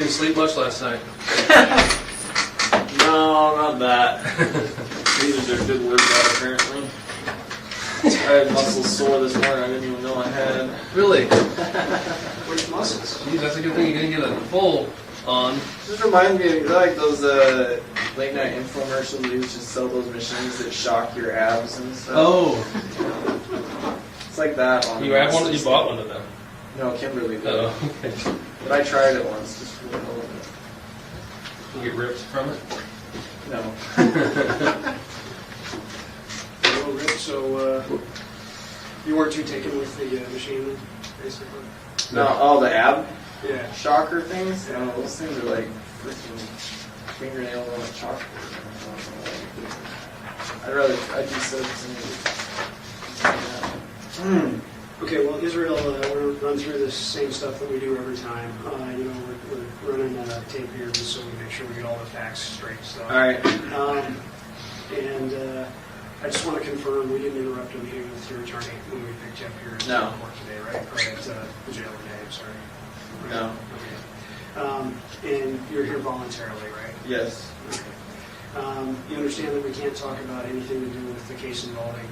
Didn't sleep much last night. No, not that. These are a good workout, apparently. I had muscles sore this morning I didn't even know I had. Really? Which muscles? Geez, that's a good thing you didn't get a full on. Just reminds me of like those late night infomercials that used to sell those machines that shock your abs and stuff. Oh. It's like that one. You have one? You bought one of them? No, Kimberly did. Oh, okay. But I tried it once just for a little bit. You get ripped from it? No. Well, Rick, so you weren't too taken with the machine, basically? No, all the ab Yeah. shocker things? You know, those things are like freaking fingernails on a chalkboard. I'd be so disengaged. Okay, well, Israel, we're run through the same stuff that we do every time. We're running tape here just so we make sure we get all the facts straight. So. All right. I just want to confirm we didn't interrupt a meeting with your attorney when we picked you up here No. in court today, right? Or at the jail today, I'm sorry. Right? No. Okay. And you're here voluntarily, right? Yes. Okay. You understand that we can't talk about anything to do with the case involving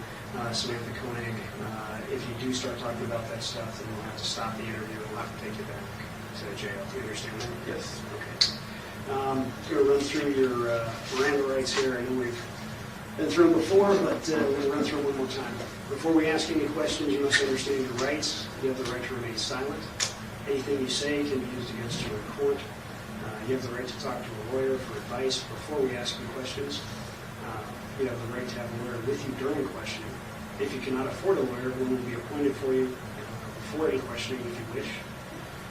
Samantha Koenig. If you do start talking about that stuff, then we'll have to stop the interview and we'll have to take you back to jail. Do you understand that? Yes. Okay. I'm going to run through your Miranda rights here. I know we've been through them before, but we're going to run through them one more time. Before we ask any questions, you must understand your rights. You have the right to remain silent. Anything you say can be used against you in court. You have the right to talk to a lawyer for advice before we ask you questions. You have the right to have a lawyer with you during questioning. If you cannot afford a lawyer, one will be appointed for you before any questioning if you wish.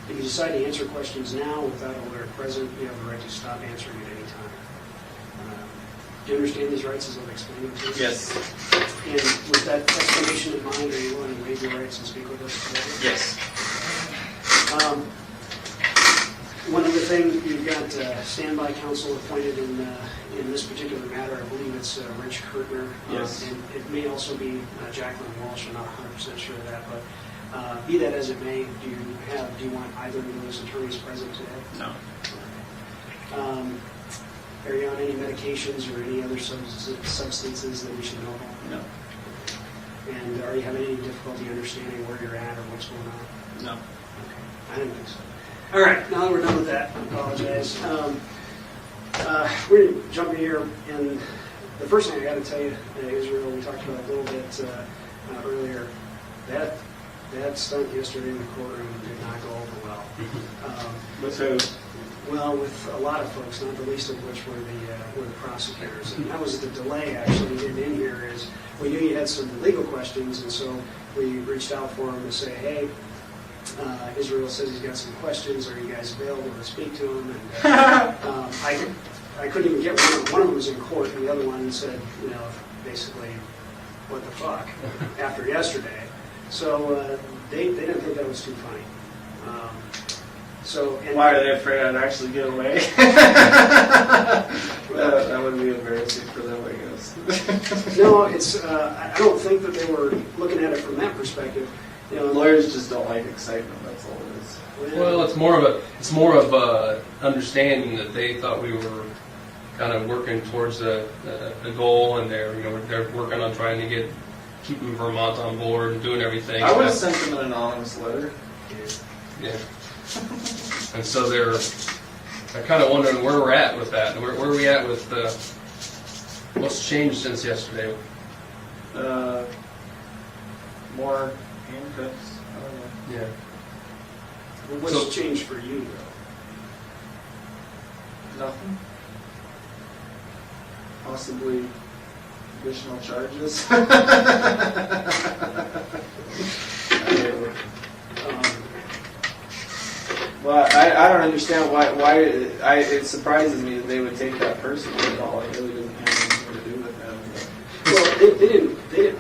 If you decide to answer questions now without a lawyer present, you have the right to stop answering at any time. Do you understand these rights as I've explained them to you? Yes. And with that explanation in mind, are you willing to waive your rights and speak with us today? Yes. One other thing, you've got standby counsel appointed in this particular matter. I believe it's Rich Kurtner. Yes. And it may also be Jacqueline Walsh. I'm not 100% sure of that, but be that as it may, do you want either of those attorneys present today? No. Are you on any medications or any other substances that we should know about? No. And are you having any difficulty understanding where you're at or what's going on? No. Okay. I didn't think so. All right, now that we're done with that, I apologize. We're going to jump in here, and the first thing I got to tell you, Israel, we talked about a little bit earlier, that stunt yesterday in the courtroom did not go over well. With who? Well, with a lot of folks, not the least of which were the prosecutors. And that was the delay, actually, getting in here is we knew you had some legal questions, and so we reached out for them to say, hey, Israel says he's got some questions. Are you guys available to speak to him? And I couldn't even get one. One of them was in court, and the other one said, basically, what the fuck, after yesterday. So they didn't think that was too funny. Why are they afraid I'd actually get away? That would be embarrassing for them, I guess. No, it's. I don't think that they were looking at it from that perspective. Lawyers just don't like excitement. That's all it is. Well, it's more of a understanding that they thought we were kind of working towards a goal, and they're working on trying to keeping Vermont on board and doing everything. I would have sent them an anonymous letter. Yeah. And so they're kind of wondering where we're at with that. Where are we at with what's changed since yesterday? More handcuffs. I don't know. Yeah. Well, what's changed for you, though? Nothing. Possibly additional charges. Well, I don't understand why it surprises me that they would take that personally at all. It really doesn't have anything to do with them. Well,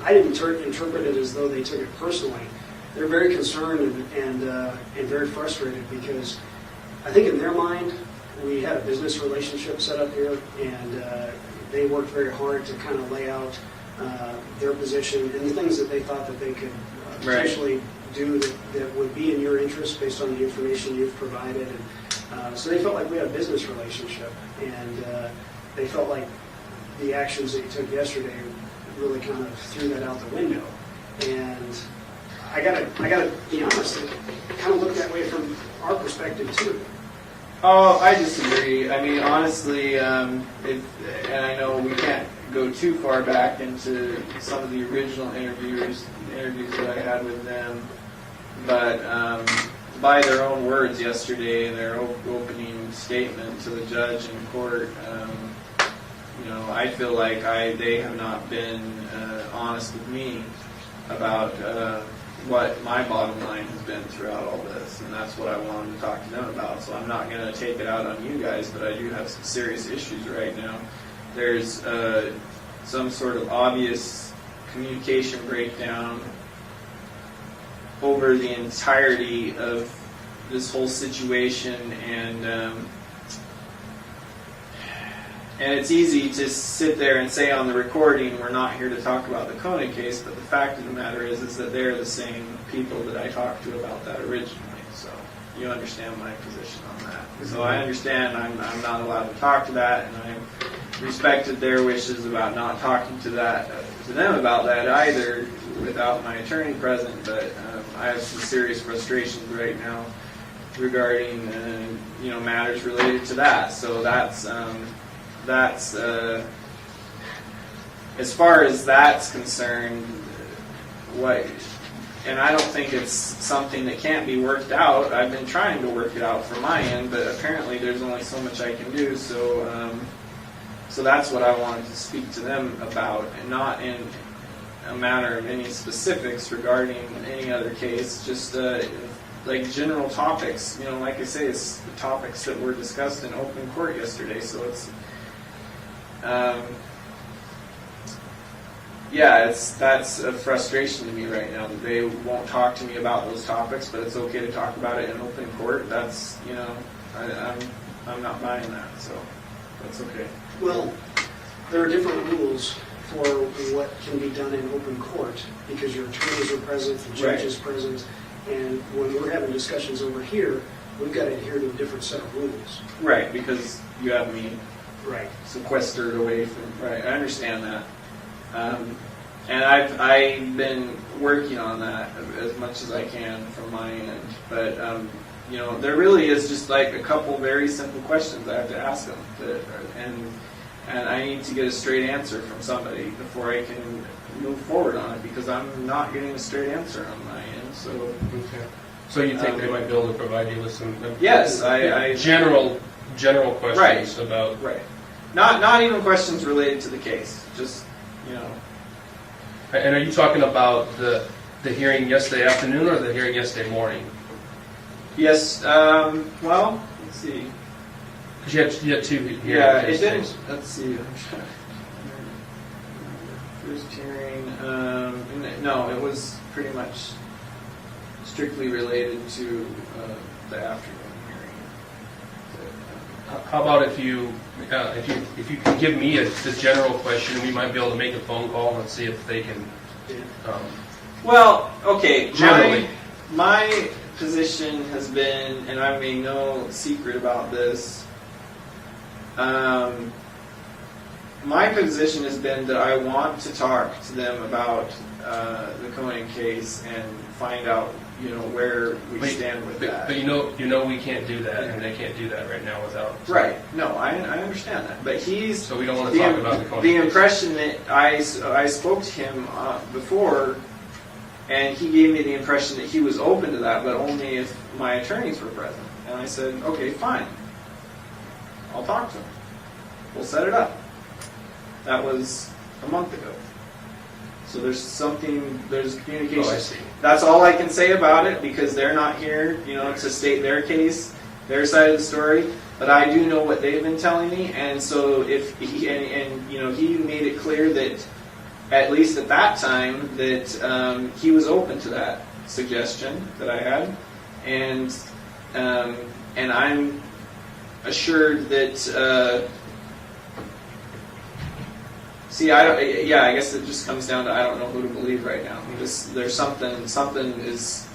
I didn't interpret it as though they took it personally. They're very concerned and very frustrated because I think in their mind we had a business relationship set up here, and they worked very hard to kind of lay out their position and the things that they thought that they could potentially do that would be in your interest based on the information you've provided. So they felt like we had a business relationship, and they felt like the actions that you took yesterday really kind of threw that out the window. And I gotta be honest, it kind of looked that way from our perspective too. Oh, I disagree. I mean, honestly, and I know we can't go too far back into some of the original interviews that I had with them, but by their own words yesterday in their opening statement to the judge in court, I feel like they have not been honest with me about what my bottom line has been throughout all this, and that's what I wanted to talk to them about. So I'm not going to take it out on you guys, but I do have some serious issues right now. There's some sort of obvious communication breakdown over the entirety of this whole situation, and it's easy to sit there and say on the recording, we're not here to talk about the Koenig case, but the fact of the matter is that they're the same people that I talked to about that originally. So you understand my position on that. So I understand I'm not allowed to talk to that, and I respected their wishes about not talking to them about that either without my attorney present, but I have some serious frustrations right now regarding matters related to that. So that's as far as that's concerned, and I don't think it's something that can't be worked out. I've been trying to work it out from my end, but apparently there's only so much I can do. So that's what I wanted to speak to them about, and not in a matter of any specifics regarding any other case, just like general topics. Like I say, it's the topics that were discussed in open court yesterday. So it's that's a frustration to me right now that they won't talk to me about those topics, but it's okay to talk about it in open court. That's I'm not buying that, so that's okay. Well, there are different rules for what can be done in open court because your attorneys are present, the judge is present, and when we're having discussions over here, we've got to adhere to a different set of rules. Right, because you have me Right. sequestered away from. Right, I understand that, and I've been working on that as much as I can from my end. But there really is just like a couple very simple questions I have to ask them, and I need to get a straight answer from somebody before I can move forward on it, because I'm not getting a straight answer on my end. So. Okay. So you think they might be able to provide you with some Yes, I general questions Right. about Right. Not even questions related to the case. Just And are you talking about the hearing yesterday afternoon or the hearing yesterday morning? Yes. Well, let's see. Because you had two hearings. Yeah, it yesterday. didn't. Let's see. I'm trying. First hearing. No, it was pretty much strictly related to the afternoon hearing. How about if you can give me the general question, we might be able to make a phone call and see if they can. Well, okay. Generally. My position has been, and I made no secret about this. My position has been that I want to talk to them about the Koenig case and find out, where we stand with that. But you know we can't do that, and they can't do that right now without. Right. No, I understand that. But So we don't want to talk about the Koenig the case. impression that I spoke to him before, and he gave me the impression that he was open to that, but only if my attorneys were present. And I said, okay, fine. I'll talk to him. We'll set it up. That was a month ago. So there's communication. Oh, I see. That's all I can say about it, because they're not here, to state their case, their side of the story. But I do know what they've been telling me, and so if he he made it clear that, at least at that time, that he was open to that suggestion that I had, and I'm assured that. See, I guess it just comes down to I don't know who to believe right now. There's something is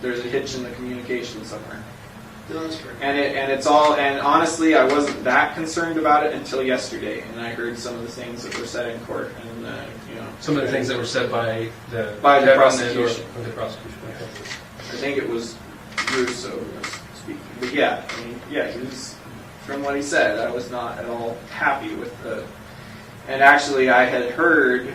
there's a hitch in the communication somewhere. No, that's fair. And honestly, I wasn't that concerned about it until yesterday, and I heard some of the things that were said in court, and Some of the things that were said by the prosecution. Or the prosecution. Okay. I think it was Russo who was speaking. But yeah, I mean, yeah, he was, from what he said, I was not at all happy with the. And actually, I had heard.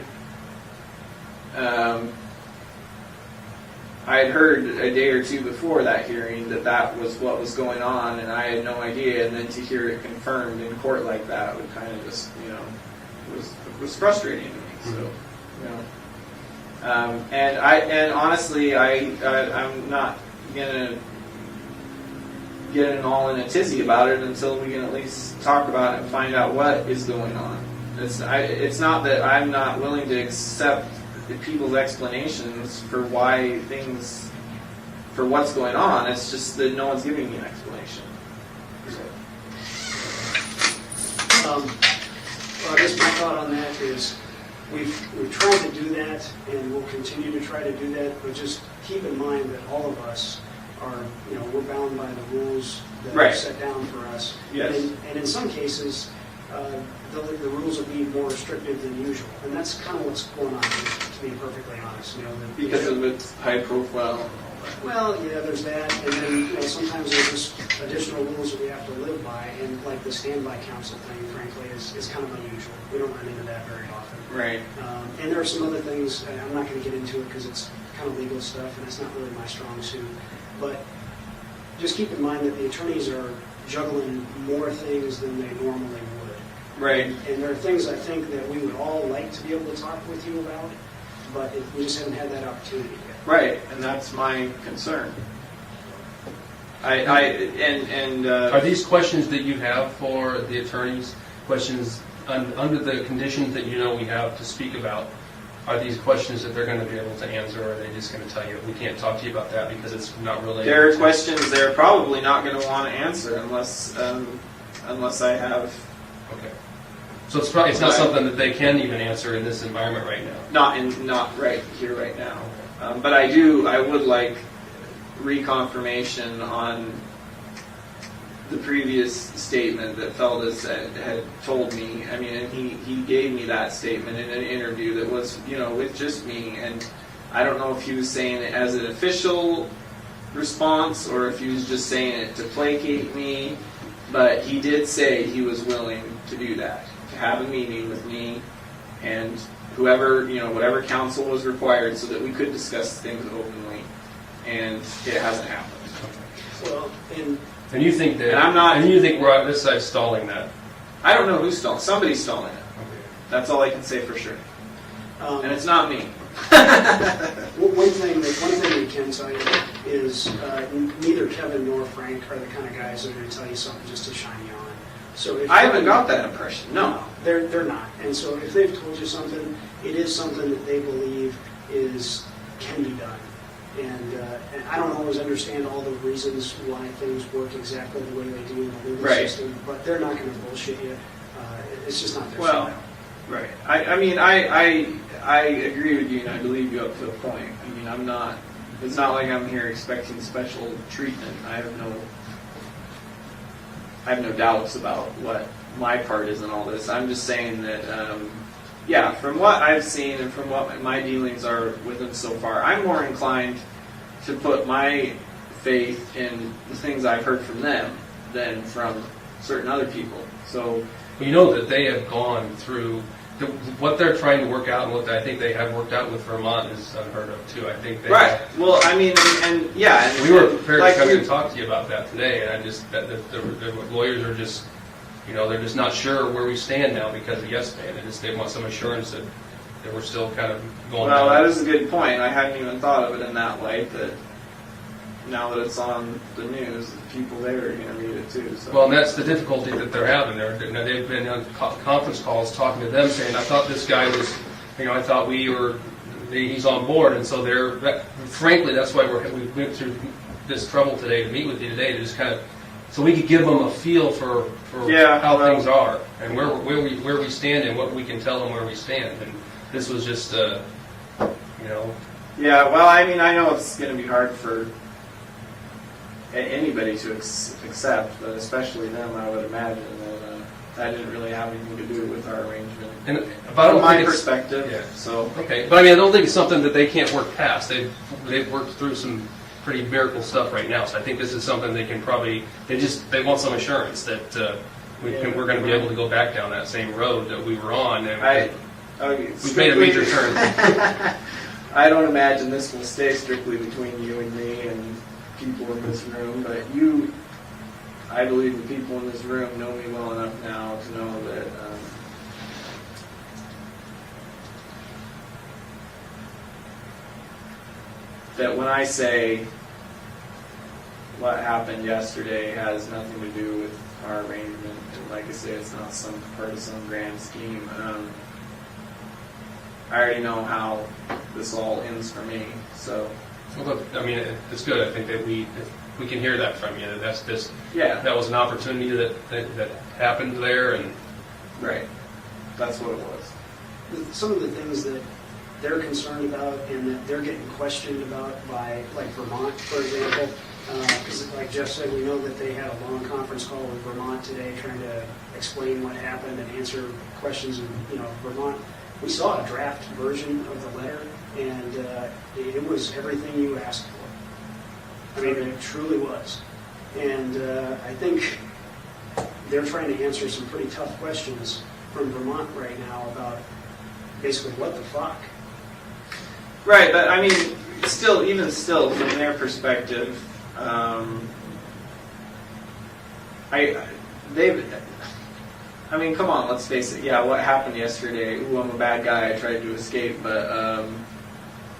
I had heard a day or two before that hearing that was what was going on, and I had no idea. And then to hear it confirmed in court like that would kind of just, was frustrating to me. So, and honestly, I'm not gonna get all in a tizzy about it until we can at least talk about it and find out what is going on. It's not that I'm not willing to accept the people's explanations for what's going on. It's just that no one's giving me an explanation. Well, I guess my thought on that is we've tried to do that, and we'll continue to try to do that. But just keep in mind that all of us are, we're bound by the rules that Right. are set down for us. Yes. And in some cases, the rules will be more restrictive than usual, and that's kind of what's going on here, to be perfectly honest. Because of its high profile and all that. Well, yeah, there's that, and then sometimes there's just additional rules that we have to live by, and like the standby counsel thing, frankly, is kind of unusual. We don't run into that very often. Right. And there are some other things, and I'm not going to get into it because it's kind of legal stuff, and it's not really my strong suit. But just keep in mind that the attorneys are juggling more things than they normally would. Right. And there are things I think that we would all like to be able to talk with you about, but we just haven't had that opportunity yet. Right, and that's my concern. Are these questions that you have for the attorneys, questions under the conditions that we have to speak about, are these questions that they're going to be able to answer, or are they just going to tell you, we can't talk to you about that because it's not related? There are questions they're probably not going to want to answer unless I have... Okay. So it's not something that they can even answer in this environment right now? Not right here, right now. But I would like reconfirmation on the previous statement that Feldes had told me. I mean, and he gave me that statement in an interview that was, with just me. And I don't know if he was saying it as an official response or if he was just saying it to placate me. But he did say he was willing to do that, to have a meeting with me and whoever, whatever counsel was required so that we could discuss things openly. And it hasn't happened. Well, And you think that? And I'm not. And you think we're on this side stalling that? I don't know who's stalling. Somebody's stalling it. Okay. That's all I can say for sure. And it's not me. One thing we can tell you is neither Kevin nor Frank are the kind of guys that are going to tell you something just to shine you on. So if I haven't got that impression. No. They're not. And so if they've told you something, it is something that they believe can be done. And I don't always understand all the reasons why things work exactly the way they do in the legal Right. system, but they're not going to bullshit you. It's just not their Well, style. right. I agree with you, and I believe you up to a point. I mean, I'm not. It's not like I'm here expecting special treatment. I have no doubts about what my part is in all this. I'm just saying that, from what I've seen and from what my dealings are with them so far, I'm more inclined to put my faith in the things I've heard from them than from certain other people. So, You know that they have gone through what they're trying to work out, and what I think they have worked out with Vermont is unheard of too. I think they right. Well, I mean, and we were prepared like to come and talk to you about that today, and I just that the lawyers are just, they're just not sure where we stand now because of Yes Man. They want some assurance that we're still kind of going. Well, down. that is a good point. I hadn't even thought of it in that light. That now that it's on the news, people there are going to read it too. So. Well, and that's the difficulty that they're having. They've been on conference calls talking to them, saying, "I thought this guy was, I thought he's on board," and so frankly, that's why we went through this trouble today to meet with you today, to just kind of, so we could give them a feel for how things are and where we stand and what we can tell them where we stand. And this was just, Yeah. Well, I mean, I know it's going to be hard for anybody to accept, but especially them, I would imagine that that didn't really have anything to do with our arrangement. And but I don't From my think it's- perspective, Yeah. so. Okay, but I mean, I don't think it's something that they can't work past. They've worked through some pretty miracle stuff right now, so I think this is something they can probably, they want some assurance that we're going to be able to go back down that same road that we were on. And we've made a major turn. I don't imagine this will stay strictly between you and me and people in this room, but I believe the people in this room know me well enough now to know that when I say what happened yesterday has nothing to do with our arrangement, and like I say, it's not some part of some grand scheme. I already know how this all ends for me, so. Well, I mean, it's good. I think that we can hear that from you. That's just that was an opportunity that happened there, and right. That's what it was. Some of the things that they're concerned about and that they're getting questioned about by, like Vermont, for example, because like Jeff said, we know that they had a long conference call with Vermont today trying to explain what happened and answer questions. And, Vermont, we saw a draft version of the letter, and it was everything you asked for. I mean, it truly was. And I think they're trying to answer some pretty tough questions from Vermont right now about basically what the fuck. Right, but I mean, even still, from their perspective, come on, let's face it. Yeah, what happened yesterday? Ooh, I'm a bad guy. I tried to escape, but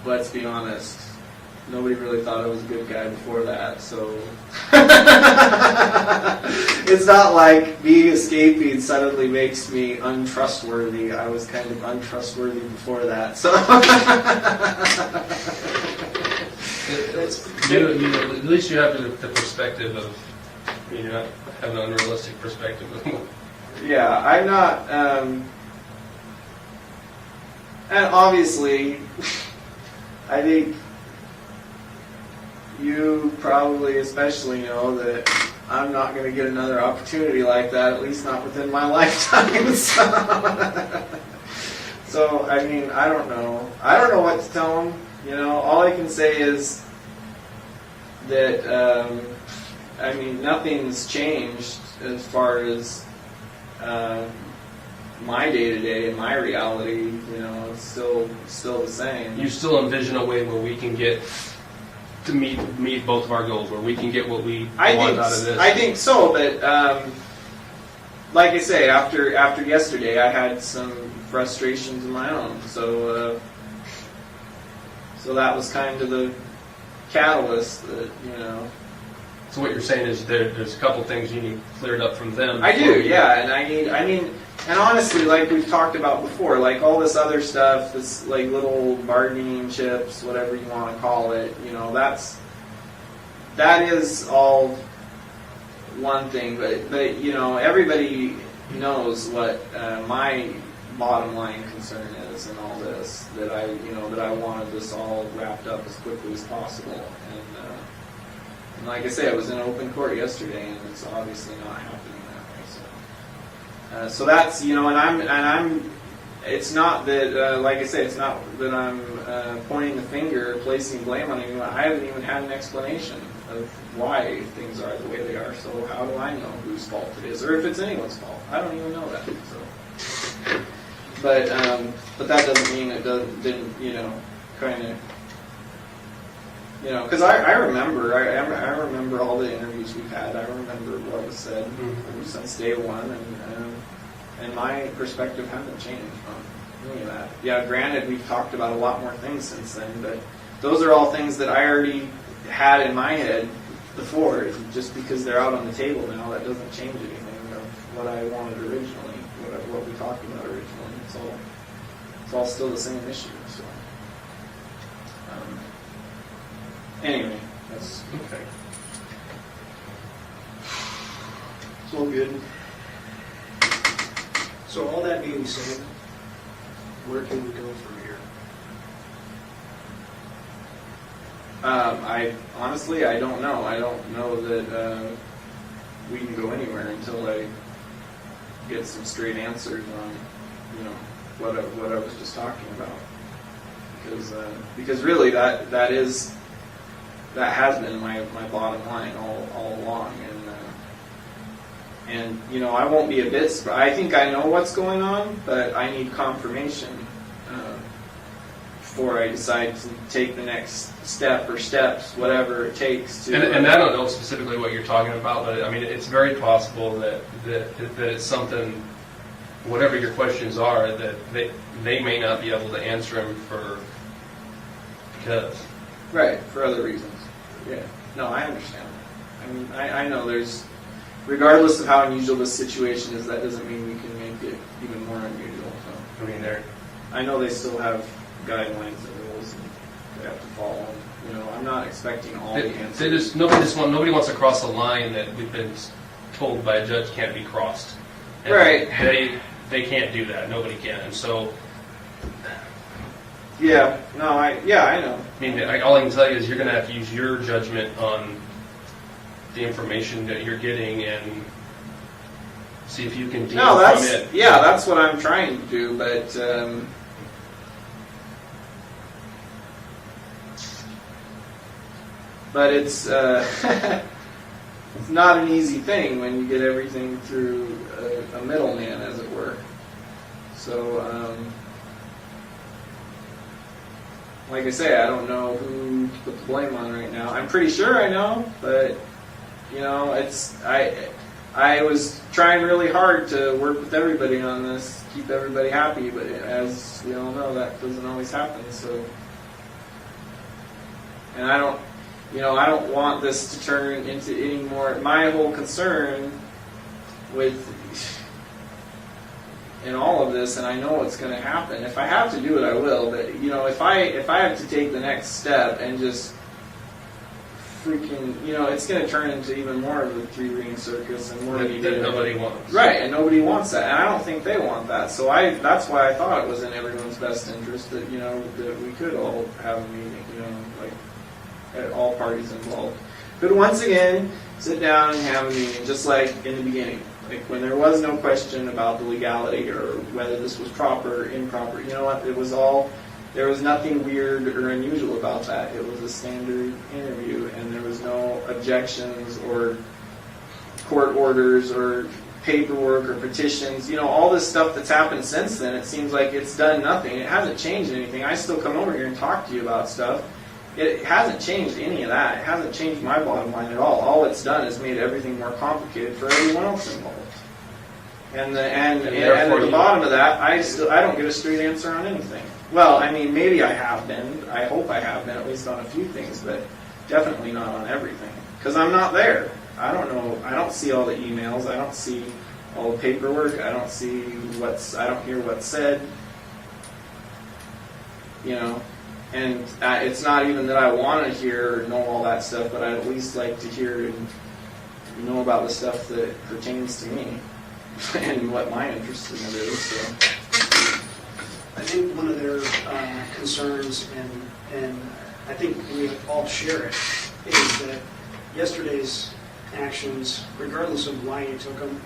let's be honest. Nobody really thought I was a good guy before that, so it's not like being escaping suddenly makes me untrustworthy. I was kind of untrustworthy before that, so. At least you have the perspective of, not have an unrealistic perspective. Yeah, I'm not, and obviously, I think you probably especially know that I'm not going to get another opportunity like that, at least not within my lifetime. So I mean, I don't know. I don't know what to tell them. All I can say is that, nothing's changed as far as my day-to-day and my reality. It's still the same. You still envision a way where we can get to meet both of our goals, where we can get what we want out of this. I think so, but like I say, after yesterday, I had some frustrations of my own. So that was kind of the catalyst that. So what you're saying is there's a couple things you need cleared up from them. I do, yeah, and and honestly, like we've talked about before, like all this other stuff, this like little bargaining chips, whatever you want to call it, that is all one thing, but everybody knows what my bottom line concern is in all this, that I wanted this all wrapped up as quickly as possible, and like I say, I was in open court yesterday, and it's obviously not happening that way. So that's and it's not that like I say, it's not that I'm pointing the finger, placing blame on anyone. I haven't even had an explanation of why things are the way they are. So how do I know whose fault it is, or if it's anyone's fault? I don't even know that. So, but that doesn't mean it didn't kind of. Because I remember all the interviews we've had. I remember what was said since day one, and my perspective hasn't changed on any of that. Yeah, granted, we've talked about a lot more things since then, but those are all things that I already had in my head before. Just because they're out on the table now, that doesn't change anything of what I wanted originally, what we talked about originally. It's all still the same issue. So. Anyway, that's okay. It's all good. So all that being said, where can we go from here? I honestly, I don't know. I don't know that we can go anywhere until I get some straight answers on, what I was just talking about. Because really that has been my bottom line all along, and I won't be a bit. I think I know what's going on, but I need confirmation before I decide to take the next step or steps, whatever it takes to. And I don't know specifically what you're talking about, but I mean, it's very possible that it's something, whatever your questions are, that they may not be able to answer them because. Right, for other reasons. Yeah. No, I understand. I mean, I know there's, regardless of how unusual this situation is, that doesn't mean we can make it even more unusual. So, I mean, I know they still have guidelines and rules they have to follow. I'm not expecting all the answers. Nobody wants to cross a line that we've been told by a judge can't be crossed. And right. They can't do that. Nobody can. And so. Yeah. No. I know. I mean, all I can tell you is you're going to have to use your judgment on the information that you're getting and see if you can deal from it. Yeah, that's what I'm trying to do, but. But it's it's not an easy thing when you get everything through a middleman, as it were. So, like I say, I don't know who to put the blame on right now. I'm pretty sure I know, but I was trying really hard to work with everybody on this, keep everybody happy, but as we all know, that doesn't always happen. So, and I don't want this to turn into any more. My whole concern in all of this, and I know what's going to happen. If I have to do it, I will. But if I have to take the next step and just freaking, it's going to turn into even more of a three-ring circus and more that nobody wants. Right, and nobody wants that, and I don't think they want that. So that's why I thought it was in everyone's best interest that that we could all have a meeting, like. At all parties involved. But once again, sit down and have a meeting, just like in the beginning. Like when there was no question about the legality or whether this was proper or improper. You know what? There was nothing weird or unusual about that. It was a standard interview, and there was no objections or court orders or paperwork or petitions. All this stuff that's happened since then, it seems like it's done nothing. It hasn't changed anything. I still come over here and talk to you about stuff. It hasn't changed any of that. It hasn't changed my bottom line at all. All it's done is made everything more complicated for everyone else involved. And at the bottom of that, I don't get a straight answer on anything. Well, I mean, maybe I have been. I hope I have been, at least on a few things, but definitely not on everything. Because I'm not there. I don't know. I don't see all the emails. I don't see all the paperwork. I don't see I don't hear what's said. And it's not even that I want to hear or know all that stuff, but I'd at least like to hear and know about the stuff that pertains to me and what my interest in it is. So. I think one of their concerns, and I think we all share it, is that yesterday's actions, regardless of why you took them,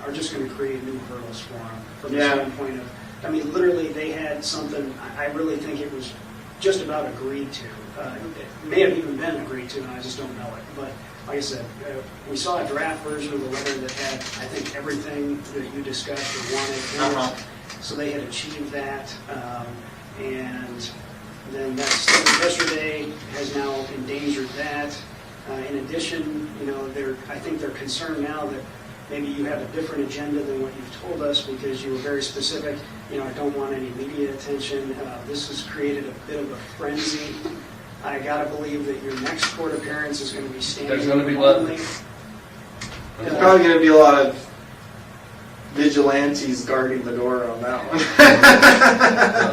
are just going to create new hurdles for them from the standpoint of, I mean, literally they had something, I really think it was just about agreed to. It may have even been agreed to, and I just don't know it. But like I said, we saw a draft version of the letter that had, I think, everything that you discussed or wanted. So they had achieved that. And then that stuff yesterday has now endangered that. In addition, I think they're concerned now that maybe you have a different agenda than what you've told us because you were very specific. I don't want any media attention. This has created a bit of a frenzy. I got to believe that your next court appearance is going to be standing. There's going to be only. There's probably going to be a lot of vigilantes guarding the door on that one.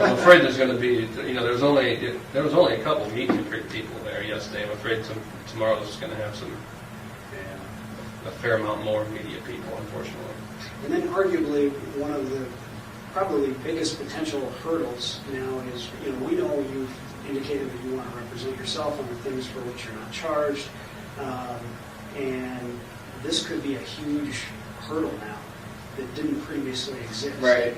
I'm afraid there's going to be, there was only a couple meet and greet people there yesterday. I'm afraid tomorrow's just going to have a fair amount more media people, unfortunately. And then arguably one of the probably biggest potential hurdles now is, we know you've indicated that you want to represent yourself on the things for which you're not charged. And this could be a huge hurdle now that didn't previously exist. Right.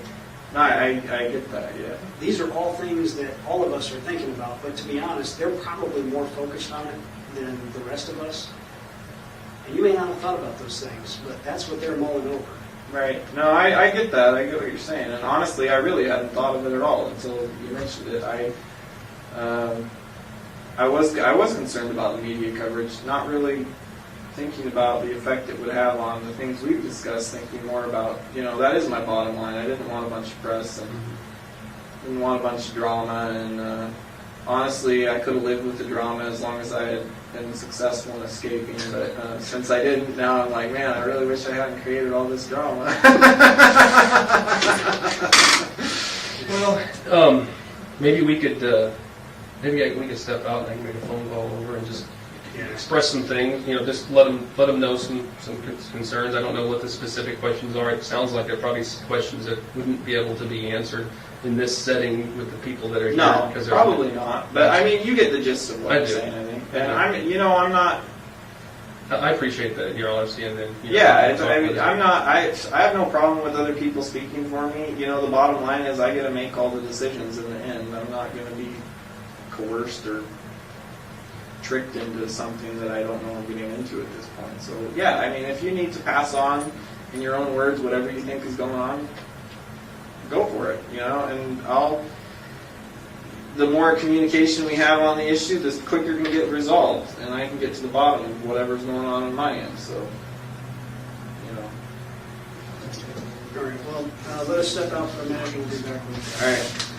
No, I get that, yeah. These are all things that all of us are thinking about, but to be honest, they're probably more focused on it than the rest of us. And you may not have thought about those things, but that's what they're mulling over. Right. No, I get that. I get what you're saying. And honestly, I really hadn't thought of it at all until you mentioned it. I was concerned about the media coverage, not really thinking about the effect it would have on the things we've discussed, thinking more about, that is my bottom line. I didn't want a bunch of press and didn't want a bunch of drama. And honestly, I could have lived with the drama as long as I had been successful in escaping. But since I didn't, now I'm like, man, I really wish I hadn't created all this drama. Well, maybe we could we could step out and I can make a phone call over and just express some things. Just let them know some concerns. I don't know what the specific questions are. It sounds like they're probably questions that wouldn't be able to be answered in this setting with the people that are here. No, because probably not. But I mean, you get the gist of what I'm saying. I think, and I'm not. I appreciate that your honesty and then. I'm not. I have no problem with other people speaking for me. The bottom line is I get to make all the decisions in the end. I'm not going to be coerced or tricked into something that I don't know I'm getting into at this point. So yeah, I mean, if you need to pass on in your own words whatever you think is going on, go for it. And the more communication we have on the issue, the quicker it can get resolved, and I can get to the bottom of whatever's going on my end. So, All right, well, let us step out for a minute and we'll be back with you. All right.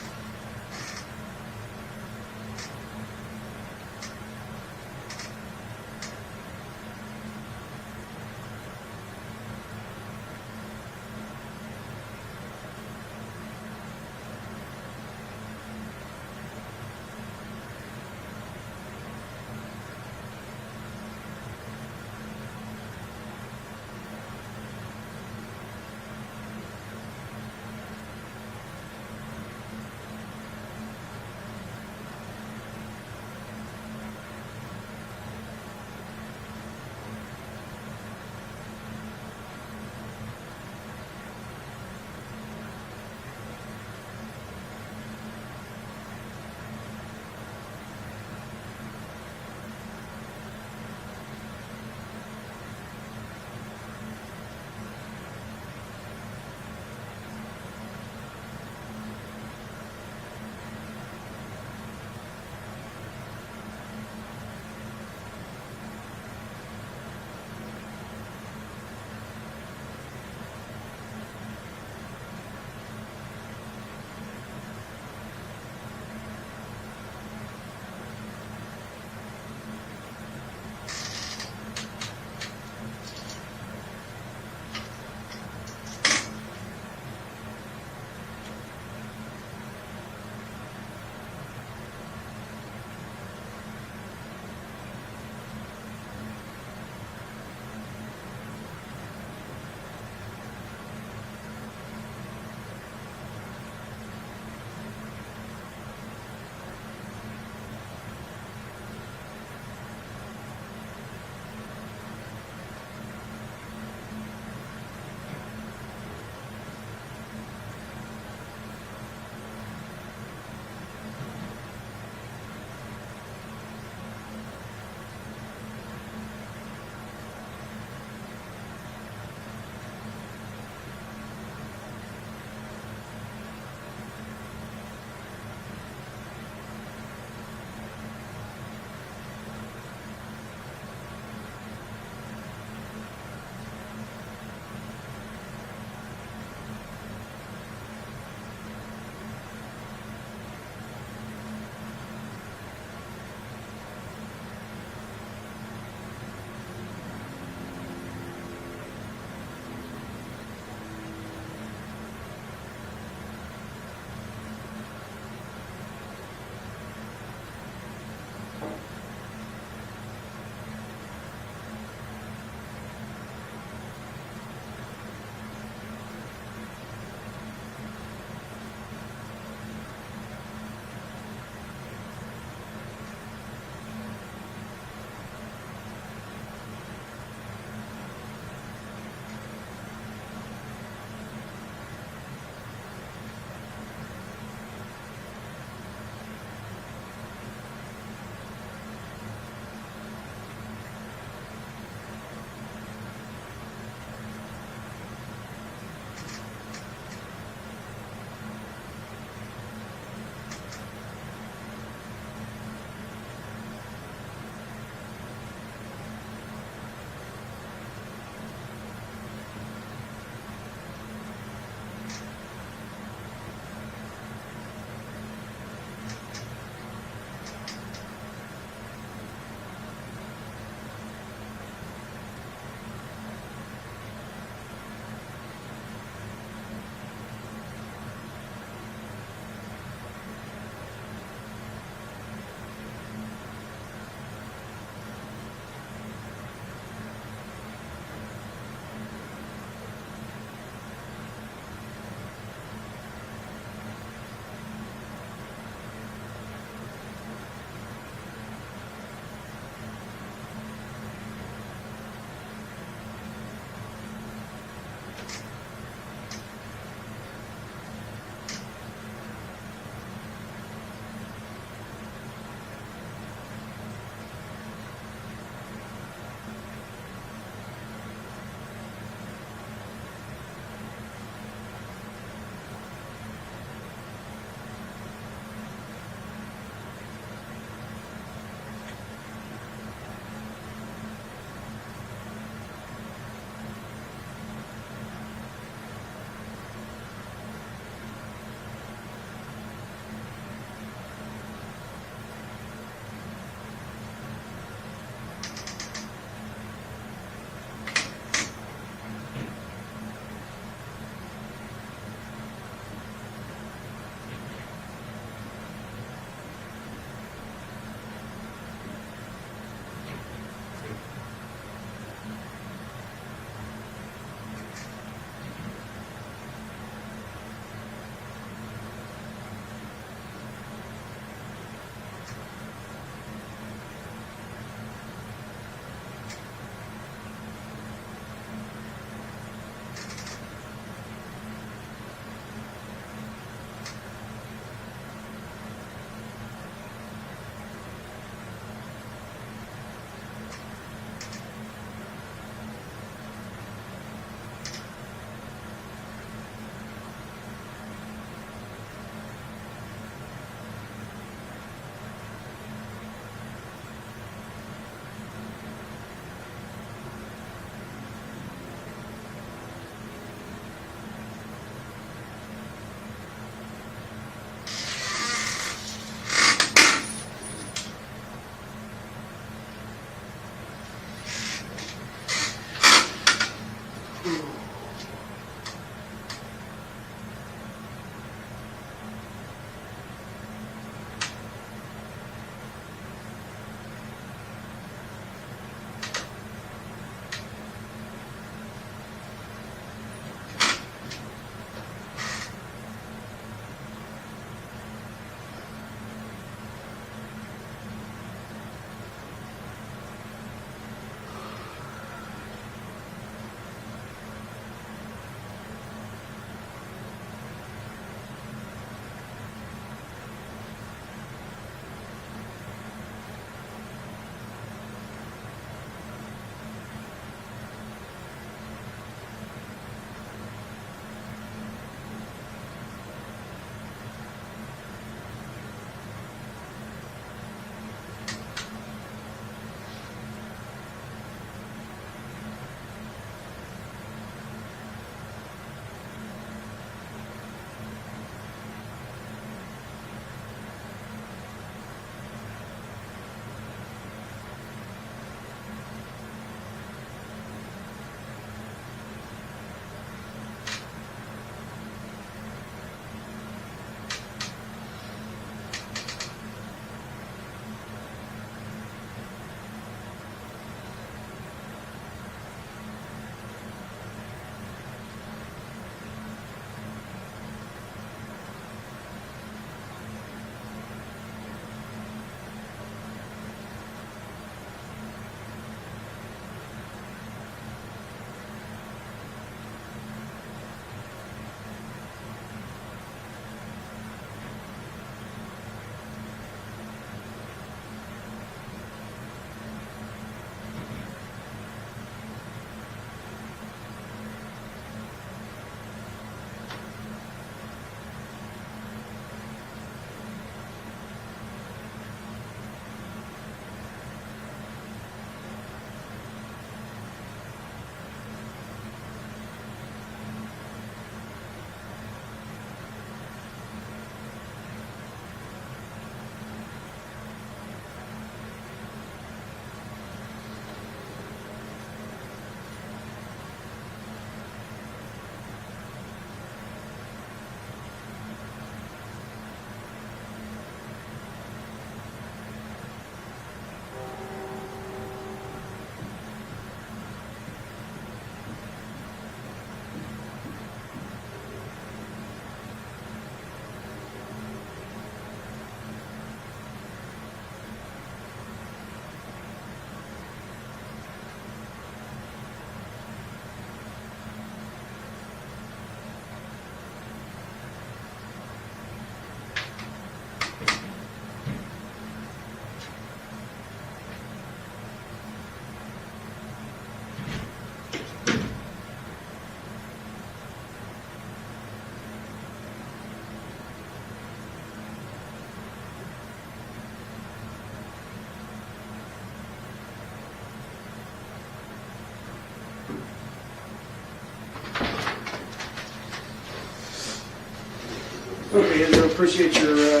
Okay, Andrew, appreciate your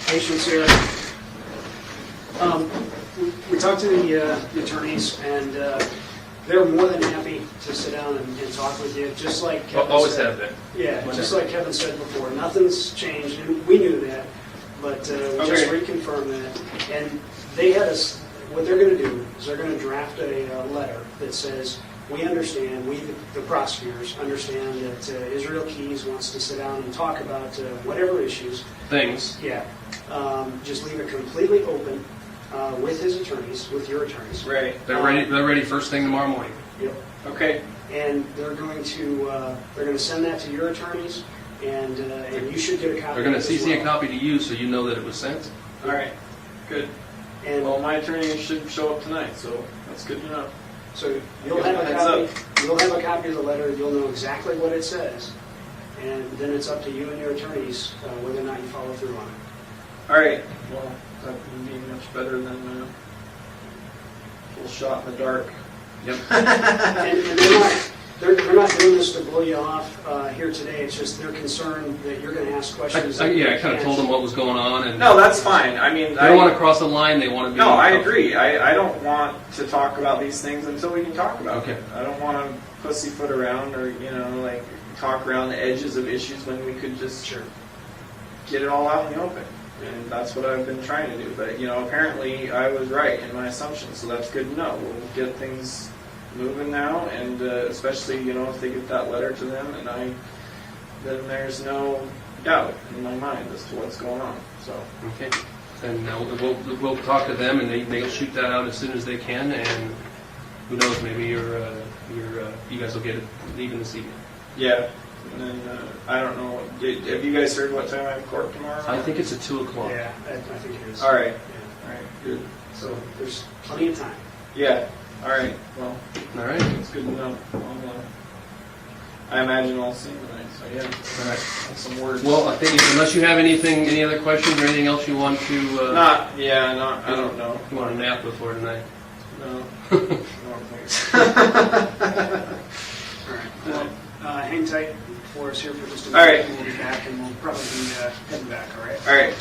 patience here. We talked to the attorneys, and they're more than happy to sit down and talk with you, just like Kevin Always said. have been. Yeah, Whenever. just like Kevin said before, nothing's changed, and we knew that, but we just Okay. reconfirmed that. And they had us, what they're going to do is they're going to draft a letter that says, we understand, we, the prosecutors, understand that Israel Keys wants to sit down and talk about whatever issues. Things. Yeah. Just leave it completely open with his attorneys, with your attorneys. Right. They're ready. They're ready first thing tomorrow morning. Yep. Okay. And they're going to send that to your attorneys, and you should get a copy. They're going to of it as CC a well. copy to you so you know that it was sent. All right. Good. And Well, my attorney should show up tonight, so that's good to know. so you'll Give have them a a heads copy. You'll have a copy of the letter. You'll know exactly what it says, and then it's up to you and your attorneys whether or not you follow through on it. All right. Well, that would be much better than a full shot in the dark. Yep. And they're not doing this to blow you off here today. It's just they're concerned that you're going to ask questions. I that you kind of can't. told them what was going on, and No, that's fine. I mean, they don't want to cross the line. They want to be. No, I agree. I don't want to talk about these things until we can talk about Okay. them. I don't want to pussyfoot around or, like talk around the edges of issues when we could just get it all out in the open. And that's what I've been trying to do. But, apparently I was right in my assumptions, so that's good to know. We'll get things moving now, and especially, if they get that letter to them, and then there's no doubt in my mind as to what's going on. So. Okay. And we'll talk to them, and they'll shoot that out as soon as they can. And who knows? Maybe you guys will get it even this evening. Yeah, and then I don't know. Have you guys heard what time I have court tomorrow? I think it's at 2:00. Yeah, I think it is. All right. Yeah. All right. Good. So there's plenty of time. Yeah. All right. Well, All right. it's good to know. I imagine I'll see you tonight. So yeah. All right. Some words. Well, I think unless you have any other questions or anything else you want to. not. I don't know. You want to nap before tonight? No. I don't think so. All right. Well, hang tight for us here for just a minute. All right. And we'll be back, and we'll probably be heading back. All right. All right.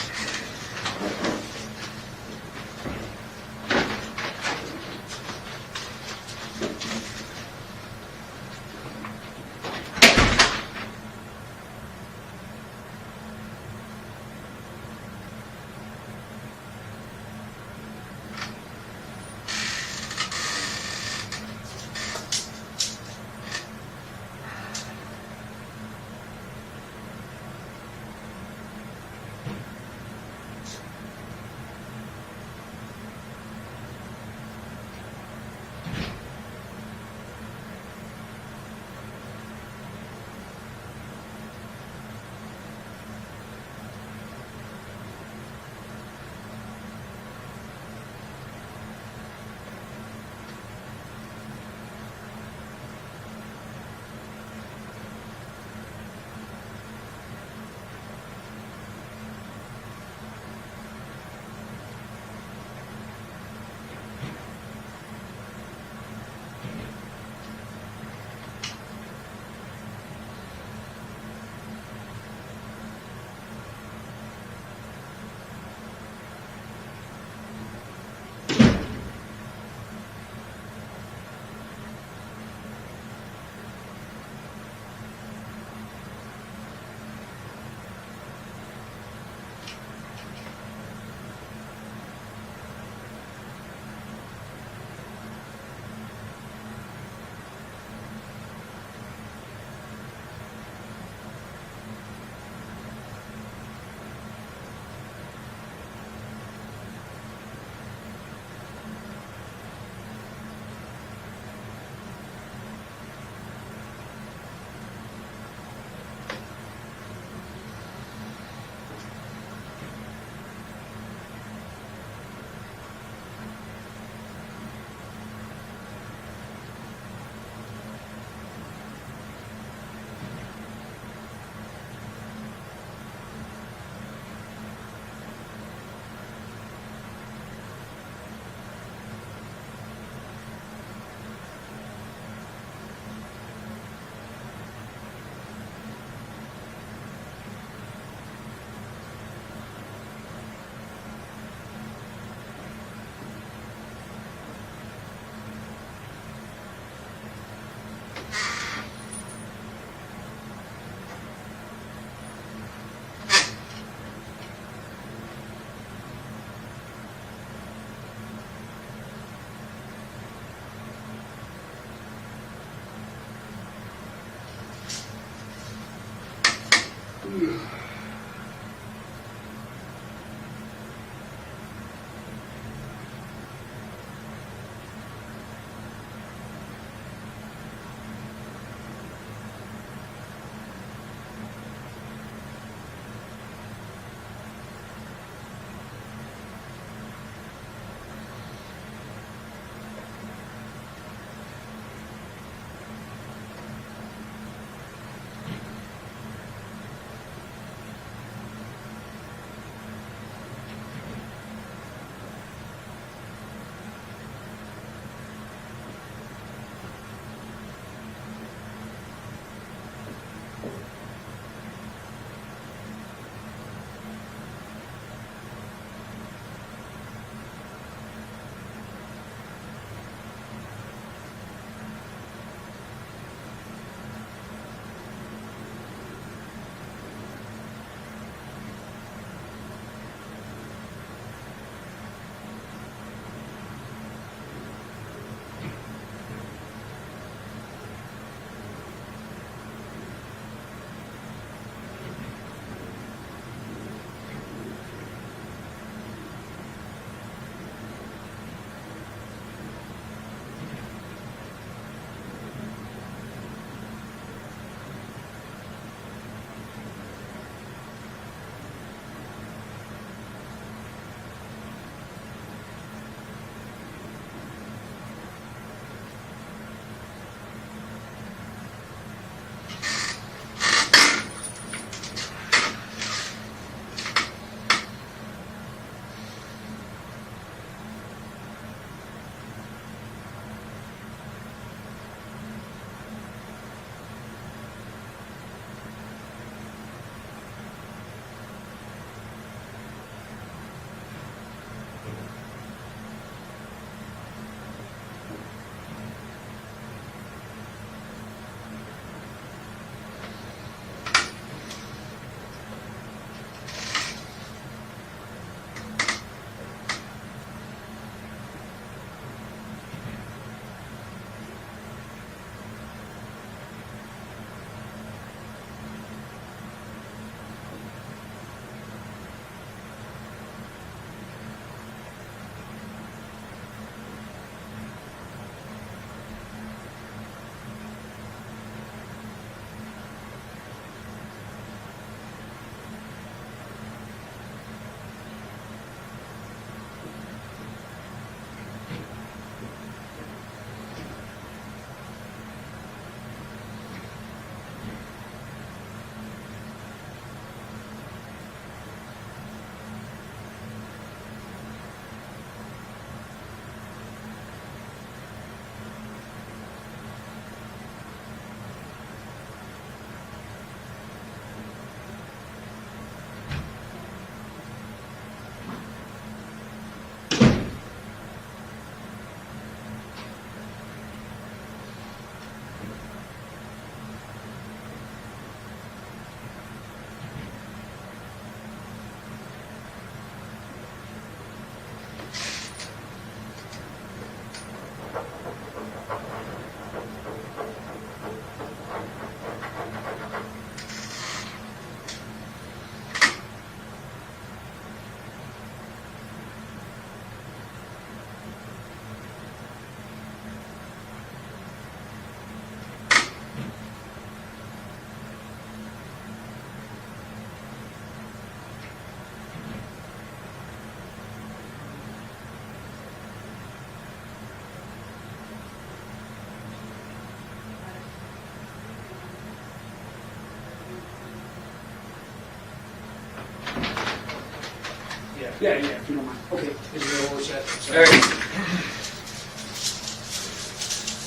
Yeah, if you don't mind. Okay, is there all set? So All right.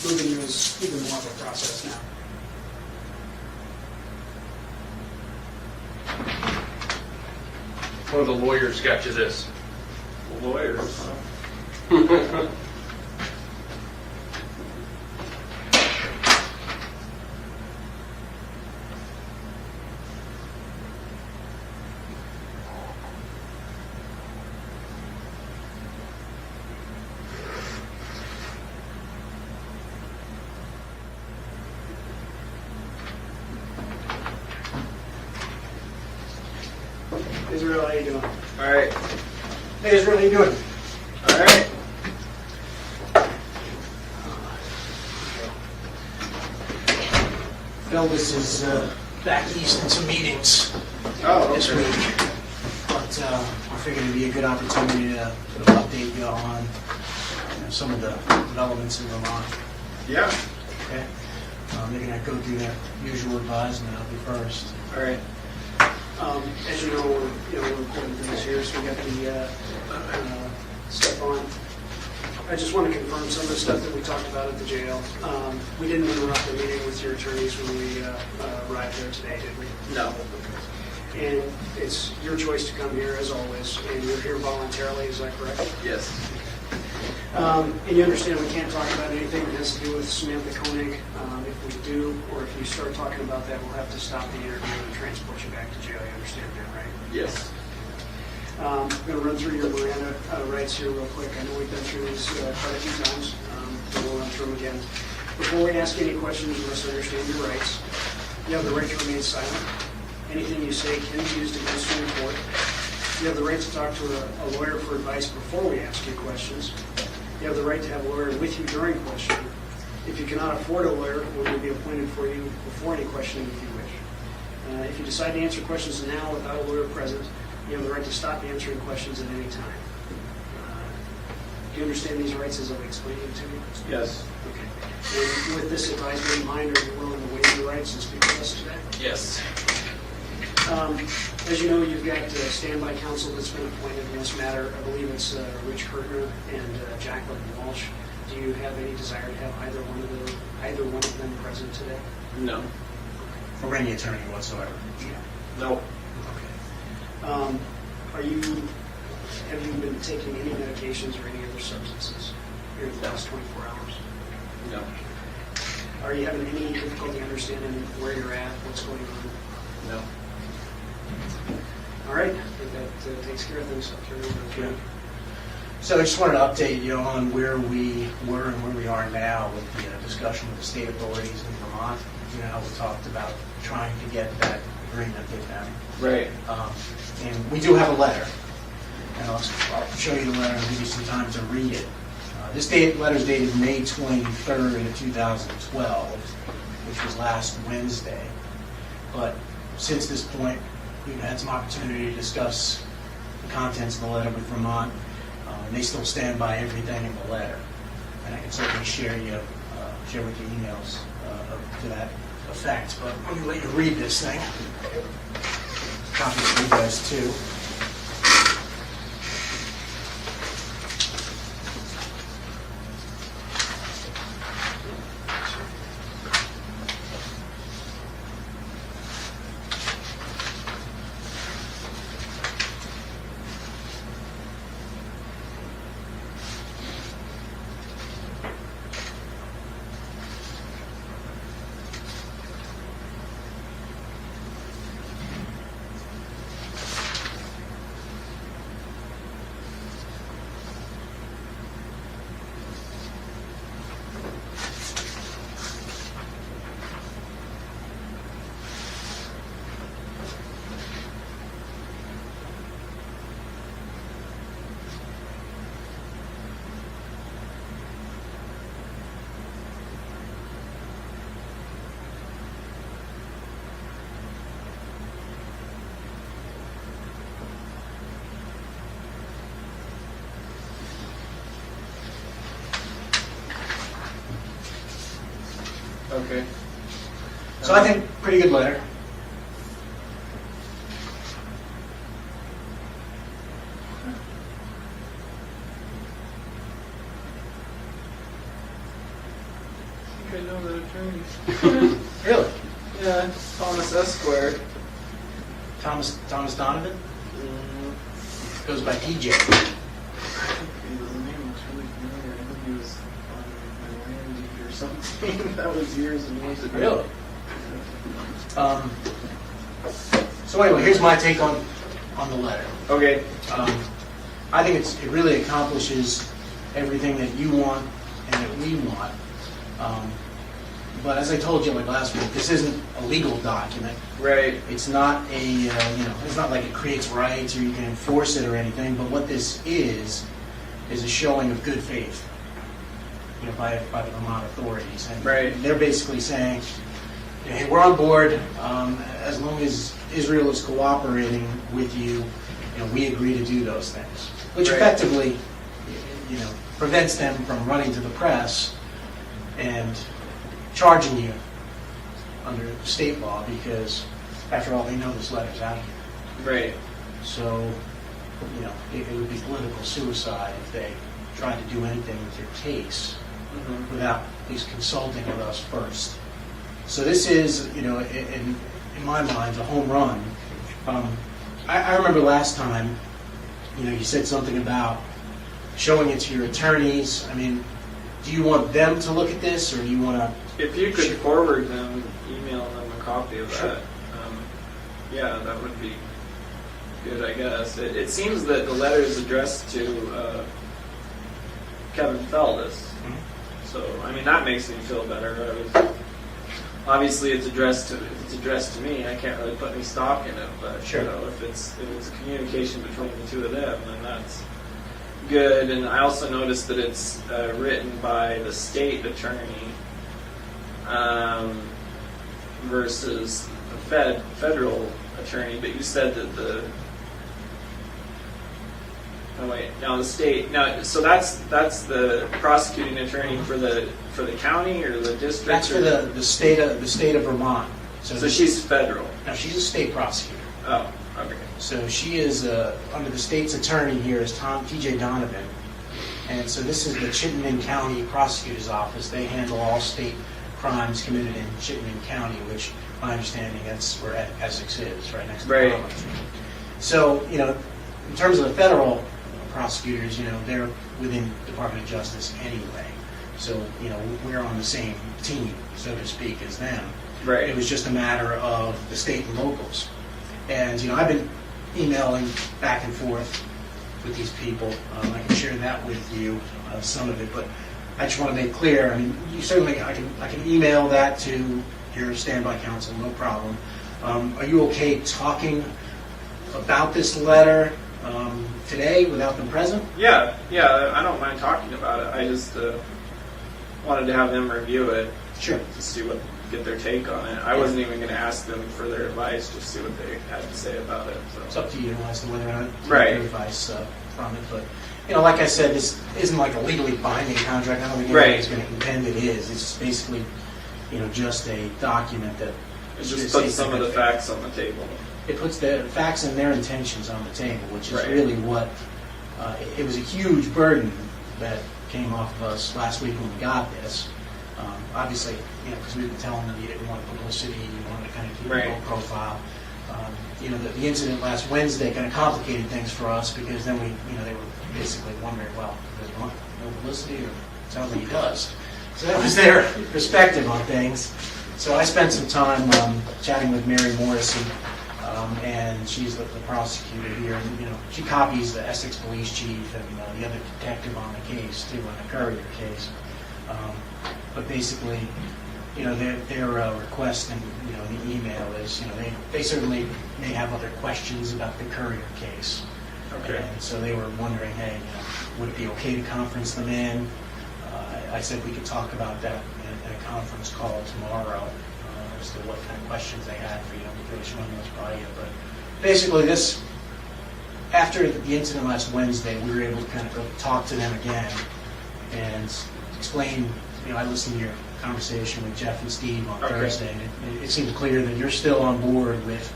moving is even more of a process now. One of the lawyers got you this. Lawyers, huh? Israel, how you doing? All right. Hey, Israel, how you doing? All right. Phil, this is back east in some meetings Oh, this okay. week, but I figured it'd be a good opportunity to sort of update you on some of the developments in Vermont. Yeah. Okay, they're gonna go through their usual advisement. I'll be first. All right. As you know, we're recording things here, so we got the stuff on. I just want to confirm some of the stuff that we talked about at the jail. We didn't interrupt the meeting with your attorneys when we arrived there today, did we? No. And it's your choice to come here, as always, and you're here voluntarily, is that correct? Yes. And you understand we can't talk about anything that has to do with Samantha Koenig. If we do, or if you start talking about that, we'll have to stop the interview and transport you back to jail. You understand that, right? Yes. I'm going to run through your Miranda rights here real quick. I know we've been through these quite a few times, but we'll run through them again. Before we ask any questions, you must understand your rights. You have the right to remain silent. Anything you say can be used against you in court. You have the right to talk to a lawyer for advice before we ask you questions. You have the right to have a lawyer with you during questioning. If you cannot afford a lawyer, one will be appointed for you before any questioning if you wish. If you decide to answer questions now without a lawyer present, you have the right to stop answering questions at any time. Do you understand these rights as I've explained them to you? Yes. Okay. And with this advisement in mind, are you willing to waive your rights and speak with us today? Yes. As you know, you've got standby counsel that's been appointed in this matter. I believe it's Rich Kirtner and Jacqueline Walsh. Do you have any desire to have either one of them present today? No. Or any attorney whatsoever? No. Okay. Have you been taking any medications or any other substances here in the last 24 hours? No. Are you having any difficulty understanding where you're at, what's going on? No. All right, I think that takes care of things. I'll turn it over to you. So I just wanted to update you on where we were and where we are now with the discussion with the state authorities in Vermont. You know, we talked about trying to get that agreement with them. Right. And we do have a letter. And I'll show you the letter and give you some time to read it. This letter is dated May 23rd of 2012, which was last Wednesday. But since this point, we've had some opportunity to discuss the contents of the letter with Vermont. They still stand by everything in the letter. And I can certainly share with you emails to that effect. But let me let you read this thing. Copies for you guys too. Okay. So I think pretty good letter. I think I know that attorney. Really? Yeah, Thomas Esquire. Thomas Donovan? Goes by TJ. His name was really familiar. I think he was on my land deed or something. That was years and years ago. Really? So anyway, here's my take on the letter. Okay. I think it really accomplishes everything that you want and that we want. But as I told you like last week, this isn't a legal document. Right. It's not a, it's not like it creates rights or you can enforce it or anything, but what this is a showing of good faith, by the Vermont authorities. And Right. they're basically saying, hey, we're on board, as long as Israel is cooperating with you, we agree to do those things. Which Right. effectively, prevents them from running to the press and charging you under state law, because after all, they know this letter's out here. Right. So, it would be political suicide if they tried to do anything with your case Mhm. without at least consulting with us first. So this is, in my mind, a home run. I remember last time, you said something about showing it to your attorneys. I mean, do you want them to look at this, or do you want to? If you could Sure. forward them, email them a copy of Sure. that, yeah, that would be good, I guess. It seems that the letter is addressed to Kevin Feldis, so I mean that makes me feel better. Obviously, it's addressed to me. I can't really put any stock in it, but Sure. if it's a communication between the two of them, then that's good. And I also noticed that it's written by the state attorney versus the federal attorney. But you said that the state. Now, so that's the prosecuting attorney for the county or the district. That's for the state of Vermont. So she's federal. No, she's a state prosecutor. Oh, okay. So she is under the state's attorney here is T.J. Donovan, and so this is the Chittenden County Prosecutor's Office. They handle all state crimes committed in Chittenden County, which my understanding that's where Essex is, right next to Right. Providence. So in terms of the federal prosecutors, they're within Department of Justice anyway. So we're on the same team, so to speak, as them. Right. It was just a matter of the state and locals. And, I've been emailing back and forth with these people. I can share that with you, some of it, but I just want to make clear, I mean, you certainly, I can email that to your standby counsel, no problem. Are you okay talking about this letter today without them present? Yeah, I don't mind talking about it. I just wanted to have them review it Sure. to get their take on it. I wasn't even going to ask them for their advice, just see what they had to say about it. It's So. up to you as to whether or not you Right. get advice from it. But, like I said, this isn't like a legally binding contract. I don't think Right. anybody's going to contend it is. It's basically, just a document that It just puts some of the facts on the table. It puts the facts and their intentions on the table, which is Right. really what, it was a huge burden that came off of us last week when we got this. Obviously, because we've been telling them you didn't want publicity, you wanted to kind of keep Right. a low profile. The incident last Wednesday kind of complicated things for us because then they were basically wondering, well, does he want no publicity, or it sounds like he does. So that was their perspective on things. So I spent some time chatting with Mary Morrison, and she's the prosecutor here. And, she copies the Essex Police Chief and the other detective on the case too, on the Courier case. But basically, their request in the email is, they certainly may have other questions about the Courier case. Okay. And so they were wondering, hey, would it be okay to conference them in? I said we could talk about that in a conference call tomorrow as to what kind of questions they had for you. Which one was by you. But basically, after the incident last Wednesday, we were able to kind of go talk to them again and explain. I listened to your conversation with Jeff and Steve on Okay. Thursday, and it seemed clear that you're still on board with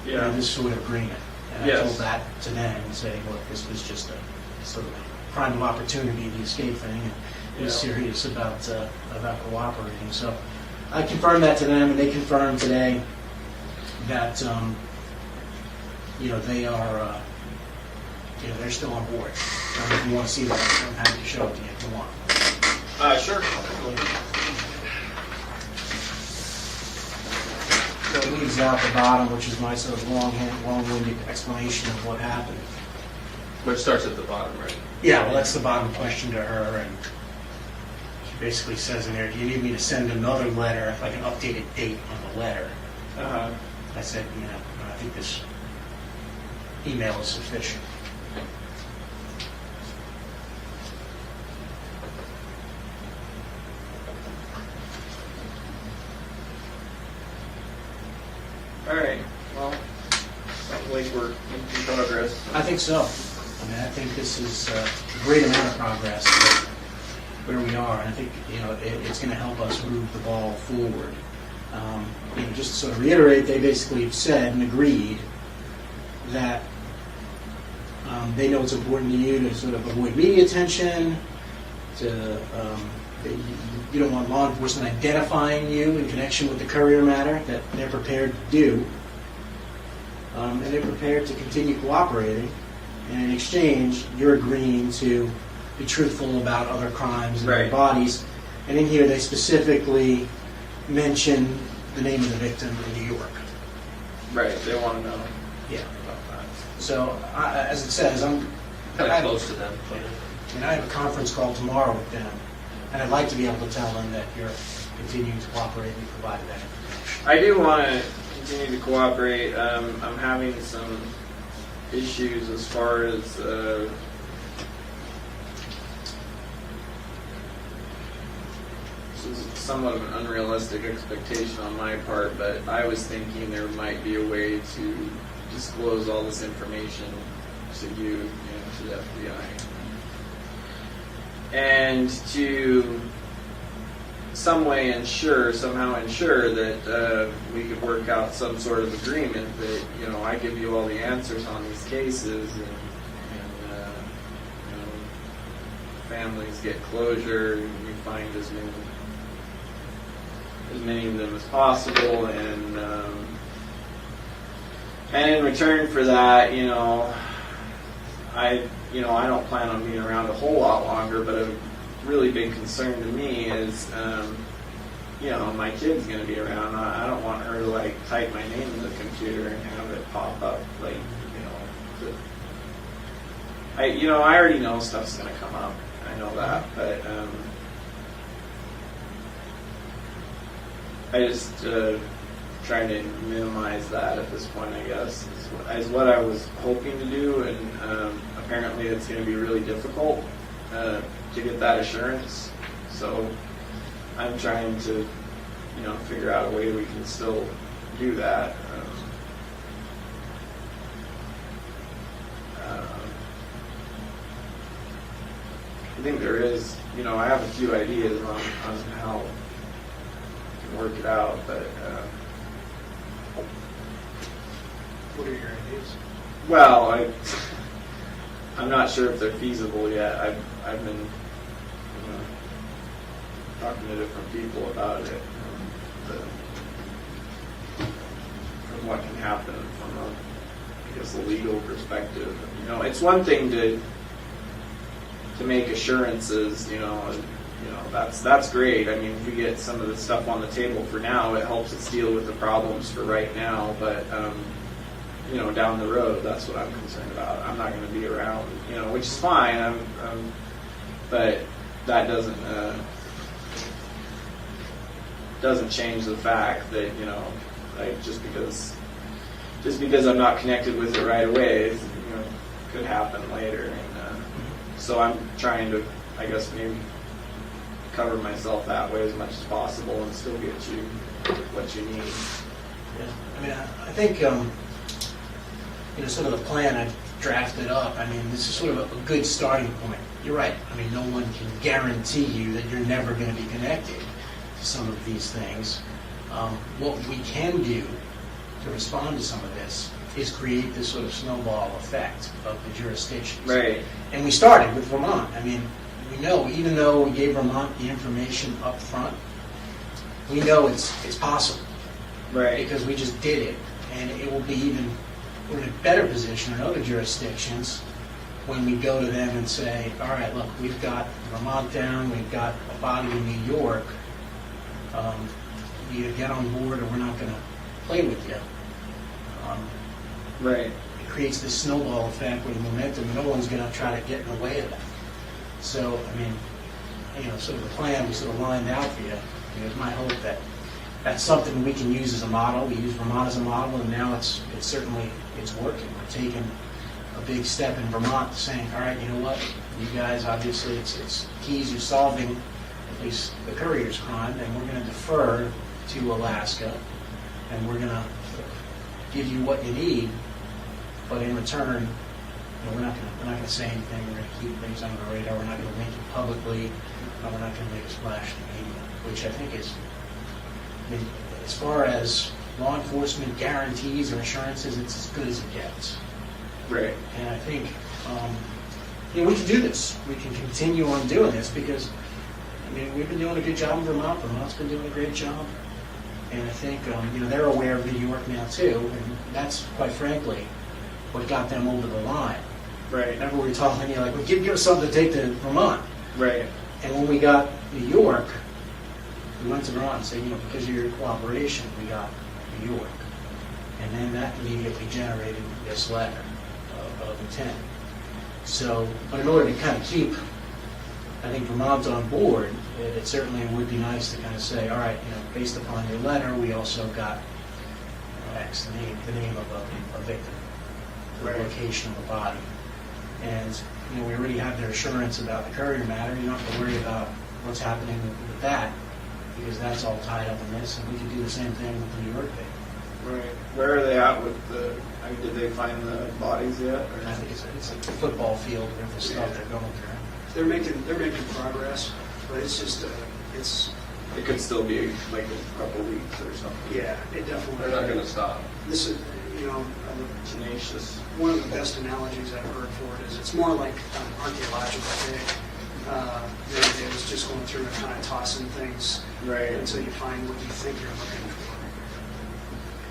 this sort of agreement. And Yes. I told that to them and saying, look, this was just a sort of a crime of opportunity, the escape thing, and he was Yeah. serious about cooperating. So I confirmed that to them, and they confirmed today that they are they're still on board. If you want to see that, I'm happy to show it to you if you want. Sure. So it leaves out the bottom, which is my sort of long-winded explanation of what happened. But it starts at the bottom, right? Yeah, well, that's the bottom question to her, and basically says in there, do you need me to send another letter, like an updated date on the letter? Uh-huh. I said, I think this email is sufficient. All right. Well, sounds like we're making progress. I think so. I think this is a great amount of progress where we are, and I think it's going to help us move the ball forward. Just to sort of reiterate, they basically said and agreed that they know it's important to you to sort of avoid media attention, that you don't want law enforcement identifying you in connection with the courier matter, that they're prepared to do, and they're prepared to continue cooperating. And in exchange, you're agreeing to be truthful about other crimes and their bodies. And in here, they specifically mention the name of the victim in New York. Right. They want to know. Yeah. So, as it says, I'm Kind of close to them. I have a conference call tomorrow with them, and I'd like to be able to tell them that you're continuing to cooperate and provide that information. I do want to continue to cooperate. I'm having some issues as far as this is somewhat of an unrealistic expectation on my part, but I was thinking there might be a way to disclose all this information to you and to the FBI, and to somehow ensure that we could work out some sort of agreement that I give you all the answers on these cases, and families get closure, and we find as many of them as possible, and in return for that, I don't plan on being around a whole lot longer, but a really big concern to me is, my kid's going to be around. I don't want her to type my name in the computer and have it pop up I already know stuff's going to come up. I know that, but I just trying to minimize that at this point, I guess, is what I was hoping to do, and apparently it's going to be really difficult to get that assurance. So I'm trying to, figure out a way we can still do that. I think there is, I have a few ideas on how we can work it out, but What are your ideas? well, I'm not sure if they're feasible yet. I've been talking to different people about it, from what can happen from a legal perspective. It's one thing to make assurances. That's great. I mean, if we get some of the stuff on the table for now, it helps us deal with the problems for right now. But down the road, that's what I'm concerned about. I'm not going to be around, which is fine. But that doesn't change the fact that just because I'm not connected with it right away, it could happen later. And so I'm trying to, I guess, maybe cover myself that way as much as possible and still get you what you need. Yeah. I mean, I think sort of the plan I've drafted up. I mean, this is sort of a good starting point. You're right. I mean, no one can guarantee you that you're never going to be connected to some of these things. What we can do to respond to some of this is create this sort of snowball effect of the jurisdictions. Right. And we started with Vermont. I mean, we know, even though we gave Vermont the information up front, we know it's possible. Right. Because we just did it. And it will be we're in a better position in other jurisdictions when we go to them and say, all right, look, we've got Vermont down, we've got a body in New York, you either get on board or we're not going to play with you. Right. It creates this snowball effect with momentum, and no one's going to try to get in the way of that. So, I mean, sort of the plan we sort of lined out for you. It's my hope that that's something we can use as a model. We use Vermont as a model, and now it's certainly working. We're taking a big step in Vermont, saying, all right, you know what, you guys, obviously, it's keys to solving at least the courier's crime, and we're going to defer to Alaska, and we're going to give you what you need, but in return, we're not going to say anything. We're going to keep things under the radar. We're not going to link it publicly. We're not going to make a splash in the media, which I think is, as far as law enforcement guarantees or assurances, it's as good as it gets. Right. And I think we can do this. We can continue on doing this because, we've been doing a good job in Vermont. Vermont's been doing a great job. And I think, they're aware of New York now too. And that's, quite frankly, what got them over the line. Right. Remember we were talking, like, well, give us something to take to Vermont. Right. And when we got New York, we went to Vermont and said, because of your cooperation, we got New York. And then that immediately generated this letter of intent. So, but in order to kind of keep, I think, Vermont on board, it certainly would be nice to kind of say, all right, based upon your letter, we also got X, the name of a victim, the Right. location of the body. And, we already have their assurance about the courier matter. You don't have to worry about what's happening with that, because that's all tied up in this, and we can do the same thing with the New York thing. Right. Where are they at with did they find the bodies yet? Or? I think it's a football field with the stuff they're going through. They're making progress, but it's just It could still be like a couple weeks or something. yeah, it definitely. They're not going to stop. This is Tenacious. one of the best analogies I've heard for it is it's more like an archaeological dig. It was just going through and kind of tossing things Right. until you find what you think you're looking for.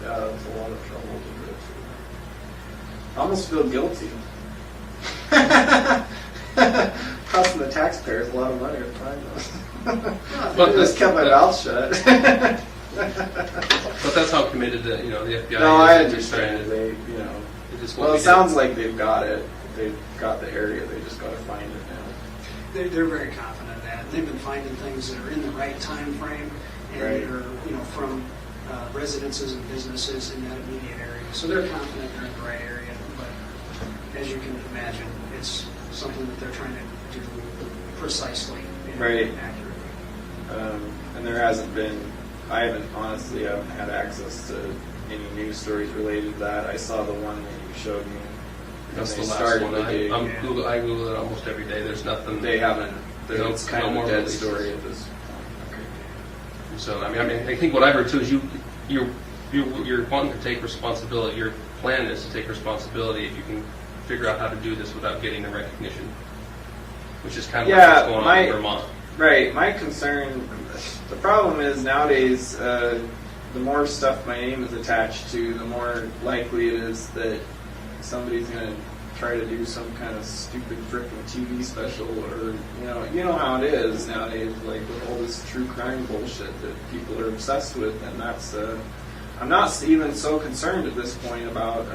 Yeah, that's a lot of trouble to go through. I almost feel guilty. Costing the taxpayers a lot of money to find them. But I just kept my mouth shut. But that's how committed the FBI No, I is. They're trying understand. to- They it just well, won't it be sounds like they've got it. They've got the area. They just got to find it now. They're very confident of that. They've been finding things that are in the right time frame and Right. that are from residences and businesses in that immediate area. So they're confident they're in the right area. But as you can imagine, it's something that they're trying to do precisely and Right. accurately. And there hasn't been. I haven't had access to any news stories related to that. I saw the one that you showed me. That's the They last started one. the dig. I Google it almost every day. There's nothing. They haven't. No- It's kind no of more a dead releases. story at this point. So I think what I heard too is you're wanting to take responsibility. Your plan is to take responsibility if you can figure out how to do this without getting the recognition, which is kind of Yeah, what's going on in Vermont. Right. My concern, the problem is nowadays, the more stuff my name is attached to, the more likely it is that somebody's going to try to do some kind of stupid frickin' TV special, or you know how it is nowadays, like with all this true crime bullshit that people are obsessed with, and that's I'm not even so concerned at this point about.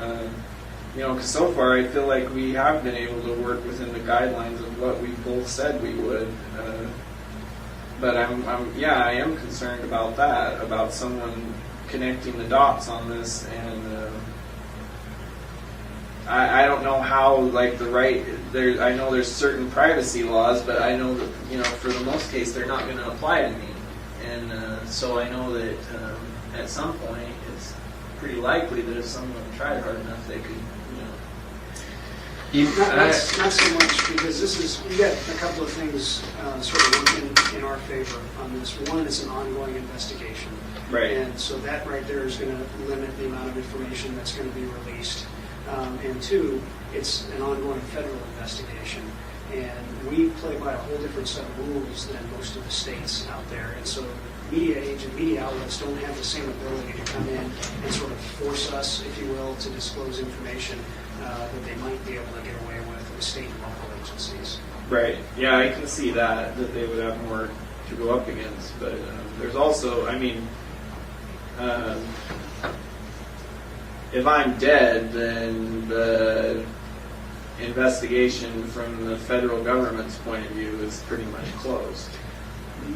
Because so far I feel like we have been able to work within the guidelines of what we both said we would. But I am concerned about that, about someone connecting the dots on this, and I don't know how, like, I know there's certain privacy laws, but I know that, for the most case, they're not going to apply to me. And so I know that at some point, it's pretty likely that if someone tried hard enough, they could, Not so much, because you got a couple of things sort of working in our favor on this. One, it's an ongoing investigation. Right. And so that right there is going to limit the amount of information that's going to be released. And two, it's an ongoing federal investigation. And we play by a whole different set of rules than most of the states out there. And so media outlets don't have the same ability to come in and sort of force us, if you will, to disclose information that they might be able to get away with state and local agencies. Right. Yeah, I can see that they would have more to go up against. But there's also, if I'm dead, then investigation from the federal government's point of view is pretty much closed.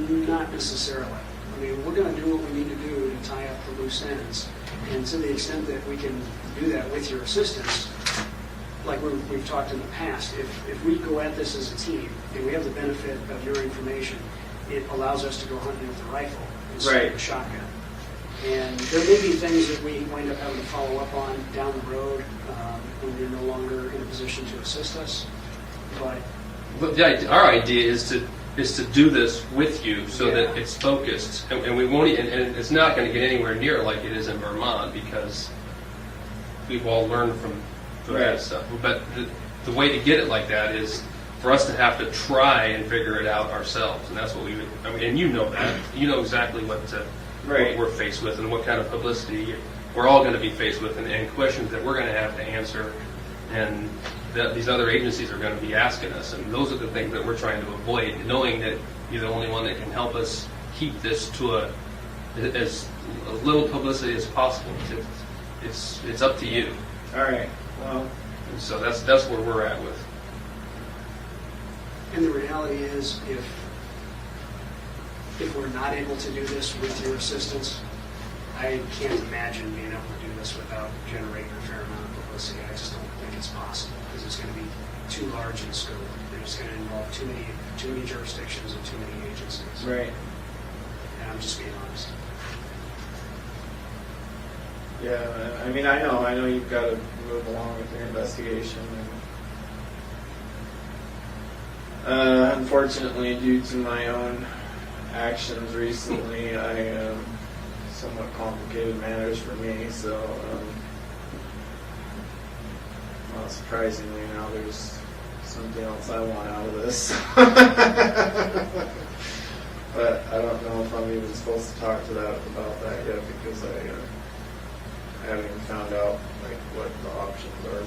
Not necessarily. I mean, we're going to do what we need to do to tie up the loose ends. And to the extent that we can do that with your assistance, like we've talked in the past, if we go at this as a team and we have the benefit of your information, it allows us to go hunting with a rifle instead Right. of a shotgun. And there may be things that we wind up having to follow up on down the road when you're no longer in a position to assist us. But Our idea is to do this with you so that Yeah. it's focused, and we won't. And it's not going to get anywhere near like it is in Vermont because we've all learned from Right. that stuff. But the way to get it like that is for us to have to try and figure it out ourselves, and that's what we would. I mean, and you know that. You know exactly what Right. we're faced with and what kind of publicity we're all going to be faced with, and questions that we're going to have to answer, and that these other agencies are going to be asking us, and those are the things that we're trying to avoid, knowing that you're the only one that can help us keep this to as little publicity as possible. It's up to you, All right. Well, and so that's where we're at with. And the reality is, if we're not able to do this with your assistance, I can't imagine being able to do this without generating a fair amount of publicity. I just don't think it's possible because it's going to be too large in scope and it's going to involve too many jurisdictions and too many agencies. right. And I'm just being honest. Yeah, I mean, I know you've got to move along with your investigation. Unfortunately, due to my own actions recently, somewhat complicated matters for me. So, well, surprisingly, now there's something else I want out of this. But I don't know if I'm even supposed to talk to that about that yet because I haven't even found out like what the options are.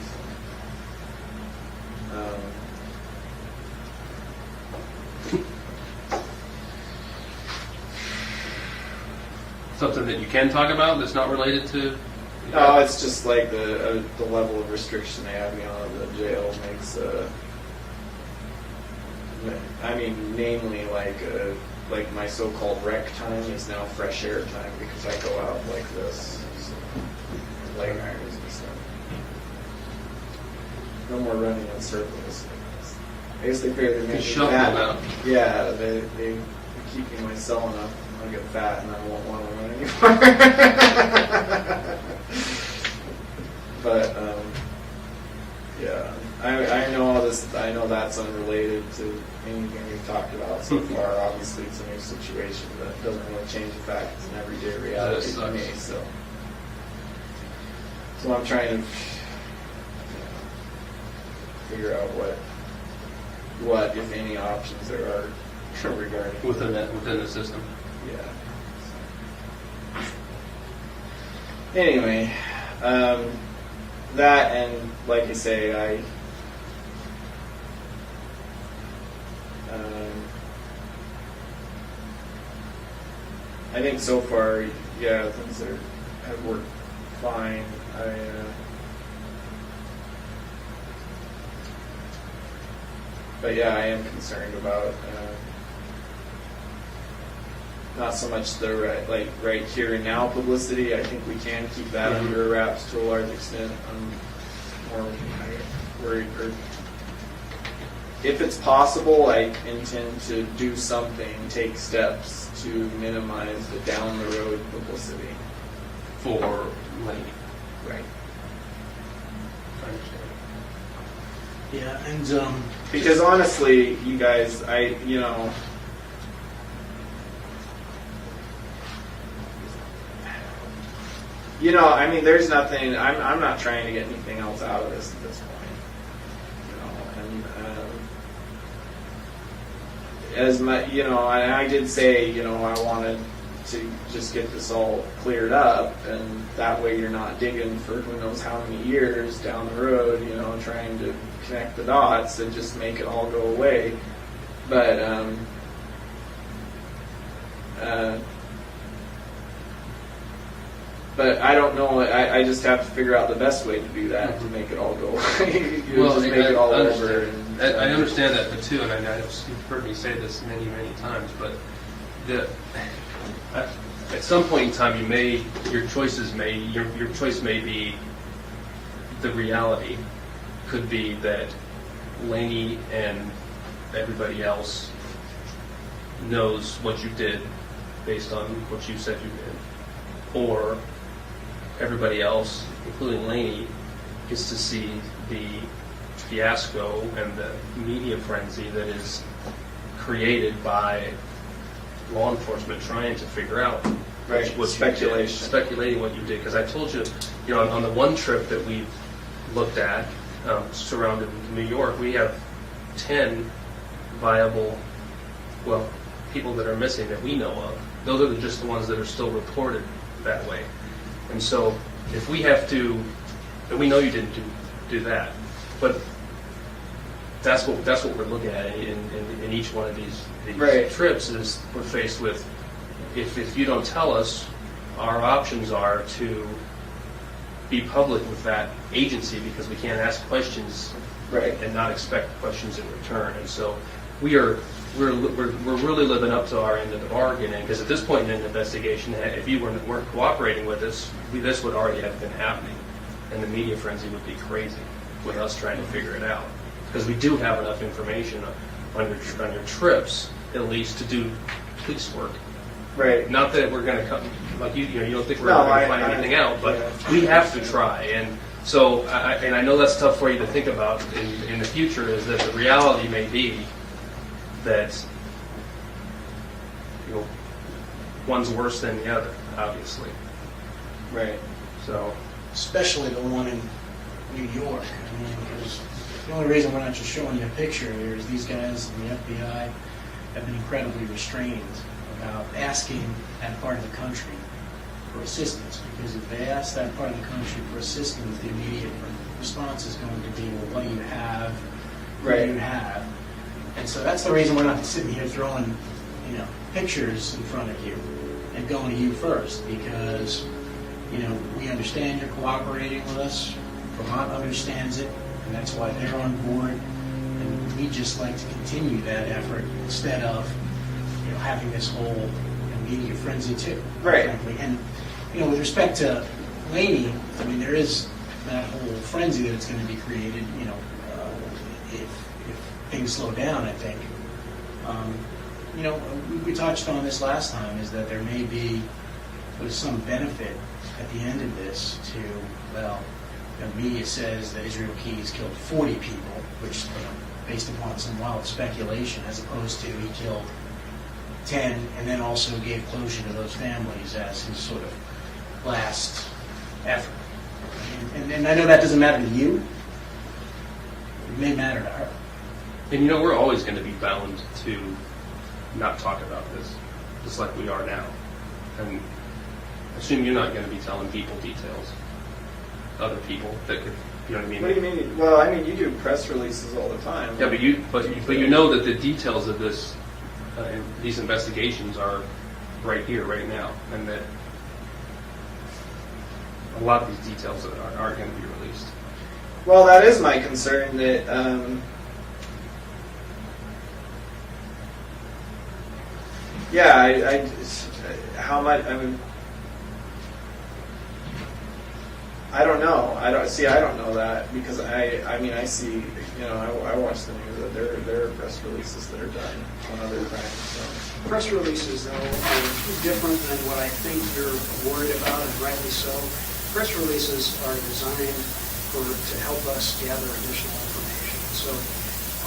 Something that you can talk about that's not related to. No, it's just like the level of restriction they have me on the jail makes. I mean, namely like my so-called rec time is now fresh air time because I go out like this, so, like irons and stuff. No more running in circles. I guess they figure they make me Shuffle fat. now. Yeah, they keep me myself enough. I'll get fat and I won't want to run anymore. But yeah, I know all this. I know that's unrelated to anything we've talked about so far. Obviously, it's a new situation, but it doesn't really change the fact it's an everyday reality to me. So I'm trying to figure out what if any options there are regarding within the system. Yeah. Anyway, that and like you say, I think so far, yeah, things have worked fine. But yeah, I am concerned about not so much the right here and now publicity. I think we can keep that under wraps to a large extent. I'm more worried, or if it's possible, I intend to do something, take steps to minimize the down the road publicity. For money. Right. I understand. Yeah, and Because honestly, you guys, I mean, there's nothing. I'm not trying to get anything else out of this at this point. And I did say, I wanted to just get this all cleared up, and that way you're not digging for who knows how many years down the road, trying to connect the dots and just make it all go away. But But I don't know. I just have to figure out the best way to do that to make it all go. Just make it all over. And, I understand that too, and you've heard me say this many, many times. But at some point in time, your choice may be the reality. Could be that Laney and everybody else knows what you did based on what you said you did, or everybody else, including Laney, gets to see the fiasco and the media frenzy that is created by law enforcement trying to figure out Right. what Speculation. you did, speculating what you did. Because I told you, on the one trip that we looked at, surrounded New York, we have 10 viable, people that are missing that we know of. Those are just the ones that are still reported that way. And so, if we have to, and we know you didn't do that, but that's what we're looking at in each one of these Right. trips. Is we're faced with, if you don't tell us, our options are to be public with that agency because we can't ask questions Right. and not expect questions in return. And so we're really living up to our end of the bargain. And because at this point in the investigation, if you weren't cooperating with us, this would already have been happening, and the media frenzy would be crazy with us trying to figure it out. Because we do have enough information on your trips, at least, to do police work. Right. Not that we're going to come, like you don't think we're No, going I- to find I- anything out, but yeah. we have to try. And so, I know that's tough for you to think about in the future, is that the reality may be that one's worse than the other, obviously. Right. So, Especially the one in New York. I mean, because the only reason we're not just showing you a picture here is these guys in the FBI have been incredibly restrained about asking that part of the country for assistance. Because if they ask that part of the country for assistance, the immediate response is going to be, well, what do you have? What Right. do you have? And so that's the reason we're not sitting here throwing, pictures in front of you and going to you first, because we understand you're cooperating with us. Vermont understands it, and that's why they're on board. And we just like to continue that effort instead of, having this whole media frenzy too. Right. Frankly. And with respect to Laney, I mean, there is that whole frenzy that's going to be created. If things slow down, I think. We touched on this last time, is that there may be some benefit at the end of this to, media says that Israel Keys killed 40 people, which, based upon some wild speculation, as opposed to he killed 10 and then also gave closure to those families as his sort of last effort. And I know that doesn't matter to you. It may matter to her. and we're always going to be bound to not talk about this, just like we are now. And I assume you're not going to be telling people details, other people that could, you know what I mean? What do you mean? Well, I mean, you do press releases all the time. Yeah, but you know that the details of this, these investigations are right here, right now, and that a lot of these details aren't going to be released. Well, that is my concern. That how much? I mean, I don't know. I don't know that because I see. I watch the news that there are press releases that are done on other crimes. So. Press releases, though, are different than what I think you're worried about, and rightly so. Press releases are designed to help us gather additional information. So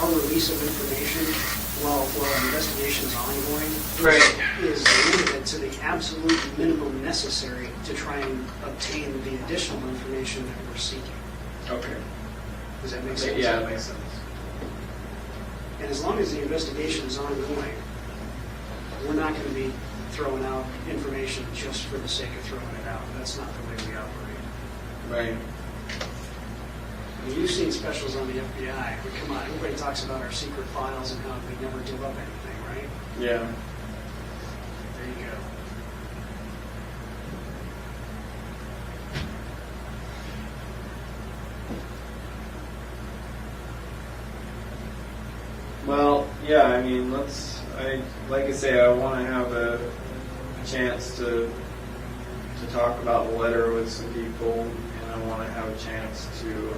our release of information, while our investigation is ongoing, Right. is limited to the absolute minimum necessary to try and obtain the additional information that we're seeking. Okay. Does that make sense? Yeah, that makes sense. And as long as the investigation is ongoing, we're not going to be throwing out information just for the sake of throwing it out. That's not the way we operate. Right. I mean, you've seen specials on the FBI. But come on, everybody talks about our secret files and how we never give up anything, right? Yeah. There you go. Yeah, I mean, like I say, I want to have a chance to talk about the letter with some people, and I want to have a chance to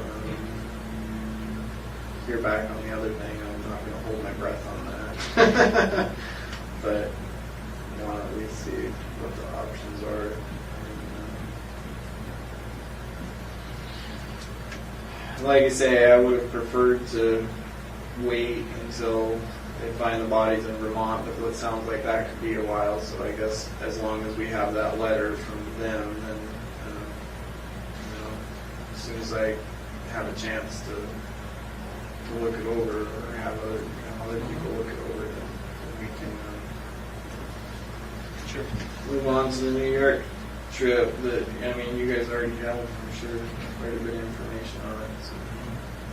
hear back on the other thing. I'm not going to hold my breath on that, but I want to at least see what the options are. Like I say, I would have preferred to wait until they find the bodies in Vermont, but it sounds like that could be a while. So I guess as long as we have that letter from them, then as soon as I have a chance to look it over, or have other people look it over, then we can move on to the New York trip. That, I mean, you guys already have, I'm sure, quite a bit of information on it. So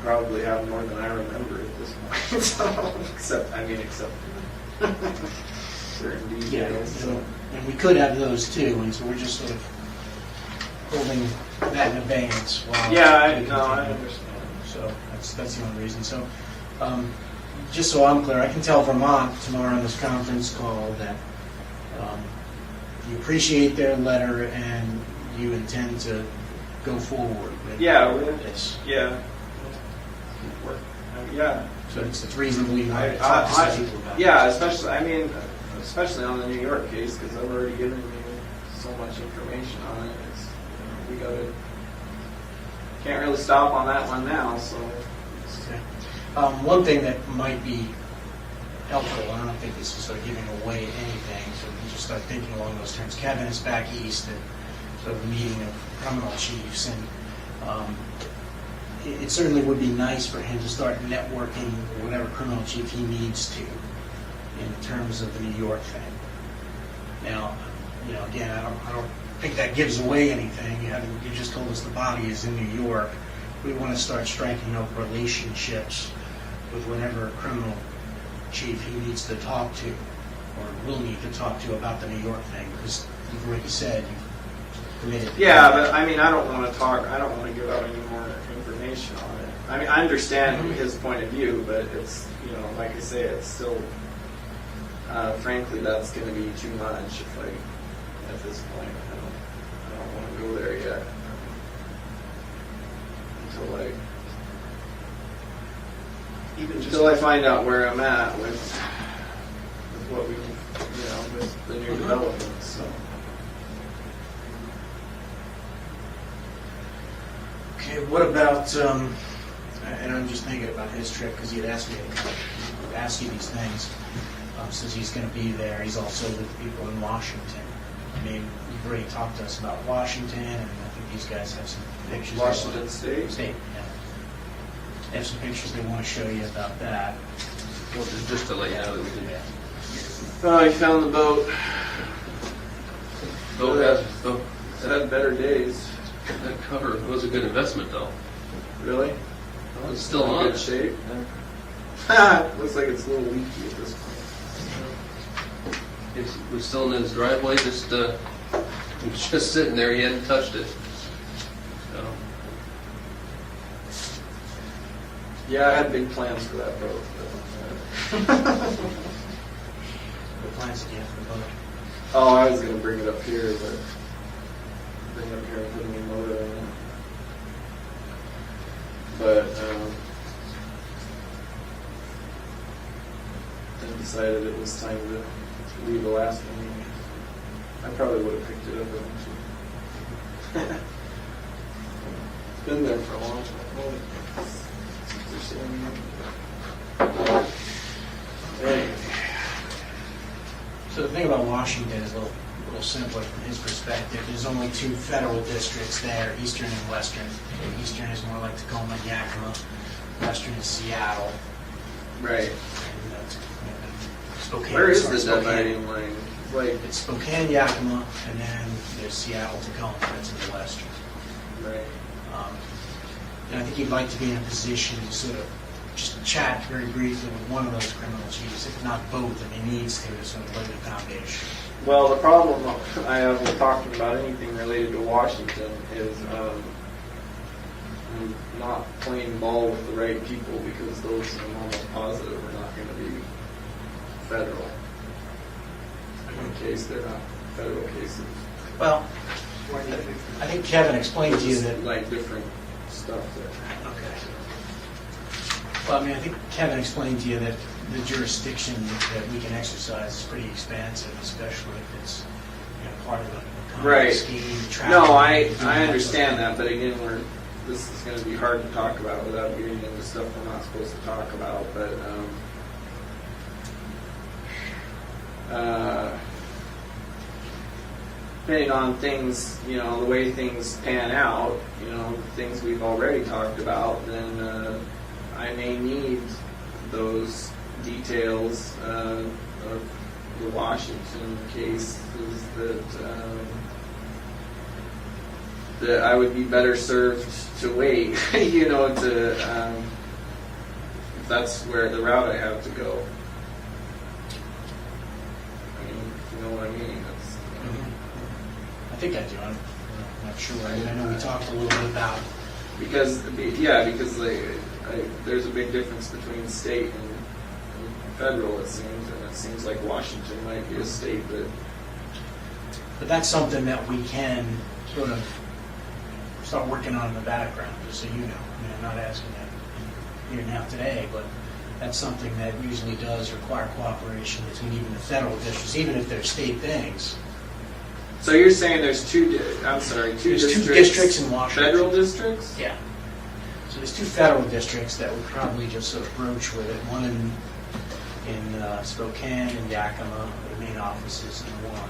probably have more than I remember at this point. So, except certain details. Yeah, So. and we could have those too, and so we're just sort of holding that in abeyance while Yeah, we I continue. understand. So that's the only reason. So just so I'm clear, I can tell Vermont tomorrow on this conference call that you appreciate their letter and you intend to go forward with this. Yeah. Yeah. So it's reasonable you want I- to talk to I- some people about Yeah, it. especially on the New York case, because I've already given you so much information on it. It's, we can't really stop on that one now. So. Okay. One thing that might be helpful, and I don't think this is sort of giving away anything, so we just start thinking along those terms. Kevin is back east at sort of a meeting of criminal chiefs, and it certainly would be nice for him to start networking whatever criminal chief he needs to in terms of the New York thing. Now, again, I don't think that gives away anything. You just told us the body is in New York. We want to start striking up relationships with whatever criminal chief he needs to talk to, or will need to talk to about the New York thing, because you've already said you've committed. Yeah, but I mean, I don't want to give out any more information on it. I mean, I understand his point of view, but it's, like I say, it's still, frankly, that's going to be too much if at this point, I don't want to go there yet. Until I find out where I'm at with what we, with the new developments, so. Okay, what about, and I'm just thinking about his trip, because he had asked me to ask you these things, since he's going to be there. He's also with people in Washington. I mean, you've already talked to us about Washington, and I think these guys have some pictures. Washington State? State, yeah. They have some pictures they want to show you about that. Well, just to let you know that we did. Oh, you found the boat. It It's had better days. that cover was a good investment, though. Really? It's still in on. good shape. Looks like it's a little leaky at this point. It was still in his driveway, just sitting there. He hadn't touched it. So, Yeah, I had big plans for that boat. What plans do you have for the boat? Oh, I was going to bring it up here, but bring it up here and put a new motor in it. But I decided it was time to leave Alaska. I probably would have picked it up eventually. It's been there for a long time. Anyway. So the thing about Washington is a little simpler from his perspective. There's only two federal districts there, Eastern and Western. Eastern is more like Tacoma, Yakima. Western is Seattle. Right. And, Spokane. Where is sorry, the Spokane. dividing line? Like, It's Spokane, Yakima, and then there's Seattle, Tacoma. That's in the western. right. And I think he'd like to be in a position to sort of just chat very briefly with one of those criminal chiefs, if not both, if he needs to sort of lay the foundation. Well, the problem I have with talking about anything related to Washington is I'm not playing ball with the right people, because those I'm almost positive are not going to be federal. In case they're not federal cases. Well, Why do you think? I think Kevin explained to you that, Like different stuff there. Okay. well, I mean, I think Kevin explained to you that the jurisdiction that we can exercise is pretty expansive, especially if it's, part of a Right. scheme. No, I understand that, but again, this is going to be hard to talk about without getting into stuff we're not supposed to talk about. But depending on things, the way things pan out, things we've already talked about, then I may need those details of the Washington cases that I would be better served to wait, if that's where the route I have to go. I mean, you know what I mean? I think I do. I'm not sure. I mean, I know we talked a little bit about. Because there's a big difference between state and federal, it seems, and it seems like Washington might be a state that. But that's something that we can sort of start working on in the background, just so you know. I mean, I'm not asking that here now today, but that's something that usually does require cooperation between even the federal districts, even if they're state things. So you're saying there's two There's districts? two districts in Washington. Federal districts? Yeah. So there's two federal districts that would probably just sort of broach with it. One in Spokane and Yakima, the main offices in one.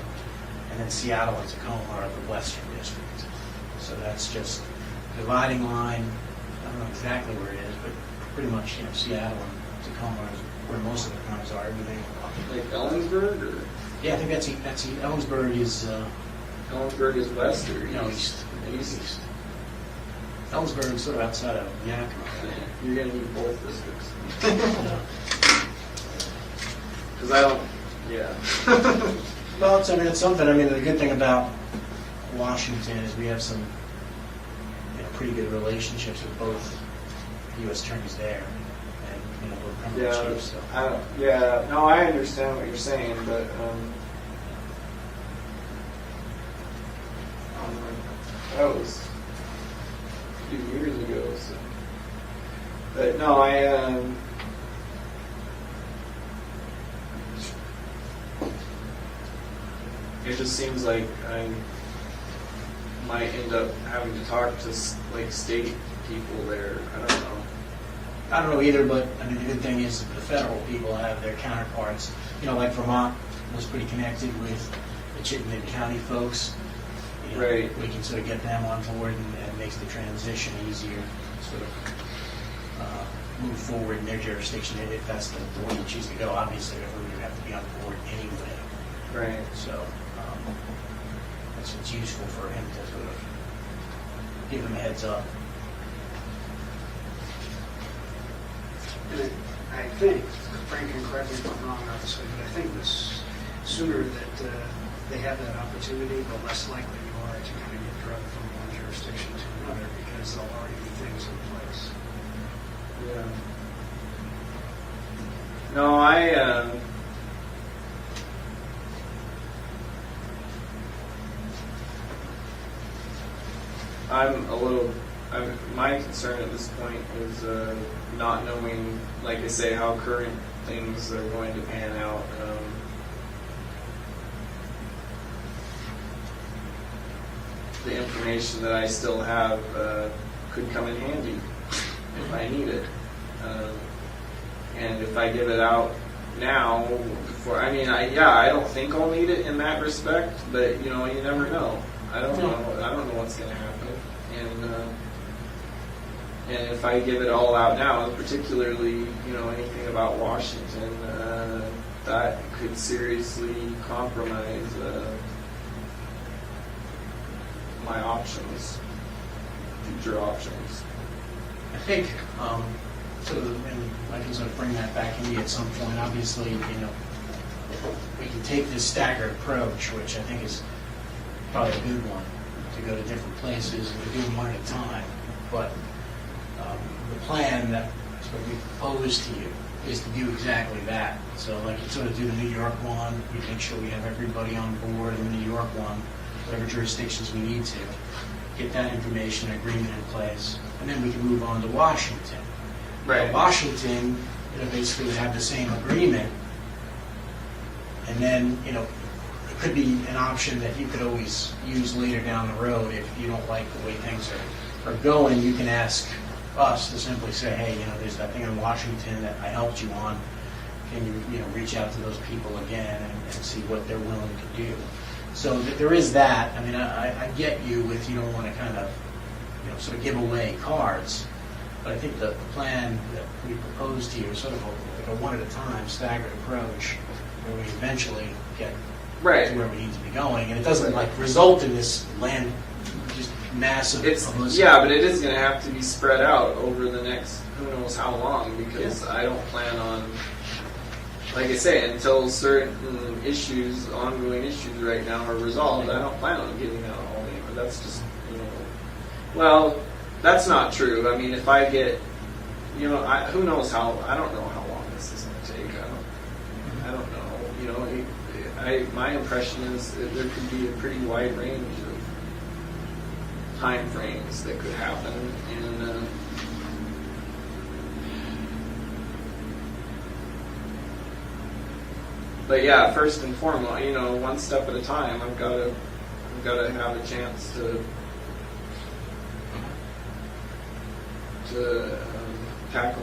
And then Seattle and Tacoma are the western district. So that's just dividing line. I don't know exactly where it is, but pretty much, Seattle and Tacoma is where most of the crimes are. Everything. Like Ellensburg, or Yeah, I think that's Ellensburg is Ellensburg is west or east. East. Ellensburg is sort of outside of Yakima. You're gonna need both districts. Yeah. Because I don't. Yeah. Well, it's something. I mean, the good thing about Washington is we have some pretty good relationships with both U.S. attorneys there, and both criminal chiefs. So. No, I understand what you're saying, but that was a few years ago. So. But no, it just seems like I might end up having to talk to state people there. I don't know. I don't know either, but I mean, the good thing is that the federal people have their counterparts. Like Vermont was pretty connected with the Chittenden County folks. Right. We can sort of get them on board, and it makes the transition easier. Sort of move forward in their jurisdiction if that's the way you choose to go. Obviously, everyone would have to be on board anyway. Right. So it's useful for him to sort of give him a heads up. And I think, Frank can correct me if I'm wrong, obviously, but I think the sooner that they have that opportunity, the less likely you are to kind of get drugged from one jurisdiction to another, because there'll already be things in place. Yeah. No, my concern at this point is not knowing, like I say, how current things are going to pan out. The information that I still have could come in handy if I need it. And if I give it out now, I don't think I'll need it in that respect, but you never know. I don't know what's going to happen. And if I give it all out now, particularly, anything about Washington, that could seriously compromise my options, future options. I think, and I can sort of bring that back into you at some point. Obviously, we can take this staggered approach, which I think is probably a good one, to go to different places and to do them one at a time. But the plan that we proposed to you is to do exactly that. So like you sort of do the New York one, we make sure we have everybody on board in the New York one, whatever jurisdictions we need to, get that information agreement in place, and then we can move on to Washington. Right. Washington, basically would have the same agreement, and then, it could be an option that you could always use later down the road if you don't like the way things are going. You can ask us to simply say, hey, there's that thing in Washington that I helped you on. Can you, reach out to those people again and see what they're willing to do? So there is that. I mean, I get you with you don't want to kind of, sort of give away cards. But I think the plan that we proposed here is sort of like a one at a time staggered approach where we eventually get Right. to where we need to be going. And it doesn't like result in this land just massive publicity. Yeah, but it is going to have to be spread out over the next who knows how long, because I don't plan on, like I say, until certain ongoing issues right now are resolved, I don't plan on giving out all the info. That's just, well, that's not true. I mean, if I get, who knows how, I don't know how long this is going to take. I don't know. My impression is that there could be a pretty wide range of time frames that could happen, and but yeah, first and foremost, one step at a time. I've got to have a chance to tackle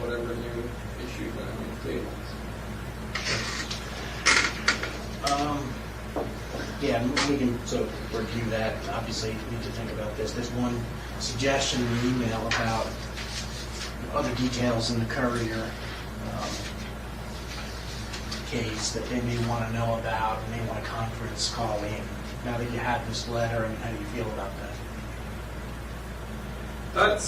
whatever new issues are on the table. Yeah, we can sort of review that. Obviously, we need to think about this. There's one suggestion in the email about other details in the Courier case that they may want to know about, and they want a conference call in. Now that you have this letter, I mean, how do you feel about that?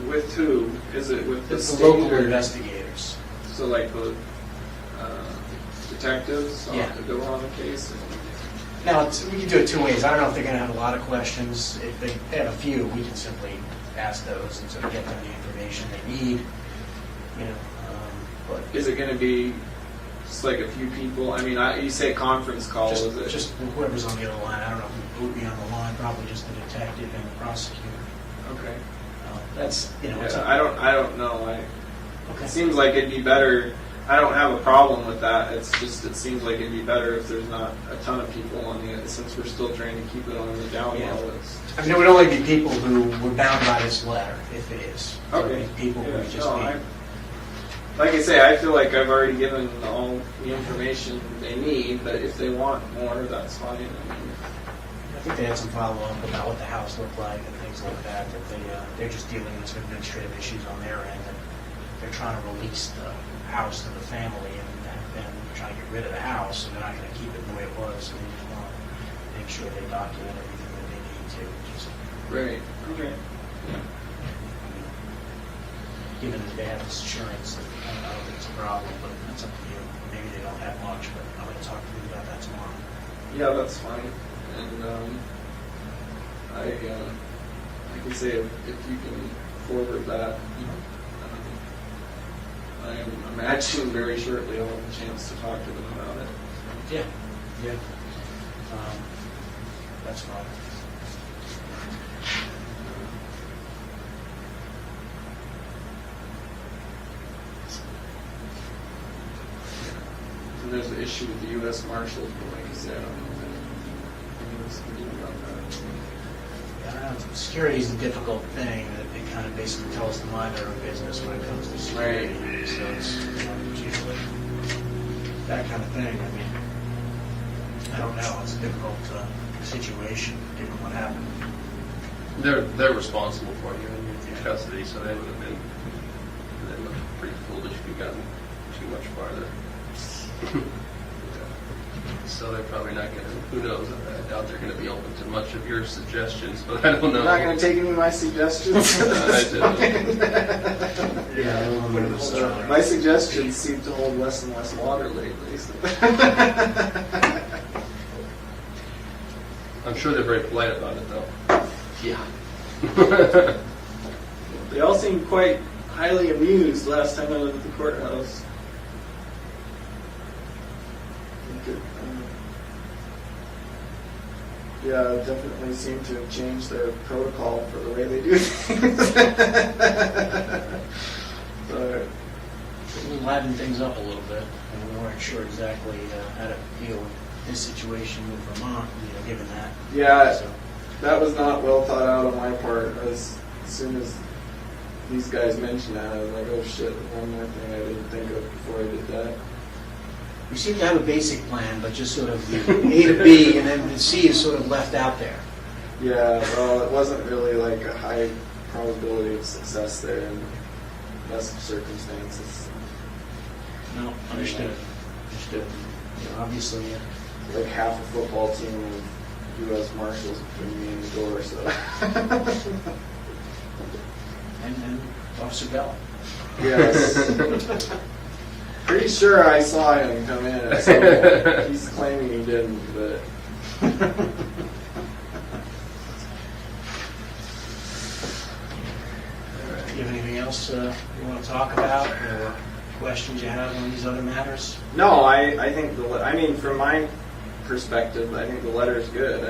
With who? Is it with the It's the state local or- investigators. So like the detectives Yeah. to go on the case? Now, we can do it two ways. I don't know if they're going to have a lot of questions. If they have a few, we can simply ask those and sort of get them the information they need. But Is it going to be just like a few people? I mean, you say conference call, is it? just whoever's on the other line. I don't know who would be on the line. Probably just the detective and the prosecutor. Okay. That's it's Yeah, up- I don't know. Okay. It seems like it'd be better. I don't have a problem with that. It's just it seems like it'd be better if there's not a ton of people on the since we're still trying to keep it on the down Yeah. low. I mean, it would only be people who were bound by this letter, if it is. So it would Okay. be people who Yeah, would just no, be. like I say, I feel like I've already given all the information they need, but if they want more, that's fine. I think they had some follow-up about what the house looked like and things like that. That they're just dealing with some administrative issues on their end, and they're trying to release the house to the family and trying to get rid of the house, and they're not going to keep it the way it was. So they just want to make sure they document everything that they need to. Just Right. Okay. given that they have this insurance, I don't think it's a problem, but that's up to you. Maybe they don't have much, but I'm going to talk to you about that tomorrow. Yeah, that's fine. And I can say if you can forward that. I imagine very shortly I'll have a chance to talk to them about it. Yeah, yeah. That's fine. And there's an issue with the U.S. Marshals, but like I said, I don't know if anything else to do about that. I don't know, security is a difficult thing that they kind of basically tell us to mind our own business when it comes to security. Right. So it's usually that kind of thing. I mean, I don't know. It's a difficult situation given what happened. They're responsible for you in your custody, so they would have been pretty foolish if you gotten too much farther. So they're probably not going to, who knows, I doubt they're going to be open to much of your suggestions, but I don't know. You're not going to take any of my suggestions? I didn't. Yeah. My suggestions seem to hold less and less water lately. So. I'm sure they're very polite about it, though. Yeah. They all seem quite highly amused last time I was at the courthouse. Yeah, definitely seem to have changed their protocol for the way they do things. So, We livened things up a little bit, and we weren't sure exactly how to deal with this situation with Vermont, given that. yeah, So, that was not well thought out on my part. As soon as these guys mentioned that, I was like, oh shit, one more thing I didn't think of before I did that. we seem to have a basic plan, but just sort of the A to B, and then the C is sort of left out there. Yeah, well, it wasn't really like a high probability of success there in best of circumstances. No, understood. Understood. Obviously, Like half a football team of U.S. Marshals putting me in the door, so. and Officer Bell. Yes. Pretty sure I saw him come in at some point. He's claiming he didn't, but. Do you have anything else you want to talk about, or questions you have on these other matters? No, I think I mean, from my perspective, I think the letter's good.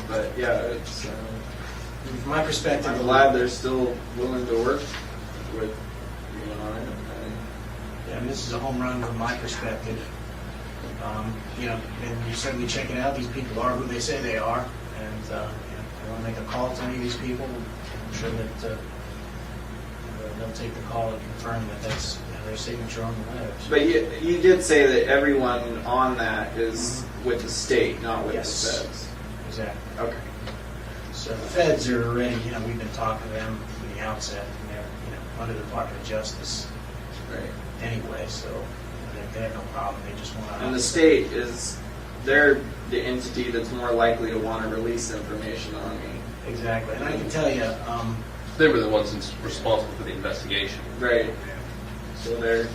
But yeah, it's. From my perspective, I'm glad they're still willing to work with me on it. Yeah, I mean, this is a home run from my perspective. And you certainly check it out. These people are who they say they are, and I want to make a call to any of these people. I'm sure that they'll take the call and confirm that that's their signature on the letter. But you did say that everyone on that is with the state, not with Yes. the feds. Exactly. Okay. So the feds are already, we've been talking to them from the outset, and they're, under the Department of Justice Right. anyway, so they have no problem. They just want to. And the state they're the entity that's more likely to want to release information on me. Exactly, and I can tell you, They were the ones responsible for the investigation. Right. So they're,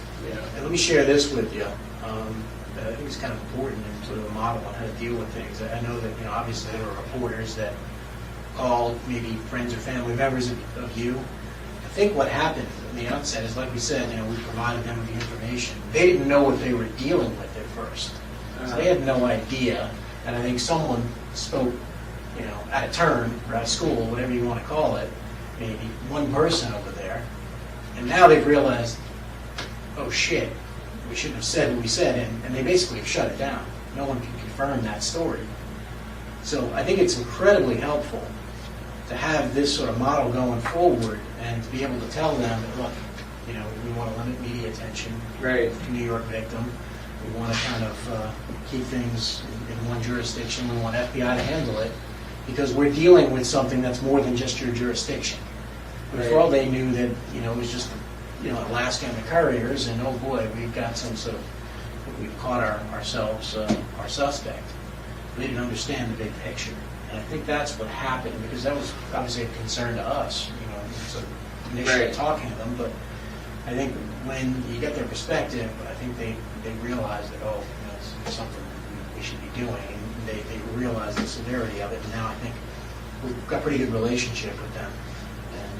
and let me share this with you. I think it's kind of important and sort of a model on how to deal with things. I know that, obviously there were reporters that called maybe friends or family members of you. I think what happened in the outset is, like we said, we provided them with the information. They didn't know what they were dealing with at first. So they had no idea. And I think someone spoke, out of turn or out of school, whatever you want to call it, maybe one person over there. And now they've realized, oh shit, we shouldn't have said what we said, and they basically have shut it down. No one can confirm that story. So I think it's incredibly helpful to have this sort of model going forward and to be able to tell them that, look, we want to limit media attention right. to New York victim. We want to kind of keep things in one jurisdiction. We want FBI to handle it because we're dealing with something that's more than just your jurisdiction. But for all they knew that, it was just Alaska and the couriers, and oh boy, we've got some sort of, we've caught ourselves, our suspect. They didn't understand the big picture. And I think that's what happened, because that was obviously a concern to us, sort of initially Right. talking to them, but I think when you get their perspective, I think they realize that, it's something we should be doing, and they realize the severity of it, and now I think we've got a pretty good relationship with them.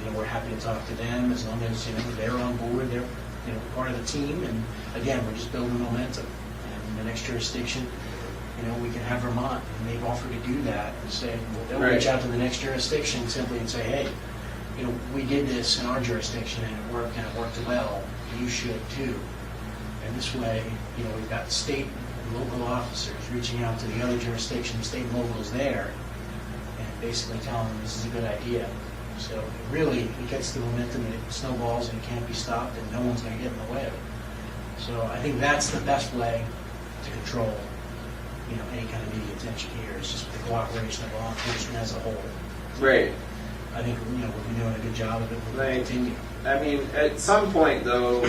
And we're happy to talk to them as long as they're on board, they're part of the team, and again, we're just building momentum. And in the next jurisdiction, we can have Vermont, and they've offered to do that, and say, they'll reach out to the next jurisdiction simply and say, hey, we did this in our jurisdiction and it worked well, you should too. And this way, we've got state and local officers reaching out to the other jurisdictions, state and locals there, and basically telling them this is a good idea. So it gets the momentum, and it snowballs, and it can't be stopped, and no one's going to get in the way of it. So I think that's the best way to control, any kind of media attention here, is just the cooperation of law enforcement as a whole. Right. I think, we've been doing a good job of it. We'll Right. continue. I mean, at some point though,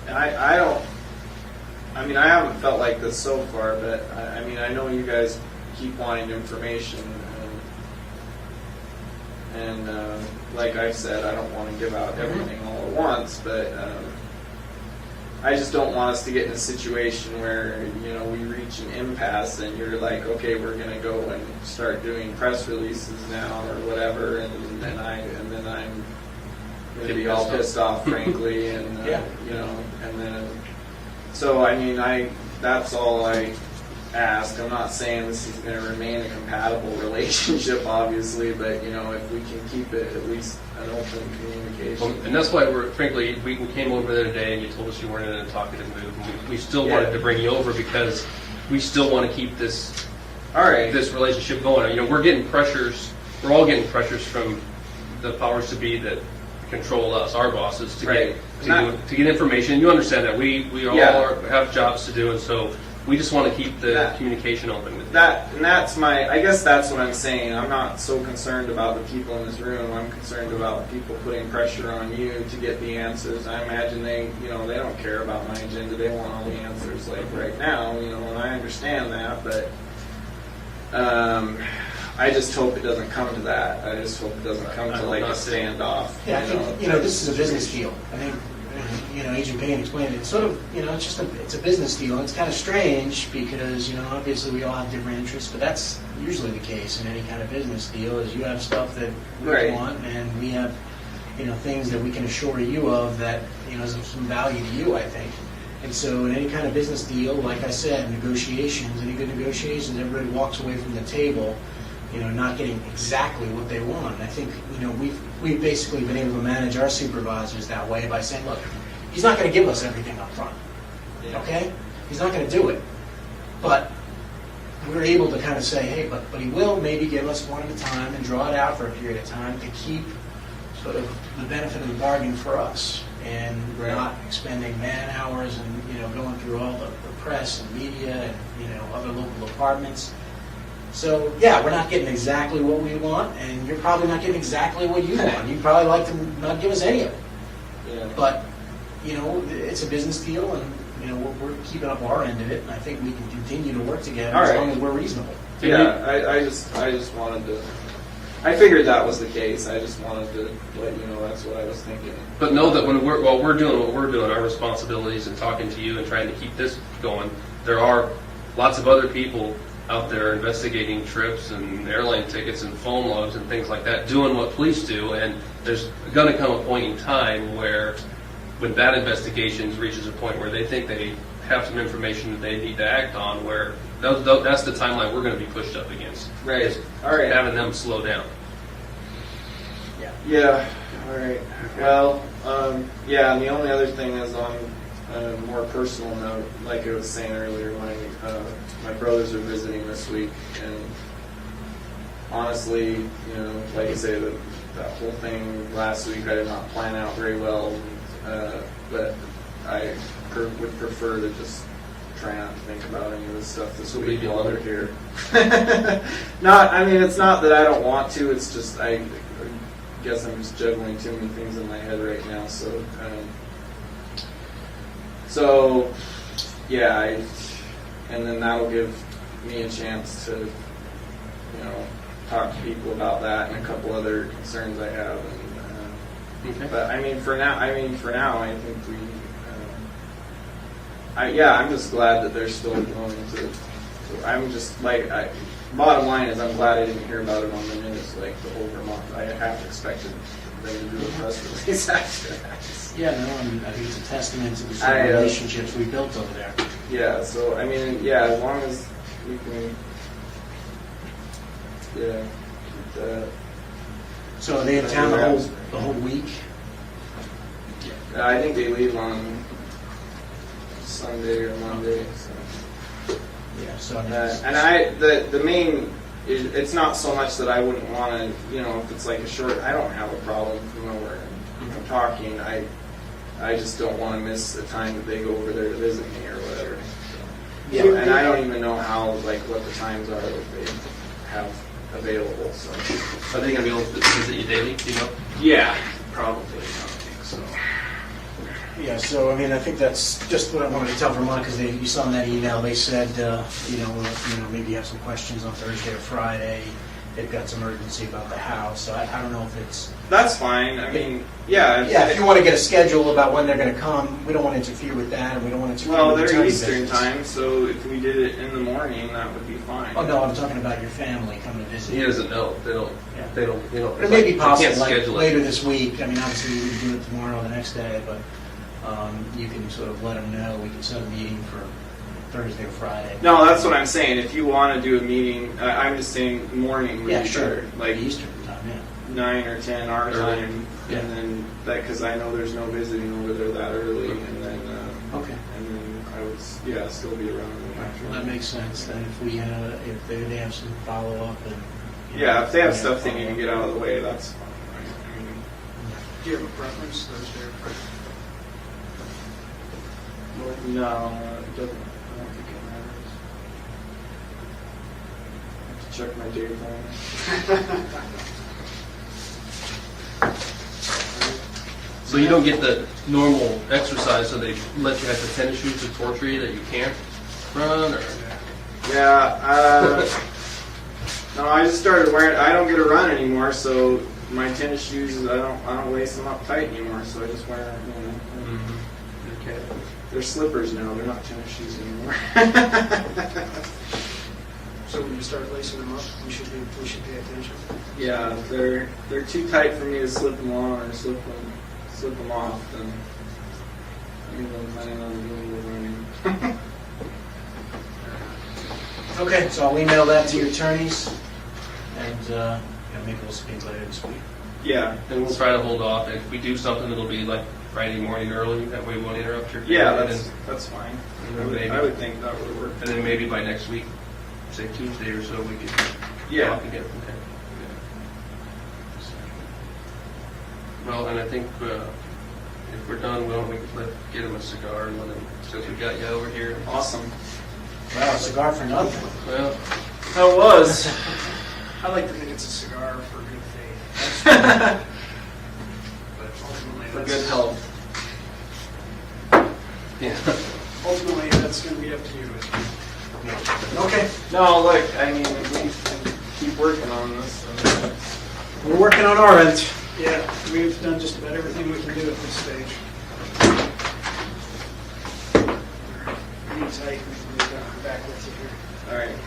and I haven't felt like this so far, but I know you guys keep wanting information, and like I said, I don't want to give out everything all at once, but I just don't want us to get in a situation where we reach an impasse and you're like, okay, we're going to go and start doing press releases now or whatever, and then I'm gonna be all pissed off, frankly, and Yeah. you know, and then so I mean, that's all I ask. I'm not saying this is going to remain a compatible relationship, obviously, but you know, if we can keep it at least an open communication. Well, and that's why frankly, we came over there today and you told us you weren't in a talkative mood. And we still wanted to bring you over because we still want to keep this this relationship going. You know, we're getting pressures, we're all getting pressures from the powers to be that control us, our bosses, to get information. You understand that we all have jobs to do, and so we just want to keep the communication open with you. I guess that's what I'm saying. I'm not so concerned about the people in this room. I'm concerned about people putting pressure on you to get the answers. I imagine they don't care about my agenda. They want all the answers like right now, you know, and I understand that, but I just hope it doesn't come to that. I just hope it doesn't come to like a standoff. Yeah, I think, this is a business deal. I think, Agent Payne explained it. It's sort of, it's a business deal. And it's kind of strange because, obviously we all have different interests, but that's usually the case in any kind of business deal is you have stuff that we want and we have, things that we can assure you of that, is of some value to you, I think. And so in any kind of business deal, like I said, negotiations, any good negotiations, everybody walks away from the table not getting exactly what they want. And I think, we've basically been able to manage our supervisors that way by saying, look, he's not going to give us everything up front, okay? He's not going to do it. But we're able to kind of say, hey, but he will maybe give us one at a time and draw it out for a period of time to keep sort of the benefit of the bargain for us and not expending man hours and, going through all the press and media and, other local departments. So, we're not getting exactly what we want, and you're probably not getting exactly what you want. You'd probably like to not give us any of it. Yeah. But, it's a business deal, and, we're keeping up our end of it, and I think we can continue to work together as long as we're reasonable. Yeah, I just wanted to... I figured that was the case. I just wanted to let you know that's what I was thinking. But know that while we're doing what we're doing, our responsibilities and talking to you and trying to keep this going, there are lots of other people out there investigating trips and airline tickets and phone logs and things like that, doing what police do, and there's going to come a point in time where when that investigation reaches a point where they think they have some information that they need to act on, where that's the timeline we're going to be pushed up against. Right. All right. Having them slow down. Yeah. All right. Well, and the only other thing is on a more personal note, like I was saying earlier, my brothers are visiting this week, and honestly, like I say, that whole thing last week I did not plan out very well, but I would prefer to just try not to think about any of this stuff this week while they're here. It's not that I don't want to, it's just I guess I'm just juggling too many things in my head right now, and then that'll give me a chance to, talk to people about that and a couple other concerns I have. And, But for now, I think I'm just glad that they're still going to. I'm just bottom line is I'm glad I didn't hear about it on the news like the whole Vermont. I half expected them to do a press release after that. Yeah, I think it's a testament to the sort of relationships we built over there. Yeah, so as long as we can, keep that. So are they in town the whole week? I think they leave on Sunday or Monday. So. Yeah. So the main, it's not so much that I wouldn't want to, if it's like a short. I don't have a problem, where I'm talking. I just don't want to miss the time that they go over there to visit me or whatever. So, Yeah. And I don't even know what the times are that they have available. So. Are they going to be able to visit you daily? Do you know? Yeah, probably. I think so. Yeah, so I think that's just what I wanted to tell Vermont because you saw in that email they said maybe you have some questions on Thursday or Friday, they've got some urgency about the house, so I don't know if it's... That's fine. I mean, yeah. Yeah, if you want to get a schedule about when they're going to come, we don't want to interfere with that, and we don't want to interfere Well, with the they're attorney Eastern visits. time, so if we did it in the morning, that would be fine. Oh, no, I'm talking about your family coming to visit. He doesn't know. They don't. Yeah. They don't. You know. But it may be they possible, can't like, schedule later it. this week. I mean, obviously, we can do it tomorrow or the next day, but you can sort of let them know. We can set a meeting for Thursday or Friday. No, that's what I'm saying. If you want to do a meeting, I'm just saying morning would Yeah, be sure. better. Like Eastern time, yeah. 9 or 10 our Early. time, Yeah. and then that because I know there's no visiting over there that early, and then Okay. I would still be around in the Well, that afternoon. makes sense. Then if they have some follow-up and... Yeah, if they have stuff they need to get out of the way, that's fine. I mean, Do you have a preference, Thursday or Friday? no, it doesn't. I don't think it matters. I have to check my day plan. So you don't get the normal exercise, so they let you have the tennis shoes to torture you that you can't run, or Yeah, no, I just started wearing. I don't get to run anymore, so my tennis shoes. I don't lace them up tight anymore. So I just wear. okay. They're slippers now. They're not tennis shoes anymore. So when you start lacing them up, we should pay attention. Yeah, they're too tight for me to slip them on or slip them off. Then I'm planning on doing the running. Okay, so I'll email that to your attorneys, and maybe we'll speak later this week. Yeah. And we'll try to hold off. If we do something, it'll be like Friday morning early. That way we won't interrupt your. Yeah, and that's fine. then I would think that would work. And then maybe by next week, say Tuesday or so, we could Yeah. talk again. Okay. Well, and I think if we're done, we can get him a cigar and let him, since we got you over here. Awesome. Well, a cigar for nothing. Well, That was. I like to think it's a cigar for good faith. But ultimately, For that's, good health. yeah. ultimately, that's going to be up to you. Okay, No, look, I mean, we can keep working on this. we're working on our end. Yeah, we've done just about everything we can do at this stage. Hang tight, we can be back with you here. All right.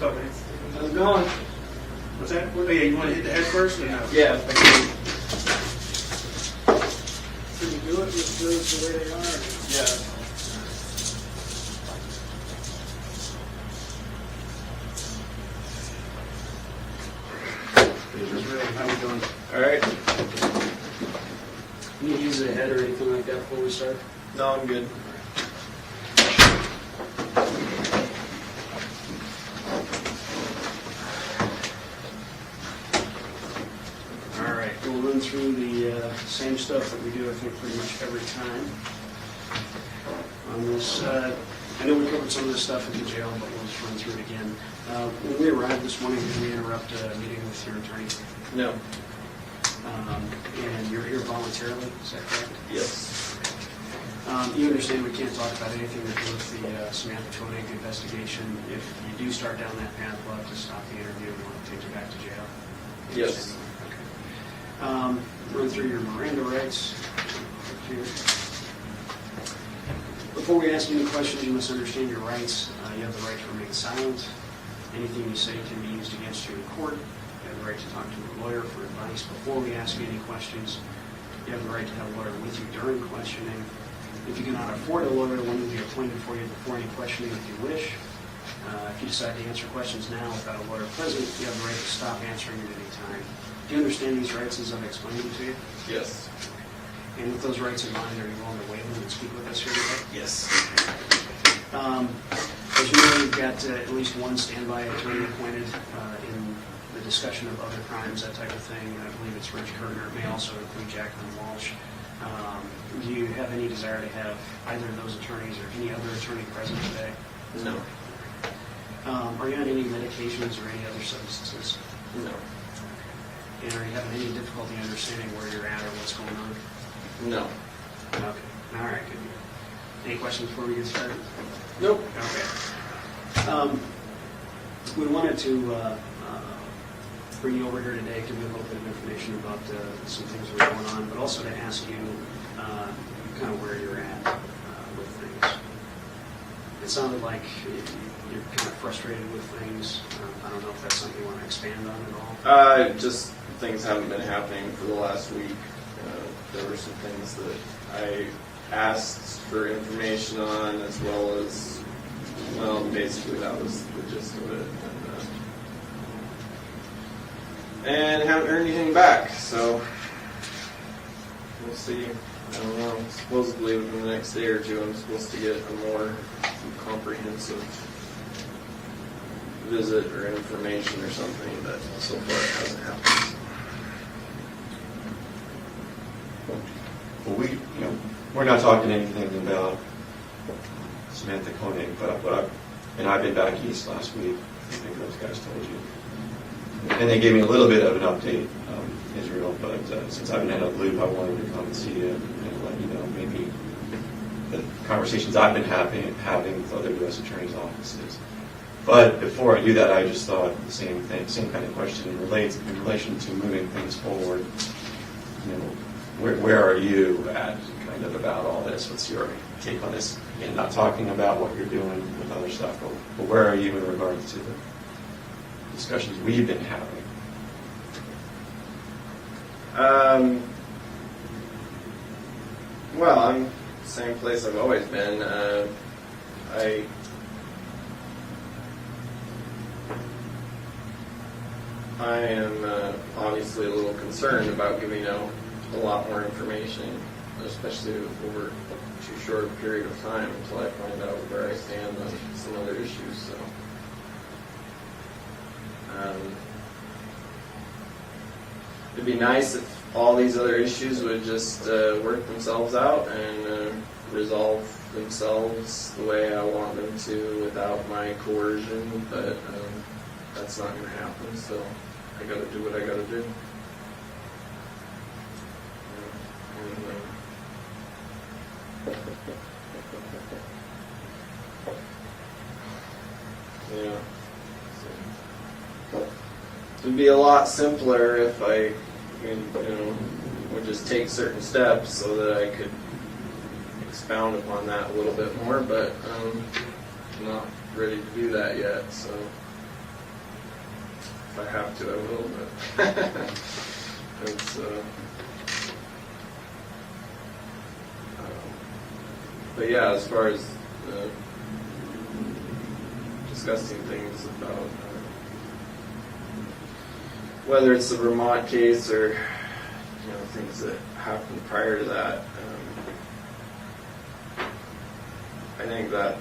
What's up, man? How's it going? What's that? Oh, yeah, you want to hit the head first or no? Yeah. Can you do it with those the way they are? Yeah. How you doing? All right. You need to use a head or anything like that before we start? No, I'm good. All right, we'll run through the same stuff that we do, I think, pretty much every time. On this, I know we covered some of this stuff at the jail, but we'll just run through it again. When we arrived this morning, did we interrupt a meeting with your attorney? No. And you're here voluntarily, is that correct? Yes. You understand we can't talk about anything to do with the Samantha Koenig investigation. If you do start down that path, we'll have to stop the interview and we'll take you back to jail. You Yes. understand? Okay. Run through your Miranda rights here. Before we ask any questions, you must understand your rights. You have the right to remain silent. Anything you say can be used against you in court. You have the right to talk to a lawyer for advice before we ask you any questions. You have the right to have a lawyer with you during questioning. If you cannot afford a lawyer, one will be appointed for you before any questioning if you wish. If you decide to answer questions now without a lawyer present, you have the right to stop answering at any time. Do you understand these rights as I've explained them to you? Yes. And with those rights in mind, are you willing to waive them and speak with us here today? Yes. As you know, you've got at least one standby attorney appointed in the discussion of other crimes, that type of thing. I believe it's Rich Kerner. It may also include Jacqueline Walsh. Do you have any desire to have either of those attorneys or any other attorney present today? No. Are you on any medications or any other substances? No. And are you having any difficulty understanding where you're at or what's going on? No. Okay. All right, good. Any questions before we get started? Nope. Okay. We wanted to bring you over here today, give you a little bit of information about some things that are going on, but also to ask you kind of where you're at with things. It sounded like you're kind of frustrated with things. I don't know if that's something you want to expand on at all. Just things haven't been happening for the last week. There were some things that I asked for information on, as well as, well, basically that was the gist of it. And haven't heard anything back, so we'll see. I don't know. Supposedly within the next day or two, I'm supposed to get a more comprehensive visit or information or something, but so far it hasn't happened. Well, we're not talking anything about Samantha Koenig, but I've been back east last week. I think those guys told you. And they gave me a little bit of an update, Israel, but since I've been in a loop, I wanted to come and see you and let you know maybe the conversations I've been having with other U.S. attorneys' offices. But before I do that, I just thought the same thing, same kind of question in relation to moving things forward. Where are you at kind of about all this? What's your take on this? Again, not talking about what you're doing with other stuff, but where are you in regards to the discussions we've been having? Well, I'm the same place I've always been. I am obviously a little concerned about giving out a lot more information, especially over too short a period of time until I find out where I stand on some other issues. So, it'd be nice if all these other issues would just work themselves out and resolve themselves the way I want them to without my coercion, but that's not going to happen, so I got to do what I got to do. Yeah. It'd be a lot simpler if I, would just take certain steps so that I could expound upon that a little bit more, but I'm not ready to do that yet, so If I have to, I will, but it's, but yeah, as far as discussing things about whether it's the Vermont case or things that happened prior to that, I think that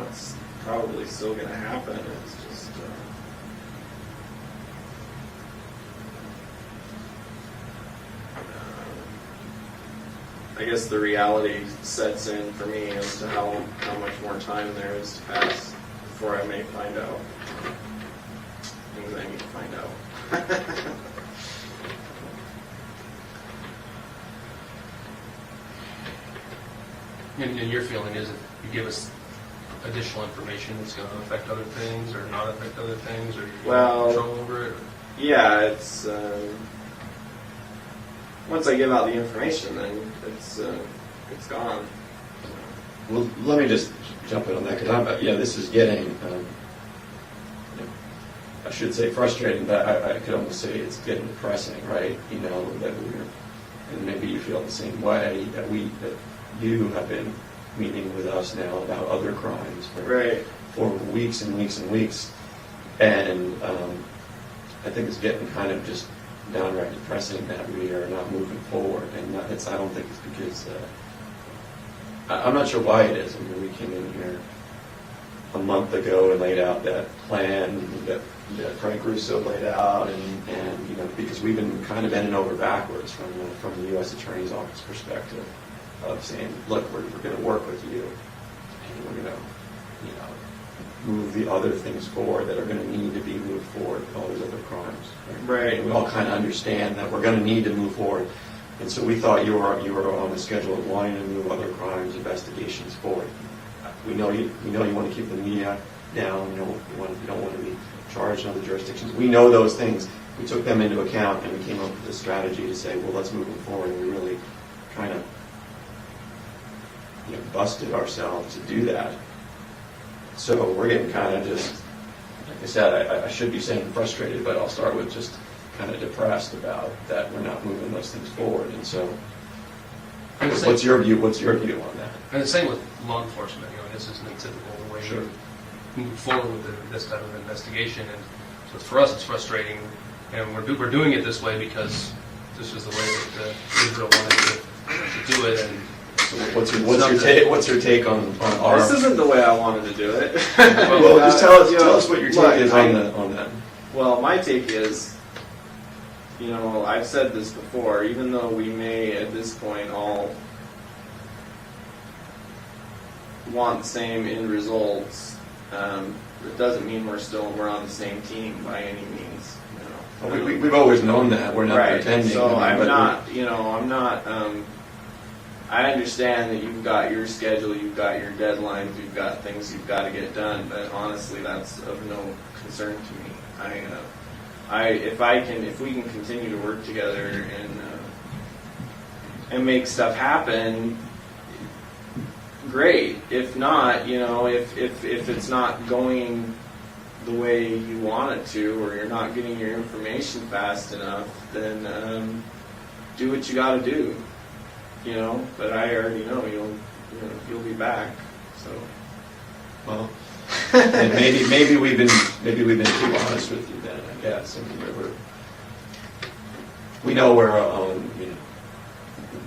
it's probably still going to happen. It's just I guess the reality sets in for me as to how much more time there is to pass before I may find out things I need to find out. And your feeling is if you give us additional information, it's going to affect other things or not affect other things, or you have control over it? Yeah, it's once I give out the information, then it's gone. Well, let me just jump in on that, because this is getting, I should say frustrating, but I could almost say it's getting depressing, right? That and maybe you feel the same way, that you have been meeting with us now about other crimes for weeks and weeks and weeks, and I think it's getting kind of just downright depressing that we are not moving forward, and I don't think it's because I'm not sure why it is. I mean, we came in here a month ago and laid out that plan that Frank Russo laid out, and because we've been kind of bending over backwards from the U.S. Attorney's Office perspective of saying, look, we're going to work with you, and we're going to move the other things forward that are going to need to be moved forward, all those other crimes. Right. And we all kind of understand that we're going to need to move forward. And so we thought you were on the schedule of wanting to move other crimes, investigations forward. We know you want to keep the media down. You don't want to be charged in other jurisdictions. We know those things. We took them into account, and we came up with a strategy to say, well, let's move them forward. And we really kind of busted ourselves to do that. So we're getting kind of just, like I said, I should be saying frustrated, but I'll start with just kind of depressed about that we're not moving those things forward. And so, what's your view? What's your view on that? And the same with law enforcement. This isn't a typical way Sure. to move forward with this type of investigation. And so for us, it's frustrating, and we're doing it this way because this is the way that Israel wanted to do it. And so what's your take on our? This isn't the way I wanted to do it. Well, just tell us what your take is on that. Well, my take is, I've said this before, even though we may at this point all want the same end results, it doesn't mean we're on the same team by any means. Well, we've always known that. We're not pretending. So I'm not. I understand that you've got your schedule, you've got your deadlines, you've got things you've got to get done. But honestly, that's of no concern to me. If we can continue to work together and make stuff happen, great. If not, if it's not going the way you want it to, or you're not getting your information fast enough, then do what you got to do. But I already know you'll be back. So, well, and maybe we've been too honest with you then. I guess. I mean, we know we're on.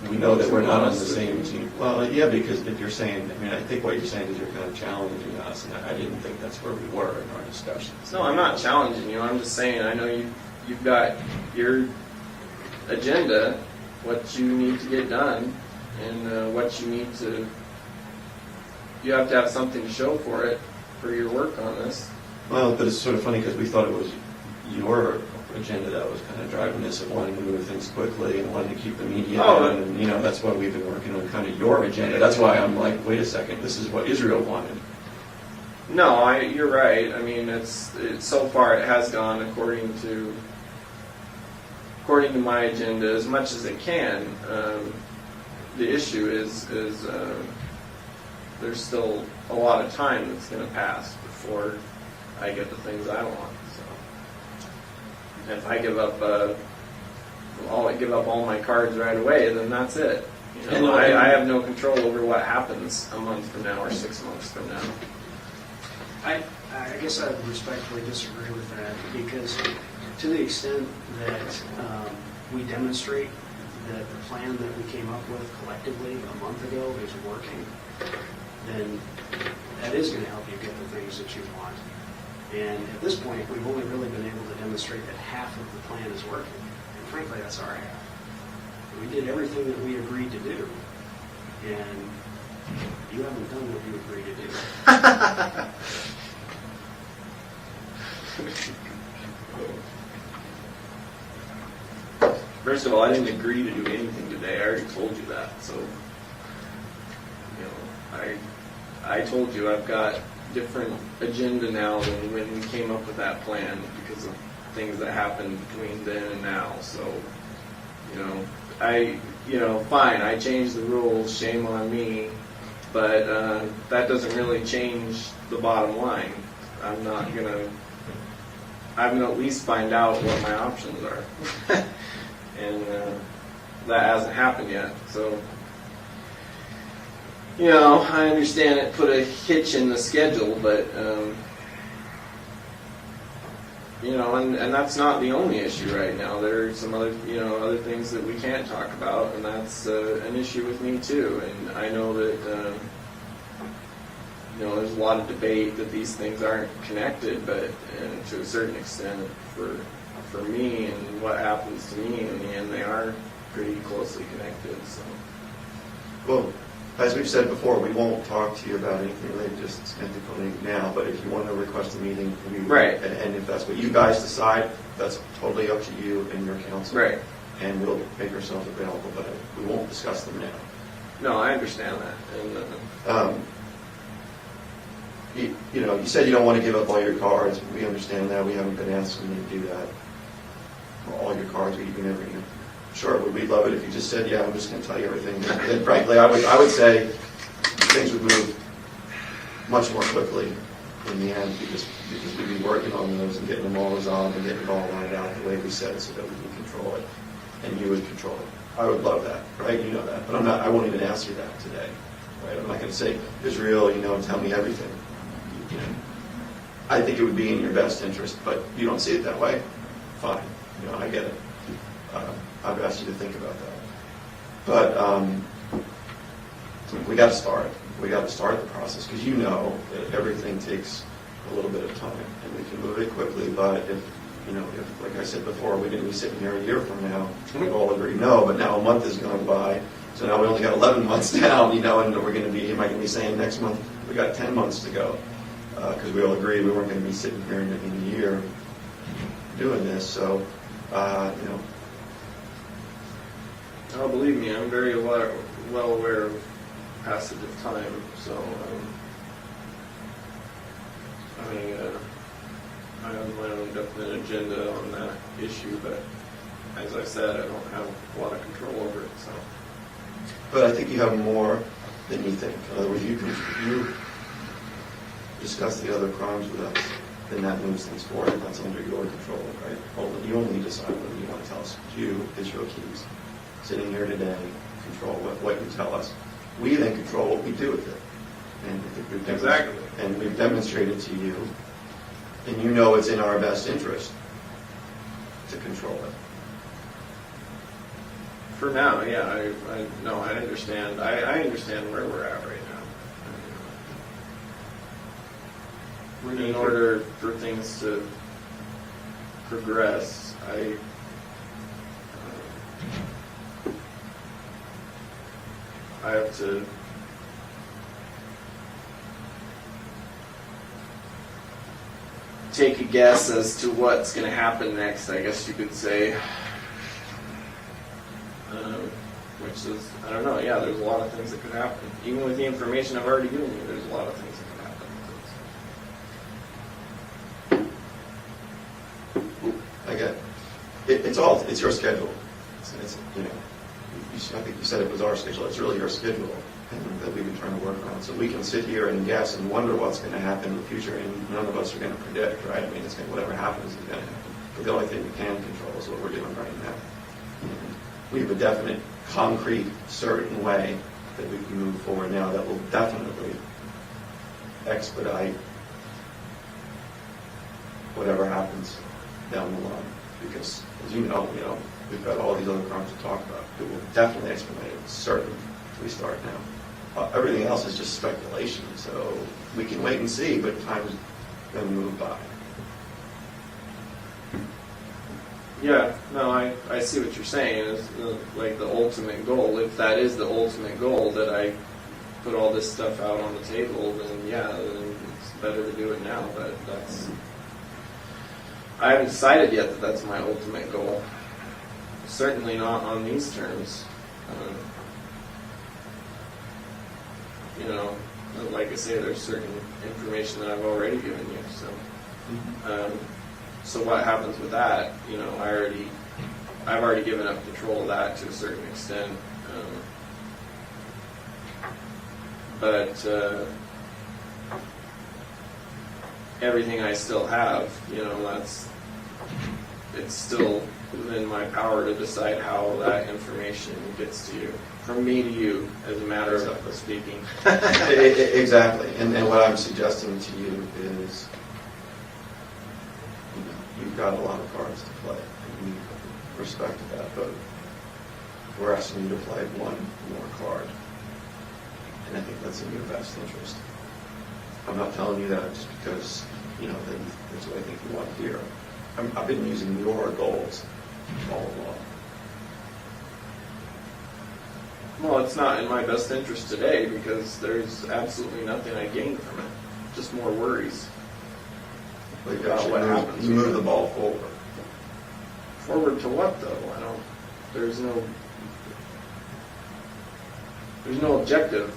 We know that we're not on the same team. Well, yeah, because if you're saying, I think what you're saying is you're kind of challenging us, and I didn't think that's where we were in our discussions. No, I'm not challenging you. I'm just saying I know you've got your agenda, what you need to get done, and what you need to. You have to have something to show for it, for your work on this. Well, but it's sort of funny because we thought it was your agenda that was kind of driving this, of wanting to move things quickly and wanting to keep the media on, and that's why we've been working on kind of your agenda. That's why I'm like, wait a second, this is what Israel wanted. No, you're right. I mean, it's so far it has gone according to my agenda as much as it can. The issue is there's still a lot of time that's going to pass before I get the things I want. So. if I give up, give up all my cards right away, then that's it. You know, I have no control over what happens a month from now or 6 months from now. I guess I would respectfully disagree with that, because to the extent that we demonstrate that the plan that we came up with collectively a month ago is working, then that is going to help you get the things that you want. And at this point, we've only really been able to demonstrate that half of the plan is working. And frankly, that's our half. We did everything that we agreed to do, and you haven't done what you agreed to do. First of all, I didn't agree to do anything today. I already told you that. So, you know, I told you I've got different agenda now than when we came up with that plan because of things that happened between then and now. So, fine, I changed the rules, shame on me, but that doesn't really change the bottom line. I'm gonna at least find out what my options are. And that hasn't happened yet. So, I understand it put a hitch in the schedule, but, and that's not the only issue right now. There are some other things that we can't talk about, and that's an issue with me too. And I know that, there's a lot of debate that these things aren't connected, but to a certain extent, for me and what happens to me in the end, they are pretty closely connected. So. Well, as we've said before, we won't talk to you about anything related to Smith now, but if you want to request a meeting, right. And if that's what you guys decide, that's totally up to you and your council. Right. And we'll make ourselves available, but we won't discuss them now. No, I understand that. And, you said you don't want to give up all your cards. We understand that. We haven't been asking you to do that. All your cards, we even never. Sure, we'd love it if you just said, "Yeah, I'm just going to tell you everything." Then, frankly, I would say things would move much more quickly in the end because we'd be working on those and getting them all resolved and getting it all lined out the way we said, so that we can control it, and you would control it. I would love that, right? You know that, but I'm not. I won't even ask you that today, right? I'm not going to say, Israel, tell me everything. I think it would be in your best interest, but you don't see it that way. Fine. I get it. I've asked you to think about that. But we got to start. We got to start the process because that everything takes a little bit of time, and we can move it quickly. But if like I said before, we're going to be sitting here a year from now, we all agree no. But now a month has gone by, so now we only got 11 months down. And we're going to be. Am I going to be saying next month we got 10 months to go? Because we all agreed we weren't going to be sitting here in a year doing this. So. Oh, believe me, I'm very well aware of passage of time. So, I have my own definite agenda on that issue, but as I said, I don't have a lot of control over it. So, but I think you have more than you think. In other words, you discuss the other crimes with us. Then that moves things forward. That's under your control, right? You only decide whether you want to tell us. You, Israel Keys, sitting here today, control what you tell us. We then control what we do with it. And I think we've demonstrated to you, and it's in our best interest to control it. For now, yeah, I understand. I understand where we're at right now. In order for things to progress, I have to take a guess as to what's going to happen next, I guess you could say. Which is, I don't know, yeah, there's a lot of things that could happen. Even with the information I've already given you, there's a lot of things that could happen. Again, it's your schedule. I think you said it was our schedule. It's really your schedule that we've been trying to work on. So we can sit here and guess and wonder what's going to happen in the future, and none of us are going to predict, right? Whatever happens is going to happen. But the only thing we can control is what we're doing right now. And we have a definite, concrete, certain way that we can move forward now that will definitely expedite whatever happens down the line. Because, as you know, we've got all these other crimes to talk about. It will definitely expedite it, certain, if we start now. Everything else is just speculation, so we can wait and see, but time's going to move by. Yeah, no, I see what you're saying. It's like the ultimate goal. If that is the ultimate goal, that I put all this stuff out on the table, then yeah, then it's better to do it now. But I haven't decided yet that that's my ultimate goal. Certainly not on these terms. Like I say, there's certain information that I've already given you. So what happens with that? I've already given up control of that to a certain extent. But everything I still have, it's still within my power to decide how that information gets to you, from me to you, as a matter of speaking. Exactly, and what I'm suggesting to you is, you've got a lot of cards to play, and we respect that, but we're asking you to play one more card, and I think that's in your best interest. I'm not telling you that just because, that's what I think you want to hear. I've been using your goals all along. Well, it's not in my best interest today because there's absolutely nothing I gain from it. Just more worries. But you About actually what happens. you move the ball forward. Forward to what, though? There's no objective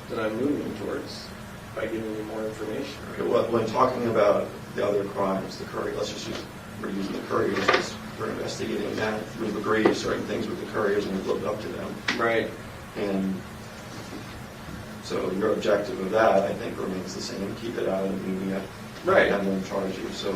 that I'm moving towards by giving you more information. Okay, well, when talking about the other crimes, let's just we're using the couriers because we're investigating that. We've agreed to certain things with the couriers and we've looked up to them. Right. And so your objective of that, I think, remains the same. Keep it out of moving it. Right. Have them charge you. So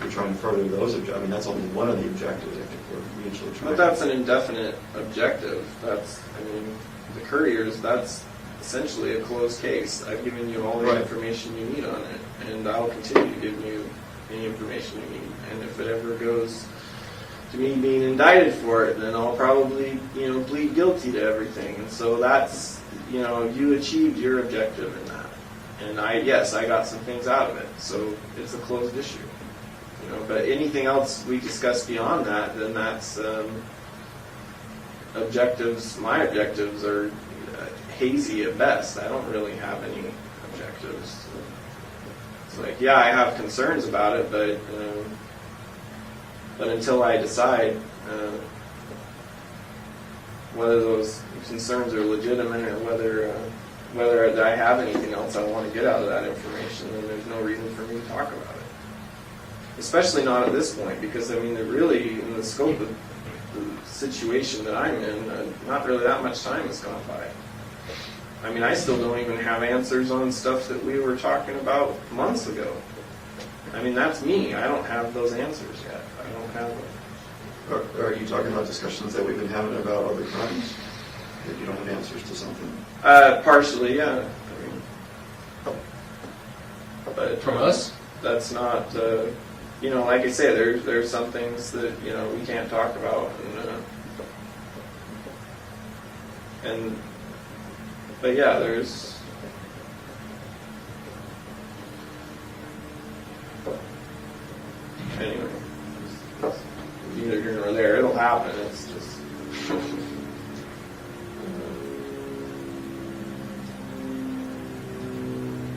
we're trying to further those objectives. I mean, that's only one of the objectives. I think we're mutually trying. But that's an indefinite objective. The couriers, that's essentially a closed case. I've given you all the Right. information you need on it, and I'll continue to give you any information you need. And if it ever goes to me being indicted for it, then I'll probably, plead guilty to everything. And so that's, you achieved your objective in that. And I got some things out of it. So it's a closed issue. But anything else we discuss beyond that, then that's objectives. My objectives are hazy at best. I don't really have any objectives. It's like, I have concerns about it, but until I decide whether those concerns are legitimate or whether I have anything else I want to get out of that information, then there's no reason for me to talk about it. Especially not at this point, because really, in the scope of the situation that I'm in, not really that much time has gone by. I still don't even have answers on stuff that we were talking about months ago. That's me. I don't have those answers yet. I don't have them. Are you talking about discussions that we've been having about other crimes? That you don't have answers to something? Partially, yeah. But From us? that's not, like I say, there's some things that we can't talk about, but yeah, there's. Anyway, it's neither here nor there. It'll happen. It's just.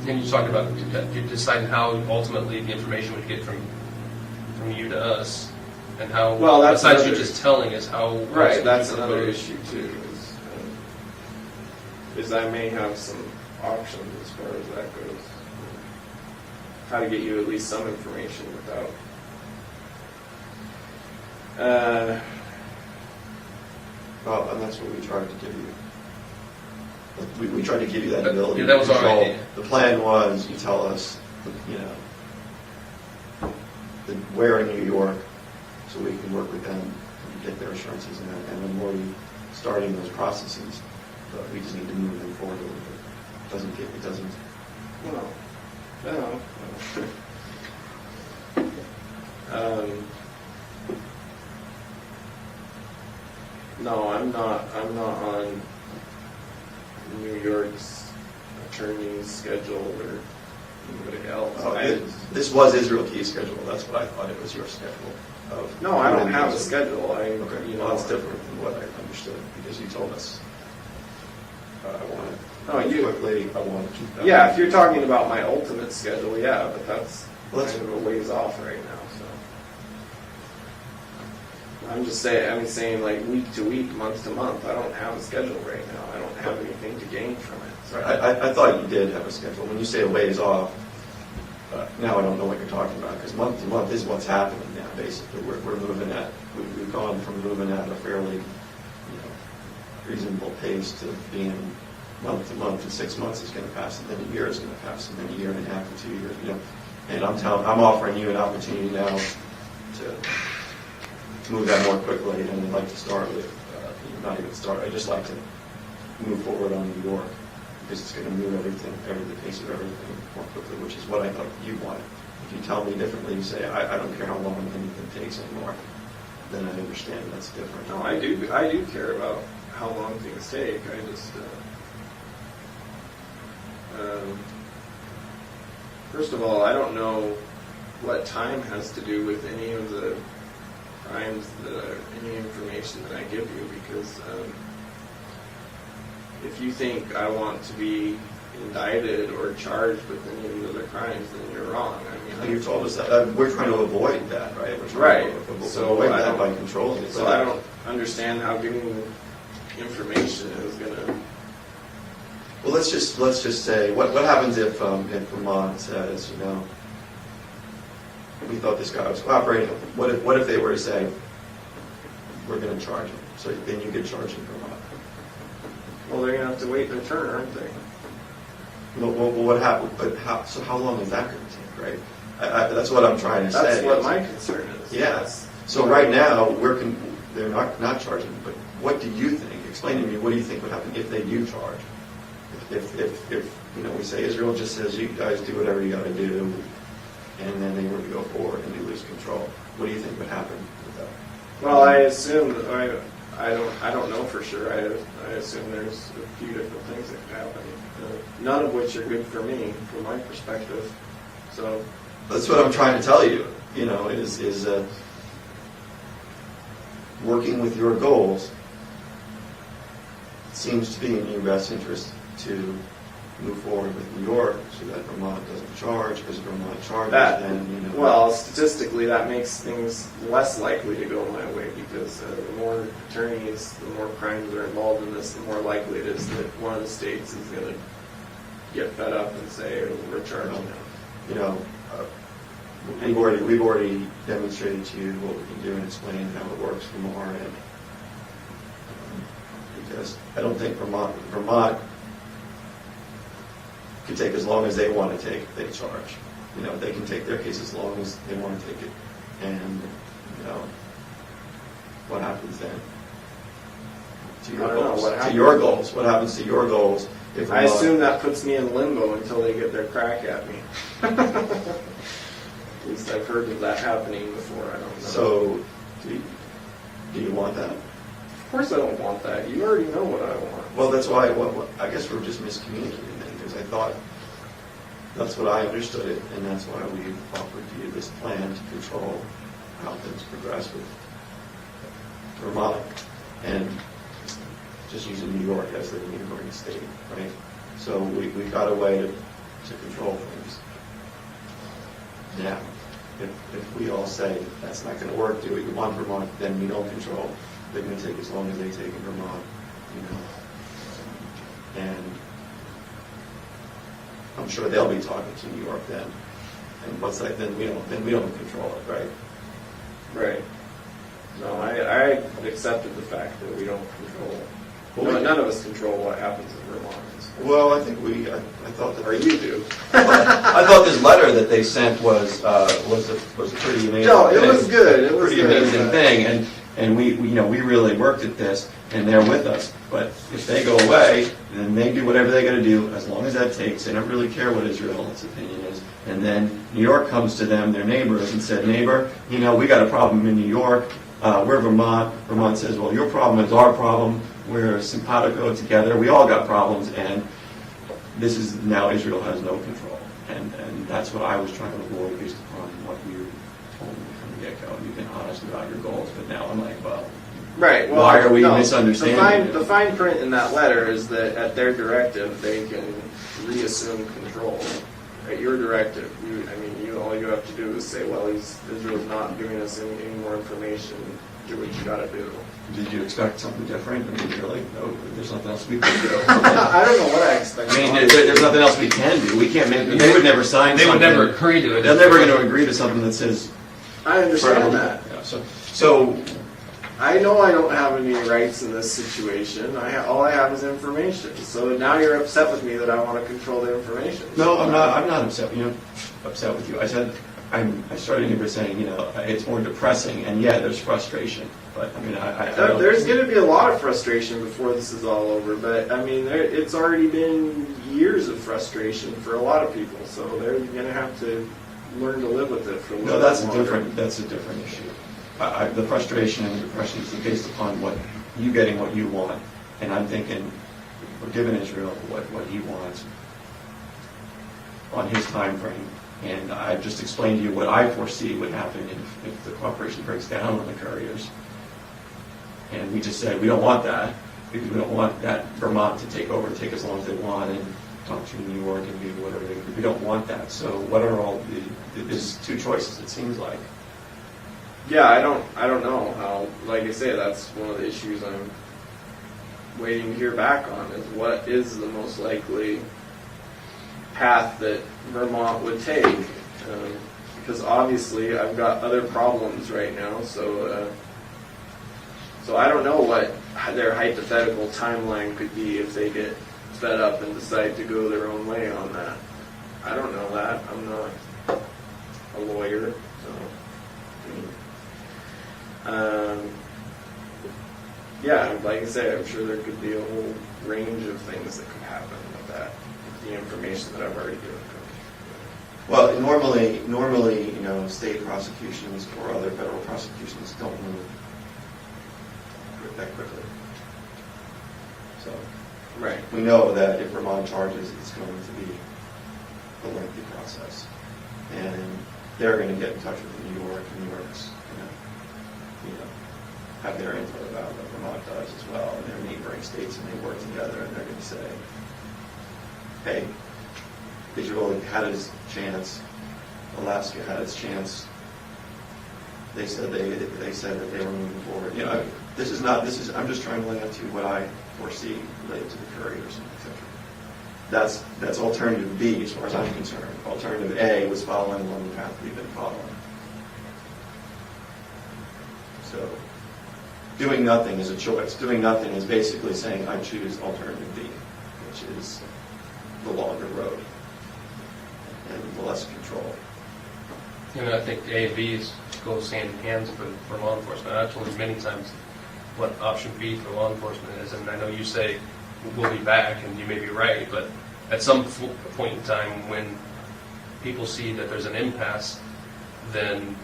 And you talked about you deciding how ultimately the information would get from you to us, and how. Well, that's besides you another- just telling us how. Right, that's you another propose. issue too. Is I may have some options as far as that goes. How to get you at least some information without. Well, and that's what we tried to give you. We tried to give you that ability. Yeah, that was to our control. idea. The plan was, you tell us, where in New York, so we can work with them and get their assurances, and then we're starting those processes. But we just need to move them forward a little bit. It doesn't. No. No, I'm not on New York's attorney's schedule or anybody else. This was Israel Key's schedule. That's what I thought it was your schedule. No, I don't have a schedule. Okay, well, that's different than what I understood, because you told us I want to quickly, I want to keep that. Yeah, if you're talking about my ultimate schedule, yeah, but that's Let's- kind of a ways off right now, so. I'm saying like week to week, month to month, I don't have a schedule right now. I don't have anything to gain from it. So. I thought you did have a schedule. When you say a ways off, now I don't know what you're talking about, because month to month is what's happening now, basically. We're moving at, we've gone from moving at a fairly, reasonable pace to being month to month, and 6 months is going to pass, and then a year is going to pass, and then a year and a half, and 2 years, And I'm offering you an opportunity now to move that more quickly, and I'd like to start with, not even start, I'd just like to move forward on New York, because it's going to move the pace of everything more quickly, which is what I thought you wanted. If you tell me differently, you say, I don't care how long anything takes anymore, then I understand that's different. No, I do care about how long things take. I just, first of all, I don't know what time has to do with any of the crimes any information that I give you, because if you think I want to be indicted or charged with any of the other crimes, then you're wrong. You told us that. We're trying to avoid that, right? We're trying to avoid that by controlling it. So I don't understand how giving information is going to... Well, let's just say, what happens if Vermont says, we thought this guy was cooperating. What if they were to say, we're going to charge him? So then you get charged in Vermont. Well, they're going to have to wait their turn, aren't they? Well, what happened? But how long is that going to take, right? That's what I'm trying to say. That's what my concern is. Yes. So right now, they're not charging, but what do you think? Explain to me, what do you think would happen if they do charge? If we say Israel just says, you guys do whatever you got to do, and then they were to go forward and they lose control, what do you think would happen with that? Well, I assume, I don't know for sure. I assume there's a few different things that could happen, none of which are good for me, from my perspective. So that's what I'm trying to tell you. Is working with your goals. It seems to be in your best interest to move forward with New York so that Vermont doesn't charge, because if Vermont charges, then Well, statistically, that makes things less likely to go my way, because the more attorneys, the more crimes are involved in this, the more likely it is that one of the states is going to get fed up and say, we're charging them. We've already demonstrated to you what we can do and explained how it works from our end. Because I don't think Vermont could take as long as they want to take if they charge. They can take their case as long as they want to take it. And, what happens then? To your goals. To your goals. What happens to your goals if Vermont... I assume that puts me in limbo until they get their crack at me. At least I've heard of that happening before. I don't know. So, do you want that? Of course I don't want that. You already know what I want. Well, that's why I guess we're just miscommunicating then, because I thought that's what I understood it, and that's why we offered you this plan to control how things progress with Vermont, and just using New York as the neighboring state, right? So we got a way to control things. Now, if we all say that's not going to work, do what you want Vermont, then we don't control. They're going to take as long as they take in Vermont, And I'm sure they'll be talking to New York then. And what's that? Then we don't control it, right? Right. No, I accepted the fact that we don't control. Well, None of us control what happens in Vermont. So. Well, I think I thought that, Or you do. I thought this letter that they sent was a pretty amazing. No, it thing. was good. It was Pretty good. amazing thing, and we really worked at this, and they're with us. But if they go away, then they do whatever they got to do, as long as that takes. They don't really care what Israel's opinion is. And then New York comes to them, their neighbors, and said, neighbor, we got a problem in New York. We're Vermont. Vermont says, well, your problem is our problem. We're simpatico together. We all got problems, and this is now Israel has no control. And that's what I was trying to avoid based upon what you told me from the get-go. You've been honest about your goals, but now I'm like, well, Right. Well, why are we no, misunderstanding? The fine print in that letter is that at their directive, they can reassume control. At your directive, all you have to do is say, well, Israel's not giving us any more information. Do what you got to do. Did you expect something different? I mean, really? No, there's nothing else we can do. I don't know what I expect. I mean, there's nothing else we can do. We can't make. They would never sign. They would something. never agree to it. They're never going to agree to something that says. I understand that. Yeah, so I know I don't have any rights in this situation. All I have is information. So now you're upset with me that I want to control the information. no, I'm not. I'm not upset. Upset with you. I said. I started by saying, it's more depressing, and yeah, there's frustration. But I mean, I don't. There's going to be a lot of frustration before this is all over. But I mean, it's already been years of frustration for a lot of people. So they're going to have to learn to live with it for a little No, that's bit a longer. different issue. The frustration and the depression is based upon what you getting what you want, and I'm thinking we're giving Israel what he wants on his time frame. And I've just explained to you what I foresee would happen if the cooperation breaks down on the couriers. And we just said we don't want that because we don't want that Vermont to take over and take as long as they want and talk to New York and do whatever they do. We don't want that. So what are all there's two choices it seems like. Yeah, I don't know how. Like I say, that's one of the issues I'm waiting to hear back on. Is what is the most likely path that Vermont would take? Because obviously I've got other problems right now. So I don't know what their hypothetical timeline could be if they get fed up and decide to go their own way on that. I don't know that. I'm not a lawyer, so. Yeah, like I say, I'm sure there could be a whole range of things that could happen with that, the information that I've already given. Well, normally, state prosecutions or other federal prosecutions don't move that quickly. So Right. we know that if Vermont charges, it's going to be a lengthy process, and they're going to get in touch with New York, and New York's going to, have their input about what Vermont does as well, and their neighboring states, and they work together, and they're going to say, hey, Israel had its chance, Alaska had its chance. They said that they were moving forward. I'm just trying to lay out to you what I foresee related to the couriers, etc. That's alternative B as far as I'm concerned. Alternative A was following along the path we've been following. So doing nothing is a choice. Doing nothing is basically saying I choose alternative B, which is the longer road and the less control. I think A and B goes hand in hand for law enforcement. I've told you many times what option B for law enforcement is, and I know you say we'll be back, and you may be right, but at some point in time when people see that there's an impasse, then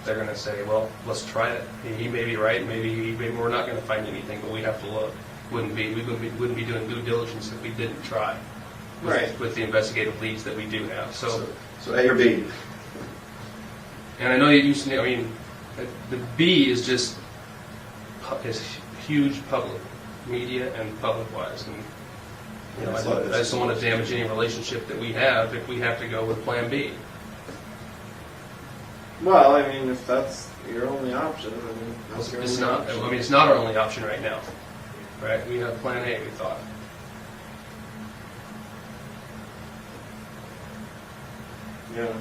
they're going to say, well, let's try it. He may be right, maybe we're not going to find anything, but we have to look. We wouldn't be doing due diligence if we didn't try. With the investigative leads that we do have. So A or B. And I know you used to, the B is just huge public media and public-wise. And, I just don't want to damage any relationship that we have if we have to go with Plan B. Well, if that's your only option, then that's your It's only not. option. It's not our only option right now, right? We have Plan A. We thought. Yeah.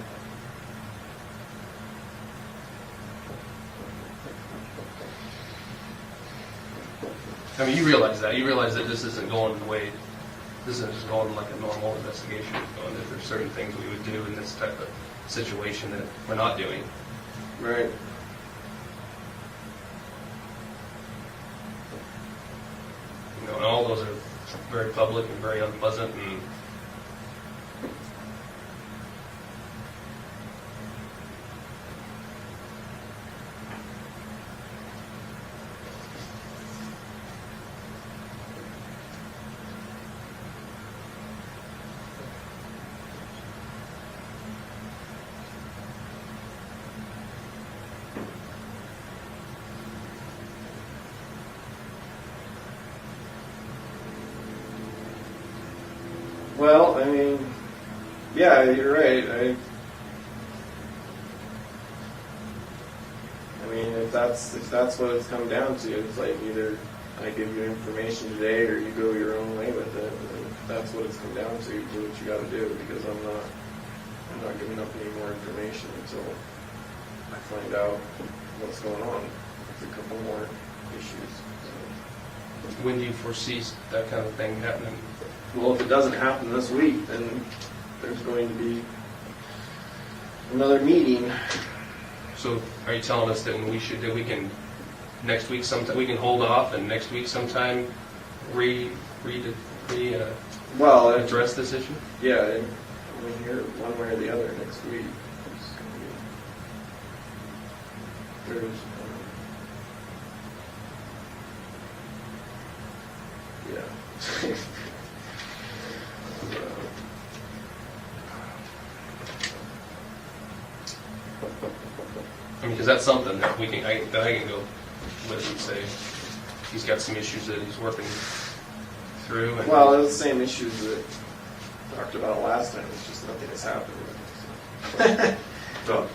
You realize that. You realize that this isn't going the way this isn't just going like a normal investigation. Going that there's certain things we would do in this type of situation that we're not doing. Right. You know, and all those are very public and very unpleasant, and Well, I mean, yeah, you're right. I mean, if that's what it's come down to, it's like either I give you information today or you go your own way with it. And if that's what it's come down to, you do what you got to do, because I'm not giving up any more information until I find out what's going on. There's a couple more issues. when do you foresee that kind of thing happening? Well, if it doesn't happen this week, then there's going to be another meeting. So are you telling us that we can next week sometime we can hold off and next week sometime Well, address this issue? yeah, we'll hear one way or the other next week. There's, yeah. I mean, because that's something that I can go with and say he's got some issues that he's working through. And Well, it's the same issues that we talked about last time. It's just nothing has happened. So,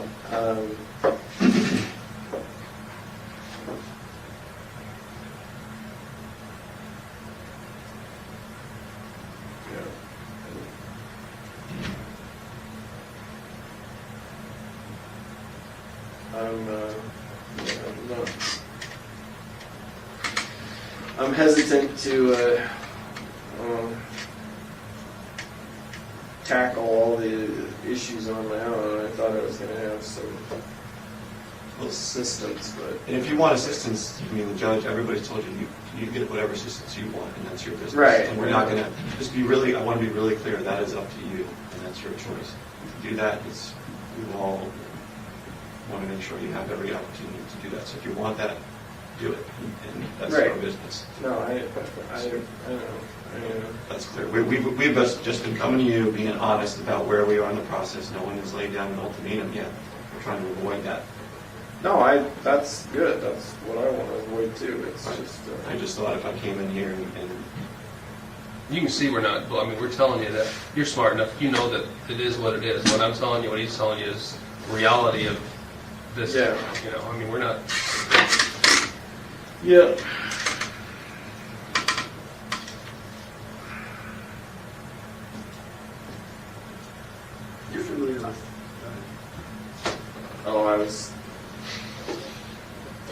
I'm hesitant to tackle all the issues on my own. I thought I was going to have some assistance, but and if you want assistance, I mean, the judge, everybody's told you, you get whatever assistance you want, and that's your business. Right. And we're not going to, just be really, I want to be really clear, that is up to you, and that's your choice. If you do that, we all want to make sure you have every opportunity to do that. So if you want that, do it, and that's Right. our business. no, I know. I know. That's clear. We've just been coming to you, being honest about where we are in the process. No one has laid down an ultimatum yet. We're trying to avoid that. No, that's good. That's what I want to avoid too. It's Right. just. I just thought if I came in here and you can see we're not. I mean, we're telling you that you're smart enough. You know that it is what it is. What I'm telling you, what he's telling you, is reality of this. Yeah. You know, I mean, we're not. Yeah. You're familiar with Oh, I was.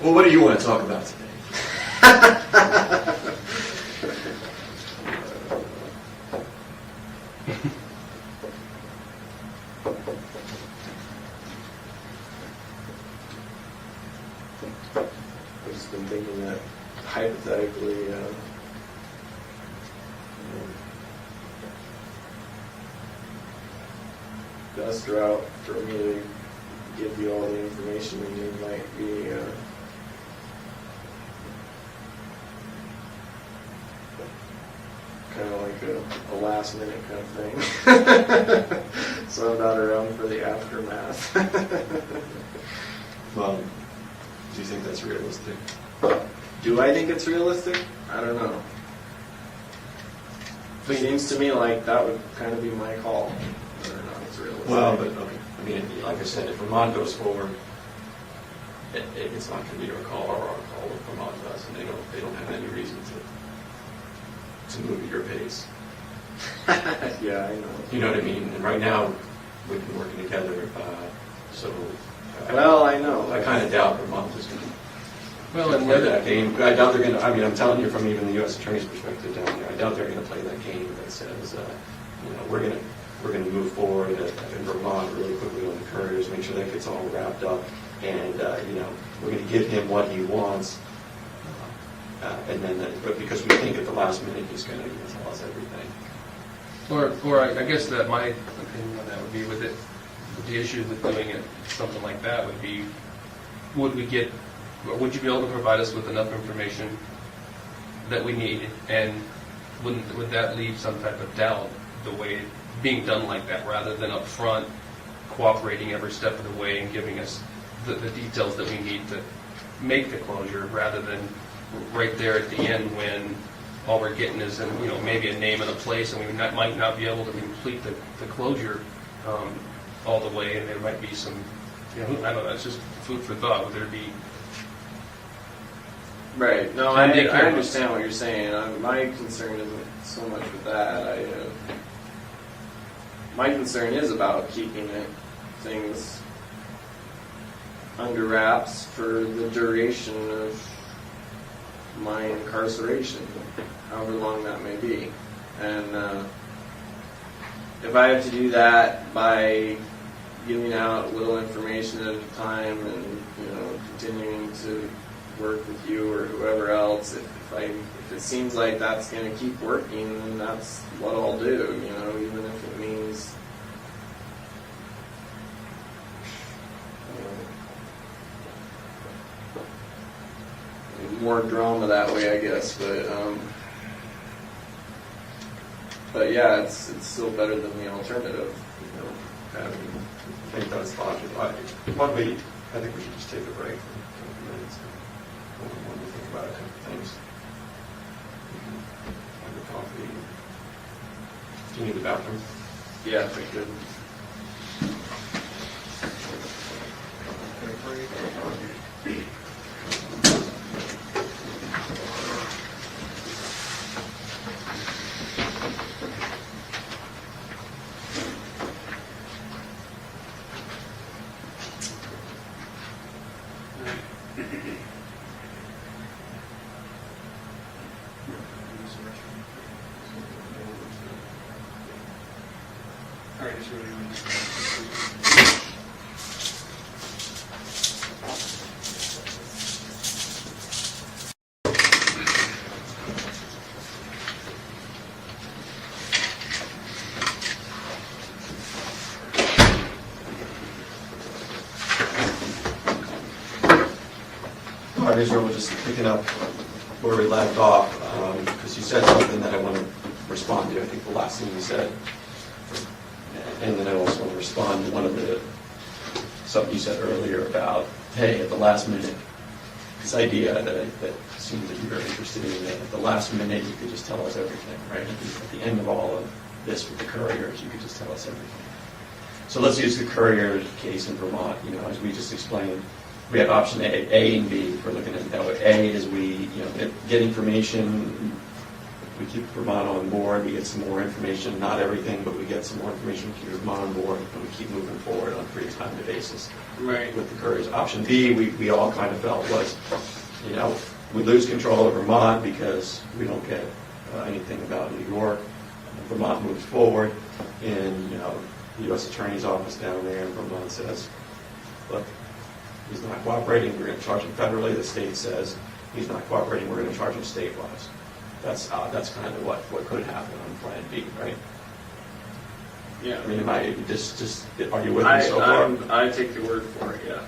well, what do you want to talk about today? I've just been thinking that hypothetically, dust drought for me to give you all the information you need might be kind of like a last minute kind of thing. So I'm not around for the aftermath. Well, do you think that's realistic? Do I think it's realistic? I don't know. It seems to me like that would kind of be my call, whether or not it's realistic. Well, but okay. I mean, like I said, if Vermont goes forward, it's not going to be your call or our call. If Vermont does, and they don't have any reason to move at your pace. Yeah, I know. You know what I mean? And right now, we've been working together, so. Well, I know. I kind of doubt Vermont is going to Well, and play the that other, game. I doubt they're going to, I mean, I'm telling you from even the U.S. Attorney's perspective down there, I doubt they're going to play that game that says, we're going to move forward in Vermont really quickly on the couriers, make sure that gets all wrapped up, and, we're going to give him what he wants, and then, but because we think at the last minute he's going to tell us everything. or I guess that my opinion on that would be with it, the issue with doing it, something like that would be, would you be able to provide us with enough information that we need, and would that leave some type of doubt the way it being done like that, rather than up front cooperating every step of the way and giving us the details that we need to make the closure, rather than right there at the end when all we're getting is maybe a name and a place, and we might not be able to complete the closure all the way, and there might be some, I don't know, it's just food for thought. Would there be Right. No, Time I to care. understand what you're saying. My concern isn't so much with that. My concern is about keeping things under wraps for the duration of my incarceration, however long that may be. And if I have to do that by giving out little information at a time and continuing to work with you or whoever else, if it seems like that's going to keep working, then that's what I'll do, even if it means more drama that way, I guess. But yeah, it's still better than the alternative. I think that's logical. I think we should just take a break for a couple minutes and think about a couple things. Have a coffee. Do you need the bathroom? Yeah, if I could. All right, is there anyone? All right, Israel, we're just picking up where we left off, because you said something that I want to respond to. I think the last thing you said, and then I also want to respond to something you said earlier about, hey, at the last minute, this idea that seems that you're interested in, that at the last minute you could just tell us everything, right? At the end of all of this with the couriers, you could just tell us everything. So let's use the courier case in Vermont. As we just explained, we have option A and B. We're looking at it that way. A is we get information. We keep Vermont on board. We get some more information, not everything, but we get some more information. We keep Vermont on board, and we keep moving forward on a pretty timely basis. Right. With the couriers. Option B, we all kind of felt was, we lose control of Vermont because we don't get anything about New York. Vermont moves forward, and the U.S. Attorney's Office down there in Vermont says, look, he's not cooperating, we're going to charge him federally. The state says he's not cooperating, we're going to charge him state-wise. That's kind of what could happen on Plan B, right? Yeah. I mean, are you with me so far? I take your word for it, yeah.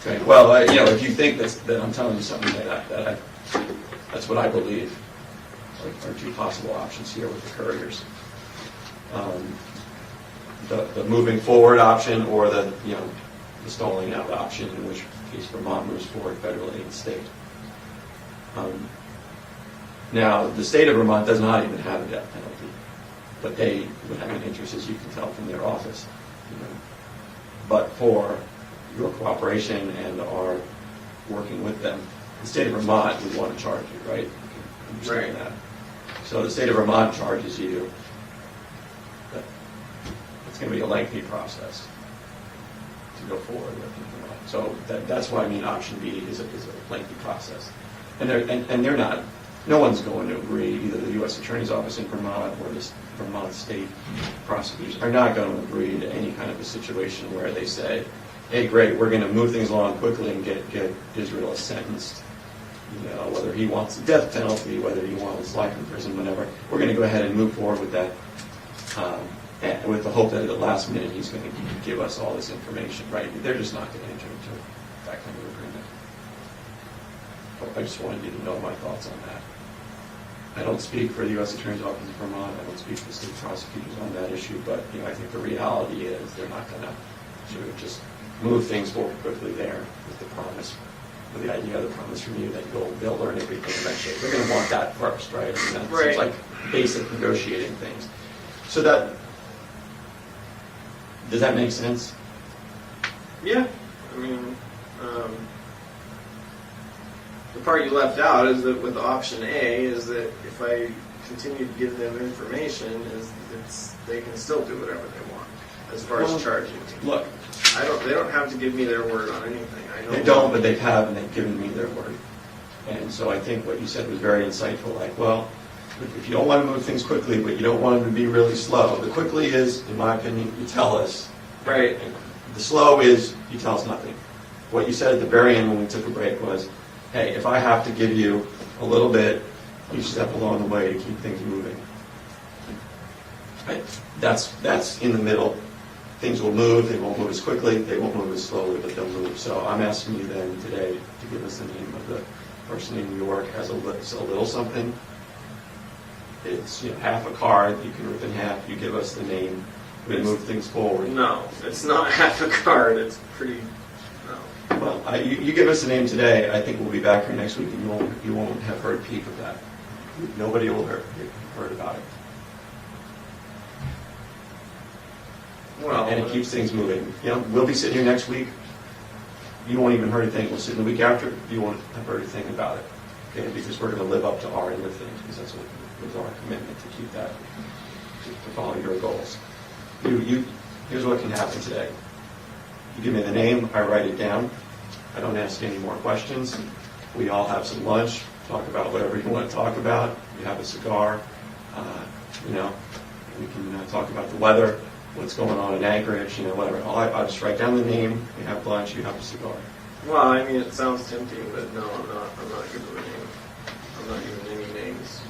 Okay. Well, if you think that I'm telling you something that's what I believe are two possible options here with the couriers. The moving forward option, or the stalling out option, in which case Vermont moves forward federally and state. Now, the state of Vermont does not even have a death penalty, but they would have an interest, as you can tell from their office. But for your cooperation and our working with them, the state of Vermont would want to charge you, right? You can understand that. So the state of Vermont charges you. It's going to be a lengthy process to go forward with. So that's why I mean option B is a lengthy process. And they're not, no one's going to agree, either the U.S. Attorney's Office in Vermont or the Vermont State prosecutors are not going to agree to any kind of a situation where they say, hey, great, we're going to move things along quickly and get Israel sentenced. You know, whether he wants the death penalty, whether he wants life in prison, whatever. We're going to go ahead and move forward with that, with the hope that at the last minute he's going to give us all this information, right? They're just not going to enter into that kind of agreement. But I just wanted you to know my thoughts on that. I don't speak for the U.S. Attorney's Office in Vermont. I don't speak for the state prosecutors on that issue, but you know, I think the reality is they're not going to sort of just move things forward quickly there with the promise, with the idea of the promise from you that they'll learn everything eventually. They're going to want that first, right? I mean, that seems like basic negotiating things. So that, does that make sense? Yeah, I mean, the part you left out is that with option A is that if I continue to give them information, they can still do whatever they want as far as charging me. Look, They don't have to give me their word on anything. I know they don't, but they have, and they've given me their word. And so I think what you said was very insightful. Like, well, if you don't want to move things quickly, but you don't want them to be really slow, the quickly is, in my opinion, you tell us. Right. And the slow is, you tell us nothing. What you said at the very end when we took a break was, hey, if I have to give you a little bit, you step along the way to keep things moving. Right? That's in the middle. Things will move. They won't move as quickly. They won't move as slowly, but they'll move. So I'm asking you then today to give us the name of the person in New York as a little something. It's half a card. You can rip in half. You give us the name. We move things forward. No, it's not half a card. It's pretty. No. Well, you give us the name today. I think we'll be back here next week, and you won't have heard a peep of that. Nobody will have heard about it. Well, And it keeps things moving. We'll be sitting here next week. You won't even heard a thing. We'll sit in the week after. You won't have heard a thing about it. Okay? Because we're going to live up to our end of things, because that's what was our commitment to keep that, to follow your goals. Here's what can happen today. You give me the name, I write it down. I don't ask any more questions. We all have some lunch, talk about whatever you want to talk about. You have a cigar. We can talk about the weather, what's going on in Anchorage, whatever. I'll just write down the name, we have lunch, you have a cigar. well, I mean, it sounds tempting, but no, I'm not giving a name. I'm not giving any names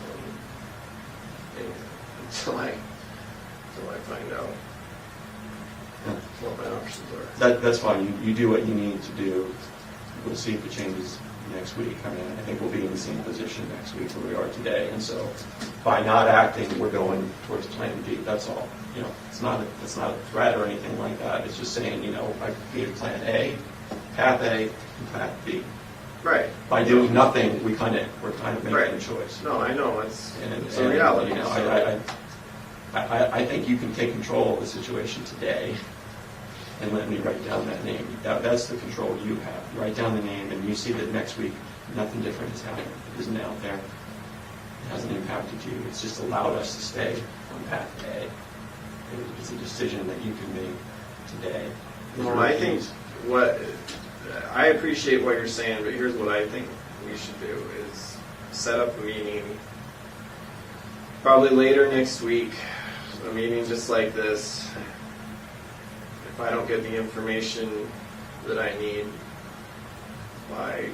until I find out what my options are. That's fine. You do what you need to do. We'll see if it changes next week. I mean, I think we'll be in the same position next week where we are today. And so by not acting, we're going towards plan B. That's all. It's not a threat or anything like that. It's just saying, I gave plan A, path A, and path B. Right. By doing nothing, we're kind of making a choice. No, I know. It's And a reality. I think you can take control of the situation today and let me write down that name. That's the control you have. You write down the name, and you see that next week nothing different has happened. It isn't out there. It hasn't impacted you. It's just allowed us to stay on path A. It's a decision that you can make today. Well, I think I appreciate what you're saying, but here's what I think we should do is set up a meeting probably later next week, a meeting just like this. If I don't get the information that I need by,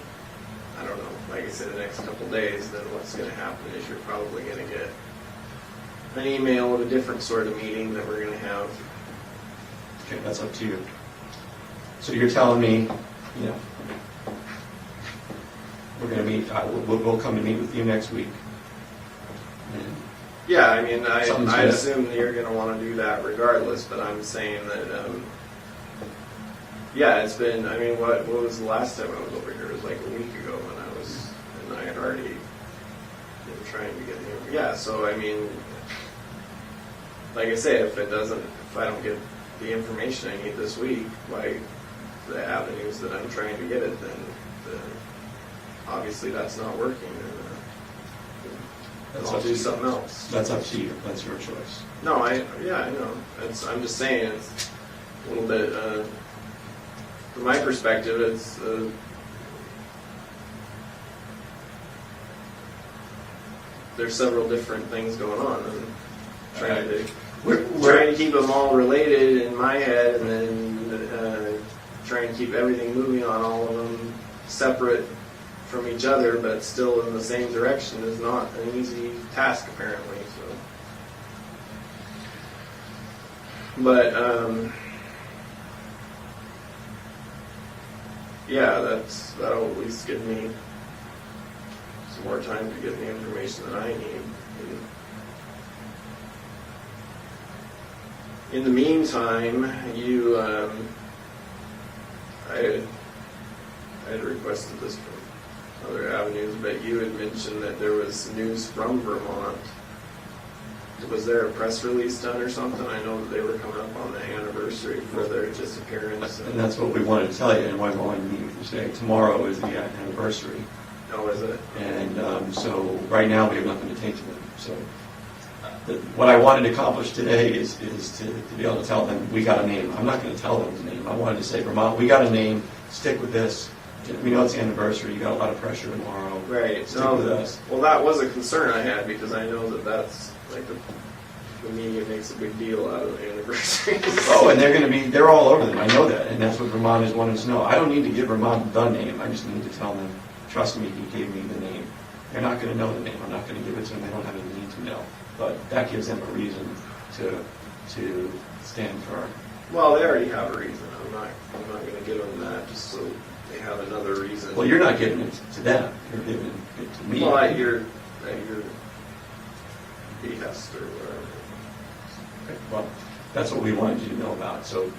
I don't know, like I said, the next couple days, then what's going to happen is you're probably going to get an email with a different sort of meeting that we're going to have. Okay, that's up to you. So you're telling me, we're going to meet, we'll come to meet with you next week. And Yeah, I mean, I Something's assume that you're going to want to do that regardless, but I'm saying that, it's been, I mean, what was the last time I was over here? It was like a week ago and I had already been trying to get the, so I mean, like I say, if I don't get the information I need this week by the avenues that I'm trying to get it, then obviously that's not working. I'll do something else. That's up to you. That's your choice. No, I know. I'm just saying it's a little bit from my perspective, it's there's several different things going on, and trying to keep them all related in my head, and then trying to keep everything moving on all of them separate from each other, but still in the same direction is not an easy task, apparently. So, but yeah, that'll at least give me some more time to get the information that I need. In the meantime, you, I had requested this from other avenues, but you had mentioned that there was news from Vermont. Was there a press release done or something? I know that they were coming up on the anniversary for their disappearance. And that's what we wanted to tell you, and why we wanted to meet with you today. Tomorrow is the anniversary. Oh, is it? And so right now we have nothing to take to them. So what I wanted to accomplish today is to be able to tell them we got a name. I'm not going to tell them the name. I wanted to say, Vermont, we got a name. Stick with this. We know it's the anniversary. You got a lot of pressure tomorrow. Right. Stick with us. Well, that was a concern I had because I know that that's like the media makes a big deal out of the anniversary. Oh, and they're all over them. I know that, and that's what Vermont is wanting to know. I don't need to give Vermont the name. I just need to tell them, trust me, he gave me the name. They're not going to know the name. I'm not going to give it to them. They don't have any need to know. But that gives them a reason to stand firm. Well, they already have a reason. I'm not going to give them that just so they have another reason. Well, you're not giving it to them. You're giving it to me. Well, at your behest or whatever. Okay, well, that's what we wanted you to know about. So,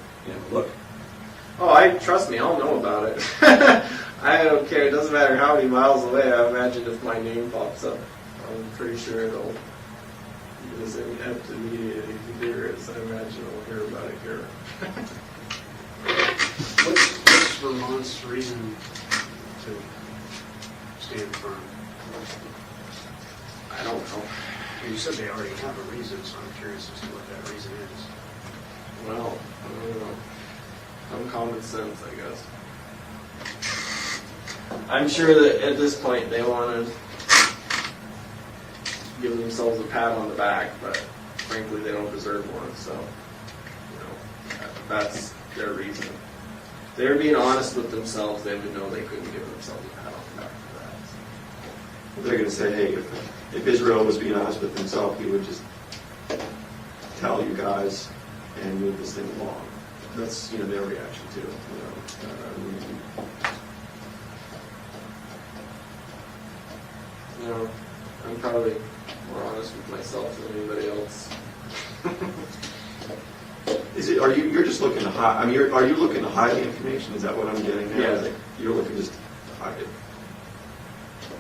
look. Oh, trust me, I'll know about it. I don't care. It doesn't matter how many miles away. I imagine if my name pops up, I'm pretty sure it'll. As inept a media here is, I imagine we'll hear about it here. What's Vermont's reason to stand firm? I don't know. You said they already have a reason, so I'm curious as to what that reason is. Well, I don't know. Some common sense, I guess. I'm sure that at this point they want to give themselves a pat on the back, but frankly they don't deserve one, so that's their reason. If they were being honest with themselves, they would know they couldn't give themselves a pat on the back for that. Well, they're going to say, hey, if Israel was being honest with himself, he would just tell you guys and move this thing along. That's their reaction to it. I'm probably more honest with myself than anybody else. Are you? You're just looking to hide. I mean, are you looking to hide the information? Is that what I'm getting at? Yeah. You're looking just to hide it.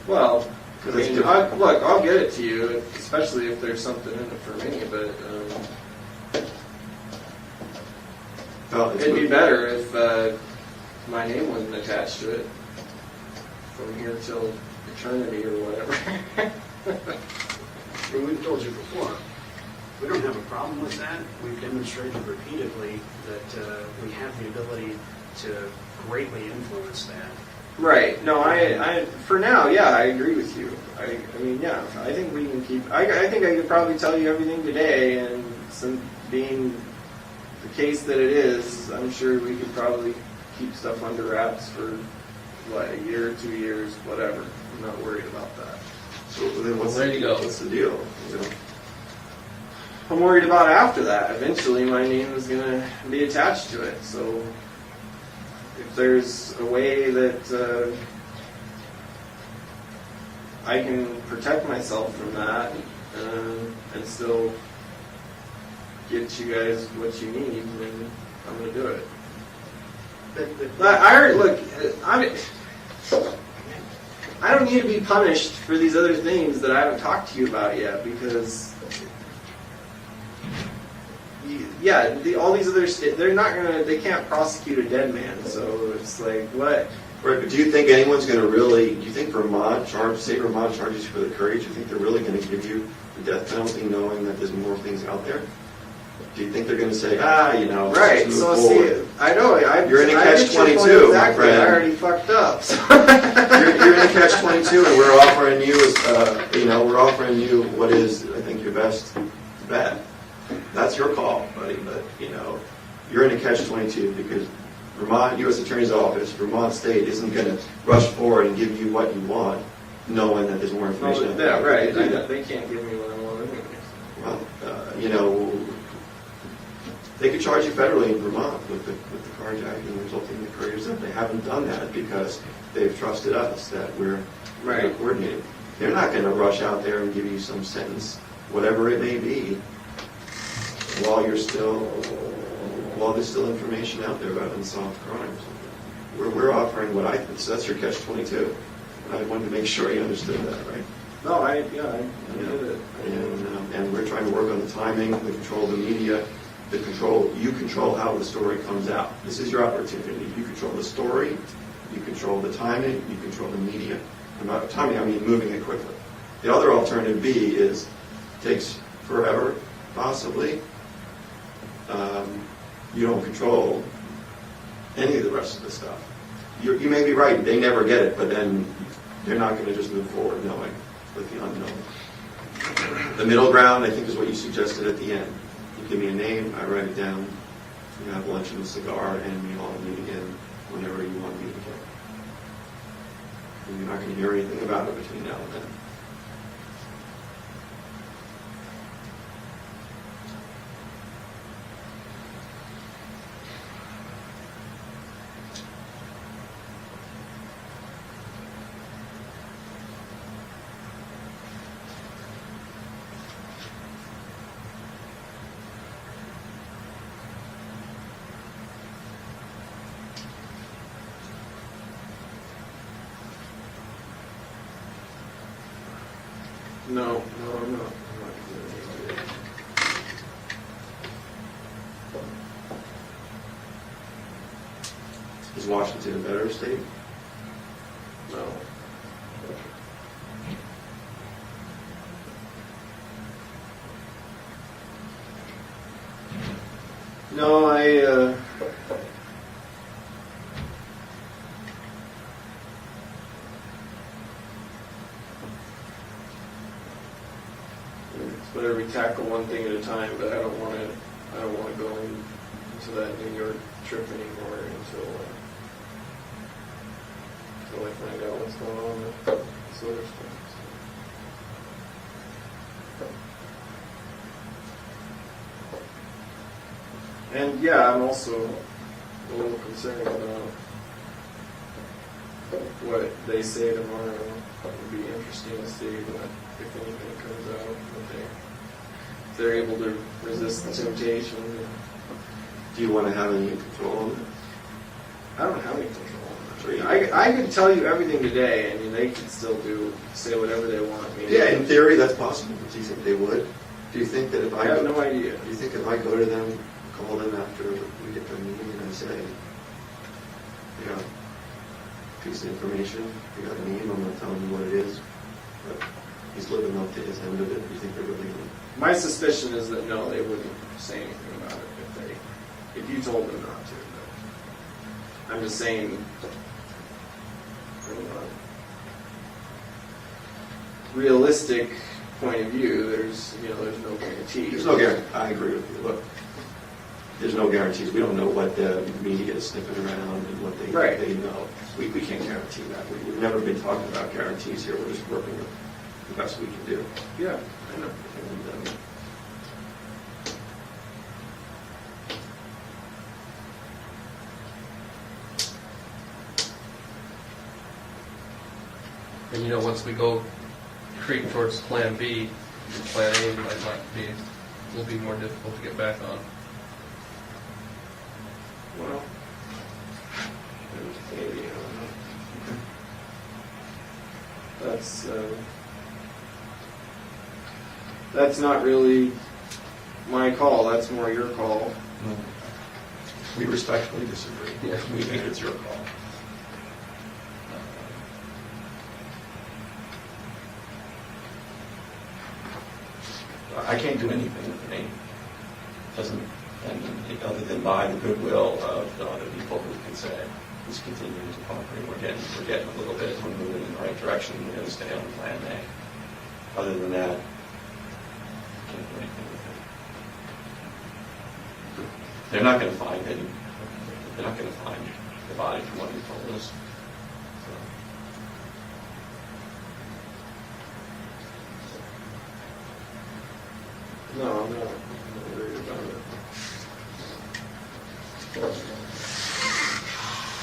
Well, I Because mean, I'll get it to you, especially if there's something in it for me, but it'd be better if my name wasn't attached to it from here till eternity or whatever. Well, we've told you before, we don't have a problem with that. We've demonstrated repeatedly that we have the ability to greatly influence that. Right. No, I for now, yeah, I agree with you. I mean, yeah, I think we can keep. I think I could probably tell you everything today, and some being the case that it is, I'm sure we could probably keep stuff under wraps for a year, 2 years, whatever. I'm not worried about that. So then what's Ready to go. What's the deal? I'm worried about after that. Eventually, my name is going to be attached to it. So, if there's a way that I can protect myself from that and still get you guys what you need, then I'm going to do it. I don't need to be punished for these other things that I haven't talked to you about yet, because all these other they can't prosecute a dead man, so it's like, what? Right, but do you think anyone's going to really? Do you think Vermont charges you for the courage? Do you think they're really going to give you the death penalty, knowing that there's more things out there? Do you think they're going to say, you know, Right, let's so move forward? see, I know, You're in a I get your point catch-22, my exactly. friend. I already fucked up. so. You're in a catch-22, and we're offering you, we're offering you what is, I think, your best bet. That's your call, buddy, but, you're in a catch-22 because Vermont U.S. Attorney's Office, Vermont State isn't going to rush forward and give you what you want, knowing that there's more information. out there. Yeah, right. They do that. They can't give me what I want anyway. Well, they could charge you federally in Vermont with the carjacking resulting in the careers that they haven't done that because they've trusted us that we're coordinating. They're not going to rush out there and give you some sentence, whatever it may be, while there's still information out there about unsolved crimes. We're offering what I think, so that's your catch-22. I wanted to make sure you understood that, right? No, I get it. And we're trying to work on the timing, the control of the media, you control how the story comes out. This is your opportunity. You control the story, you control the timing, you control the media. And by timing, I mean moving it quickly. The other alternative B is takes forever, possibly. You don't control any of the rest of the stuff. You may be right, they never get it, but then they're not going to just move forward knowing with the unknown. The middle ground, I think, is what you suggested at the end. You give me a name, I write it down, you have lunch and a cigar, and we all meet again whenever you want to meet again. And you're not going to hear anything about it between now and then. No, I'm not. I'm not doing anything. Is Washington a better state? No. No, it's whatever, we tackle one thing at a time, but I don't want to go into that New York trip anymore until I find out what's going on with this other stuff. And yeah, I'm also a little concerned about what they say tomorrow. It would be interesting to see if anything comes out, if they're able to resist the temptation. Do you want to have any control on it? I don't have any control on it. I could tell you everything today. I mean, they could still say whatever they want. I mean, Yeah, in theory, that's possible. Do you think they would? Do you think that if I have no idea. Do you think if I go to them, call them after we get their meeting, and I say, you got a piece of information, you got a name, I'm not telling you what it is, but he's living up to his end of it. Do you think they're really going to? My suspicion is that no, they wouldn't say anything about it if you told them not to. But I'm just saying, from a realistic point of view, there's no guarantee. There's no guarantee. I agree with you. Look, there's no guarantees. We don't know what the media is sniffing around and what they know. We can't guarantee that. We've never been talking about guarantees here. We're just working with the best we can do. Yeah, I know. And once we go creep towards Plan B, Plan A will be more difficult to get back on. Well, maybe, I don't know. That's not really my call. That's more your call. We respectfully disagree. Yeah. We think it's your call. I can't do anything with the name. doesn't, and other than by the goodwill of the other people who can say, it's continuing to cooperate, we're getting a little bit, we're moving in the right direction, we're going to stay on Plan A. Other than that, can't do anything with it. They're not going to find the body from what you told us. No, I'm not worried about it.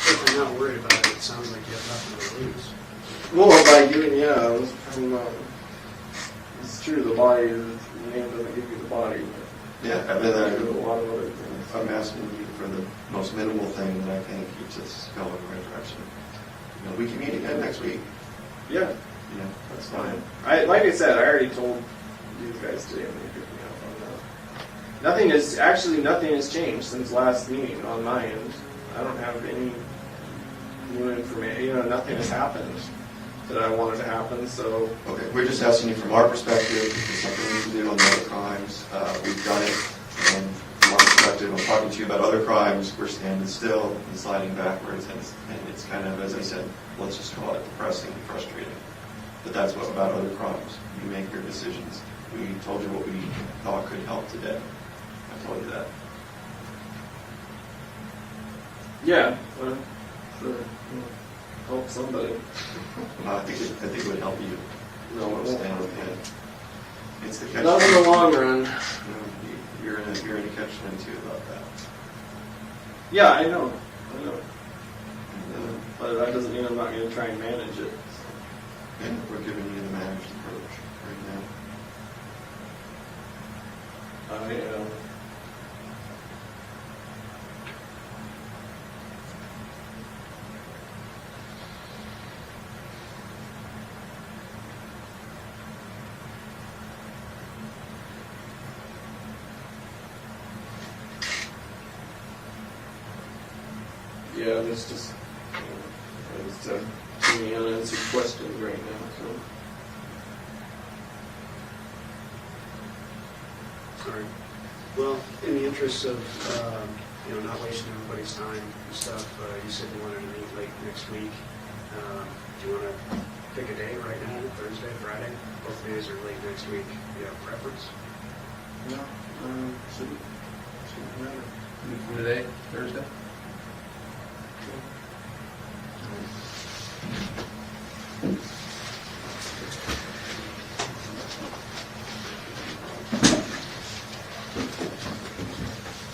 If you're not worried about it, it sounds like you have nothing to lose. Well, by giving, I was talking about, it's true, the body, the name doesn't give you the body, but Yeah, it does a lot of other things. I'm asking you for the most minimal thing that I think keeps us going in the right direction. We can meet again next week. Yeah, That's fine. like I said, I already told these guys today when they picked me up on that. Nothing has changed since last meeting on my end. I don't have any new information, nothing has happened that I wanted to happen, so. Okay, we're just asking you from our perspective, it's something we can do on the other crimes. We've done it, and from our perspective, I'm talking to you about other crimes, we're standing still and sliding backwards, and it's kind of, as I said, let's just call it depressing and frustrating. But that's what about other crimes. You make your decisions. We told you what we thought could help today. I told you that. Yeah, well, sure, help somebody. I think it would help you. No, it won't. Stand with him. It's the catch. Not in the long run. You're in a catch-22 about that. Yeah, I know. But that doesn't mean I'm not going to try and manage it. And we're giving you the managed approach right now. Yeah, there's just too many unanswered questions right now. Sorry. Well, in the interest of, not wasting everybody's time and stuff, you said you wanted to meet late next week. Do you want to pick a day right now, Thursday, Friday? Both days are late next week. Do you have a preference? No, shouldn't matter. Today, Thursday?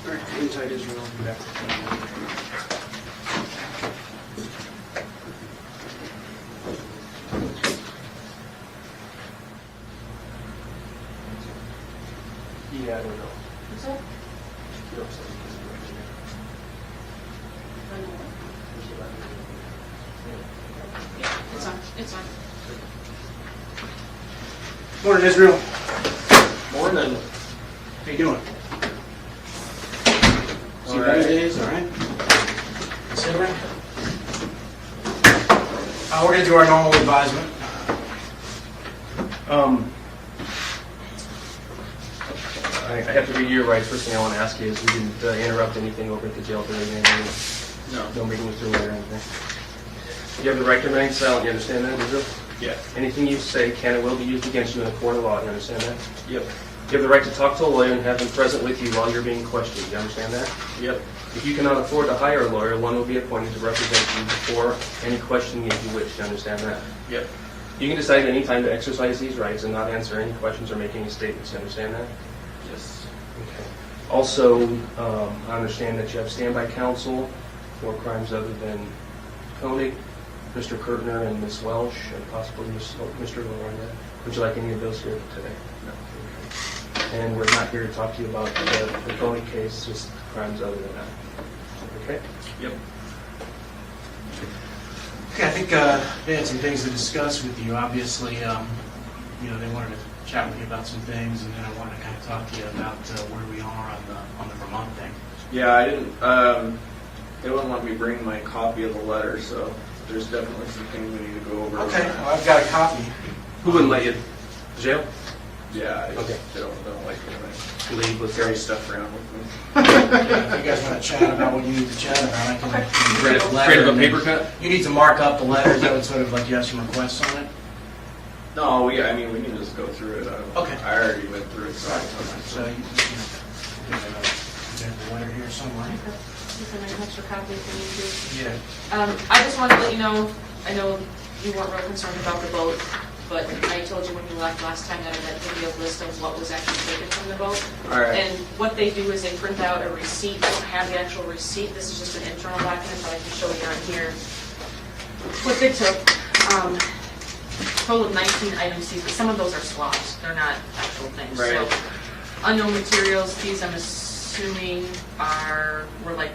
All right, hang tight, Israel. I'll be back. Yeah, I don't know. What's that? Yeah, it's on, it's on. Morning, Israel. Morning. How you doing? See All better right. days, all right? Sit around. We're going to do our normal advisement. I have to read your rights. First thing I want to ask you is we didn't interrupt anything over at the jail during anything. No meeting was through or anything. You have the right to remain silent. You understand that, Israel? Yeah. Anything you say can and will be used against you in a court of law. You understand that? Yep. You have the right to talk to a lawyer and have them present with you while you're being questioned. You understand that? Yep. If you cannot afford to hire a lawyer, one will be appointed to represent you before any questioning if you wish. You understand that? Yep. You can decide at any time to exercise these rights and not answer any questions or make any statements. You understand that? Yes. Okay. Also, I understand that you have standby counsel for crimes other than Koenig, Mr. Kurtner, and Ms. Welsh, and possibly Mr. Lorena. Would you like any of those here today? No. Okay. And we're not here to talk to you about the Koenig case, just crimes other than that. Okay? Yep. Okay, I think they had some things to discuss with you. Obviously, they wanted to chat with you about some things, and then I wanted to kind of talk to you about where we are on the Vermont thing. Yeah, I didn't. They wouldn't let me bring my copy of the letter, so there's definitely some things we need to go over. Okay, well, I've got a copy. Who wouldn't let you? Jail? Yeah, Okay. they don't like it when Leave I with carry stuff around with me. If you guys want to chat about what you need to chat about, I can. Afraid of a paper cut? You need to mark up the letters, that would sort of like you have some requests on it? No, we can just go through it. Okay. I already went through it, so I So you have the letter here somewhere. You can make an extra copy if you need to. Yeah. I just wanted to let you know, I know you weren't real concerned about the boat, but I told you when you left last time that I had to give a list of what was actually taken from the boat. All right. And what they do is they print out a receipt. They don't have the actual receipt. This is just an internal document, so I can show you on here what they took. Total of 19 items seized, but some of those are swabs. They're not actual things. Right. So unknown materials, these I'm assuming were like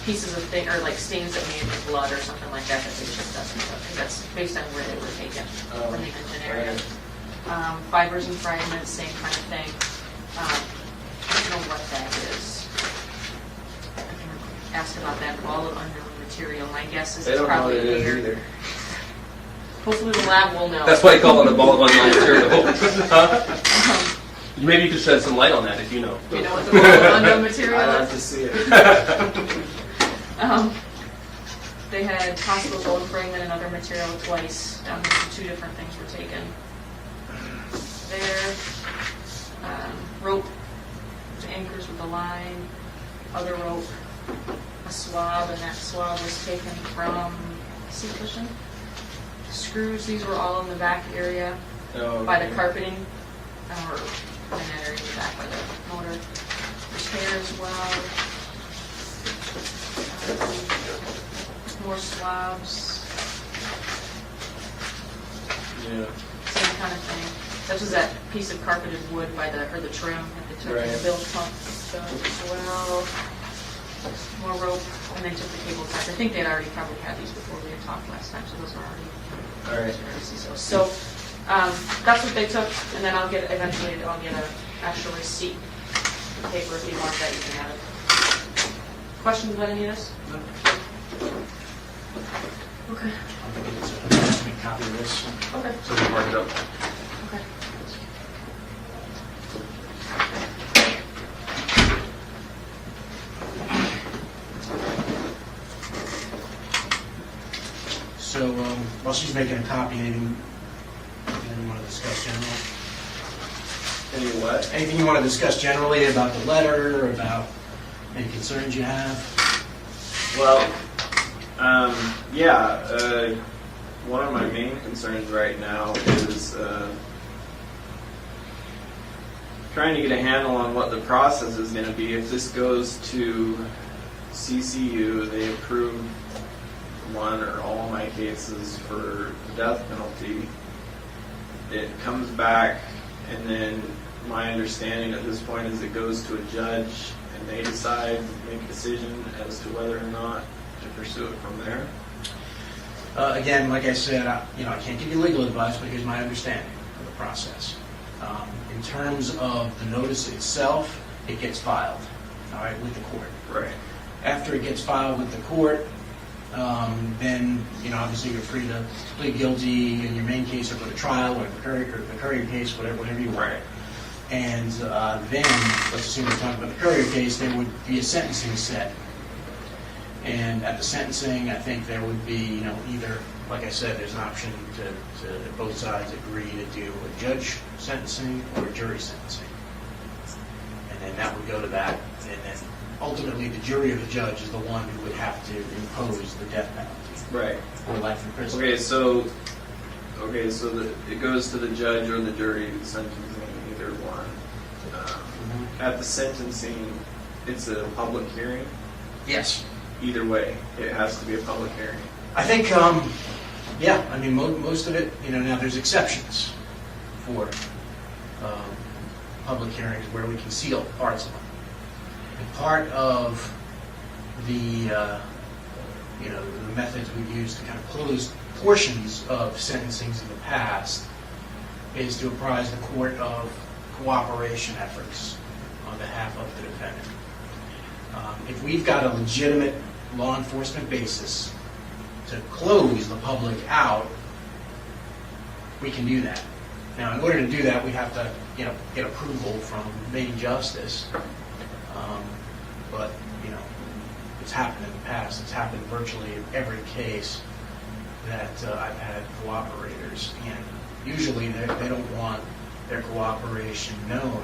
pieces of thing, or like stains that made with blood or something like that they shipped us. Because that's based on where they were taken from the engine area. Fibers and fragments, same kind of thing. I don't know what that is. I can ask about that. All of unknown material. My guess is They it's don't know what probably it is here. either. Hopefully the lab will know. That's why you call it a ball of unknown material. Huh? Maybe you could shed some light on that if you know. Do you know what the ball of unknown material I have is? to see it. They had possible bone fragment and other material twice. Down here, 2 different things were taken. There, rope, the anchors with the line, other rope, a swab, and that swab was taken from seat cushion. Screws, these were all in the back area by the carpeting, or in that area in the back by the motor. There's hair as well. More swabs, Yeah. same kind of thing. That was that piece of carpeted wood by the trim that they took in the bilge pump stuff as well. More rope, and they took the cable ties. I think they'd already probably had these before we had talked last time, so those were already. All right. So that's what they took, and then eventually I'll get an actual receipt paper if you want that, you can have it. Questions about any of this? Okay. I'll give you a copy of this. Okay. So we mark it up. Okay. So while she's making a copy, anything you want to discuss generally? Any what? Anything you want to discuss generally about the letter, about any concerns you have? Well, one of my main concerns right now is trying to get a handle on what the process is going to be. If this goes to CCU, they approve one or all my cases for the death penalty. It comes back, and then my understanding at this point is it goes to a judge, and they decide, make a decision as to whether or not to pursue it from there. Again, like I said, I can't give you legal advice, but here's my understanding of the process. In terms of the notice itself, it gets filed, all right, with the court. Right. After it gets filed with the court, then, obviously you're free to plead guilty in your main case or go to trial, or the courier case, whatever you want. Right. And then, let's assume we're talking about the courier case, there would be a sentencing set. And at the sentencing, I think there would be, either, like I said, there's an option to both sides agree to do a judge sentencing or a jury sentencing. And then that would go to that, and then ultimately the jury or the judge is the one who would have to impose the death penalty Right. or life in prison. Okay, so it goes to the judge or the jury sentencing, either one. At the sentencing, it's a public hearing. Yes. Either way, it has to be a public hearing. I think, most of it, now there's exceptions for public hearings where we conceal parts of them. And part of the, the methods we've used to kind of close portions of sentencings in the past is to apprise the court of cooperation efforts on behalf of the defendant. If we've got a legitimate law enforcement basis to close the public out, we can do that. Now, in order to do that, we have to, get approval from main justice. But, it's happened in the past. It's happened virtually in every case that I've had cooperators, and usually they don't want their cooperation known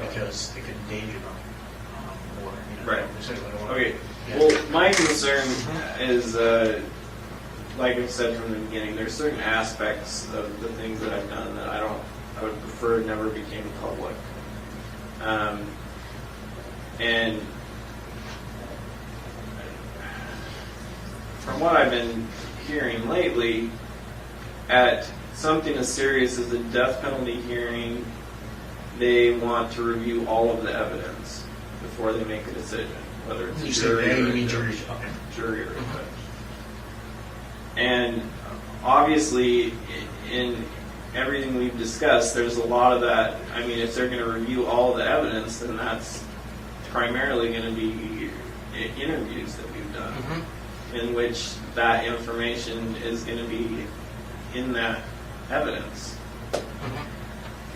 because it could endanger them, or Right. they certainly don't want. Okay. Yeah. Well, my concern is, like I said from the beginning, there's certain aspects of the things that I've done that I would prefer never became public. And from what I've been hearing lately, at something as serious as a death penalty hearing, they want to review all of the evidence before they make a decision, whether it's You a say jury they, or you a mean judge. jury. Jury or a judge. And obviously, in everything we've discussed, there's a lot of that. I mean, if they're going to review all the evidence, then that's primarily going to be interviews that we've done, in which that information is going to be in that evidence.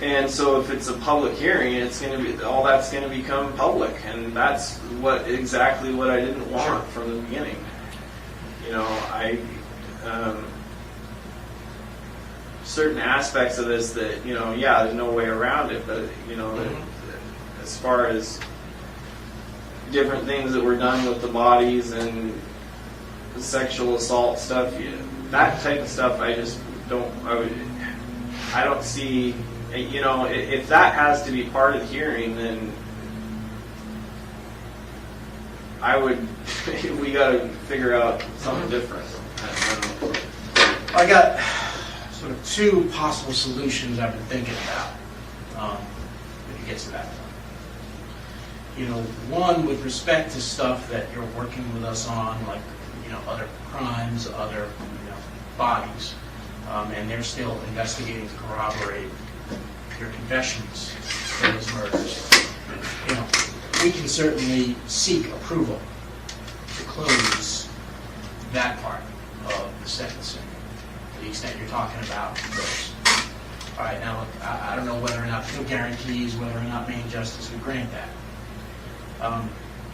And so if it's a public hearing, it's going to be, all that's going to become public, and that's exactly what I didn't want from the beginning. Certain aspects of this that, there's no way around it, but, as far as different things that were done with the bodies and the sexual assault stuff, that type of stuff, I just don't, I don't see, if that has to be part of the hearing, then we got to figure out something different. I got sort of two possible solutions I've been thinking about if it gets to that point. One with respect to stuff that you're working with us on, like, other crimes, other, bodies, and they're still investigating to corroborate your confessions for those murders. We can certainly seek approval to close that part of the sentencing, to the extent you're talking about those. All right, now, look, I don't know whether or not, no guarantees whether or not main justice would grant that.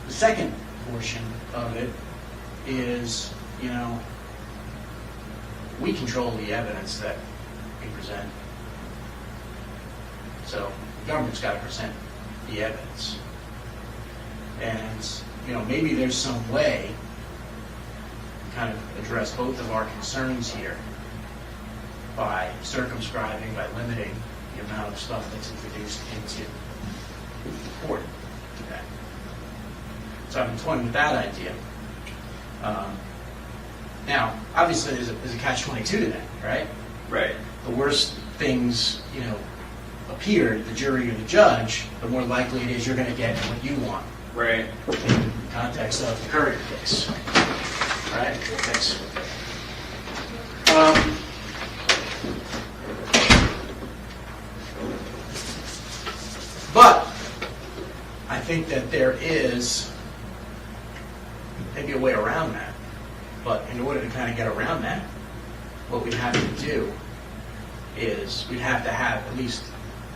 The second portion of it is, we control the evidence that we present. So the government's got to present the evidence. And, maybe there's some way to kind of address both of our concerns here by circumscribing, by limiting the amount of stuff that's introduced into court today. So I've been toying with that idea. Now, obviously, there's a catch-22 to that, right? Right. The worse things, appear to the jury or the judge, the more likely it is you're going to get what you want. Right. In the context of the Courier case. Right? Thanks. But I think that there is maybe a way around that. But in order to kind of get around that, what we'd have to do is we'd have to have at least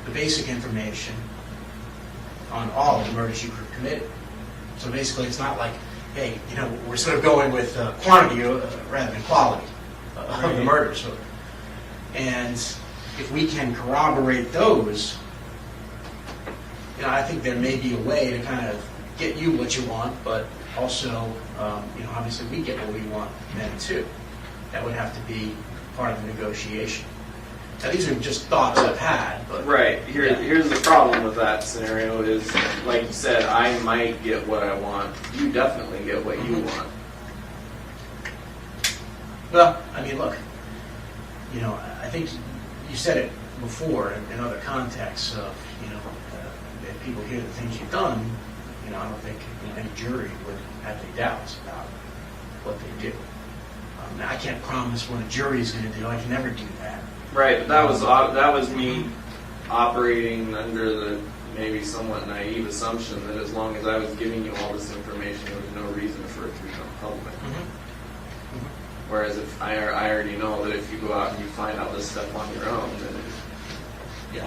the basic information on all of the murders you committed. So basically, it's not like, hey, we're sort of going with quantity rather than quality of the murders. And if we can corroborate those, I think there may be a way to kind of get you what you want, but also, obviously we get what we want then too. That would have to be part of the negotiation. Now, these are just thoughts I've had, but Right. Here's the problem with that scenario is, like you said, I might get what I want. You definitely get what you want. well, look, I think you said it before in other contexts of, if people hear the things you've done, I don't think any jury would have any doubts about what they do. Now, I can't promise what a jury is going to do. I can never do that. Right, but that was me operating under the maybe somewhat naive assumption that as long as I was giving you all this information, there was no reason for it to become public. Whereas if I already know that if you go out and you find out this stuff on your own, then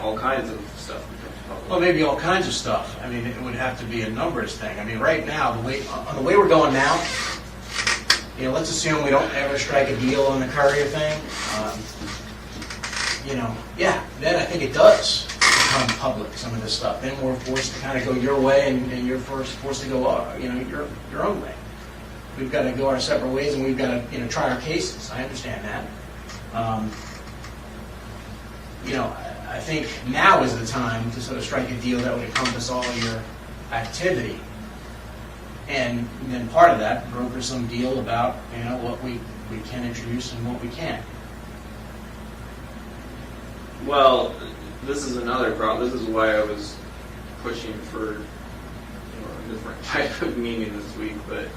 all kinds of stuff becomes public. Well, maybe all kinds of stuff. I mean, it would have to be a numbers thing. I mean, right now, the way we're going now, let's assume we don't ever strike a deal on the courier thing. Then I think it does become public, some of this stuff. Then we're forced to kind of go your way, and you're forced to go, your own way. We've got to go our separate ways, and we've got to, try our cases. I understand that. I think now is the time to sort of strike a deal that would encompass all your activity. And then part of that, broker some deal about, what we can introduce and what we can't. Well, this is another problem. This is why I was pushing for a different type of meeting this week. But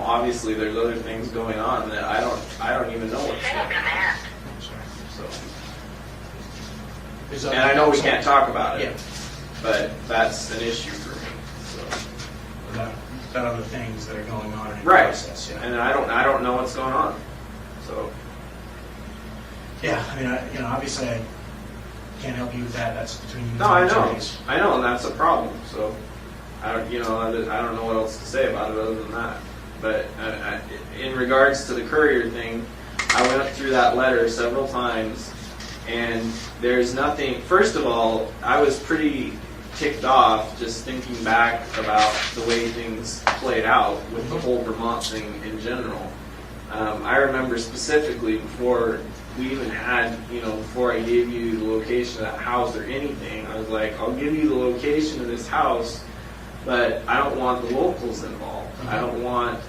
obviously there's other things going on that I don't even know what's going on. So, and I know we can't talk about it, but that's an issue for me. So. About other things that are going on in the Right. process. Yeah. And I don't know what's going on. So. Yeah, I mean, obviously I can't help you with that. That's between you and No, I the know, attorneys. and that's a problem. So, I don't know what else to say about it other than that. But in regards to the courier thing, I went through that letter several times, and there's nothing. First of all, I was pretty ticked off just thinking back about the way things played out with the whole Vermont thing in general. I remember specifically before we even had, before I gave you the location of that house or anything, I was like, I'll give you the location of this house, but I don't want the locals involved. I don't want.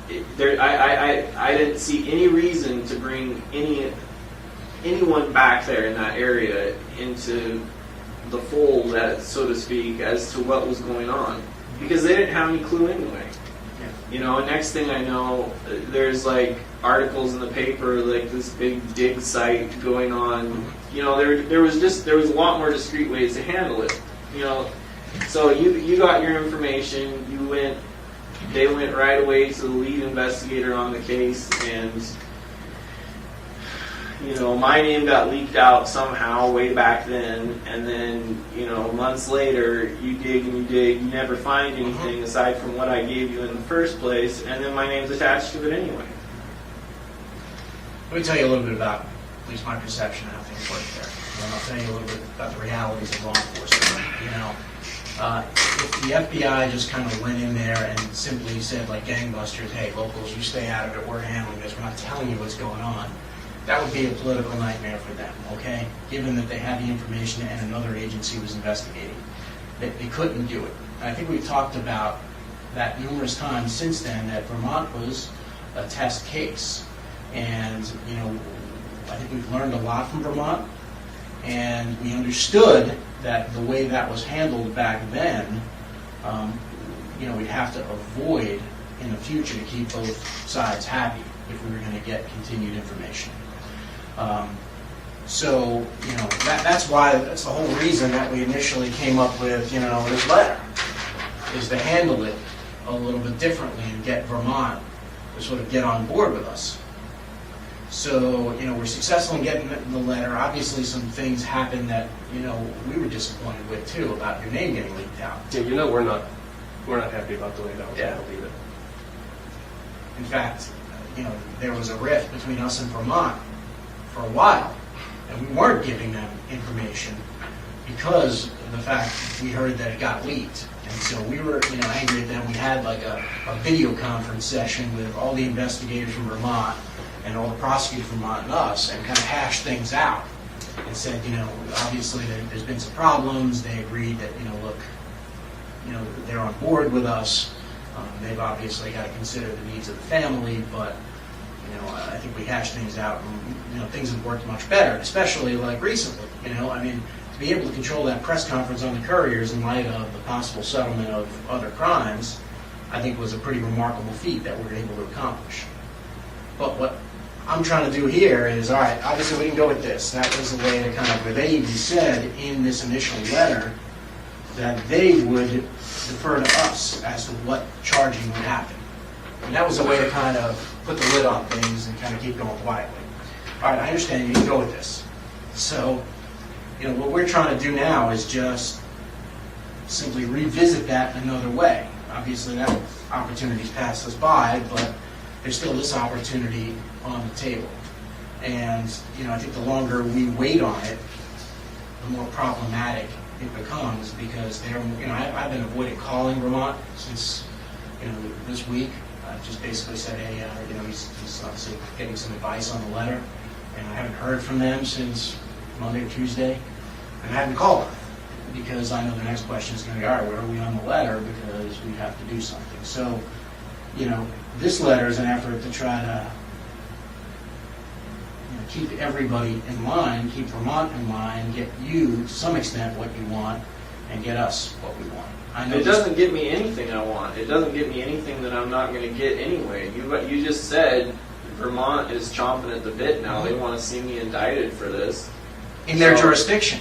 I didn't see any reason to bring anyone back there in that area into the fold, so to speak, as to what was going on, because they didn't have any clue anyway. And next thing I know, there's like articles in the paper, like this big dig site going on. There was a lot more discreet ways to handle it. So you got your information, they went right away to the lead investigator on the case, and my name got leaked out somehow way back then, and then months later you dig and you dig, you never find anything aside from what I gave you in the first place, and then my name's attached to it anyway. Let me tell you a little bit about at least my perception of how things work there. And I'll tell you a little bit about the realities of law enforcement. If the FBI just kind of went in there and simply said, like gangbusters, hey, locals, you stay out of it, we're handling this, we're not telling you what's going on, that would be a political nightmare for them, okay? Given that they had the information and another agency was investigating. They couldn't do it. I think we've talked about that numerous times since then, that Vermont was a test case. And, I think we've learned a lot from Vermont, and we understood that the way that was handled back then, we'd have to avoid in the future to keep both sides happy if we were going to get continued information. That's the whole reason that we initially came up with, this letter, is to handle it a little bit differently and get Vermont to sort of get on board with us. So, we're successful in getting the letter. Obviously, some things happened that, we were disappointed with too, about your name getting leaked out. Yeah, we're not happy about the way that was handled either. In fact, there was a rift between us and Vermont for a while, and we weren't giving them information because of the fact we heard that it got leaked. And so we were, angry at them. We had like a video conference session with all the investigators from Vermont and all the prosecutors from Vermont and us, and kind of hashed things out and said, obviously there's been some problems. They agreed that, look, they're on board with us. They've obviously got to consider the needs of the family, but I think we hashed things out, and things have worked much better, especially like recently. To be able to control that press conference on the couriers in light of the possible settlement of other crimes, I think was a pretty remarkable feat that we were able to accomplish. But what I'm trying to do here is, all right, obviously we can go with this. That was the way to kind of, where they even said in this initial letter, that they would defer to us as to what charging would happen. And that was a way to kind of put the lid on things and kind of keep going quietly. All right, I understand you can go with this. So, what we're trying to do now is just simply revisit that another way. Obviously, that opportunity's passed us by, but there's still this opportunity on the table. And, I think the longer we wait on it, the more problematic it becomes, because I've been avoiding calling Vermont since, this week. I've just basically said, hey, he's obviously getting some advice on the letter, and I haven't heard from them since Monday or Tuesday, and I haven't called them, because I know the next question is going to be, all right, where are we on the letter, because we have to do something. So, this letter is an effort to try to keep everybody in line, keep Vermont in line, get you, to some extent, what you want, and get us what we want. I know It doesn't get me anything I want. It doesn't get me anything that I'm not going to get anyway. You just said Vermont is chomping at the bit now. They want to see me indicted for this. in their So- jurisdiction.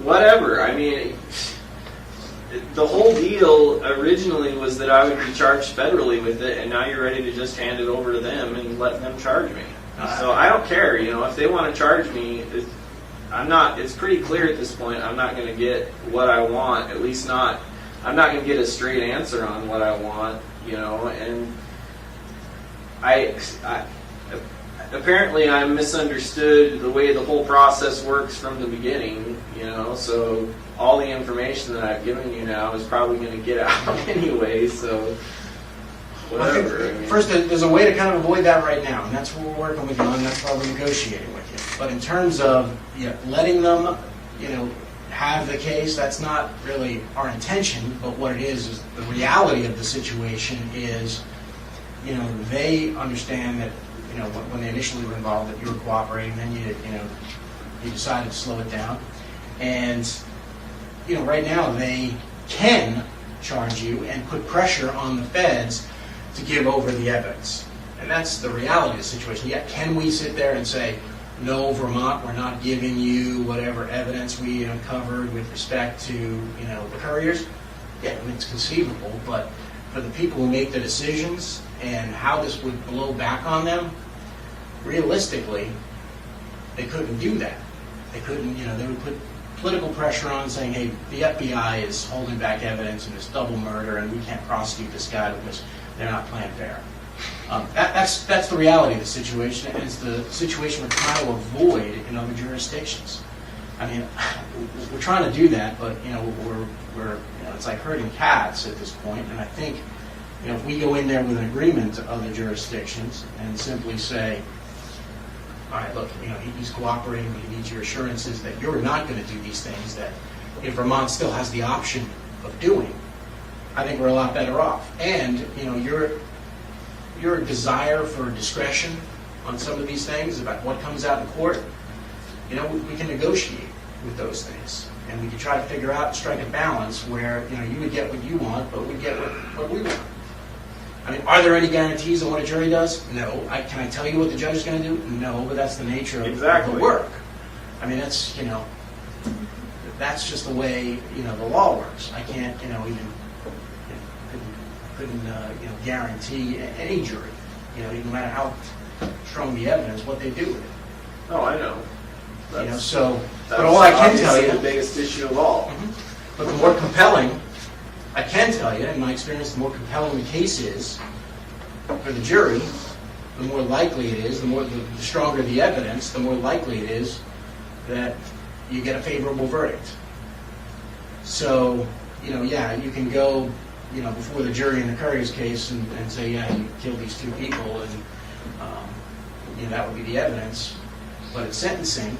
Whatever. I mean, the whole deal originally was that I would be charged federally with it, and now you're ready to just hand it over to them and let them charge me. So I don't care. If they want to charge me, it's pretty clear at this point I'm not going to get what I want, at least not, I'm not going to get a straight answer on what I want, and apparently I misunderstood the way the whole process works from the beginning, so all the information that I've given you now is probably going to get out anyway, so whatever. First, there's a way to kind of avoid that right now, and that's what we're working with you on, and that's why we're negotiating with you. But in terms of letting them, have the case, that's not really our intention, but what it is the reality of the situation is, they understand that, when they initially were involved, that you were cooperating, then you decided to slow it down. And, right now they can charge you and put pressure on the feds to give over the evidence. And that's the reality of the situation. Yet, can we sit there and say, no, Vermont, we're not giving you whatever evidence we uncovered with respect to, the couriers? Yeah, it's conceivable, but for the people who make the decisions and how this would blow back on them, realistically, they couldn't do that. They couldn't, they would put political pressure on saying, hey, the FBI is holding back evidence and it's double murder and we can't prosecute this guy because they're not playing fair. That's the reality of the situation, and it's the situation we're trying to avoid in other jurisdictions. I mean, we're trying to do that, but we're it's like herding cats at this point. And I think if we go in there with an agreement to other jurisdictions and simply say, all right, look, he's cooperating, but he needs your assurances that you're not going to do these things that if Vermont still has the option of doing, I think we're a lot better off. And your desire for discretion on some of these things about what comes out in court, we can negotiate with those things, and we can try to figure out, strike a balance where you would get what you want, but we get what we want. I mean, are there any guarantees on what a jury does? No. Can I tell you what the judge is going to do? No, but that's the nature of the work. I mean, that's that's just the way the law works. I can't couldn't guarantee any jury, no matter how strong the evidence, what they do with it. Oh, I know. But That's all I can tell obviously you, the biggest issue of all. but the more compelling, I can tell you, in my experience, the more compelling the case is for the jury, the more likely it is, the stronger the evidence, the more likely it is that you get a favorable verdict. So, you can go, before the jury in the Courier's case and say, yeah, you killed these two people, and that would be the evidence. But at sentencing,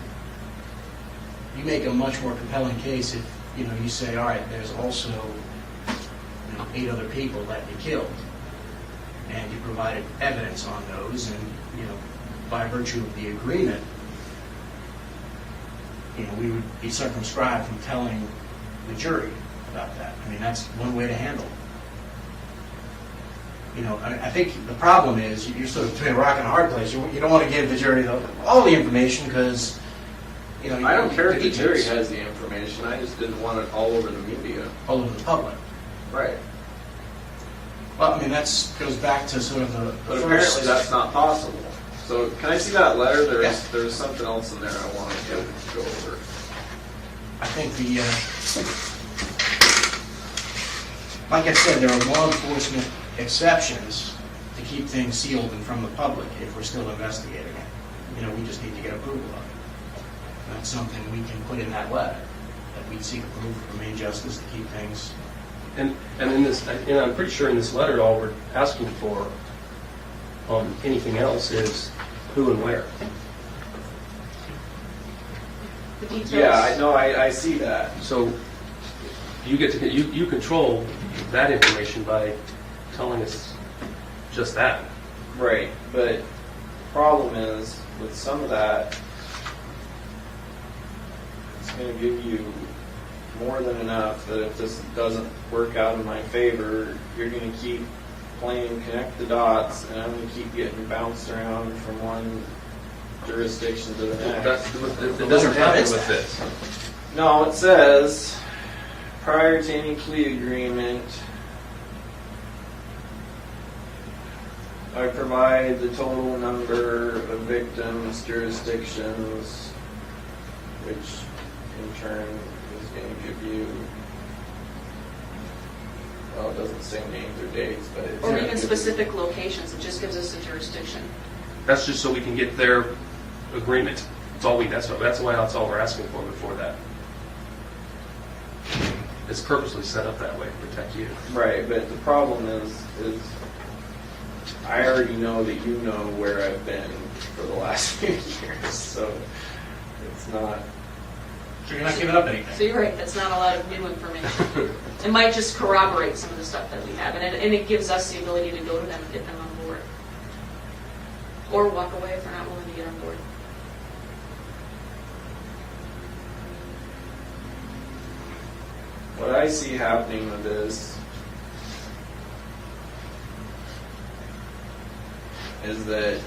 you make a much more compelling case if you say, all right, there's also 8 other people that you killed, and you provided evidence on those, and by virtue of the agreement, we would be circumscribed from telling the jury about that. I mean, that's one way to handle it. I think the problem is you're sort of between a rock and a hard place. You don't want to give the jury all the information because, you know. I don't care if the details jury has the information, I just didn't want it all over the media. all over the public. Right. Well, I mean, goes back to sort of the But first. apparently that's not possible. So can I see that letter? Yeah. There's something else in there I want to go over. I think like I said, there are law enforcement exceptions to keep things sealed and from the public if we're still investigating it. You know, we just need to get approval of it. That's something we can put in that letter, that we seek approval from Maine Justice to keep things. And in this, and I'm pretty sure in this letter, all we're asking for on anything else is who and where. The details. Yeah, I know, I see that. So you get to, you control that information by telling us just that. Right, but the problem is, with some of that, it's going to give you more than enough that if this doesn't work out in my favor, you're going to keep playing connect the dots, and I'm going to keep getting bounced around from one jurisdiction to the next. It doesn't happen with this. No, it says, prior to any plea agreement, I provide the total number of victims, jurisdictions, which in turn is going to give you, well, it doesn't say names or dates, but it's Or gonna even give you- specific locations, it just gives us the jurisdiction. That's just so we can get their agreement. That's all that's all we're asking for before that. It's purposely set up that way to protect you. Right, but the problem is I already know that you know where I've been for the last few years, so it's not. So you're not giving up anything. So you're right, that's not a lot of new information. It might just corroborate some of the stuff that we have, and it gives us the ability to go to them and get them on board. Or walk away if they're not willing to get on board. What I see happening with this is that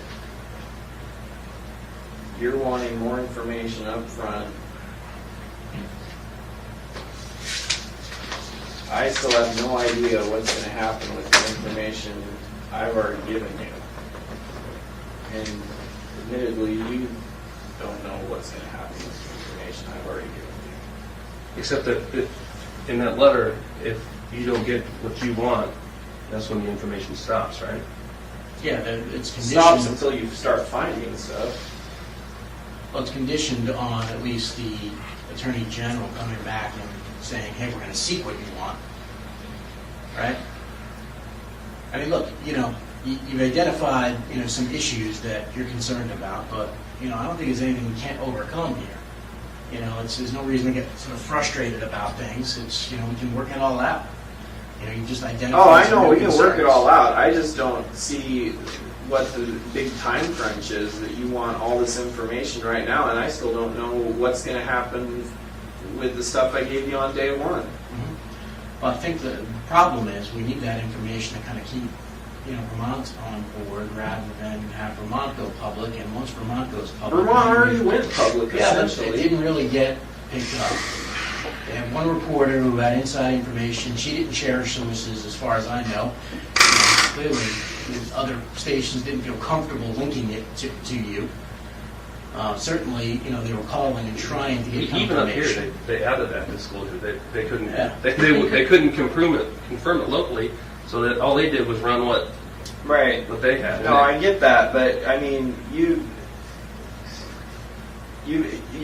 you're wanting more information up front. I still have no idea what's going to happen with the information I've already given you. And admittedly, you don't know what's going to happen with the information I've already given you. Except that in that letter, if you don't get what you want, that's when the information stops, right? Yeah, it's conditioned. Stops until you start finding stuff. Well, it's conditioned on at least the Attorney General coming back and saying, hey, we're going to seek what you want. Right? I mean, look, you've identified, some issues that you're concerned about, but, I don't think there's anything we can't overcome here. There's no reason to get sort of frustrated about things. It's, we can work it all out. You just identify. Oh, I some know, new we can work it concerns. all out. I just don't see what the big time crunch is that you want all this information right now, and I still don't know what's going to happen with the stuff I gave you on day one. Well, I think the problem is we need that information to kind of keep, Vermont on board rather than have Vermont go public. And once Vermont goes public, Vermont already went public, yeah, but it essentially. didn't really get picked up. They had one reporter who had inside information. She didn't share sources, as far as I know. Clearly, other stations didn't feel comfortable linking it to you. Certainly, they were calling and trying to get Even up here, confirmation. they added that disclosure. They couldn't. Yeah. They couldn't confirm it locally. So that all they did was run what Right. they had. No, I get that, but I mean, you've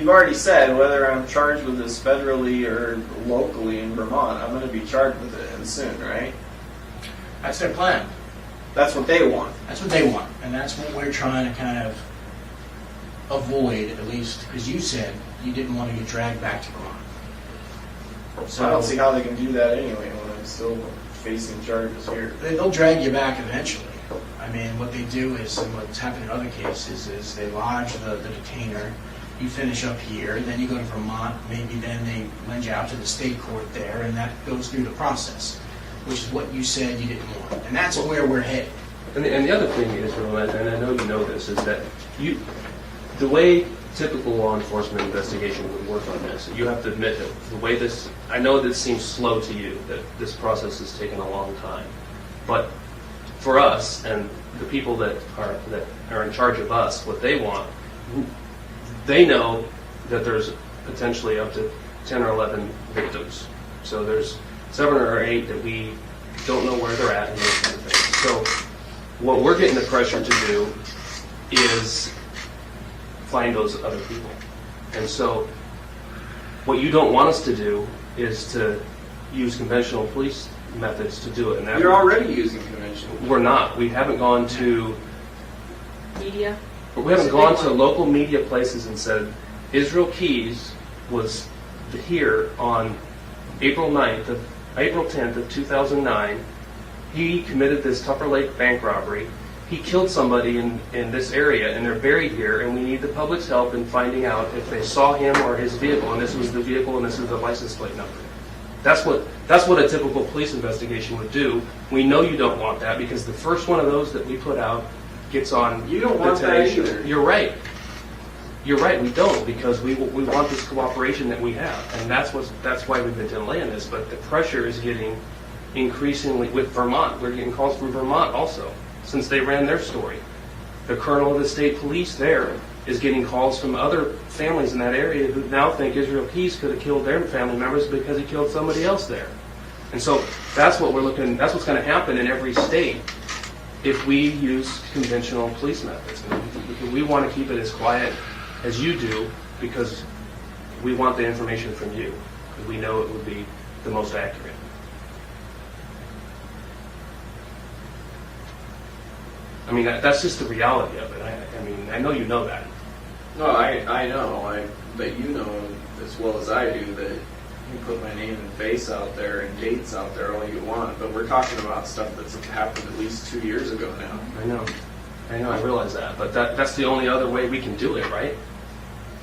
already said whether I'm charged with this federally or locally in Vermont, I'm going to be charged with it and soon, right? That's their plan. That's what they want. That's what they want, and that's what we're trying to kind of avoid, at least, because you said you didn't want to get dragged back to Vermont. So I don't see how they can do that anyway when I'm still facing charges here. They'll drag you back eventually. I mean, what they do is, and what's happened in other cases, is they lodge the detainer, you finish up here, then you go to Vermont, maybe then they lend you out to the state court there, and that goes through the process, which is what you said you didn't want. And that's where we're headed. And the other thing is, and I know you know this, is that the way typical law enforcement investigation would work on this. You have to admit that the way this, I know this seems slow to you, that this process has taken a long time. But for us and the people that are in charge of us, what they want, they know that there's potentially up to 10 or 11 victims. So there's 7 or 8 that we don't know where they're at and those kind of things. So what we're getting the pressure to do is find those other people. And so what you don't want us to do is to use conventional police methods to do it. And that You're already using conventional. we're not. We haven't gone to Media? we haven't gone to local media places and said Israel Keys was here on April 10th of 2009. He committed this Tupper Lake bank robbery. He killed somebody in this area, and they're buried here, and we need the public's help in finding out if they saw him or his vehicle, and this was the vehicle, and this is the license plate number. That's what a typical police investigation would do. We know you don't want that, because the first one of those that we put out gets on You don't the want that Today Show. either. You're right. You're right, we don't, because we want this cooperation that we have, and that's why we've been delaying this, but the pressure is getting increasingly with Vermont. We're getting calls from Vermont also, since they ran their story. The colonel of the state police there is getting calls from other families in that area who now think Israel Keys could have killed their family members because he killed somebody else there. And so that's what that's what's going to happen in every state if we use conventional police methods. And we want to keep it as quiet as you do, because we want the information from you, because we know it would be the most accurate. I mean, that's just the reality of it. I mean, I know you know that. No, I know. But you know as well as I do that you put my name and face out there and dates out there all you want, but we're talking about stuff that's happened at least 2 years ago now. I realize that, but that's the only other way we can do it, right?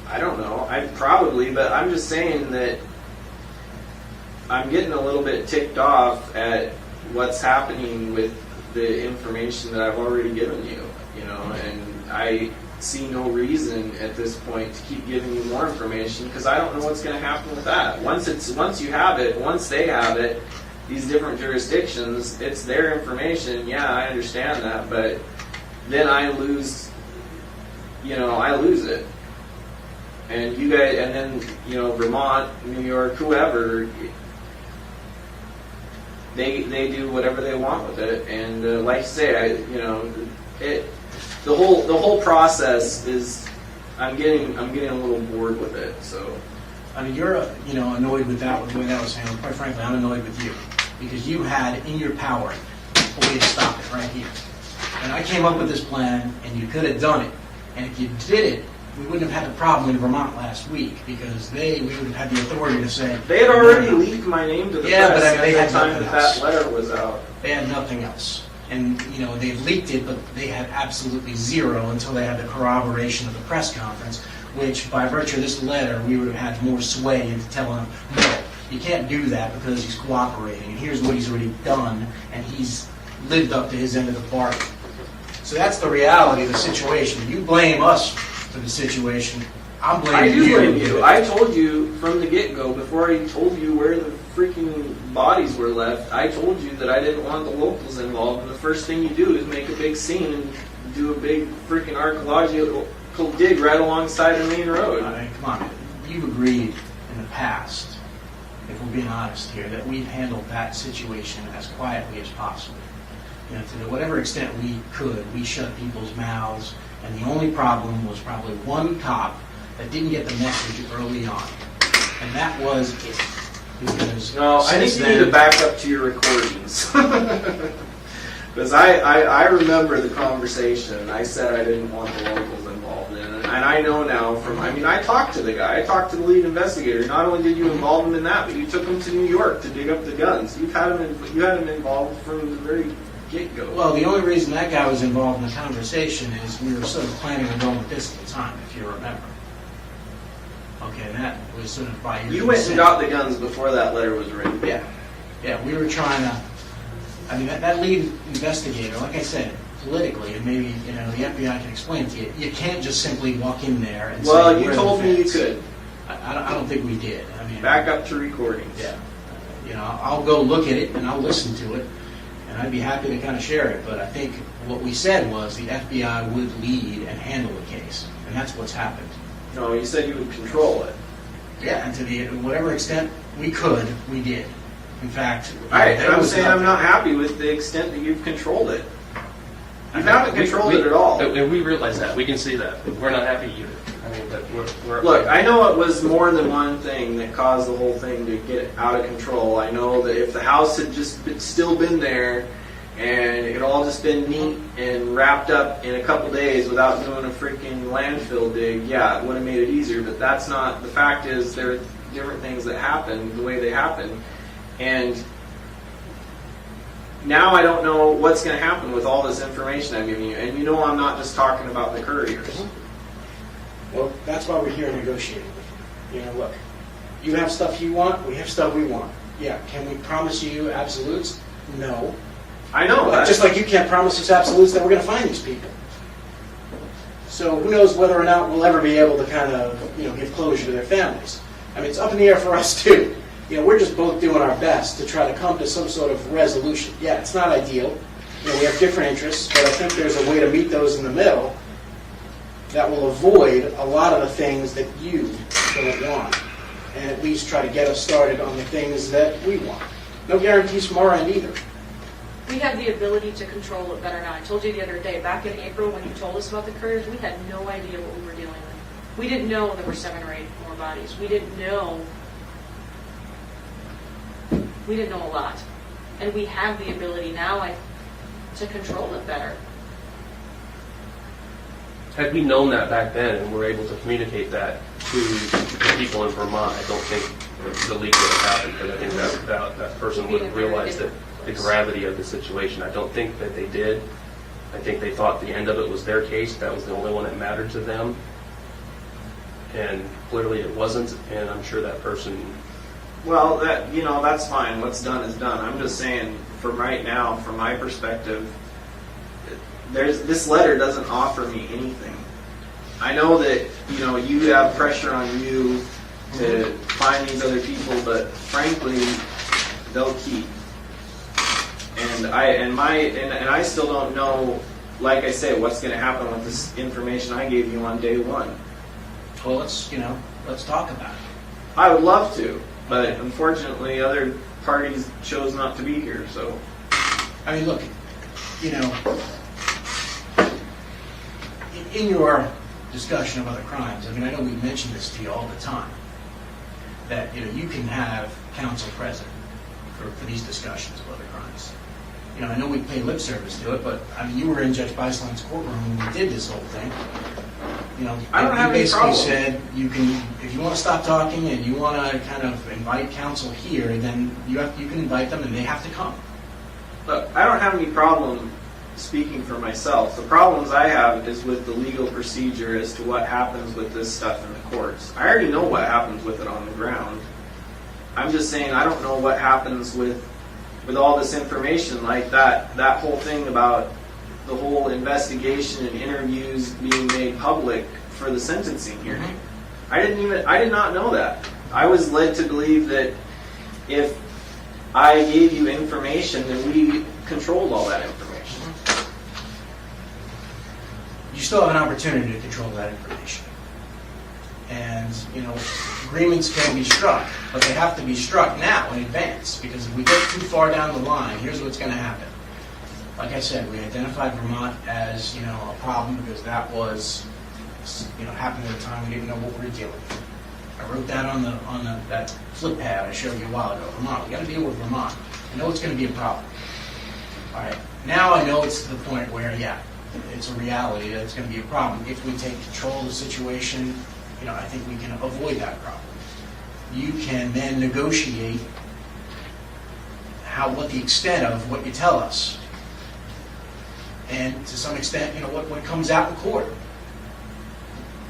I don't know. But I'm just saying that I'm getting a little bit ticked off at what's happening with the information that I've already given you, and I see no reason at this point to keep giving you more information, because I don't know what's going to happen with that. Once they have it, these different jurisdictions, it's their information. Yeah, I understand that, but then I lose it. And you guys, and then, Vermont, New York, whoever, they do whatever they want with it. And like you say, the whole process is, I'm getting a little bored with it. So, I mean, you're annoyed with that, with the way that was handled. Quite frankly, I'm annoyed with you, because you had in your power a way to stop it right here. And I came up with this plan, and you could have done it. And if you did it, we wouldn't have had the problem in Vermont last week, because we would have had the authority to say they had already leaked my name to the press but I mean, they at had the time nothing that else. letter was out. They had nothing else. And, they've leaked it, but they had absolutely zero until they had the corroboration of the press conference, which, by virtue of this letter, we would have had more sway into telling them, no, you can't do that because he's cooperating, and here's what he's already done, and he's lived up to his end of the bargain. So that's the reality of the situation. You blame us for the situation. I'm I blaming do you. blame you. I told you from the get-go, before I told you where the freaking bodies were left, I told you that I didn't want the locals involved. And the first thing you do is make a big scene and do a big freaking archaeological dig right alongside the main road. I mean, come on, you've agreed in the past, if we're being honest here, that we've handled that situation as quietly as possible. To whatever extent we could, we shut people's mouths, and the only problem was probably one cop that didn't get the message early on, and that was it. Because No, I think you need to back up to your recordings. Because I remember the conversation. I said I didn't want the locals involved in it. And I know now I talked to the guy. I talked to the lead investigator. Not only did you involve him in that, but you took him to New York to dig up the guns. You had him involved from the very get-go. Well, the only reason that guy was involved in the conversation is we were sort of planning on going with this at the time, if you remember. Okay, and that was sort of by your You went and consent. got the guns before that letter was written. Yeah, we were trying to, that lead investigator, like I said, politically, and maybe, the FBI can explain to you, you can't just simply walk in there and say, Well, you "We're the told me you feds." could. I don't think we did. I mean, Back up to recordings. yeah. I'll go look at it and I'll listen to it, and I'd be happy to kind of share it. But I think what we said was the FBI would lead and handle the case, and that's what's happened. No, you said you would control it. Yeah, and to whatever extent we could, we did. In fact, Right, there and I'm was saying I'm nothing. not happy with the extent that you've controlled it. You haven't controlled it at all. And we realize that. We can see that. We're not happy either. I mean, but we're Look, I know it was more than one thing that caused the whole thing to get out of control. I know that if the house had still been there and it all just been neat and wrapped up in a couple days without doing a freaking landfill dig, yeah, it would have made it easier. But that's not, the fact is there are different things that happen the way they happen. And now I don't know what's going to happen with all this information I'm giving you. And I'm not just talking about the couriers. Well, that's why we're here negotiating. Look, you have stuff you want, we have stuff we want. Yeah, can we promise you absolutes? No. I know that. Just like you can't promise us absolutes that we're going to find these people. So who knows whether or not we'll ever be able to kind of, give closure to their families. I mean, it's up in the air for us too. We're just both doing our best to try to come to some sort of resolution. Yeah, it's not ideal. We have different interests, but I think there's a way to meet those in the middle that will avoid a lot of the things that you don't want, and at least try to get us started on the things that we want. No guarantees from our end either. We have the ability to control it better now. I told you the other day, back in April when you told us about the couriers, we had no idea what we were dealing with. We didn't know there were 7 or 8 more bodies. We didn't know a lot. And we have the ability now to control it better. Had we known that back then and were able to communicate that to the people in Vermont, I don't think the leak would have happened, because I think that person would have realized the gravity of the situation. I don't think that they did. I think they thought the end of it was their case. That was the only one that mattered to them. And clearly it wasn't, and I'm sure that person... Well, that's fine. What's done is done. I'm just saying, from right now, from my perspective, this letter doesn't offer me anything. I know that you have pressure on you to find these other people, but frankly, they'll keep. And I still don't know, like I say, what's going to happen with this information I gave you on day one. Well, let's talk about it. I would love to, but unfortunately, other parties chose not to be here. So, I mean, look, in your discussion of other crimes, I mean, I know we mention this to you all the time, that, you can have counsel present for these discussions of other crimes. I know we pay lip service to it, but, I mean, you were in Judge Beisland's courtroom when we did this whole thing. I don't have any basically problem. said, if you want to stop talking and you want to kind of invite counsel here, then you can invite them and they have to come. Look, I don't have any problem speaking for myself. The problems I have is with the legal procedure as to what happens with this stuff in the courts. I already know what happens with it on the ground. I'm just saying I don't know what happens with all this information, like that whole thing about the whole investigation and interviews being made public for the sentencing hearing. I did not know that. I was led to believe that if I gave you information, then we controlled all that information. You still have an opportunity to control that information. And, agreements can be struck, but they have to be struck now in advance, because if we get too far down the line, here's what's going to happen. Like I said, we identified Vermont as, a problem because that was, happened at a time we didn't know what we were dealing with. I wrote that on that flip pad I showed you a while ago. Vermont, we got to deal with Vermont. I know it's going to be a problem. All right, now I know it's to the point where, yeah, it's a reality that it's going to be a problem. If we take control of the situation, I think we can avoid that problem. You can then negotiate what the extent of what you tell us. And to some extent, what comes out in court.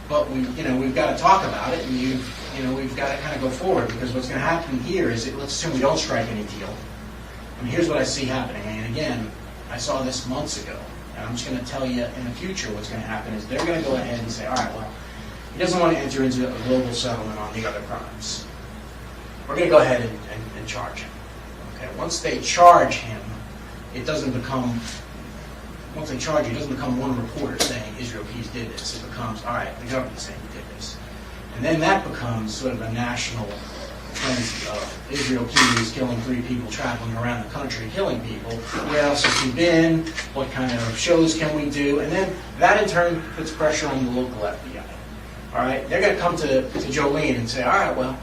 But we've got to talk about it, and we've got to kind of go forward, because what's going to happen here is that, let's assume we don't strike any deal. I mean, here's what I see happening. And again, I saw this months ago. And I'm just going to tell you in the future what's going to happen is they're going to go ahead and say, all right, well, he doesn't want to enter into a global settlement on the other crimes. We're going to go ahead and charge him. Okay. Once they charge him, it doesn't become, once they charge you, it doesn't become one reporter saying Israel Keys did this. It becomes, all right, the government saying he did this. And then that becomes sort of a national frenzy of Israel Keys killing 3 people, traveling around the country, killing people. Where else has he been? What kind of shows can we do? And then that in turn puts pressure on the local FBI. All right, they're going to come to Jolene and say, all right, well,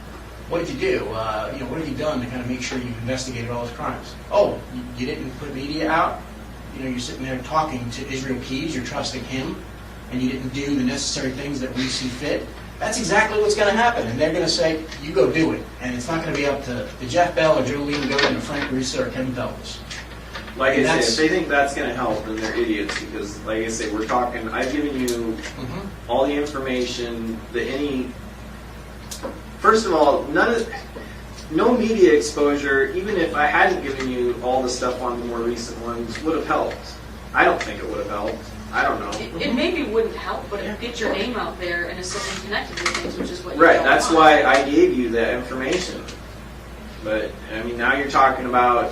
what did you do? What have you done to kind of make sure you've investigated all his crimes? Oh, you didn't put media out? You're sitting there talking to Israel Keys, you're trusting him, and you didn't do the necessary things that we see fit? That's exactly what's going to happen. And they're going to say, you go do it. And it's not going to be up to Jeff Bell or Jolene Goodman or Frank Russo or Kevin Phelps. Like I say, if they think that's going to help, then they're idiots. Because, like I say, we're talking. I've given you all the information that any. First of all, no media exposure. Even if I hadn't given you all the stuff on the more recent ones, would have helped. I don't think it would have helped. I don't know. It maybe wouldn't help, but it get your name out there and it's something connected to things, which is what you Right. don't That's want. why I gave you that information. But I mean, now you're talking about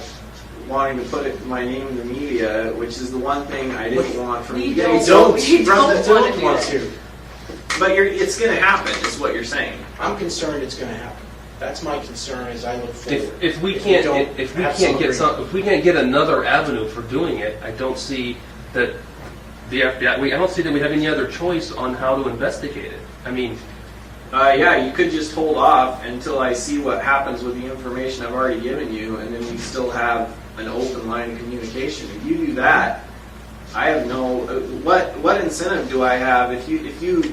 wanting to put my name in the media, which is the one thing I didn't want from We you don't- guys. we don't want to do want that. to. But it's going to happen. Is what you're saying. I'm concerned it's going to happen. That's my concern as I look forward. If we don't can't have some agreement. if we can't get another avenue for doing it, I don't see that the FBI. I don't see that we have any other choice on how to investigate it. I mean, Yeah, you could just hold off until I see what happens with the information I've already given you, and then we still have an open line of communication. If you do that, I have no. What incentive do I have if you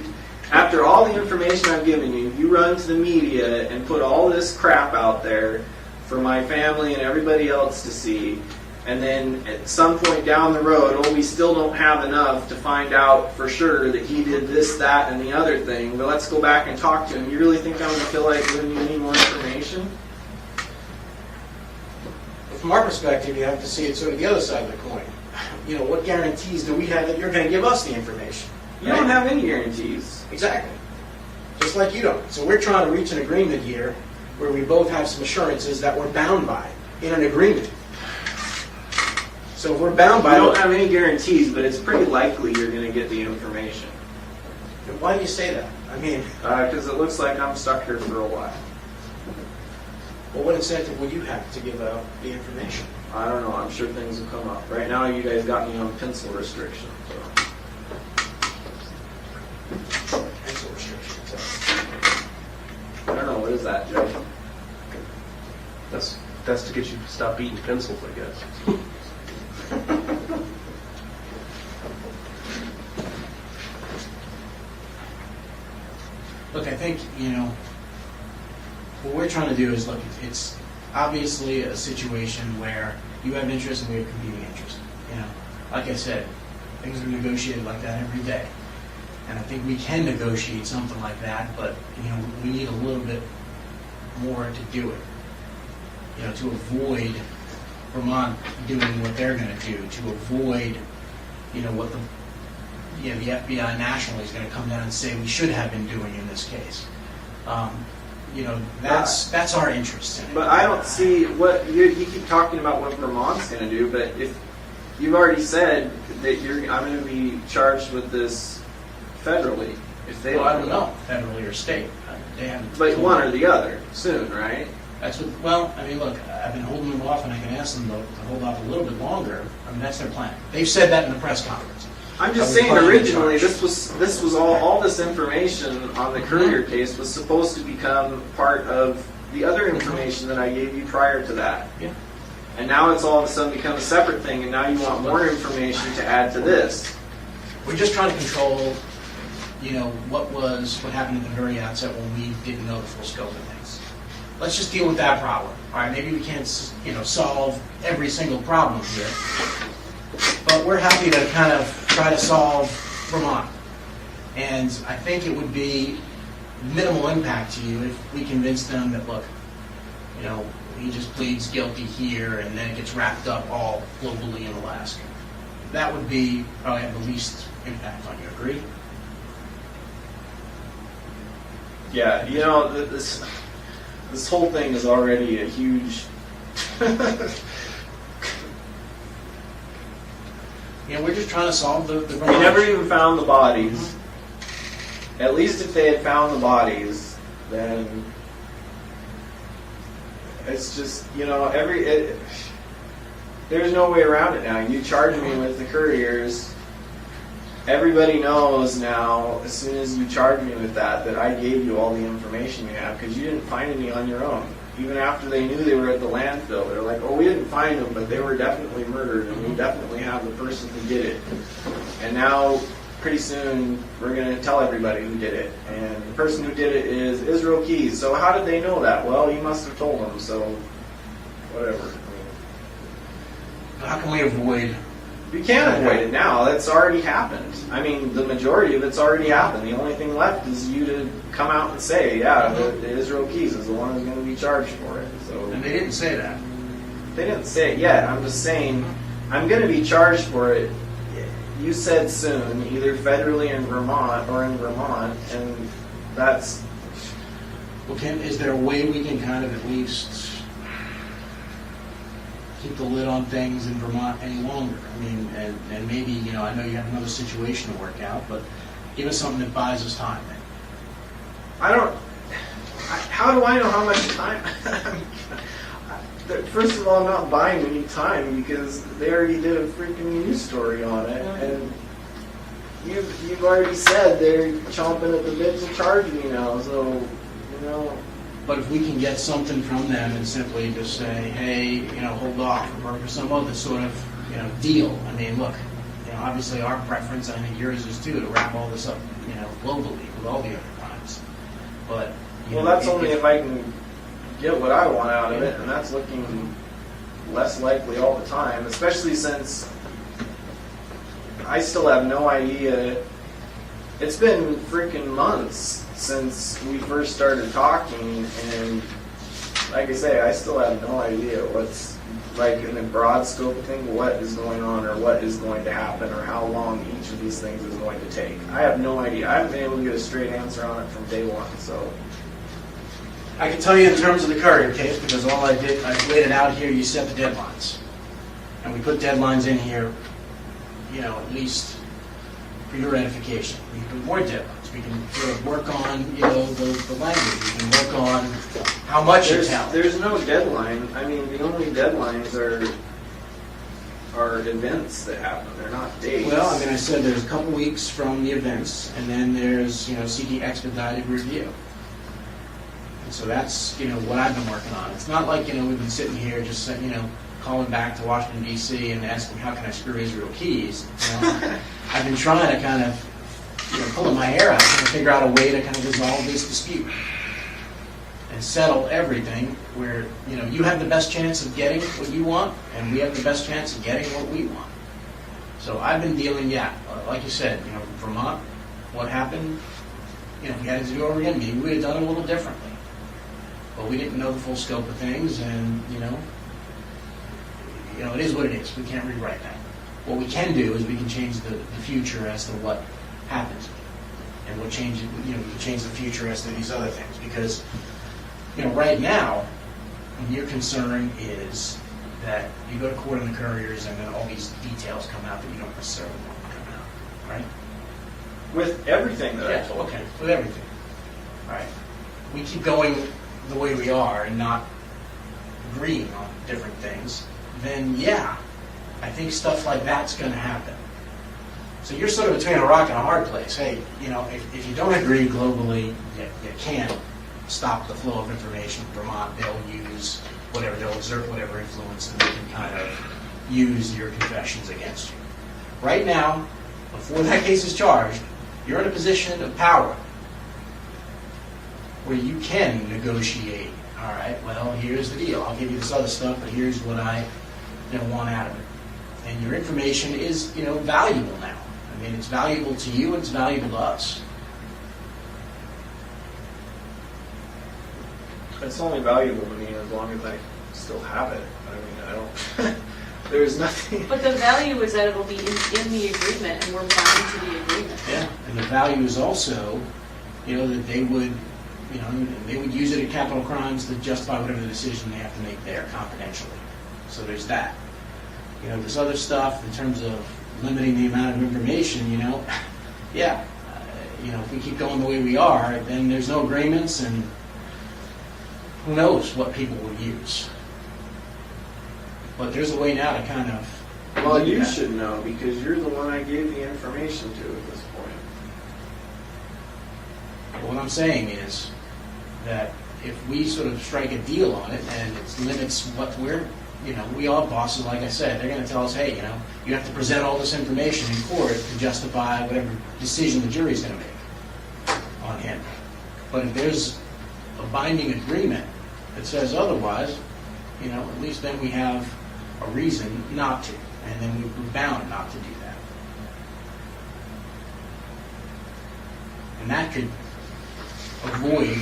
after all the information I've given you, you run to the media and put all this crap out there for my family and everybody else to see, and then at some point down the road, we still don't have enough to find out for sure that he did this, that, and the other thing, but let's go back and talk to him. You really think I'm going to feel like giving you any more information? From our perspective, you have to see it sort of the other side of the coin. What guarantees do we have that you're going to give us the information? You don't have any guarantees. Exactly. Just like you don't. So we're trying to reach an agreement here where we both have some assurances that we're bound by in an agreement. So if we're bound by I don't have any guarantees, but it's pretty likely you're going to get the information. Why do you say that? I mean, Because it looks like I'm stuck here for a while. well, what incentive would you have to give out the information? I don't know. I'm sure things will come up. Right now, you guys got me on pencil restriction. So. Pencil restrictions. I don't know. What is that, Joe? that's to get you to stop eating pencils, I guess. Look, I think, what we're trying to do is, look, it's obviously a situation where you have interest and we have competing interest. Like I said, things are negotiated like that every day. And I think we can negotiate something like that, but, we need a little bit more to do it. To avoid Vermont doing what they're going to do, to avoid, what the FBI nationally is going to come down and say we should have been doing in this case. That's our interest in it. But I don't see what you keep talking about what Vermont's going to do. But if you've already said that I'm going to be charged with this federally, if they I don't know, federally or state. They haven't. But told one me. or the other soon, right? That's what. Well, I mean, look, I've been holding them off, and I can ask them to hold off a little bit longer. I mean, that's their plan. They've said that in the press conference. I'm just Are we saying planning to originally charge? this was all this information on the Courier case was supposed to become part of the other information that I gave you prior to that. Yeah. And now it's all of a sudden become a separate thing, and now you want more information to add to this. We're just trying to control, what happened at the very outset when we didn't know the full scope of things. Let's just deal with that problem. All right, maybe we can't, solve every single problem here, but we're happy to kind of try to solve Vermont. And I think it would be minimal impact to you if we convince them that, look, he just pleads guilty here and then it gets wrapped up all globally in Alaska. that would be probably have the least impact on you, agree? Yeah, you know, this whole thing is already a huge. You know, we're just trying to solve the They never even found the bodies. At least if they had found the bodies, then it's just, you know, there's no way around it now. You charge me with the couriers. Everybody knows now, as soon as you charge me with that I gave you all the information you have, because you didn't find any on your own. Even after they knew they were at the landfill, they're like, oh, we didn't find them, but they were definitely murdered, and we definitely have the person who did it. And now, pretty soon, we're going to tell everybody who did it. And the person who did it is Israel Keys. So how did they know that? Well, you must have told them, so whatever. How can we avoid? You can't avoid it now. That's already happened. I mean, the majority of it's already happened. The only thing left is you to come out and say, yeah, the Israel Keys is the one who's going to be charged for it. So And they didn't say that. they didn't say it yet. I'm just saying, I'm going to be charged for it. You said soon, either federally in Vermont or in Vermont, and that's. Well, is there a way we can kind of at least keep the lid on things in Vermont any longer? I mean, and maybe, you know, I know you have another situation to work out, but give us something that buys us time. How do I know how much time? First of all, I'm not buying any time because they already did a freaking news story on it, and you've already said they're chomping at the bit to charge me now. So, you know. But if we can get something from them and simply just say, hey, you know, hold off, or for some other sort of, you know, deal. I mean, look, you know, obviously our preference, and I think yours is too, to wrap all this up, you know, globally with all the other crimes. But you Well, know, that's only if I can get what I want out of it, and that's looking less likely all the time, especially since I still have no idea. It's been freaking months since we first started talking, and like I say, I still have no idea what's, like, in a broad scope of thing, what is going on or what is going to happen or how long each of these things is going to take. I have no idea. I haven't been able to get a straight answer on it from day one, so. I can tell you in terms of the courier case, because all I did, I laid it out here, you set the deadlines. And we put deadlines in here, you know, at least for your edification. We can put more deadlines. We can sort of work on, you know, the language. We can work on how much you tell. There's no deadline. I mean, the only deadlines are events that happen. They're not dates. Well, I mean, I said there's a couple weeks from the events, and then there's, you know, seeking expedited review. And so that's, you know, what I've been working on. It's not like, you know, we've been sitting here just, you know, calling back to Washington, D.C. and asking, how can I screw Israel Keys? You know, I've been trying to kind of, you know, pulling my hair out, trying to figure out a way to kind of resolve this dispute and settle everything where, you know, you have the best chance of getting what you want, and we have the best chance of getting what we want. So I've been dealing, like you said, you know, Vermont, what happened, you know, if we had to do it over again, maybe we would have done it a little differently. But we didn't know the full scope of things, and, you know, it is what it is. We can't rewrite that. What we can do is we can change the future as to what happens, and we'll change it. You know, we can change the future as to these other things, because, you know, right now, your concern is that you go to court on the couriers, and then all these details come out that you don't necessarily want to come out, right? With everything that I told okay, with everything. All right. We keep going the way we are and not agreeing on different things, then yeah, I think stuff like that's going to happen. So you're sort of between a rock and a hard place. Hey, you know, if you don't agree globally, you can't stop the flow of information. Vermont, they'll use whatever, they'll exert whatever influence, and they can kind of use your confessions against you. Right now, before that case is charged, you're in a position of power where you can negotiate. All right, well, here's the deal. I'll give you this other stuff, but here's what I want out of it. And your information is, valuable now. I mean, it's valuable to you and it's valuable to us. It's only valuable to me as long as I still have it. I mean, I don't. there's nothing. But the value is that it'll be in the agreement, and we're bound to the agreement. Yeah, and the value is also, that they would, they would use it at capital crimes to justify whatever the decision they have to make there confidentially. So there's that. This other stuff in terms of limiting the amount of information, yeah, if we keep going the way we are, then there's no agreements, and who knows what people will use. But there's a way now to kind of... Well, do you that. should know, because you're the one I gave the information to at this point. But what I'm saying is that if we sort of strike a deal on it and it limits what we're, we all bosses, like I said, they're going to tell us, hey, you have to present all this information in court to justify whatever decision the jury's going to make on him. But if there's a binding agreement that says otherwise, at least then we have a reason not to, and then we're bound not to do that. And that could avoid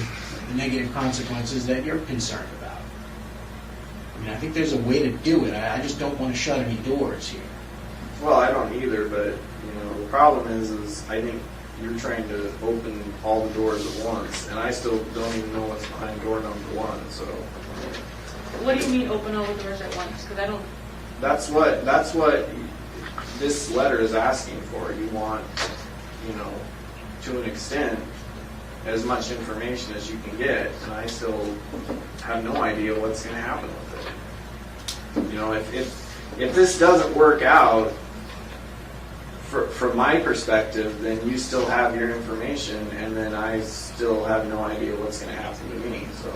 the negative consequences that you're concerned about. I think there's a way to do it. I just don't want to shut any doors here. Well, I don't either, but, the problem is I think you're trying to open all the doors at once, and I still don't even know what's behind door number one, so. What do you mean open all the doors at once? Because I don't, That's what this letter is asking for. You want, to an extent, as much information as you can get, and I still have no idea what's going to happen with it. If this doesn't work out, from my perspective, then you still have your information, and then I still have no idea what's going to happen to me. So,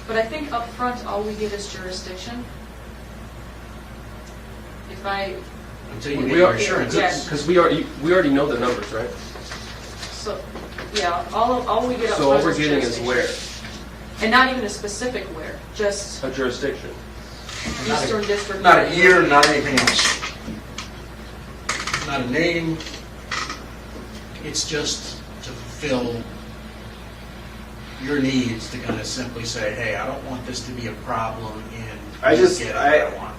but I think up front, all we get is jurisdiction. If I, Until you We get are- your assurances. Yes. Because we already know the numbers, right? so, yeah, all we get up So front all we're is getting is jurisdiction. where? And not even a specific where, just A jurisdiction. Eastern District. Not a year, not anything else. Not a name. It's just to fulfill your needs, to kind of simply say, hey, I don't want this to be a problem in I just- getting what I want.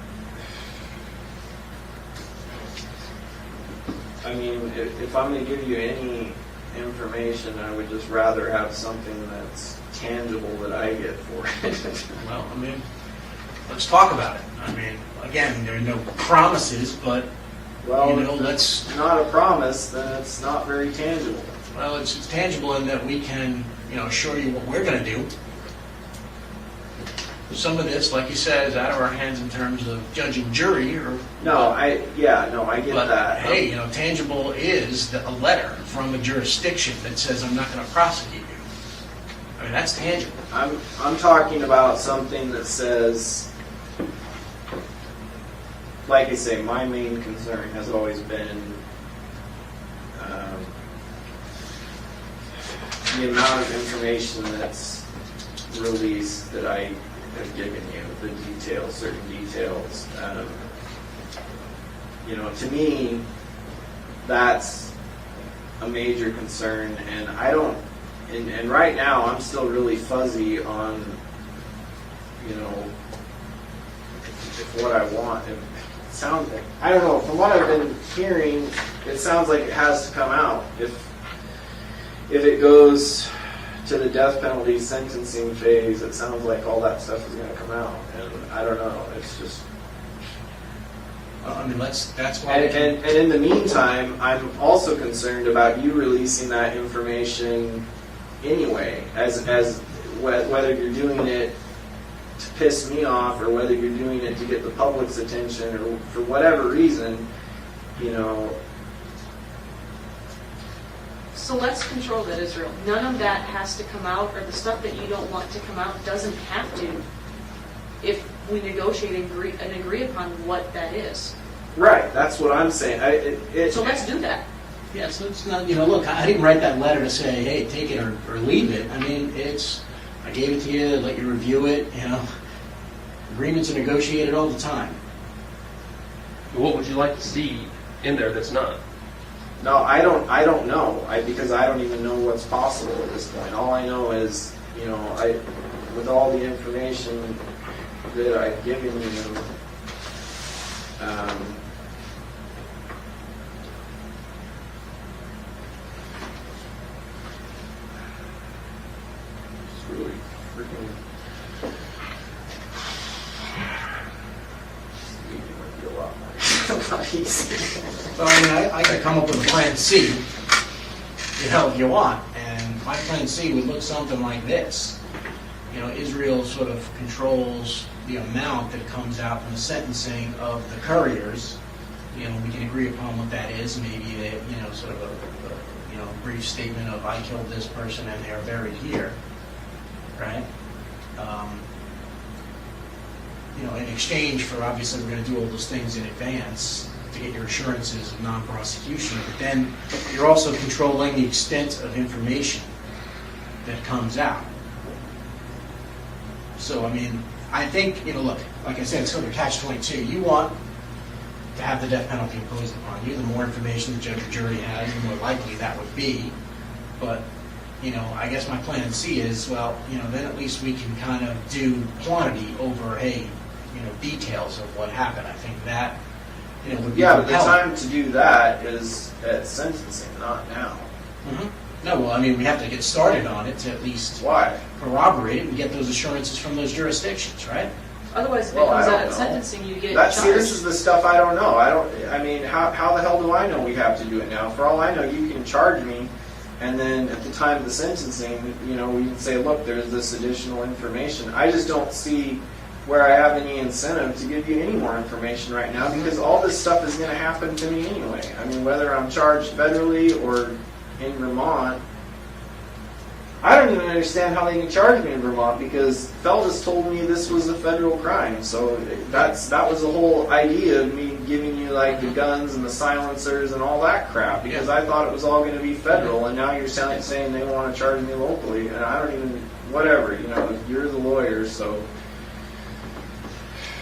I mean, if I'm going to give you any information, I would just rather have something that's tangible that I get for it. Well, let's talk about it. Again, there are no promises, but, Well, let's... if it's not a promise, then it's not very tangible. Well, it's tangible in that we can, assure you what we're going to do. Some of this, like you said, is out of our hands in terms of judge and jury, or I get but that. hey, tangible is a letter from a jurisdiction that says I'm not going to prosecute you. That's tangible. I'm talking about something that says, like I say, my main concern has always been the amount of information that's released that I have given you, the details, certain details. To me, that's a major concern, and I don't. And right now, I'm still really fuzzy on, if what I want. It sounds like, I don't know. From what I've been hearing, it sounds like it has to come out. If it goes to the death penalty sentencing phase, it sounds like all that stuff is going to come out. And I don't know. It's just. That's why. And in the meantime, I'm also concerned about you releasing that information anyway, as whether you're doing it to piss me off or whether you're doing it to get the public's attention or for whatever reason, So let's control that, Israel. None of that has to come out, or the stuff that you don't want to come out doesn't have to, if we negotiate and agree upon what that is. Right, that's what I'm saying. So let's do that. Yeah, so it's not, look, I didn't write that letter to say, hey, take it or leave it. I gave it to you, let you review it, Agreements are negotiated all the time. What would you like to see in there that's not? No, I don't know, because I don't even know what's possible at this point. All I know is, with all the information that I've given you, not easy. So I mean, I could come up with a plan C, if you want, and my plan C would look something like this. Israel sort of controls the amount that comes out from the sentencing of the couriers. We can agree upon what that is, maybe sort of a brief statement of I killed this person and they're buried here, right? In exchange for, obviously, we're going to do all those things in advance to get your assurances of non-prosecution, but then you're also controlling the extent of information that comes out. So, I mean, I think, look, like I said, it's sort of catch-22. You want to have the death penalty imposed upon you. The more information the judge or jury has, the more likely that would be. But, I guess my plan C is, well, then at least we can kind of do quantity over, details of what happened. I think that, would be Yeah, but the compelling. time to do that is at sentencing, not now. Mm-hmm. No, well, I mean, we have to get started on it to at least Why? corroborate it and get those assurances from those jurisdictions, right? Otherwise, if it Well, I comes don't out at know. sentencing, you get That, charged. see, this is the stuff I don't know. I mean, how the hell do I know we have to do it now? For all I know, you can charge me, and then at the time of the sentencing, we can say, look, there's this additional information. I just don't see where I have any incentive to give you any more information right now, because all this stuff is going to happen to me anyway. I mean, whether I'm charged federally or in Vermont, I don't even understand how they can charge me in Vermont, because Feldes told me this was a federal crime. So that was the whole idea of me giving you like the guns and the silencers and all that crap, because I thought it was all going to be federal, and now you're saying they want to charge me locally, and I don't even, whatever, you're the lawyer, so.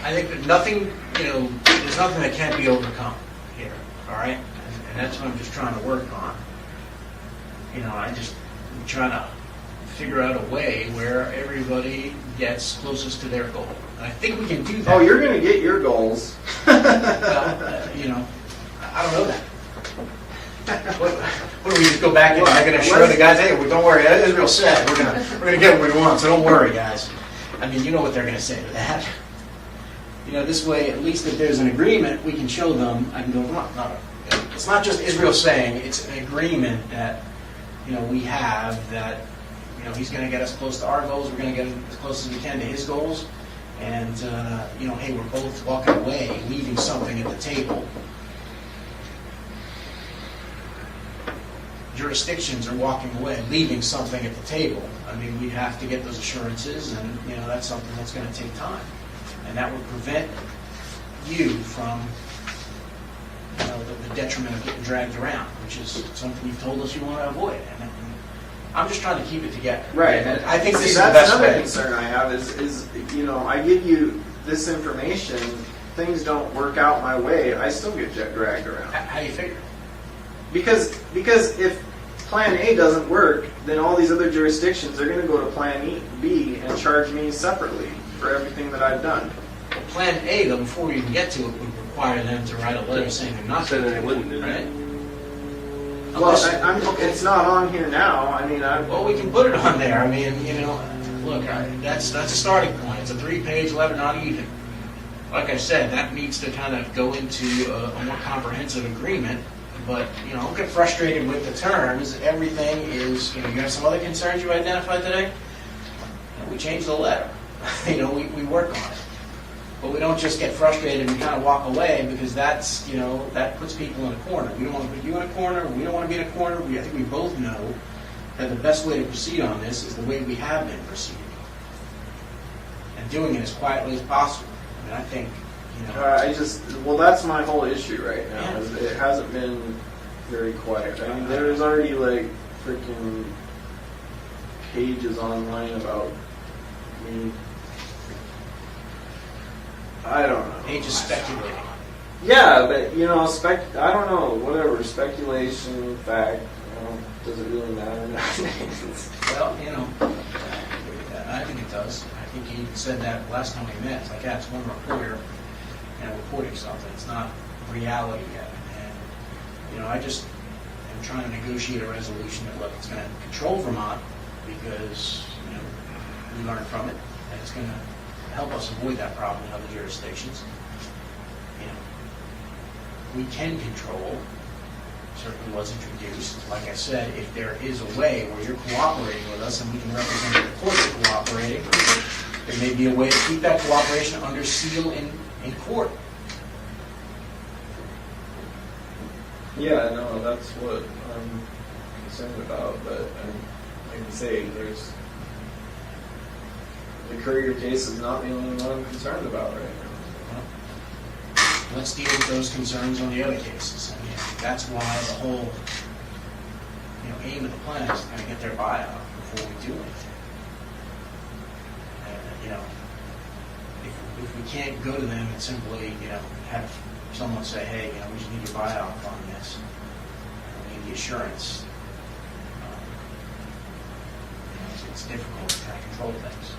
I think that nothing, there's nothing that can't be overcome here, all right? And that's what I'm just trying to work on. I'm trying to figure out a way where everybody gets closest to their goal. And I think we can do that. Oh, you're going to get your goals. Well, I don't know that. What do we just go back and I'm going to assure the guys, hey, well, don't worry, Israel said we're going to get what we want, so don't worry, guys. I mean, you know what they're going to say to that. This way, at least if there's an agreement, we can show them. I can go, it's not just Israel saying, it's an agreement that we have that he's going to get us close to our goals. We're going to get as close as we can to his goals, and hey, we're both walking away, leaving something at the table. Jurisdictions are walking away, leaving something at the table. I mean, we have to get those assurances, and that's something that's going to take time. And that would prevent you from the detriment of getting dragged around, which is something you've told us you want to avoid. And I'm just trying to keep it together. Right. And I think this is the that's best another way. concern I have is I give you this information, things don't work out my way, I still get dragged around. How do you figure? Because if Plan A doesn't work, then all these other jurisdictions are going to go to Plan B and charge me separately for everything that I've done. Well, Plan A, though, before we even get to it, would require them to write a letter saying they're not Said going that to they do wouldn't it, do right? Well, it's not on here now. I mean, Well, we can put it on there. I mean, look, that's a starting point. It's a 3-page letter, not even. Like I said, that needs to kind of go into a more comprehensive agreement. But, don't get frustrated with the terms. Everything is, you have some other concerns you identified today? We change the letter. We work on it. But we don't just get frustrated and kind of walk away, because that's, that puts people in a corner. We don't want to put you in a corner. We don't want to be in a corner. I think we both know that the best way to proceed on this is the way we have been proceeding. And doing it as quietly as possible. I mean, I think, that's my whole issue right now. Yeah. Is it hasn't been very quiet. I mean, there's already like freaking pages online about me. I don't know. pages speculating. Yeah, but I don't know. Whatever, speculation, fact. Does it really matter? Well, I think it does. I think he even said that last time we met. It's like, it's one reporter reporting something. It's not reality yet. And, I just am trying to negotiate a resolution that, look, it's going to control Vermont because, we learn from it, and it's going to help us avoid that problem in other jurisdictions. we can control certainly what's introduced. Like I said, if there is a way where you're cooperating with us and we can represent the court as cooperating, there may be a way to keep that cooperation under seal in court. Yeah, no, that's what I'm concerned about, but like I say, there's, the Courier case is not the only one I'm concerned about right now. Let's deal with those concerns on the other cases. I mean, that's why the whole, aim of the plan is to kind of get their buyout before we do anything. If we can't go to them and simply, have someone say, hey, we just need your buyout on this, we need the assurance. It's difficult to kind of control things.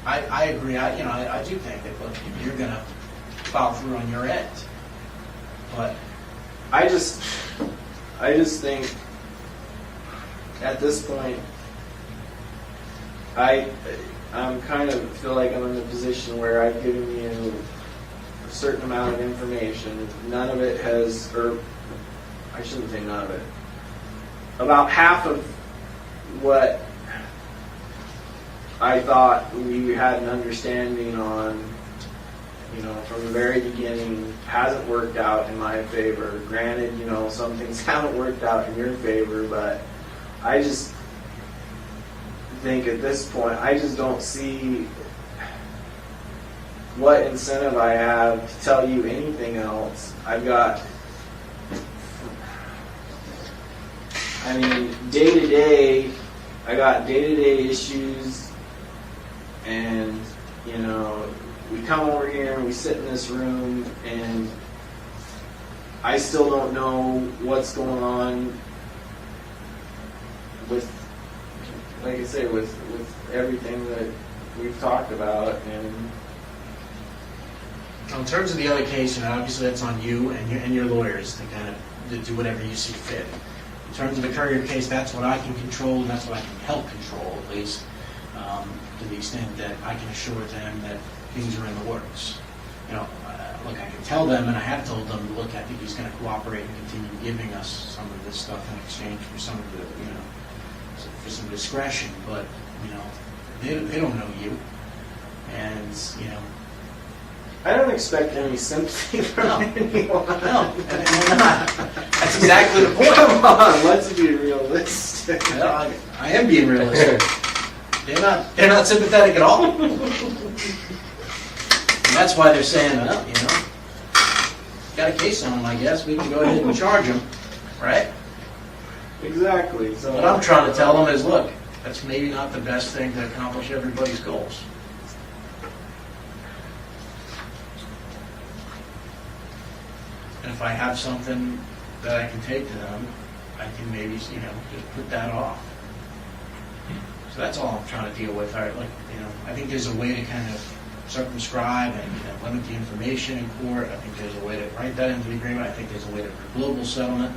I agree. I do think that, look, you're going to follow through on your end, but I just think at this point, I'm kind of feel like I'm in the position where I've given you a certain amount of information. None of it has, or I shouldn't say none of it. About half of what I thought we had an understanding on, from the very beginning, hasn't worked out in my favor. Granted, some things haven't worked out in your favor, but I just think at this point, I just don't see what incentive I have to tell you anything else. Day-to-day, I got day-to-day issues, and, we come over here and we sit in this room, and I still don't know what's going on with, like I say, with everything that we've talked about. And in terms of the other case, obviously that's on you and your lawyers to kind of do whatever you see fit. In terms of the Courier case, that's what I can control, and that's what I can help control, at least, to the extent that I can assure them that things are in the works. Look, I can tell them, and I have told them, look, I think he's going to cooperate and continue giving us some of this stuff in exchange for some of the, for some discretion, but, they don't know you, and, I don't expect any sympathy from anyone. No, and they're not. That's exactly the point. Come on, let's be realistic. I am being realistic. They're not sympathetic at all. And that's why they're saying, well, got a case on them, I guess, we can go ahead and charge them, right? Exactly. So What I'm trying to tell them is, look, that's maybe not the best thing to accomplish everybody's goals. And if I have something that I can take to them, I can maybe, just put that off. So that's all I'm trying to deal with. I think there's a way to kind of circumscribe and limit the information in court. I think there's a way to write that into the agreement. I think there's a way to global settlement.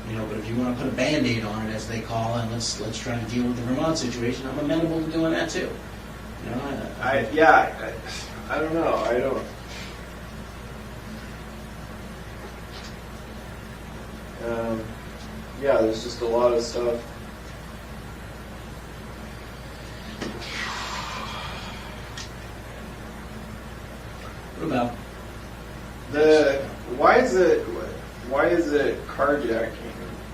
But if you want to put a Band-Aid on it, as they call it, and let's try to deal with the Vermont situation, I'm amenable to doing that too. I don't know. I don't. There's just a lot of stuff. What about Why is it carjacking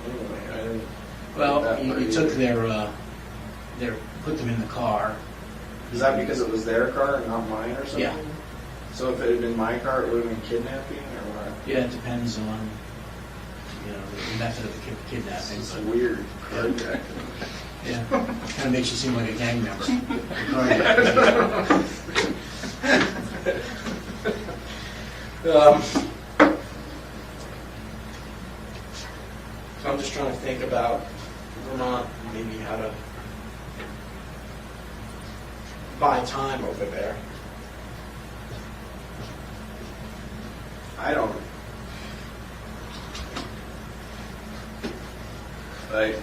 anyway? I didn't get well, that part you took either. put them in the car. Is that because it was their car and not mine or something? Yeah. So if it had been my car, it would have been kidnapping or what? Yeah, it depends on the method of the kidnapping. It's But weird carjacking. yeah, kind of makes you seem like a gang member. So I'm just trying to think about Vermont, maybe how to buy time over there. I don't.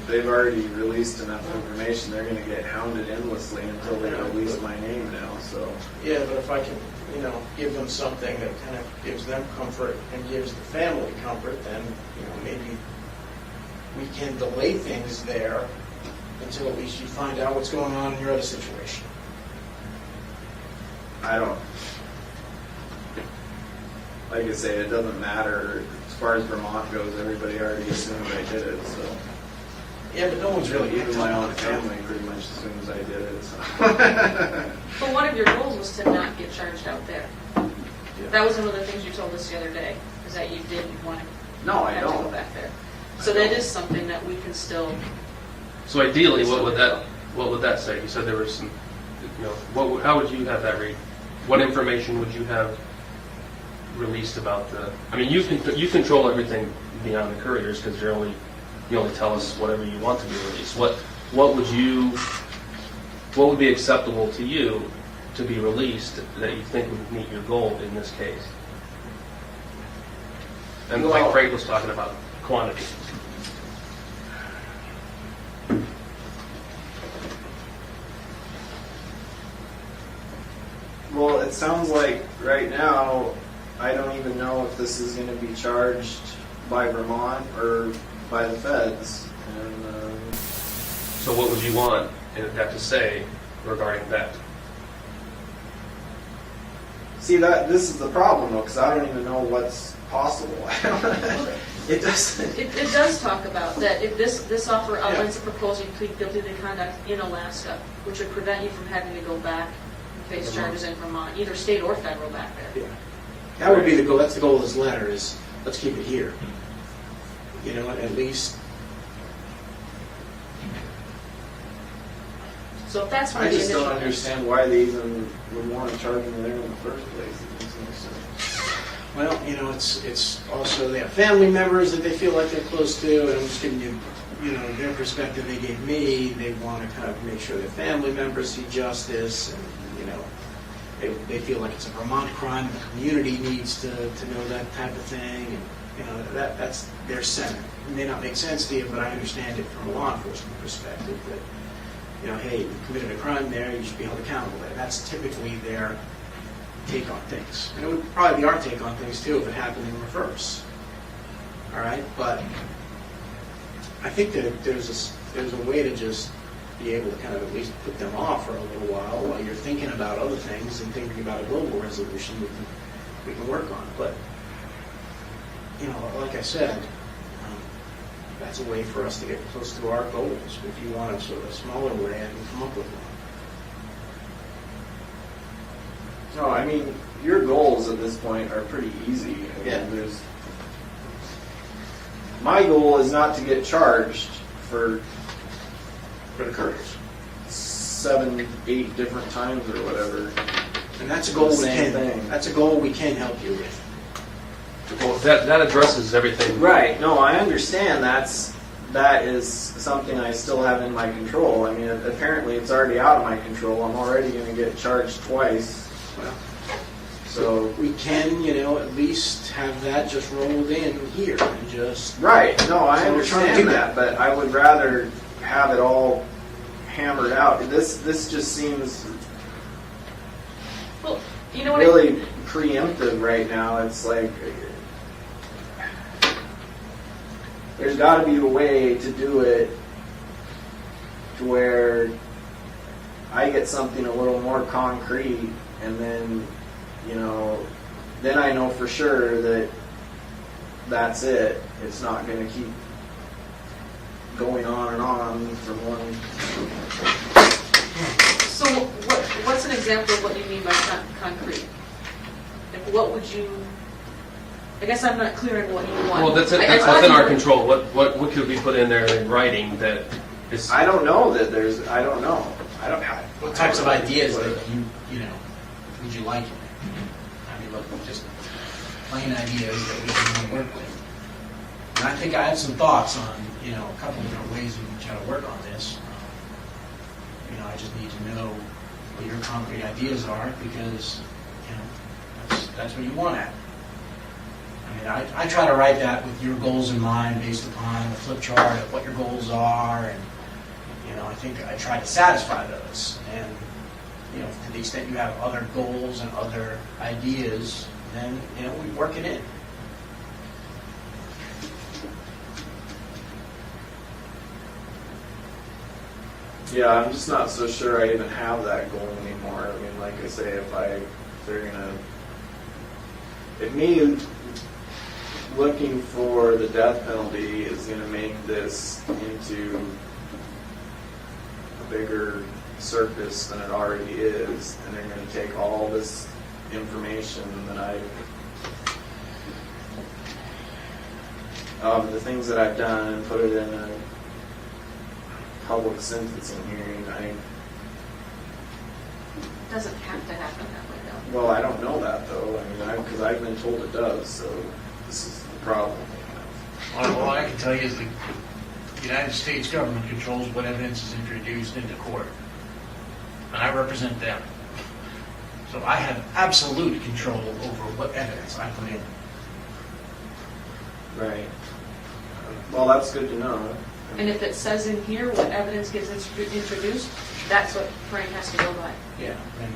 They've already released enough information. They're going to get hounded endlessly until they release my name now. So Yeah, but if I can give them something that kind of gives them comfort and gives the family comfort, then, maybe we can delay things there until at least you find out what's going on in your other situation. I don't, like I say, it doesn't matter. As far as Vermont goes, everybody already assumed I did it, so. Yeah, but no one's really Even my own family pretty much assumes I did it, so. But one of your goals was to not get charged out there. That was one of the things you told us the other day, is that you didn't want to No, I have to go don't. back there. So that is something that we can still, So ideally, what would that say? You said there was some, how would you have that read? What information would you have released about the? I mean, you control everything beyond the couriers because you only tell us whatever you want to be released. What would be acceptable to you to be released that you think would meet your goal in this case? And like Craig was talking about quantity. Well, it sounds like right now, I don't even know if this is going to be charged by Vermont or by the feds. And So what would you want that to say regarding that? see, this is the problem though, because I don't even know what's possible. It doesn't. it does talk about that if this offer outlines a proposal you plead guilty to conduct in Alaska, which would prevent you from having to go back and face charges in Vermont, either state or federal back there. Yeah. That would be the goal. That's the goal of this letter is let's keep it here. At least. So if that's one I of the just don't initial understand why they even would want to charge me there in the first place. It makes no sense. Well, it's also they have family members that they feel like they're close to, and I'm just giving you, their perspective they gave me. They want to kind of make sure their family members see justice, and they feel like it's a Vermont crime. The community needs to know that type of thing, and that's their sentiment. It may not make sense to you, but I understand it from a law enforcement perspective that hey, you committed a crime there, you should be held accountable there. That's typically their take on things. And it would probably be our take on things too if it happened in reverse. All right, but I think that there's a way to just be able to kind of at least put them off for a little while you're thinking about other things and thinking about a global resolution we can work on. But like I said, that's a way for us to get close to our goals. If you want a sort of smaller way, I can come up with one. No, I mean, your goals at this point are pretty easy. I mean, Yeah. My goal is not to get charged for For the couriers. 7, 8 different times or whatever. And that's a goal we Same can. thing. That's a goal we can help you with. Well, that addresses everything. Right. No, I understand that is something I still have in my control. I mean, apparently it's already out of my control. I'm already going to get charged twice. Well, So we can, at least have that just rolled in here and just. right. No, I So we're trying to understand do that, but I would rather have it all hammered out. This just seems Well, you know what? really preemptive right now. It's like there's got to be a way to do it to where I get something a little more concrete, and then then I know for sure that that's it. It's not going to keep going on and on from one. So what's an example of what you mean by concrete? Like, what would you? I guess I'm not clear on what you want. Well, that's within our control. What could we put in there in writing that is? I don't know that there's. I don't know. I don't have. What types of ideas that would you like? I mean, look, just plain ideas that we can work with. And I think I have some thoughts on, a couple of different ways we can try to work on this. I just need to know what your concrete ideas are because, that's what you want at. I mean, I try to write that with your goals in mind based upon the flip chart of what your goals are, and I think I try to satisfy those. And to the extent you have other goals and other ideas, then, we work it in. Yeah, I'm just not so sure I even have that goal anymore. I mean, like I say, if me looking for the death penalty is gonna make this into a bigger circus than it already is, and they're gonna take all this information that the things that I've done and put it in a public sentencing hearing, Doesn't have to happen that way, though. well, I don't know that though. I mean, because I've been told it does, so this is the problem. All I can tell you is the United States government controls what evidence is introduced into court. And I represent them. So I have absolute control over what evidence I put in. Right. Well, that's good to know. And if it says in here what evidence gets introduced, that's what Frank has to go by. Yeah, and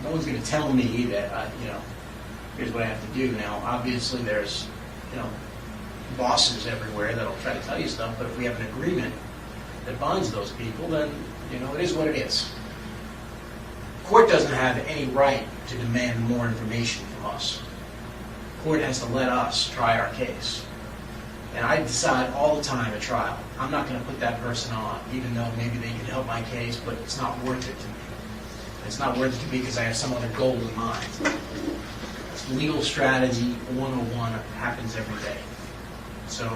no one's going to tell me that, here's what I have to do. Now, obviously, there's, bosses everywhere that'll try to tell you stuff, but if we have an agreement that binds those people, then, it is what it is. Court doesn't have any right to demand more information from us. Court has to let us try our case. And I decide all the time at trial, I'm not going to put that person on, even though maybe they can help my case, but it's not worth it to me. It's not worth it to me because I have some other goal in mind. Legal strategy 101 happens every day. So,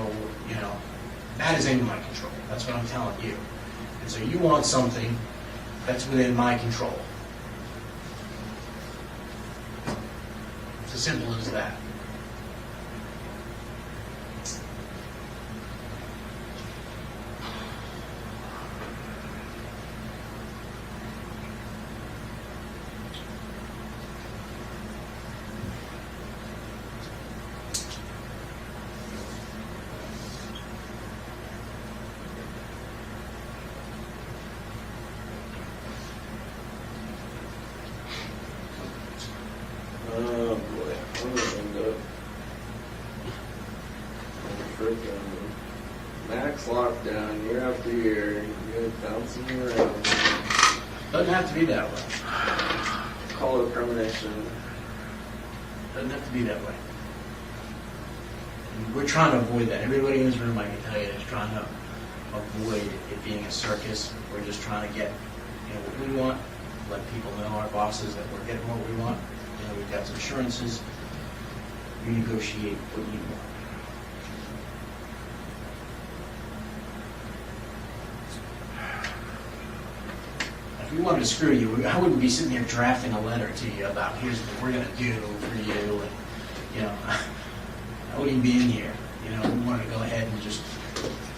that is in my control. That's what I'm telling you. And so you want something that's within my control. It's as simple as that. Oh boy, I'm gonna end up freaking max lockdown year after year. You're bouncing around. Doesn't have to be that way. Call it a premonition. Doesn't have to be that way. And we're trying to avoid that. Everybody in this room, I can tell you, is trying to avoid it being a circus. We're just trying to get, what we want. Let people know, our bosses, that we're getting what we want. We've got some assurances. You negotiate what you want. If we wanted to screw you, I wouldn't be sitting here drafting a letter to you about here's what we're going to do for you, and I wouldn't even be in here. We wanted to go ahead and just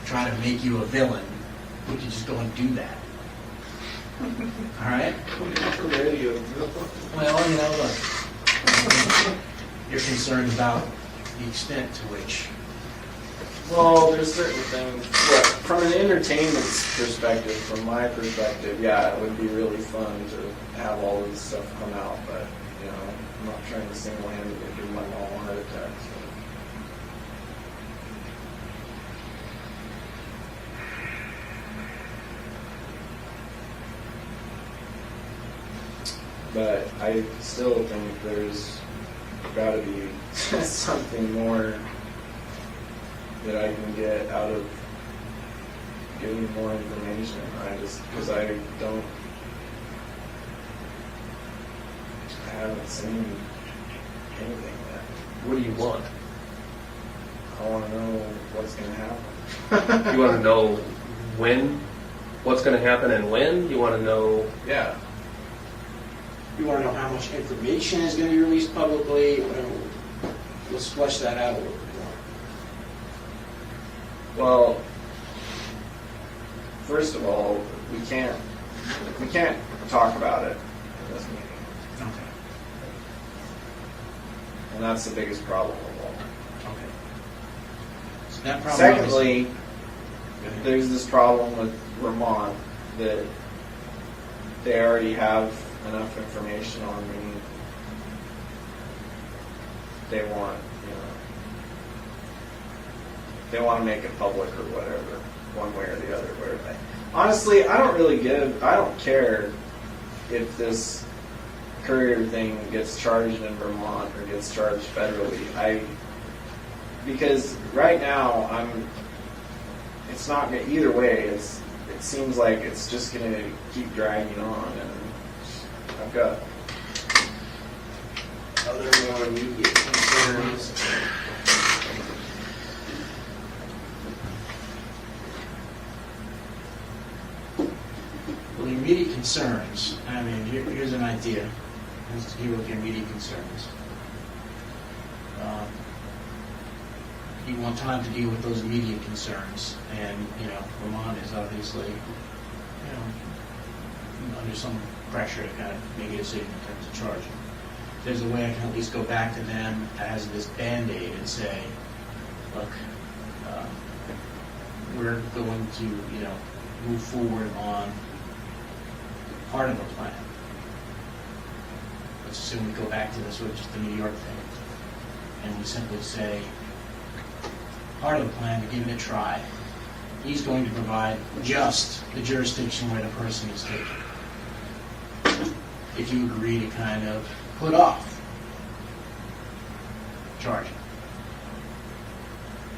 try to make you a villain. We could just go and do that. All right? Well, look, you're concerned about the extent to which. Well, there's certain things. Look, from an entertainment perspective, from my perspective, yeah, it would be really fun to have all this stuff come out. But I'm not trying to single-handedly give my mom a heart attack. But I still think there's got to be something more that I can get out of getting more information. Because I haven't seen anything yet. What do you want? I want to know what's going to happen. You want to know what's going to happen and when? You want to know? Yeah. You want to know how much information is going to be released publicly? Let's flesh that out a little bit more. Well, first of all, we can't talk about it in this meeting, Okay. and that's the biggest problem of all. Okay. So that problem. Secondly, there's this problem with Vermont that they already have enough information on me, they want, they want to make it public or whatever, one way or the other. Honestly, I don't care if this courier thing gets charged in Vermont or gets charged federally. Because right now it's not gonna, either way. It seems like it's just gonna keep dragging on, and I've got other more immediate concerns. Well, the immediate concerns, I mean, here's an idea. Let's deal with your immediate concerns. You want time to deal with those immediate concerns, and, Vermont is obviously, under some pressure to kind of make a decision in terms of charging. There's a way I can at least go back to them as this Band-Aid and say, look, we're going to, move forward on part of the plan. Let's assume we go back to the sort of just the New York thing, and we simply say, part of the plan, we're giving it a try. He's going to provide just the jurisdiction where the person is taken. If you agree to kind of put off charging,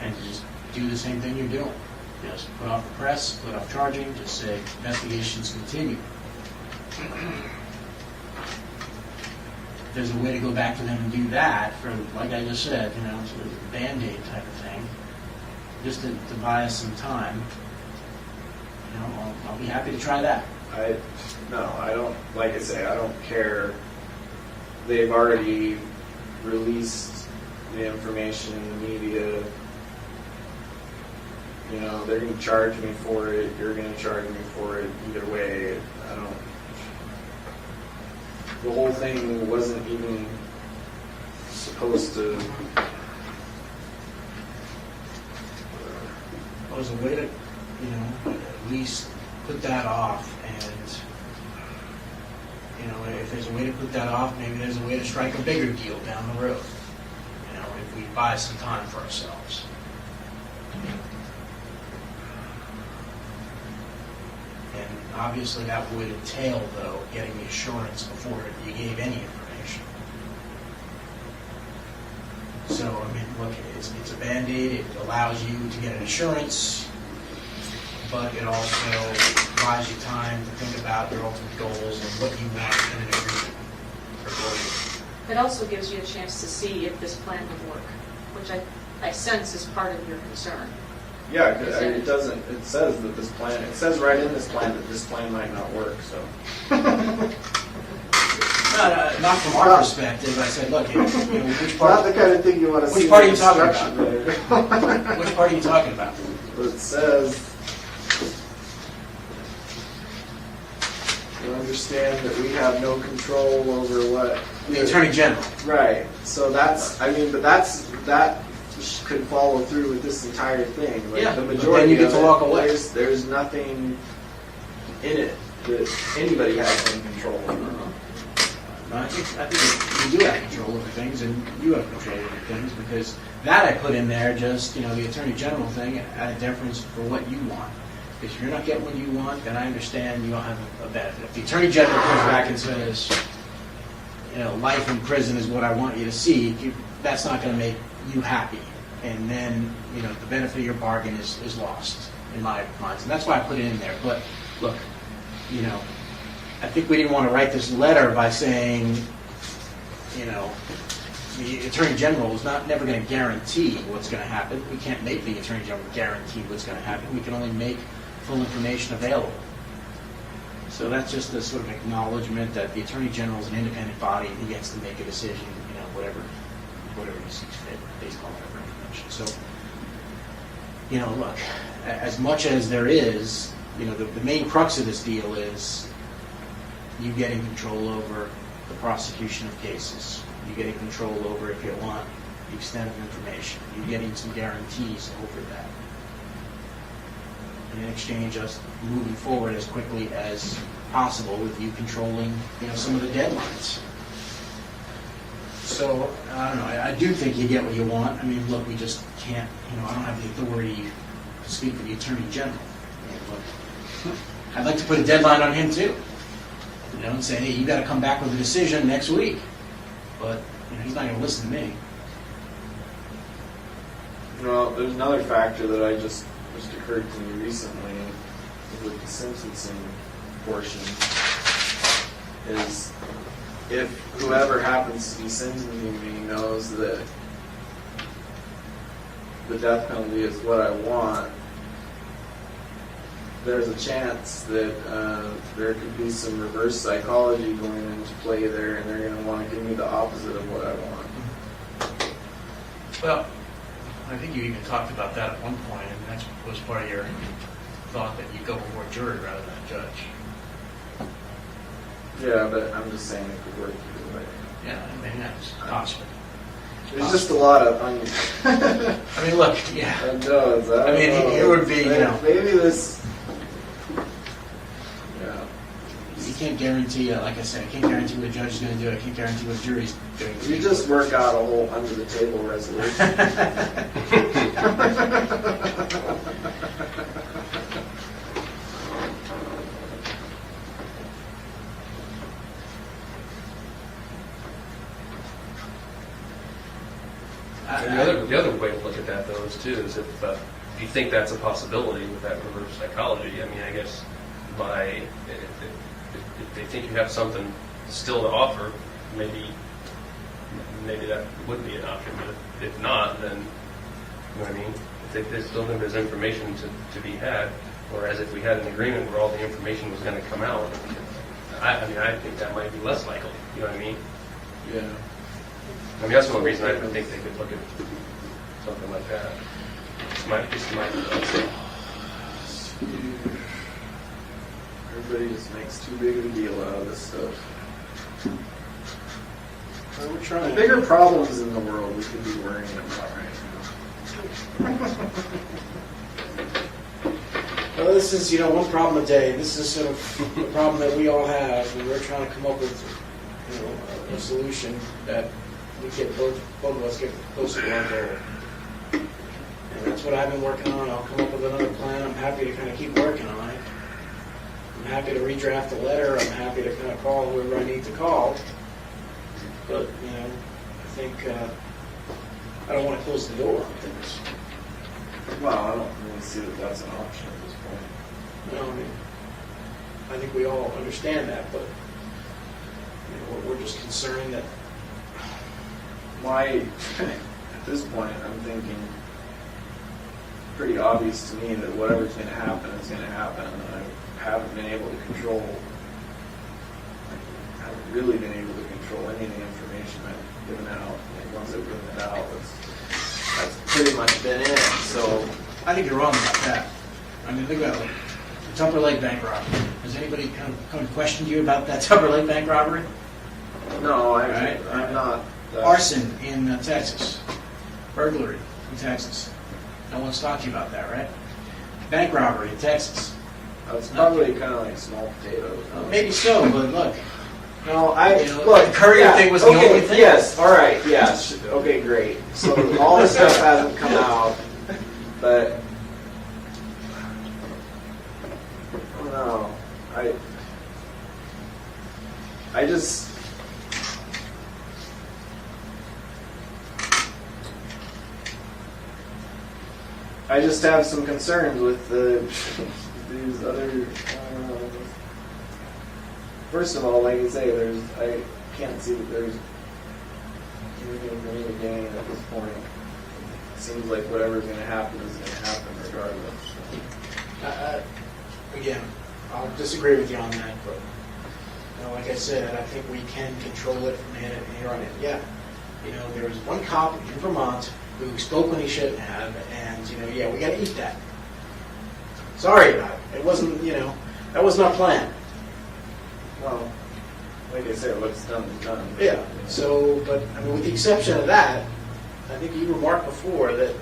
and to just do the same thing you're doing. Just put off the press, put off charging, just say investigations continue. If there's a way to go back to them and do that for, like I just said, sort of a Band-Aid type of thing, just to buy us some time, I'll be happy to try that. I don't, like I say, I don't care. They've already released the information in the media. They're going to charge me for it. You're going to charge me for it. Either way, the whole thing wasn't even supposed to. Well, there's a way to, at least put that off, and, if there's a way to put that off, maybe there's a way to strike a bigger deal down the road, if we buy some time for ourselves. And obviously that would entail, though, getting the assurance before you gave any information. So, look, it's a Band-Aid. It allows you to get an assurance, but it also buys you time to think about your ultimate goals and what you want in an agreement or goal. It also gives you a chance to see if this plan would work, which I sense is part of your concern. Yeah, it doesn't. It says that this plan. It says right in this plan that this plan might not work. So. Not from our perspective. I said, look, which part? Not the kind of thing you want to see. Which part are you talking about? There. Which part are you talking about? It says, you understand that we have no control over what The Attorney General. Right. So that's. But that could follow through with this entire thing. Like Yeah, the but majority then you get of to it, walk away. There's nothing in it that anybody has any control over. I think you do have control over things, and you have control over things, because that I put in there just, the Attorney General thing, out of deference for what you want. If you're not getting what you want, then I understand you don't have a benefit. If the Attorney General comes back and says, life in prison is what I want you to see, that's not going to make you happy. And then, the benefit of your bargain is lost, in my mind. And that's why I put it in there. But, look, I think we didn't want to write this letter by saying, the Attorney General is never going to guarantee what's going to happen. We can't make the Attorney General guarantee what's going to happen. We can only make full information available. So that's just a sort of acknowledgement that the Attorney General is an independent body and he gets to make a decision, whatever he sees fit based on whatever information. So, look, as much as there is, the main crux of this deal is you getting control over the prosecution of cases. You getting control over, if you want, the extent of information. You getting some guarantees over that. And in exchange, us moving forward as quickly as possible with you controlling, some of the deadlines. So, I don't know, I do think you get what you want. I mean, look, we just can't, I don't have the authority to speak for the Attorney General. But I'd like to put a deadline on him too. And say, hey, you got to come back with a decision next week. But, he's not going to listen to me. Well, there's another factor that just occurred to me recently with the sentencing portion is if whoever happens to be sentencing me knows that the death penalty is what I want, there's a chance that there could be some reverse psychology going into play there, and they're going to want to give me the opposite of what I want. Well, I think you even talked about that at one point, and that was part of your thought that you go before a jury rather than a judge. Yeah, but I'm just saying it could work either way. Yeah, I mean, that's possible. There's just a lot of I mean, look, yeah. unknowns. I mean, it would be, Maybe this. Yeah. You can't guarantee, like I said, I can't guarantee what a judge is going to do. I can't guarantee what a jury's doing. You just work out a whole under the table resolution. And the other way to look at that, though, is if you think that's a possibility with that reverse psychology. I mean, I guess if they think you have something still to offer, maybe that would be an option. But if not, then you know what I mean. If they still think there's information to be had, whereas if we had an agreement where all the information was going to come out, I think that might be less likely. You know what I mean? Yeah. I mean, that's one reason I think they could look at something like that. Just my Everybody just makes too big of a deal out of this stuff. Well, we're trying. The bigger problems in the world we could be worrying about right now. Well, this is, one problem a day. This is sort of the problem that we all have, and we're trying to come up with, a solution that we get both of us get closer to our goal. And that's what I've been working on. I'll come up with another plan. I'm happy to kind of keep working on it. I'm happy to redraft a letter. I'm happy to kind of call whoever I need to call. But, I think I don't want to close the door on things. Well, I don't really see that that's an option at this point. I think we all understand that, but we're just concerned that At this point, I'm thinking pretty obvious to me that whatever's going to happen is going to happen, and I haven't been able to control. I haven't really been able to control any of the information I've given out. And once I've given it out, that's pretty much been it. So I think you're wrong about that. I mean, think about it. The Tupper Lake bank robbery. Has anybody come and questioned you about that Tupper Lake bank robbery? no, Right. I'm not. Arson in Texas. Burglary in Texas. No one's talked to you about that, right? Bank robbery in Texas. It's probably kind of like small potatoes. Maybe so, but look. No, Look, the courier thing was the only thing. Yes, all right, yes. Okay, great. So all this stuff hasn't come out, but I don't know. I just. I just have some concerns with these other. First of all, like I say, I can't see that there's anything for me to gain at this point. It seems like whatever's going to happen is going to happen regardless. again, I'll disagree with you on that, but like I said, I think we can control it from here on in. Yeah, there was one cop in Vermont who spoke when he shouldn't have, and yeah, we got to eat that. Sorry about it. It wasn't, that was not planned. Well, like I said, what's done is done. Yeah. So, but with the exception of that, I think you remarked before that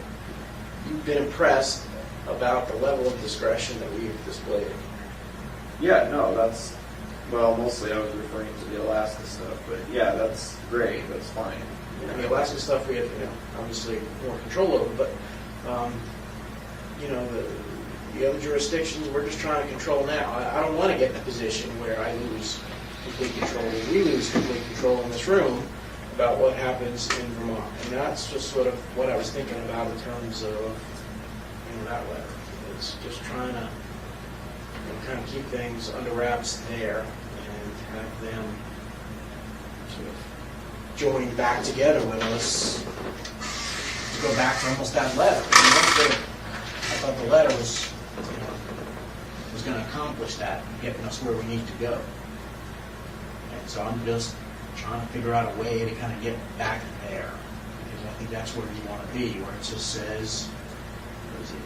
you've been impressed about the level of discretion that we've displayed. Yeah, no, that's well, mostly I was referring to the Alaska stuff, but yeah, that's great, that's fine. The Alaska stuff we have, obviously more control over, but, the other jurisdictions, we're just trying to control now. I don't want to get in a position where I lose complete control, or we lose complete control in this room about what happens in Vermont. And that's just sort of what I was thinking about in terms of, that letter. It's just trying to kind of keep things under wraps there and have them sort of join back together with us to go back to almost that letter. I thought the letter was going to accomplish that, getting us where we need to go. And so I'm just trying to figure out a way to kind of get back there, because I think that's where you want to be, where it just says, what is it?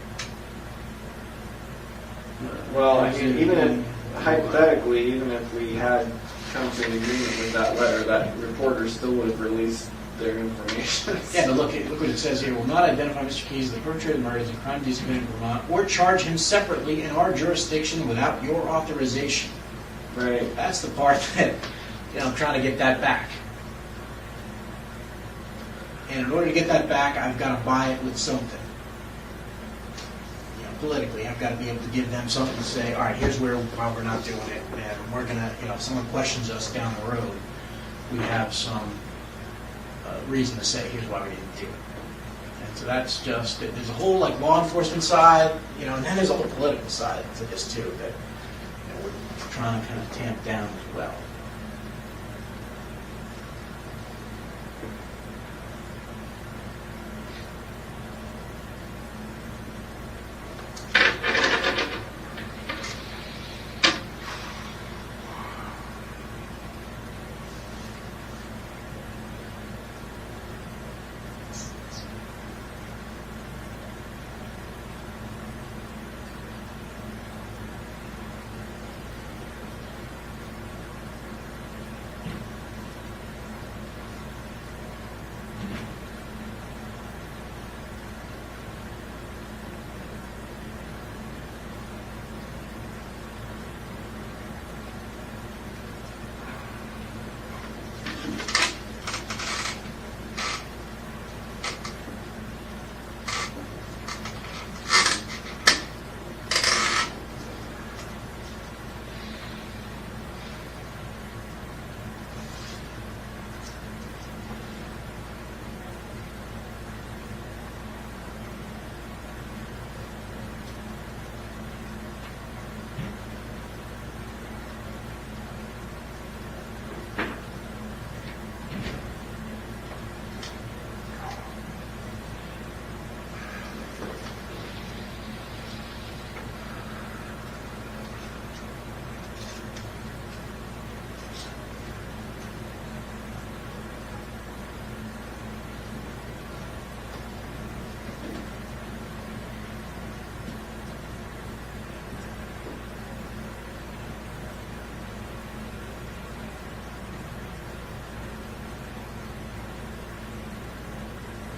Well, I mean, even if, hypothetically, even if we had come to an agreement with that letter, that reporter still would have released their information. Yeah, but look what it says here. Will not identify Mr. Keys as the perpetrator of the murders and crime deeds committed in Vermont, or charge him separately in our jurisdiction without your authorization. Right. That's the part that, I'm trying to get that back. And in order to get that back, I've got to buy it with something. Politically, I've got to be able to give them something to say, all right, here's why we're not doing it. And we're going to, if someone questions us down the road, we have some reason to say, here's why we didn't do it. And so that's just, there's a whole law enforcement side, and then there's a whole political side to this too that we're trying to kind of tamp down as well.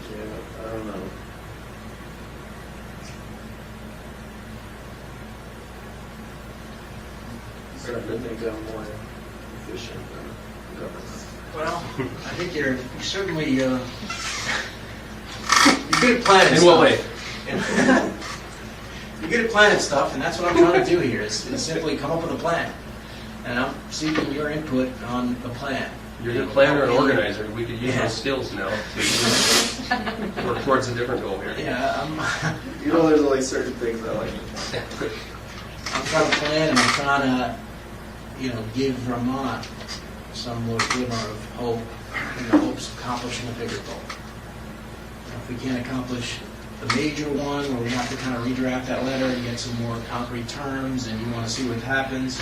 I don't know. Starting to think I'm more efficient than government. Well, I think you're certainly you're good at planning In stuff. what way? You're good at planning stuff, and that's what I'm trying to do here, is simply come up with a plan. And I'm seeking your input on the plan. You're a planner and organizer. We could use those skills now to work towards a different goal here. Yeah, There's only certain things I like. I'm trying to plan, and I'm trying to, give Vermont some little glimmer of hope in the hopes of accomplishing a bigger goal. If we can't accomplish the major one, where we have to kind of redraft that letter and get some more concrete terms, and you want to see what happens,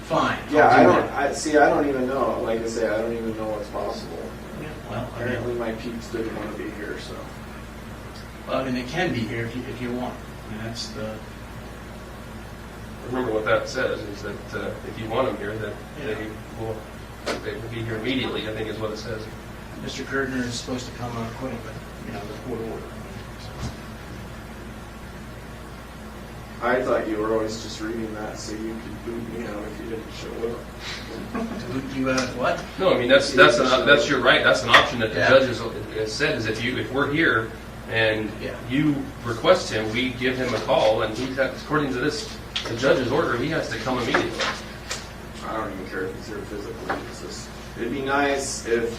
fine. Yeah, I'll I do don't. that. I don't even know. Like I say, I don't even know what's possible. Yeah, well, Apparently, my peeps didn't want to be here, so. they can be here if you want. That's the. Remember what that says is that if you want them here, that they will be here immediately, I think is what it says. Mr. Kertner is supposed to come according to, the court order. I thought you were always just reading that so you could boot me out if you didn't show up. You, what? No, I mean, that's your right, that's an option that the Yeah. judge has said, is if we're here and Yeah. you request him, we give him a call, and according to the judge's order, he has to come immediately. I don't even care if it's here physically. It's just, it'd be nice if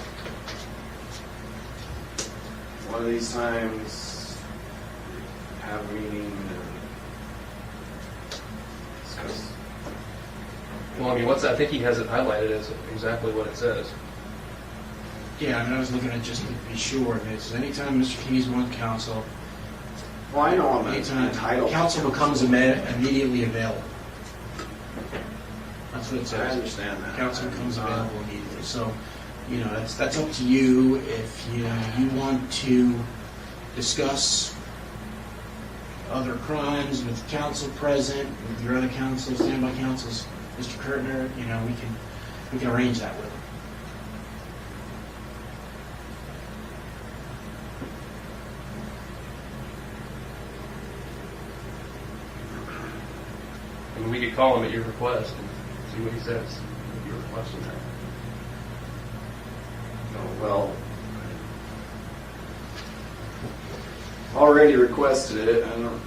one of these times have a meeting and discuss. Well, I mean, I think he has it highlighted as exactly what it says. Yeah, I mean, I was looking at just to be sure, and it's anytime Mr. Keys wants counsel, Well, I know I'm anytime entitled. counsel becomes immediately available. That's what it I says. understand that. Counsel becomes available immediately. So, that's up to you. If you want to discuss other crimes with counsel present, with your other counsel, standby counsels, Mr. Kurtner, we can arrange that with him. I mean, we could call him at your request and see what he says, if you're requesting that. Oh, well, already requested it. I didn't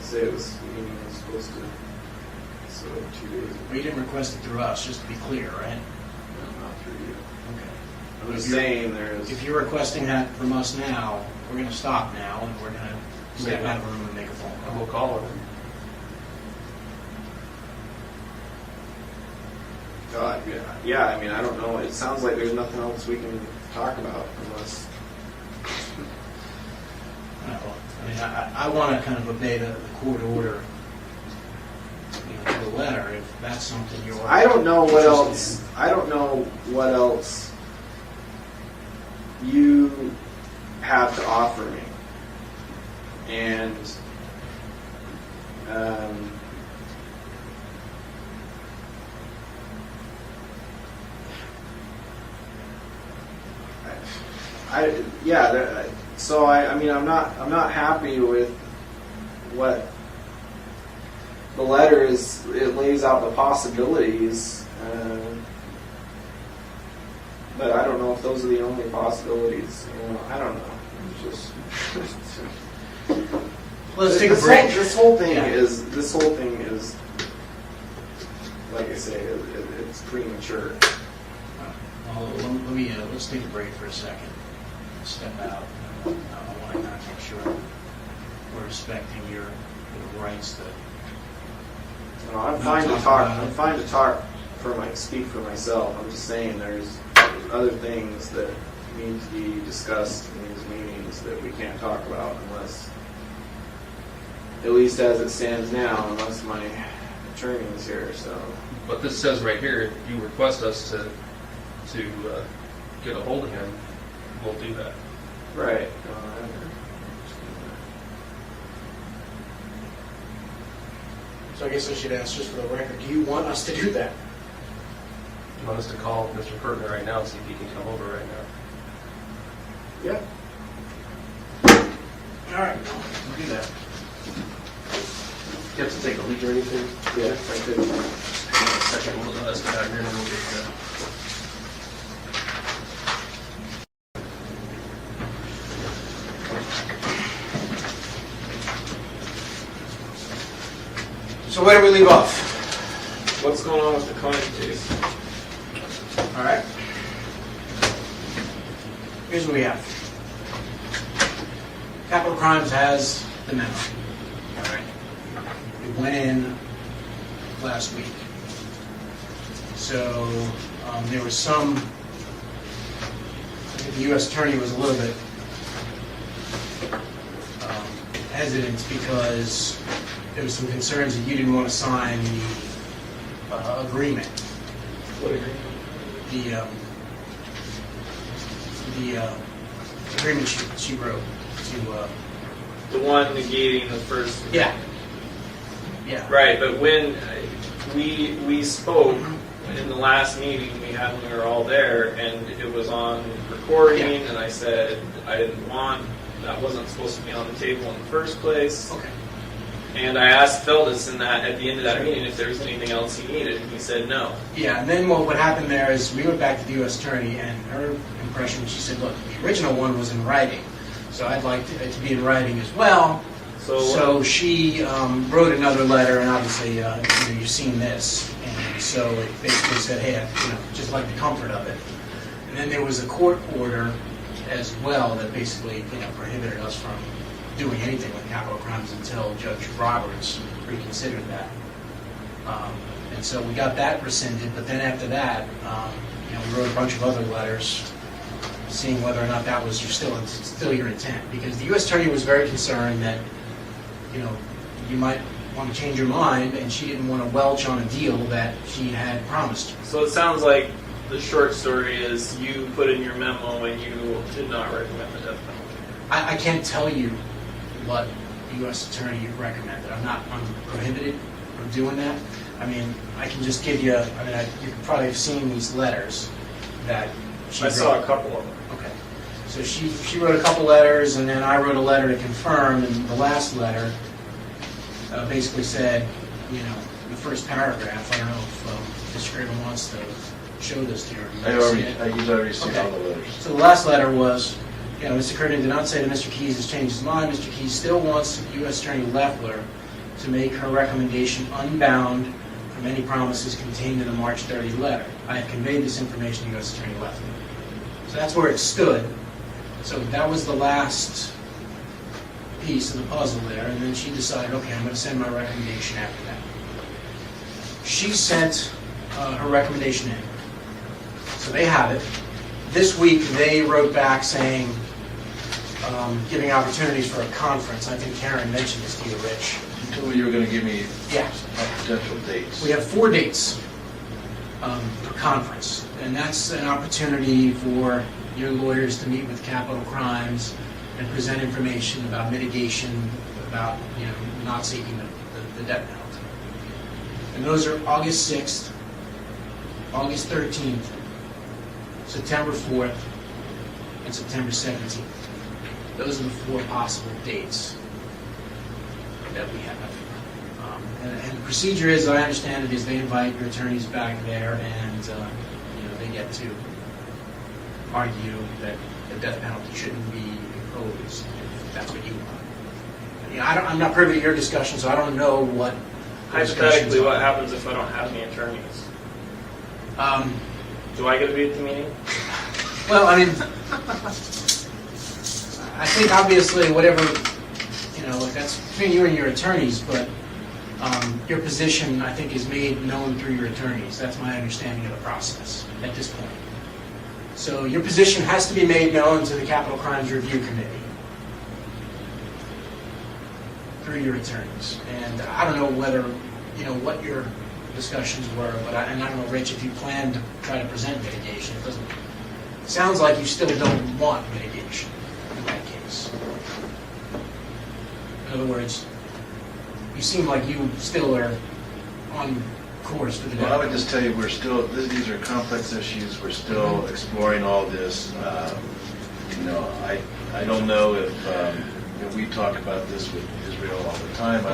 say it was, meeting was supposed to, so 2 days ago. Well, you didn't request it through us, just to be clear, right? No, not through you. Okay. I'm just saying there's. If you're requesting that from us now, we're going to stop now, and we're going to step out of the room and make a phone And call. we'll call him. God, yeah. I mean, I don't know. It sounds like there's nothing else we can talk about unless. I want to kind of obey the court order, to the letter, if that's something you're. I don't know what interested else. in. I don't know what else you have to offer me, and so I mean, I'm not happy with what the letter is. It lays out the possibilities, but I don't know if those are the only possibilities. I don't know. It's just Let's take a break. This whole thing Yeah. is, like I say, it's premature. Well, let's take a break for a second. Step out. I want to kind of make sure we're respecting your rights to. I'm Not fine to talk talk. about it. I'm fine to talk speak for myself. I'm just saying there's other things that need to be discussed in these meetings that we can't talk about unless, at least as it stands now, unless my attorney is here. So. But this says right here, if you request us to get a hold of him, we'll do that. Right. So I guess I should ask just for the record, do you want us to do that? You want us to call Mr. Kurtner right now and see if he can come over right now? Yeah. All right. We'll do that. You have to take a leak or anything? Yeah. I could. Hang on a second, we'll let us get out here and then we'll get So where do we leave off? What's going on with the Koenig case? All right. Here's what we have. Capital Crimes has the memo. All right. It went in last week. So there was some. I think the U.S. Attorney was a little bit hesitant because there was some concerns that you didn't want to sign the agreement. What agreement? The agreement she wrote to. The one negating the first. Yeah. Yeah. Right, but when we spoke in the last meeting we had when we were all there, and it was on recording, Yeah. and I said I didn't want, that wasn't supposed to be on the table in the first place. Okay. And I asked Feltus at the end of that meeting if there was anything else he needed, and he said no. Yeah, and then what happened there is we went back to the U.S. Attorney, and her impression, she said, look, the original one was in writing, so I'd like it to be in writing as well. So she wrote another letter, and obviously, you've seen this, and so it basically said, hey, just like the comfort of it. And then there was a court order as well that basically, prohibited us from doing anything with capital crimes until Judge Roberts reconsidered that. And so we got that rescinded, but then after that, we wrote a bunch of other letters seeing whether or not that was still your intent. Because the U.S. Attorney was very concerned that, you might want to change your mind, and she didn't want to welch on a deal that she had promised you. So it sounds like the short story is you put in your memo and you did not recommend the death penalty. I can't tell you what the U.S. Attorney recommended. I'm prohibited from doing that. I mean, I can just give you, you probably have seen these letters that she I wrote. saw a couple of them. Okay. So she wrote a couple letters, and then I wrote a letter to confirm, and the last letter basically said, the first paragraph, I don't know if Mr. Graven wants to show this to you. You've already seen all the Okay. letters. So the last letter was, Mr. Curtin did not say that Mr. Keyes has changed his mind. Mr. Keyes still wants U.S. Attorney Leffler to make her recommendation unbound from any promises contained in the March 30 letter. I have conveyed this information to U.S. Attorney Leffler. So that's where it stood. So that was the last piece of the puzzle there, and then she decided, okay, I'm going to send my recommendation after that. She sent her recommendation in. So they have it. This week they wrote back saying, giving opportunities for a conference. I think Karen mentioned this to you, Rich. You told me you were going to give me Yeah. potential dates. We have 4 dates for conference, and that's an opportunity for your lawyers to meet with capital crimes and present information about mitigation, about not seeking the death penalty. And those are August 6th, August 13th, September 4th, and September 17th. Those are the 4 possible dates that we have. And the procedure is, I understand it, is they invite your attorneys back there, and they get to argue that the death penalty shouldn't be imposed, if that's what you want. I'm not privy to your discussion, so I don't know what Hypothetically, what happens if I don't have any attorneys? Do I get to be at the meeting? Well, I think obviously whatever, that's between you and your attorneys, but your position, I think, is made known through your attorneys. That's my understanding of the process at this point. So your position has to be made known to the Capital Crimes Review Committee through your attorneys. And I don't know whether, what your discussions were, but I don't know, Rich, if you plan to try to present mitigation. It sounds like you still don't want mitigation in that case. In other words, you seem like you still are on course for the Well, I would just tell you, these are complex issues. We're still exploring all this. I don't know if we talk about this with Israel all the time.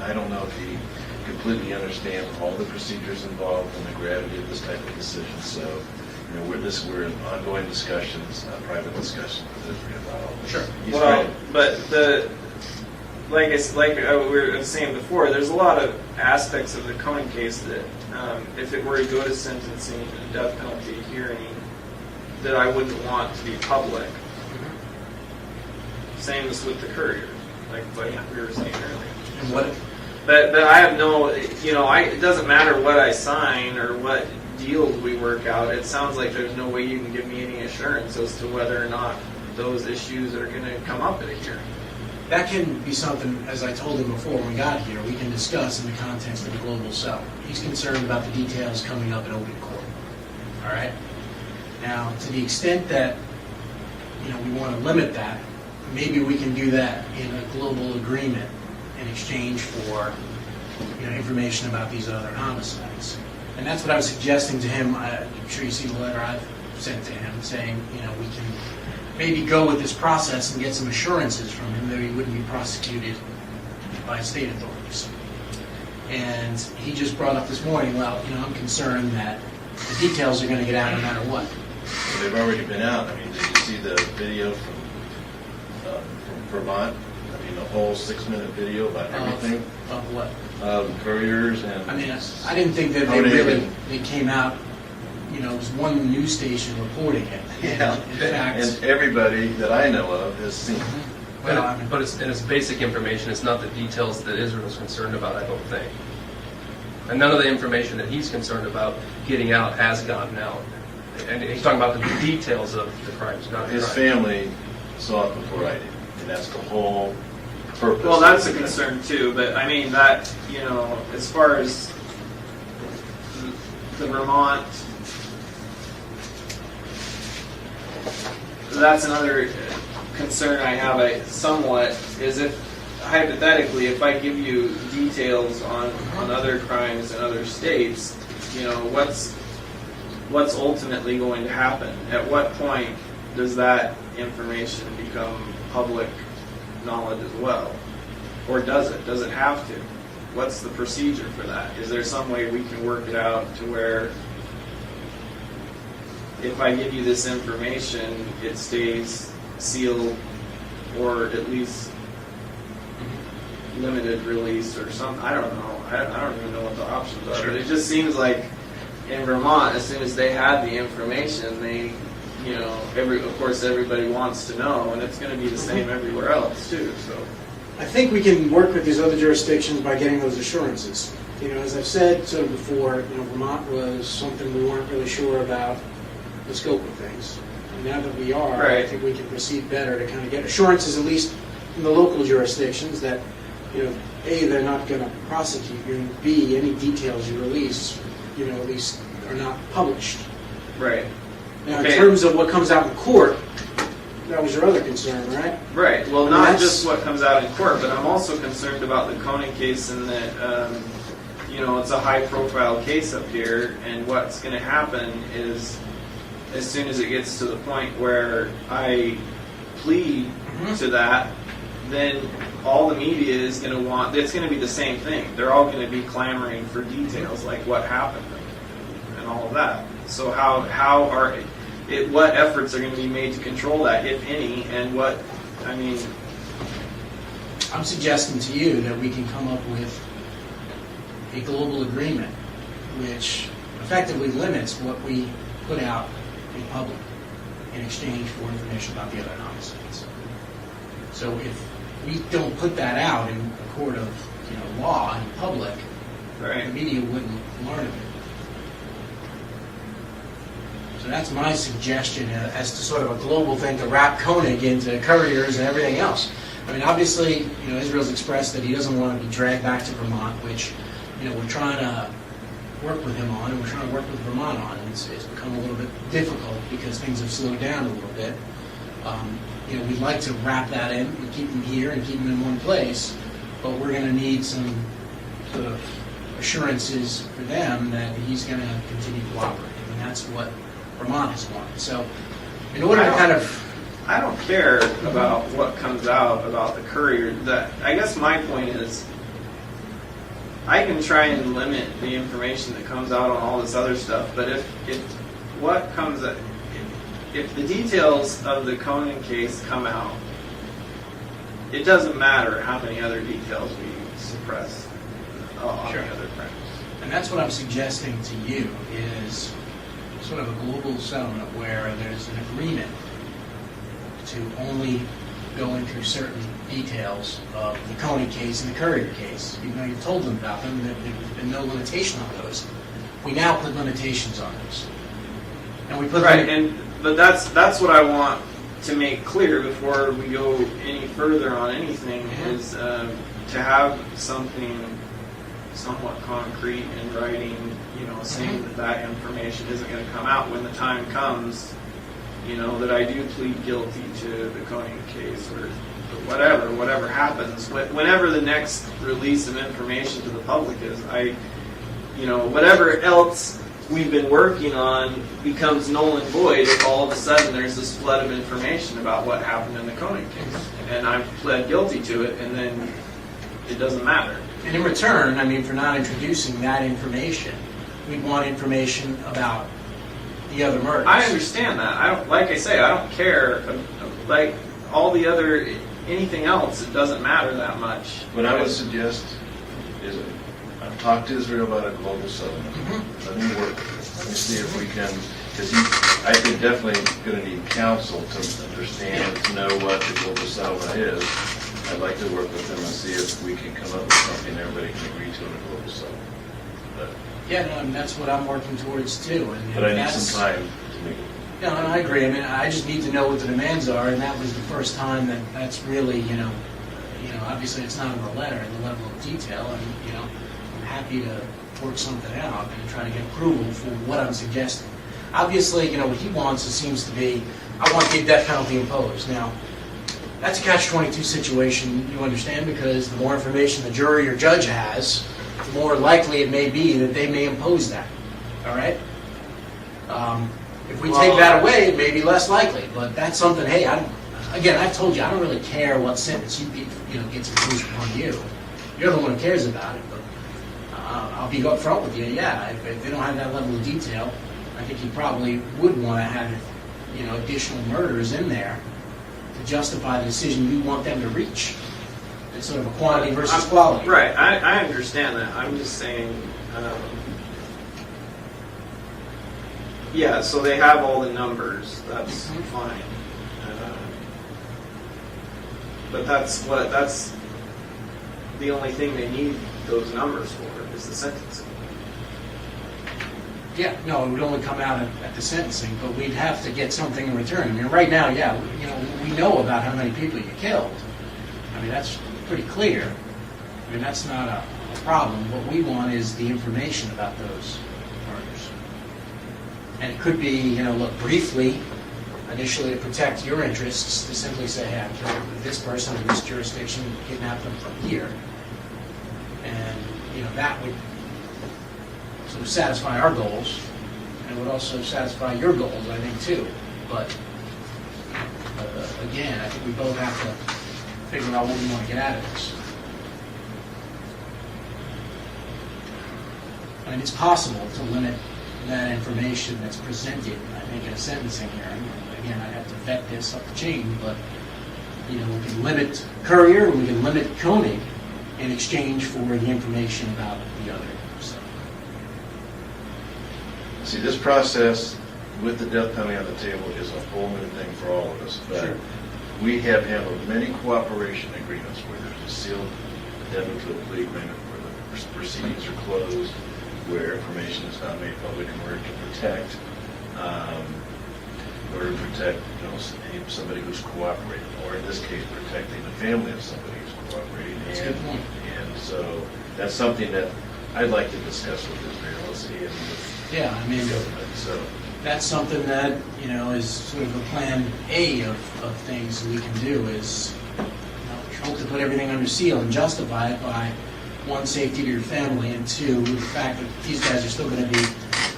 I don't know if he completely understands all the procedures involved and the gravity of this type of decision. So, we're in ongoing discussions, private discussions with Israel about all this. Sure. Well, but like we were saying before, there's a lot of aspects of the Cohen case that, if it were to go to sentencing and death penalty hearing, that I wouldn't want to be public. Same as with the Courier, like we were saying earlier. And what? But I have no, it doesn't matter what I sign or what deals we work out. It sounds like there's no way you can give me any assurance as to whether or not those issues are going to come up at a hearing. That can be something, as I told him before when we got here, we can discuss in the context of the global south. He's concerned about the details coming up in open court. All right? Now, to the extent that, we want to limit that, maybe we can do that in a global agreement in exchange for, information about these other homicides. And that's what I was suggesting to him. I'm sure you see the letter I've sent to him saying, we can maybe go with this process and get some assurances from him that he wouldn't be prosecuted by state authorities. And he just brought up this morning, well, I'm concerned that the details are going to get out no matter what. Well, they've already been out. I mean, did you see the video from Vermont? I mean, the whole 6-minute video about everything, Of what? couriers and. I mean, I didn't think that they came out, it was one news station reporting it. Yeah, In fact, and everybody that I know of has seen it. well, I mean, But it's basic information, it's not the details that Israel's concerned about, I don't think. And none of the information that he's concerned about getting out has gotten out. And he's talking about the details of the crimes, not the His crimes. family saw it before I did, and that's the whole purpose. Well, that's a concern too, but I mean, that, as far as the Vermont, that's another concern I have somewhat, is if, hypothetically, if I give you details on other crimes in other states, what's ultimately going to happen? At what point does that information become public knowledge as well? Or does it? Does it have to? What's the procedure for that? Is there some way we can work it out to where if I give you this information, it stays sealed or at least limited release or something? I don't know. I don't even know what the options are. Sure. But it just seems like in Vermont, as soon as they had the information, they, of course everybody wants to know, and it's going to be the same everywhere else too. So I think we can work with these other jurisdictions by getting those assurances. As I've said sort of before, Vermont was something we weren't really sure about the scope of things. And now that we are, I Right. think we can proceed better to kind of get assurances, at least in the local jurisdictions, that, A, they're not going to prosecute you, and B, any details you release, at least are not published. right. Now, Okay. in terms of what comes out in court, that was your other concern, right? Right. Well, I mean, not that's- just what comes out in court, but I'm also concerned about the Koenig case in that, it's a high-profile case up here, and what's going to happen is, as soon as it gets to the point where I plead to that, then all the media is going to want, it's going to be the same thing. They're all going to be clamoring for details, like what happened and all of that. So what efforts are going to be made to control that, if any, and I'm suggesting to you that we can come up with a global agreement which effectively limits what we put out in public in exchange for information about the other non-states. So if we don't put that out in a court of law in public, the right. media wouldn't learn of it. So that's my suggestion as to sort of a global thing to wrap Koenig into couriers and everything else. I mean, obviously, Israel's expressed that he doesn't want to be dragged back to Vermont, which, we're trying to work with him on, and we're trying to work with Vermont on. It's become a little bit difficult because things have slowed down a little bit. We'd like to wrap that in and keep him here and keep him in one place, but we're going to need some sort of assurances for them that he's going to continue to operate. I mean, that's what Vermont has wanted. So, in order to kind of... I don't care about what comes out about the courier. I guess my point is, I can try and limit the information that comes out on all this other stuff, but if the details of the Koenig case come out, it doesn't matter how many other details we suppress on Sure. the other crimes. And that's what I'm suggesting to you, is sort of a global settlement where there's an agreement to only go into certain details of the Koenig case and the Courier case. Even though you've told them about them, there's been no limitation on those. We now put limitations on those. And we put Right, but that's what I want to make clear before we go any further on anything, is to have something somewhat concrete in writing, saying that information isn't going to come out when the time comes, that I do plead guilty to the Koenig case or whatever happens. Whenever the next release of information to the public is, whatever else we've been working on becomes null and void if all of a sudden there's this flood of information about what happened in the Koenig case. And I've pled guilty to it, and then, it doesn't matter. And in return, I mean, for not introducing that information, we'd want information about the other murders. I understand that. I don't, like I say, I don't care. Like all the other, anything else, it doesn't matter that much. What I would suggest is, I've talked to Israel about a global settlement. Let me work, let me see if we can, because I think definitely going to need counsel to understand, to know what the global settlement is. I'd like to work with them and see if we can come up with something everybody can agree to in a global settlement. But Yeah, no, I mean, that's what I'm working towards too. And I need that's- some time to make it. No, and I agree. I mean, I just need to know what the demands are, and that was the first time that that's really, obviously it's not in the letter, in the level of detail, and, I'm happy to work something out and try to get approval for what I'm suggesting. Obviously, what he wants, it seems to be, I want the death penalty imposed. Now, that's a catch-22 situation, you understand, because the more information the jury or judge has, the more likely it may be that they may impose that, all right? If we take that away, it may be less likely, but that's something, hey, I've told you, I don't really care what sentence gets imposed upon you. You're the one who cares about it, but I'll be upfront with you, yeah, if they don't have that level of detail, I think you probably would want to have, additional murders in there to justify the decision you want them to reach. It's sort of a quantity versus quality. Right, I understand that. I'm just saying, yeah, so they have all the numbers. That's fine. But that's the only thing they need those numbers for is the sentencing. Yeah, no, it would only come out at the sentencing, but we'd have to get something in return. I mean, right now, yeah, we know about how many people you killed. I mean, that's pretty clear. I mean, that's not a problem. What we want is the information about those murders. And it could be, look, briefly, initially to protect your interests, to simply say, hey, I killed this person in this jurisdiction, kidnapped them from here. And, that would sort of satisfy our goals, and it would also satisfy your goals, I think, too. But, again, I think we both have to figure out what we want to get out of this. I mean, it's possible to limit that information that's presented, I think, in a sentencing hearing. Again, I'd have to vet this up the chain, but, we can limit Courier, we can limit Koenig in exchange for the information about the other. So. See, this process with the death penalty on the table is a whole new thing for all of us. But Sure. we have handled many cooperation agreements where there's a sealed addendum to a plea agreement where the proceedings are closed, where information is not made public in order to protect, somebody who's cooperating, or in this case, protecting the family of somebody who's cooperating. That's a good point. And so that's something that I'd like to discuss with Israel and with Yeah, I mean, the government. So that's something that, is sort of a plan A of things we can do is, hope to put everything under seal and justify it by, one, safety to your family, and two, the fact that these guys are still going to be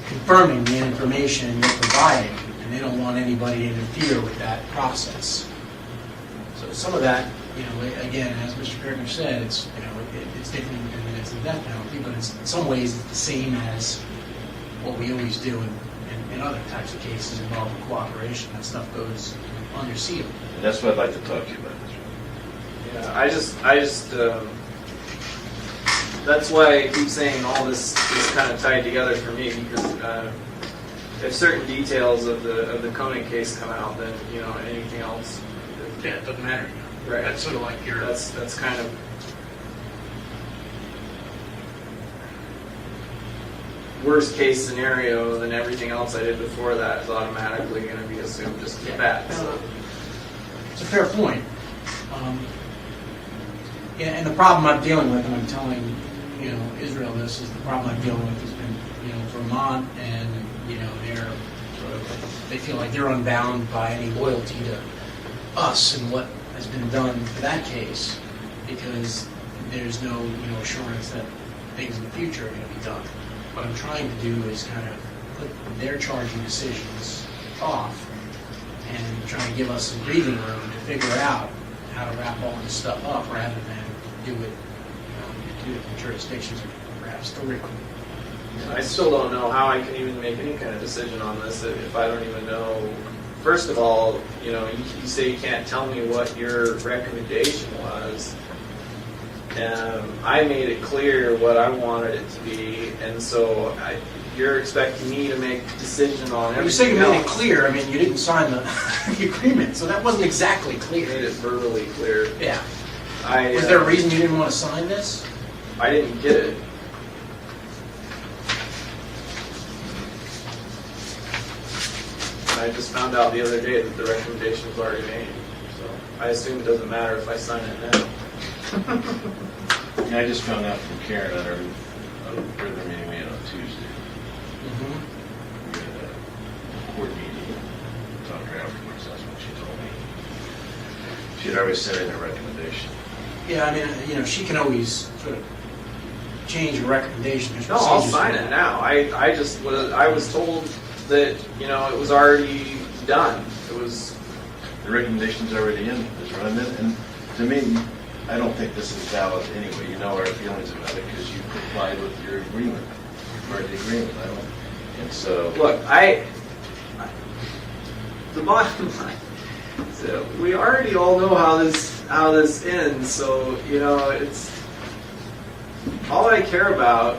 confirming the information you're providing, and they don't want anybody to interfere with that process. So some of that, again, as Mr. Kirchner said, it's different than it's the death penalty, but it's in some ways it's the same as what we always do in other types of cases involving cooperation. That stuff goes under seal. and that's what I'd like to talk to you about, Israel. Yeah, I just that's why I keep saying all this is kind of tied together for me, because if certain details of the Koenig case come out, then anything else. Yeah, it doesn't matter. Right. That's sort of like your. That's kind of worst case scenario. Then everything else I did before that is automatically going to be assumed just as bad. So. It's a fair point. And the problem I'm dealing with, and I'm telling Israel this, is the problem I'm dealing with has been Vermont, and they're sort of, they feel like they're unbound by any loyalty to us and what has been done for that case, because there's no assurance that things in the future are going to be done. What I'm trying to do is kind of put their charging decisions off and try to give us some breathing room to figure out how to wrap all this stuff up rather than do it two different jurisdictions, or perhaps three. I still don't know how I can even make any kind of decision on this if I don't even know. First of all, you know, you say you can't tell me what your recommendation was. I made it clear what I wanted it to be, and so you're expecting me to make a decision on everything You say you made it else. clear, I mean, you didn't sign the the agreement, so that wasn't exactly I clear. made it verbally clear. Yeah. I, Was there a reason you didn't want to sign this? I didn't get it. I just found out the other day that the recommendation was already made, so I assume it doesn't matter if I sign it now. I just found out from Karen at our further meeting we had on Tuesday. We had a board meeting, talked to her afterwards, that's what she told me. She had already sent in a recommendation. Yeah, I mean, you know, she can always sort of change her recommendation. There's No, I'll procedures sign for it that. now. I was told that, you know, it was already done. It was, The recommendation's already in, is running it, and to me, I don't think this is valid anyway. You know our feelings about it because you complied with your agreement, your part of the agreement. I don't, and so. look, the bottom line, so we already all know how this ends, so, you know, it's, all I care about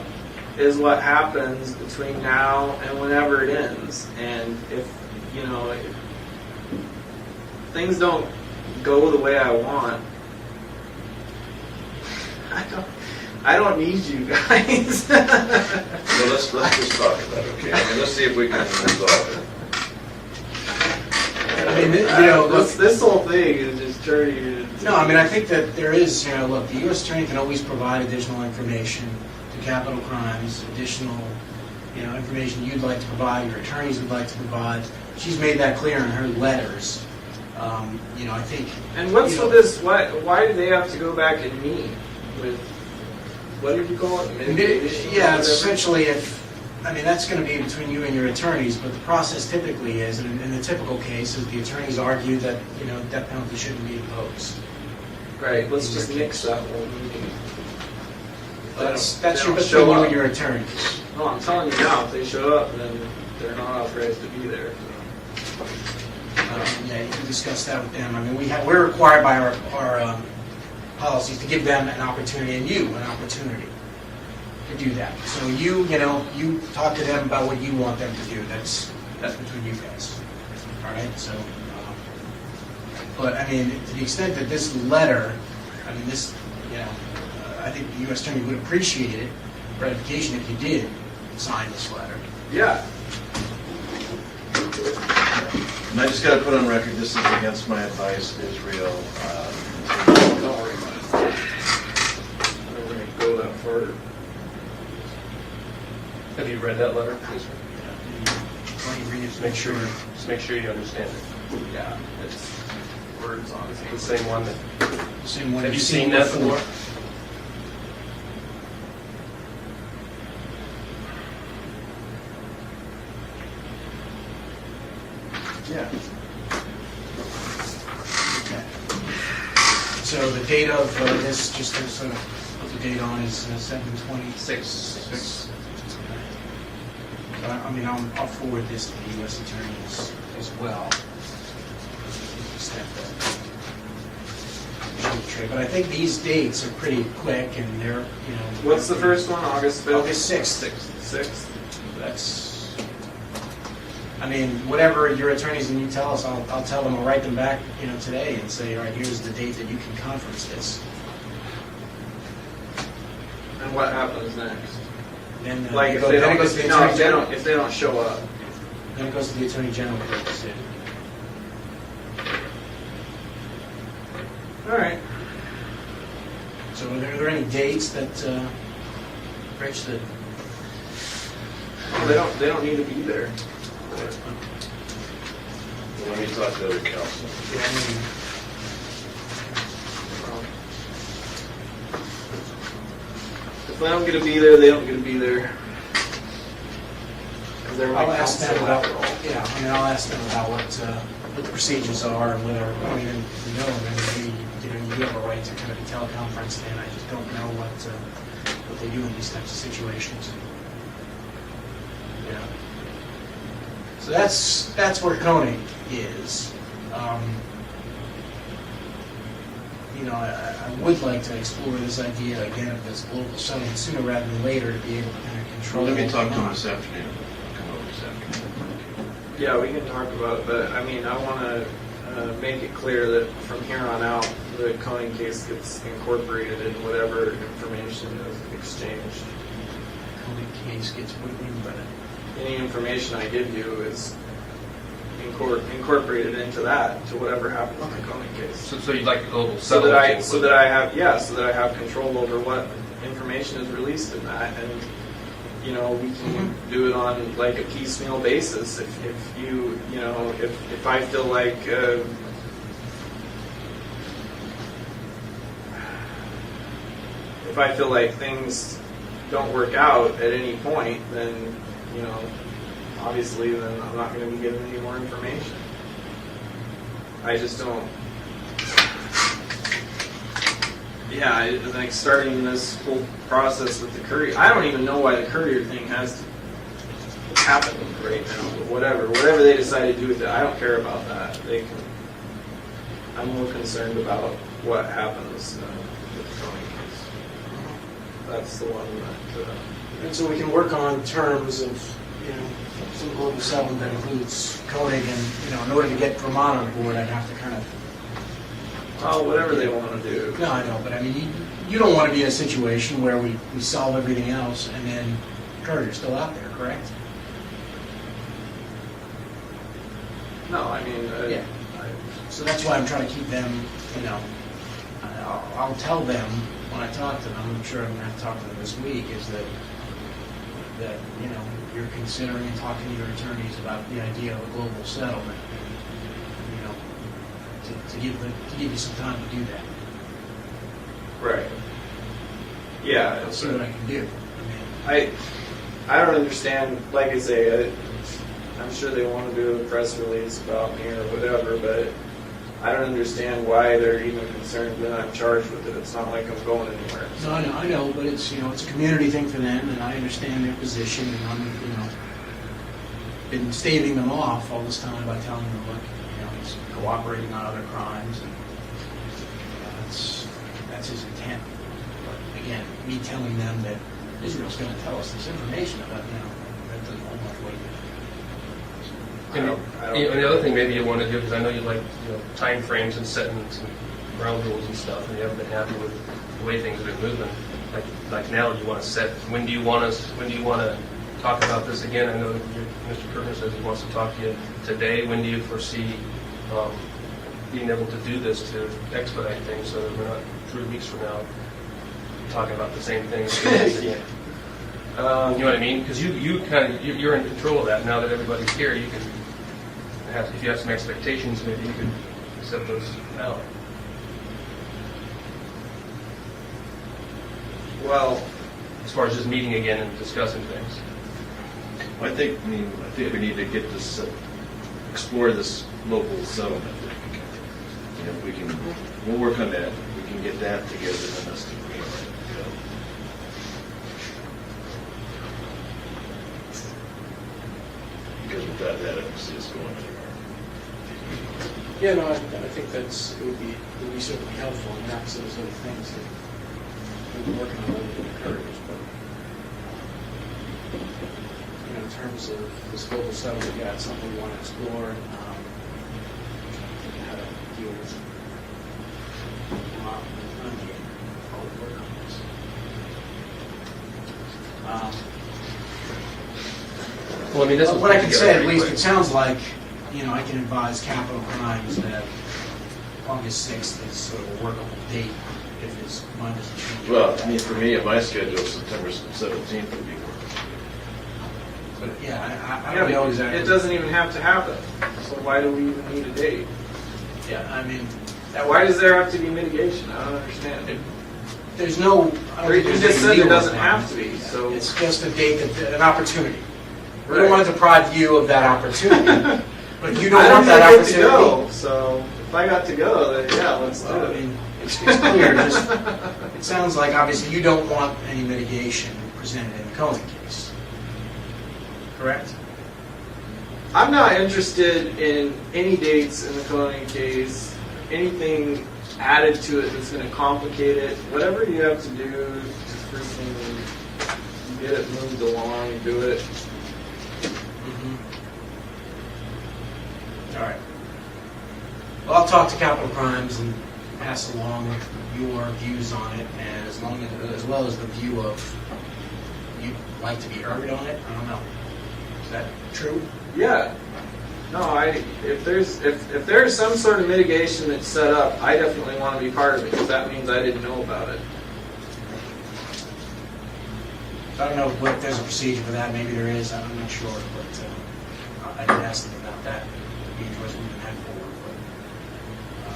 is what happens between now and whenever it ends. And if, you know, if things don't go the way I want, I don't need you guys. So let's just talk about it, okay? I mean, let's see if we can resolve it. I mean, you know, look, this whole thing is just turning into... no, I mean, I think that there is, you know, look, the U.S. Attorney can always provide additional information to capital crimes, additional, you know, information you'd like to provide, your attorneys would like to provide. She's made that clear in her letters. You know, I think. And what's you know, with this? Why do they have to go back and meet with? What did you call it? Mitigation? Yeah, it's Whatever? essentially I mean, that's going to be between you and your attorneys, but the process typically is, and in the typical case, is the attorneys argue that, you know, death penalty shouldn't be imposed. Right. Let's just nix that whole meeting. That's They your don't between show you up. and your attorneys. No, I'm telling you now, if they show up, then they're not authorized to be there. Yeah, you can discuss that with them. I mean, we're required by our policies to give them an opportunity, and you an opportunity to do that. So you know, you talk to them about what you want them to do. That's between you guys. All right. So, but I mean, to the extent that this letter, I mean, this, you know, I think the U.S. Attorney would appreciate it, ratification, if you did sign this letter. Yeah. And I just got to put on record, this is against my advice, Israel. Don't worry about it. I don't want to go that far. Have you read that letter? Please. Why don't you read it? Just make sure you understand it. Yeah, it's words on The it. same one that, Same one have you you've seen that before? Yeah. Okay. So the date of this, just to sort of put the date on, is 7/26. Six. I mean, I'll forward this to the U.S. Attorney as well. But I think these dates are pretty quick, and they're, you know. What's the first one? August 5th? August 6th. 6th. That's, I mean, whatever your attorneys and you tell us, I'll tell them, I'll write them back, you know, today and say, all right, here's the date that you can conference this. And what happens next? Then, Like if then they it don't, goes to the no, Attorney if they General. don't, if they don't show up. Then it goes to the Attorney General for a decision. All right. So are there any dates that, Rich, that, Well, they don't need to be there. Let me talk to other counsel. yeah, I mean, If they don't get to be there, they don't get to be there. 'Cause they're my I'll ask them counsel about, after all. yeah, I mean, I'll ask them about what the procedures are and whether, I mean, you know, and maybe, you know, you do have a right to kind of be teleconferenced in. I just don't know what what they do in these types of situations. Yeah. So that's where Koenig is. You know, I would like to explore this idea again of this global settlement sooner rather than later to be able to kind of control. Let me what's talk to going him on. this afternoon. I'll come over this afternoon. Yeah, we can talk about it, but I mean, I want to make it clear that from here on out, the Koenig case gets incorporated in whatever information is exchanged. Koenig case gets what do you mean by that? Any information I give you is incorporated into that, to whatever happens in the Koenig case. So you'd like a global So settlement? that I have control over what information is released in that, and you know, we can do it on like a piecemeal basis. If you know, if I feel like things don't work out at any point, then you know, obviously, then I'm not going to be given any more information. I just don't. Yeah, like starting this whole process with the courier. I don't even know why the courier thing has happened right now. But whatever they decide to do with it, I don't care about that. They can. I'm more concerned about what happens with the Koenig case. That's the one that. And so we can work on terms of, you know, some global settlement that includes Koenig, and, you know, in order to get Vermont on board, I'd have to kind of. Well, whatever they want to do. No, I know, but I mean, you don't want to be in a situation where we solve everything else and then Courier's still out there, correct? No, I mean. Yeah. So that's why I'm trying to keep them, you know, I'll tell them when I talk to them, I'm sure I'm going to have to talk to them this week, is that, you know, you're considering and talking to your attorneys about the idea of a global settlement, you know, to give you some time to do that. Right. Yeah. I'll see what I can do. I mean, I don't understand, like I say, I'm sure they want to do a press release about me or whatever, but I don't understand why they're even concerned that I'm charged with it. It's not like I'm going anywhere. no, I know, but it's, you know, it's a community thing for them, and I understand their position, and I'm, you know, been staving them off all this time by telling them, look, you know, he's cooperating on other crimes, and you know, that's his intent. But again, me telling them that Israel's going to tell us this information about, you know, that doesn't hold much weight. And the other thing maybe you want to do, because I know you like, you know, time frames and setting some ground rules and stuff, and you haven't been happy with the way things have been moving. Like now, you want to set. When do you want to talk about this again? I know Mr. Kirkman says he wants to talk to you today. When do you foresee being able to do this to expedite things so that we're not 3 weeks from now talking about the same thing again? You know what I mean? Because you're in control of that now that everybody's here. You can have, if you have some expectations, maybe you can set those out. Well, As far as just meeting again and discussing things. I think we need to get this, explore this local settlement. You know, we'll work on that. We can get that together, then that's the green light. Because without that, I don't see us going anywhere. Yeah, no, I think it would be certainly helpful, and that's those other things that we've been working on over the Couriers, but you know, in terms of this global settlement, yeah, it's something we want to explore, how to deal with how we work on this. Well, I mean, this was What I can put say, together at least, pretty it sounds like, you know, I can advise capital crimes that August 6th is sort of a workable date if his mind doesn't change. Well, I mean, for me, at my schedule, September 17th would be working. But yeah, I yeah, don't know but exactly. it doesn't even have to happen. So why do we even need a date? Yeah, I mean, Why does there have to be mitigation? I don't understand. there's no. I don't You think there's just any said there legal doesn't have to requirement. be, so. It's just a date, an opportunity. We Right. don't want to deprive you of that opportunity, but you don't I want don't that get to opportunity. go, so. If I got to go, then yeah, let's do Well, I it. mean, it's clear, it sounds like obviously you don't want any mitigation presented in the Cohen case. Correct? I'm not interested in any dates in the Koenig case, anything added to it that's going to complicate it. Whatever you have to do to freaking get it moved along, do it. All right. Well, I'll talk to Capital Crimes and pass along your views on it, and as well as the view of you'd like to be heard on it. I don't know. Is that true? Yeah. No, if there's some sort of mitigation that's set up, I definitely want to be part of it because that means I didn't know about it. I don't know if there's a procedure for that. Maybe there is. I'm not sure, but I did ask them about that. Be interested in moving that forward. But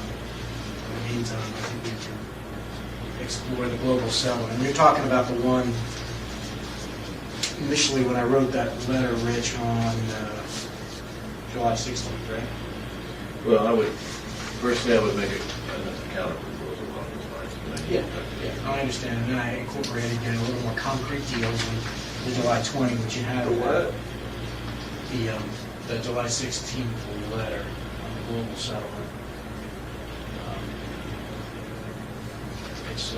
in the meantime, I think we can explore the global settlement. You're talking about the one initially when I wrote that letter, Rich, on July 16th, right? Well, personally, I would make a counter proposal along those lines. Yeah, I understand. And then I incorporated a little more concrete deals in the July 20, which you have. The what? The July 16th letter on the global settlement. It's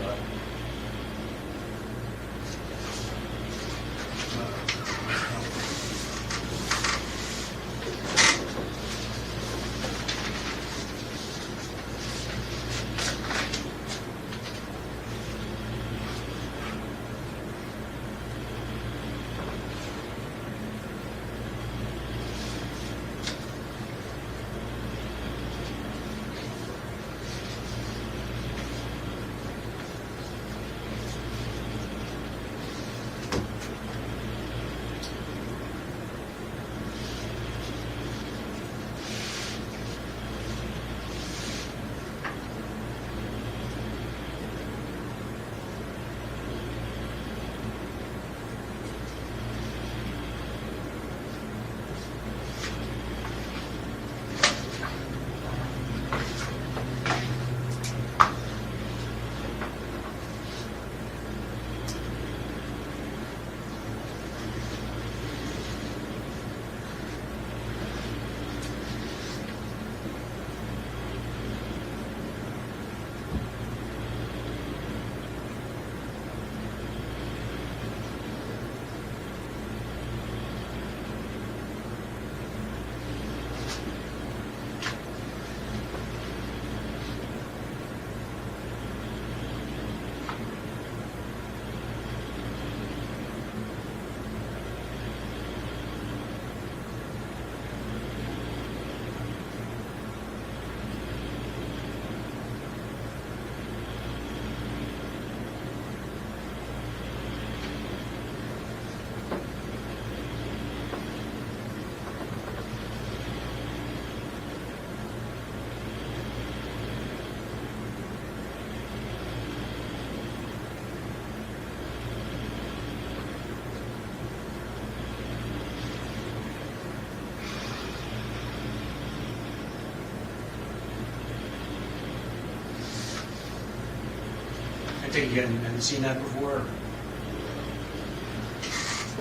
I think you hadn't seen that before.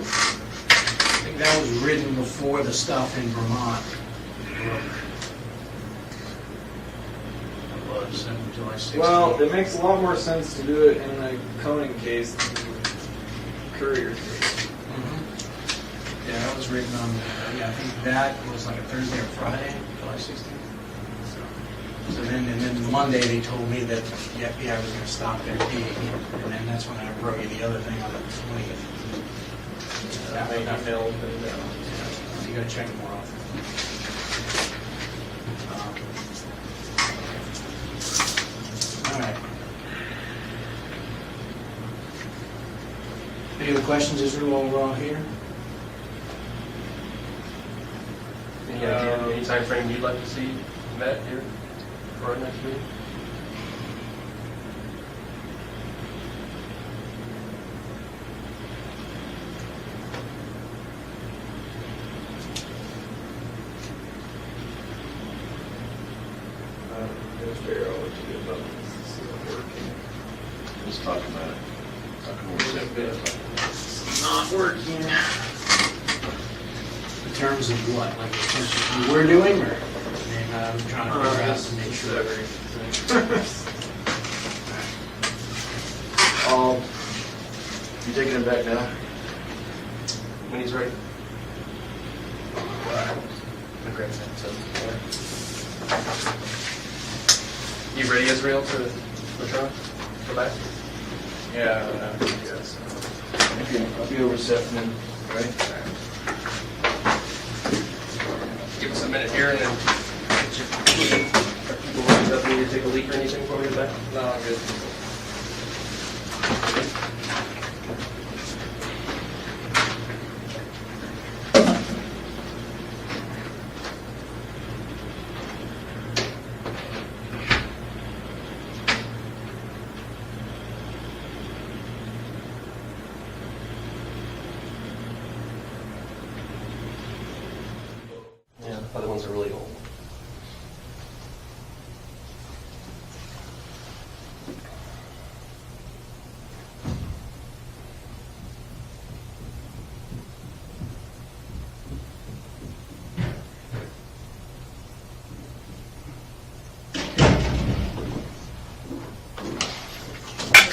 I think that was written before the stuff in Vermont. It was on July 16th. Well, it makes a lot more sense to do it in the Koenig case than the Courier case. Mhm. Yeah, that was written on, I think that was like a Thursday or Friday, July 16th. So then, and then Monday they told me that the FBI was gonna stop their digging, and then that's when I wrote you the other thing on the 20th. That may email them You gotta check it more often. All right. Any other questions, Israel, while we're all here? Any idea, any timeframe you'd like to see met here for our next meeting? let's talk about it. Talk more simple. Not working. In terms of what, like in terms of what we're doing, or? I mean, I'm trying to figure out to make sure. You taking him back now? When he's ready. Okay, so, you ready, Israel, to return? Go back? Yeah, yes. I'll be over this afternoon, right? Give us a minute here and then get your people lined up. Need to take a leak or anything before we get back? No, I'm good. Yeah, the other ones are really old.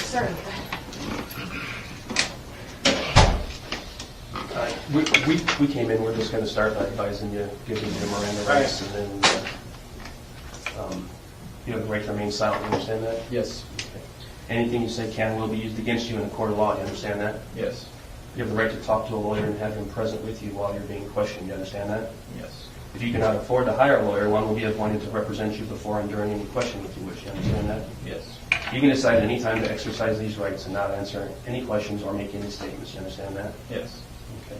Sorry. We came in, we're just going to start by advising you, giving you Miranda rights, and then you have the right to remain silent. You understand that? Yes. Okay. Anything you say can and will be used against you in a court of law. You understand that? Yes. You have the right to talk to a lawyer and have him present with you while you're being questioned. You understand that? Yes. If you cannot afford to hire a lawyer, one will be appointed to represent you before and during any question if you wish. You understand that? Yes. You can decide at any time to exercise these rights and not answer any questions or make any statements. You understand that? Yes. Okay.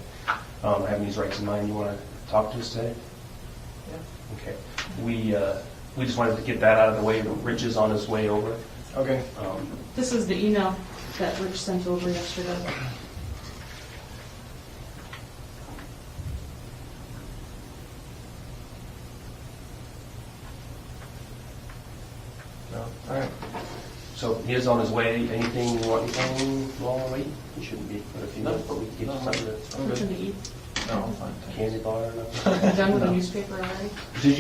Having these rights in mind, you want to talk to us today? Yeah. Okay. We just wanted to get that out of the way. Rich is on his way over. Okay. This is the email that Rich sent over yesterday. No? All right. So he is on his way. Anything you want anything while we're waiting? He shouldn't be for a few minutes, but we can get you something Something to eat. No, I'm fine. thanks. candy bar or nothing. You done with the newspaper already?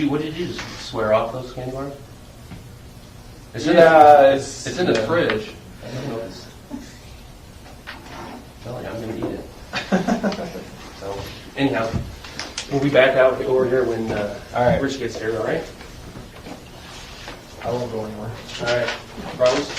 What did you do? Just swear off those candy bars? It's it's in the fridge. I don't know. Well, yeah, I'm going to eat it. So, anyhow, we'll be back out over here when All right. Rich gets here, all right? I won't go anywhere. All right. Promise?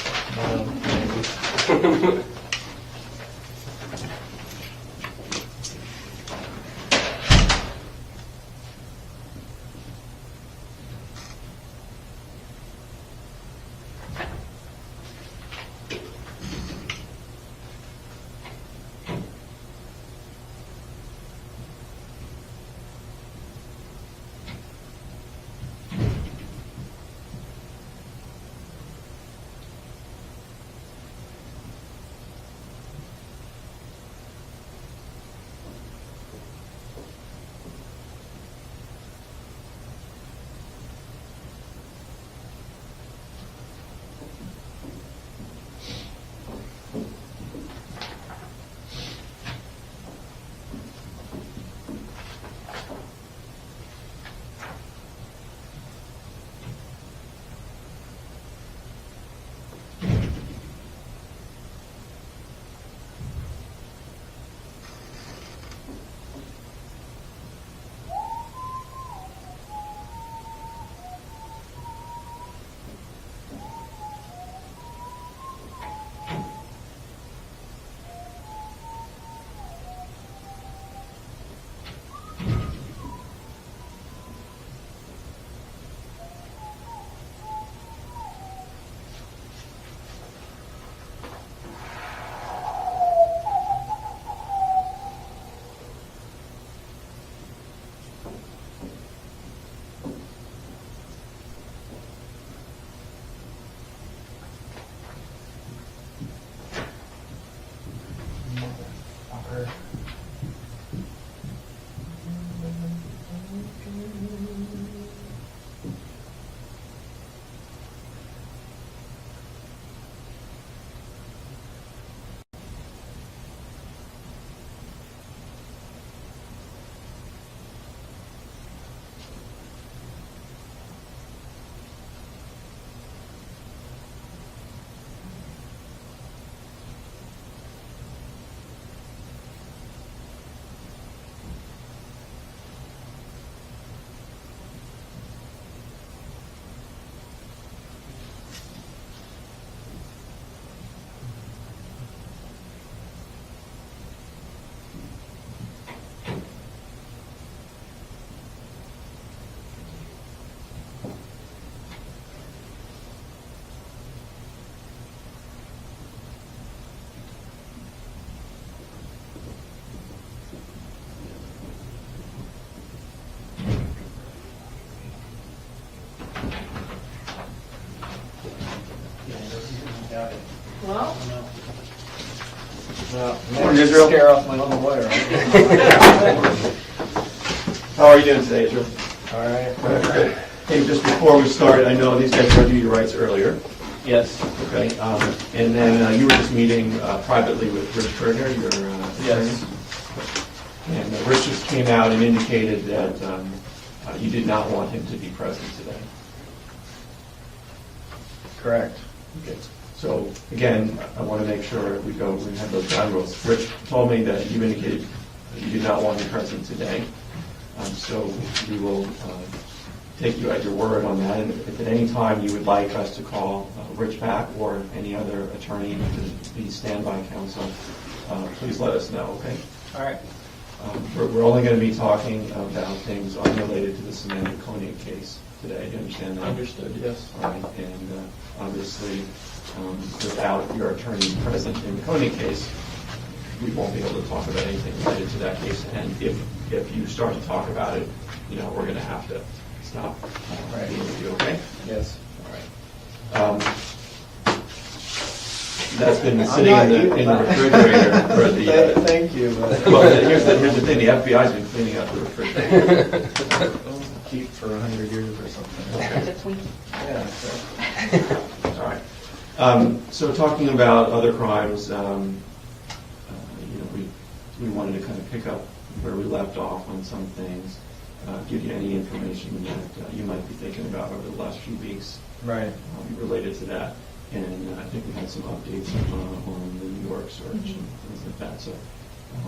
Yeah. Well, Morning, Israel. Scare off my little lawyer. How are you doing today, Israel? All right. Hey, just before we start, I know these guys read you your rights earlier. Yes. Okay, and then you were just meeting privately with Rich Berger, your Yes. attorney. And Rich just came out and indicated that you did not want him to be present today. Correct. Okay. So again, I want to make sure we have those ground rules. Rich told me that you indicated that you did not want him present today. So we will take you at your word on that. And if at any time you would like us to call Rich back or any other attorney to be standby counsel, please let us know, okay? All right. We're only going to be talking about things unrelated to the Samantha Koenig case today. Do you understand that? Understood, yes. All right, and obviously, without your attorney present in the Koenig case, we won't be able to talk about anything related to that case. And if you start to talk about it, we're going to have to stop being with you, okay? Yes. All right. That's been sitting in the refrigerator for the... Thank you. Well, here's the thing, the FBI's been cleaning out the refrigerator. Keep for 100 years or something. it's a Twinkie. Yeah. All right. So talking about other crimes, we wanted to kind of pick up where we left off on some things, give you any information that you might be thinking about over the last few weeks Right. related to that. And I think we had some updates on the New York search and things like that. So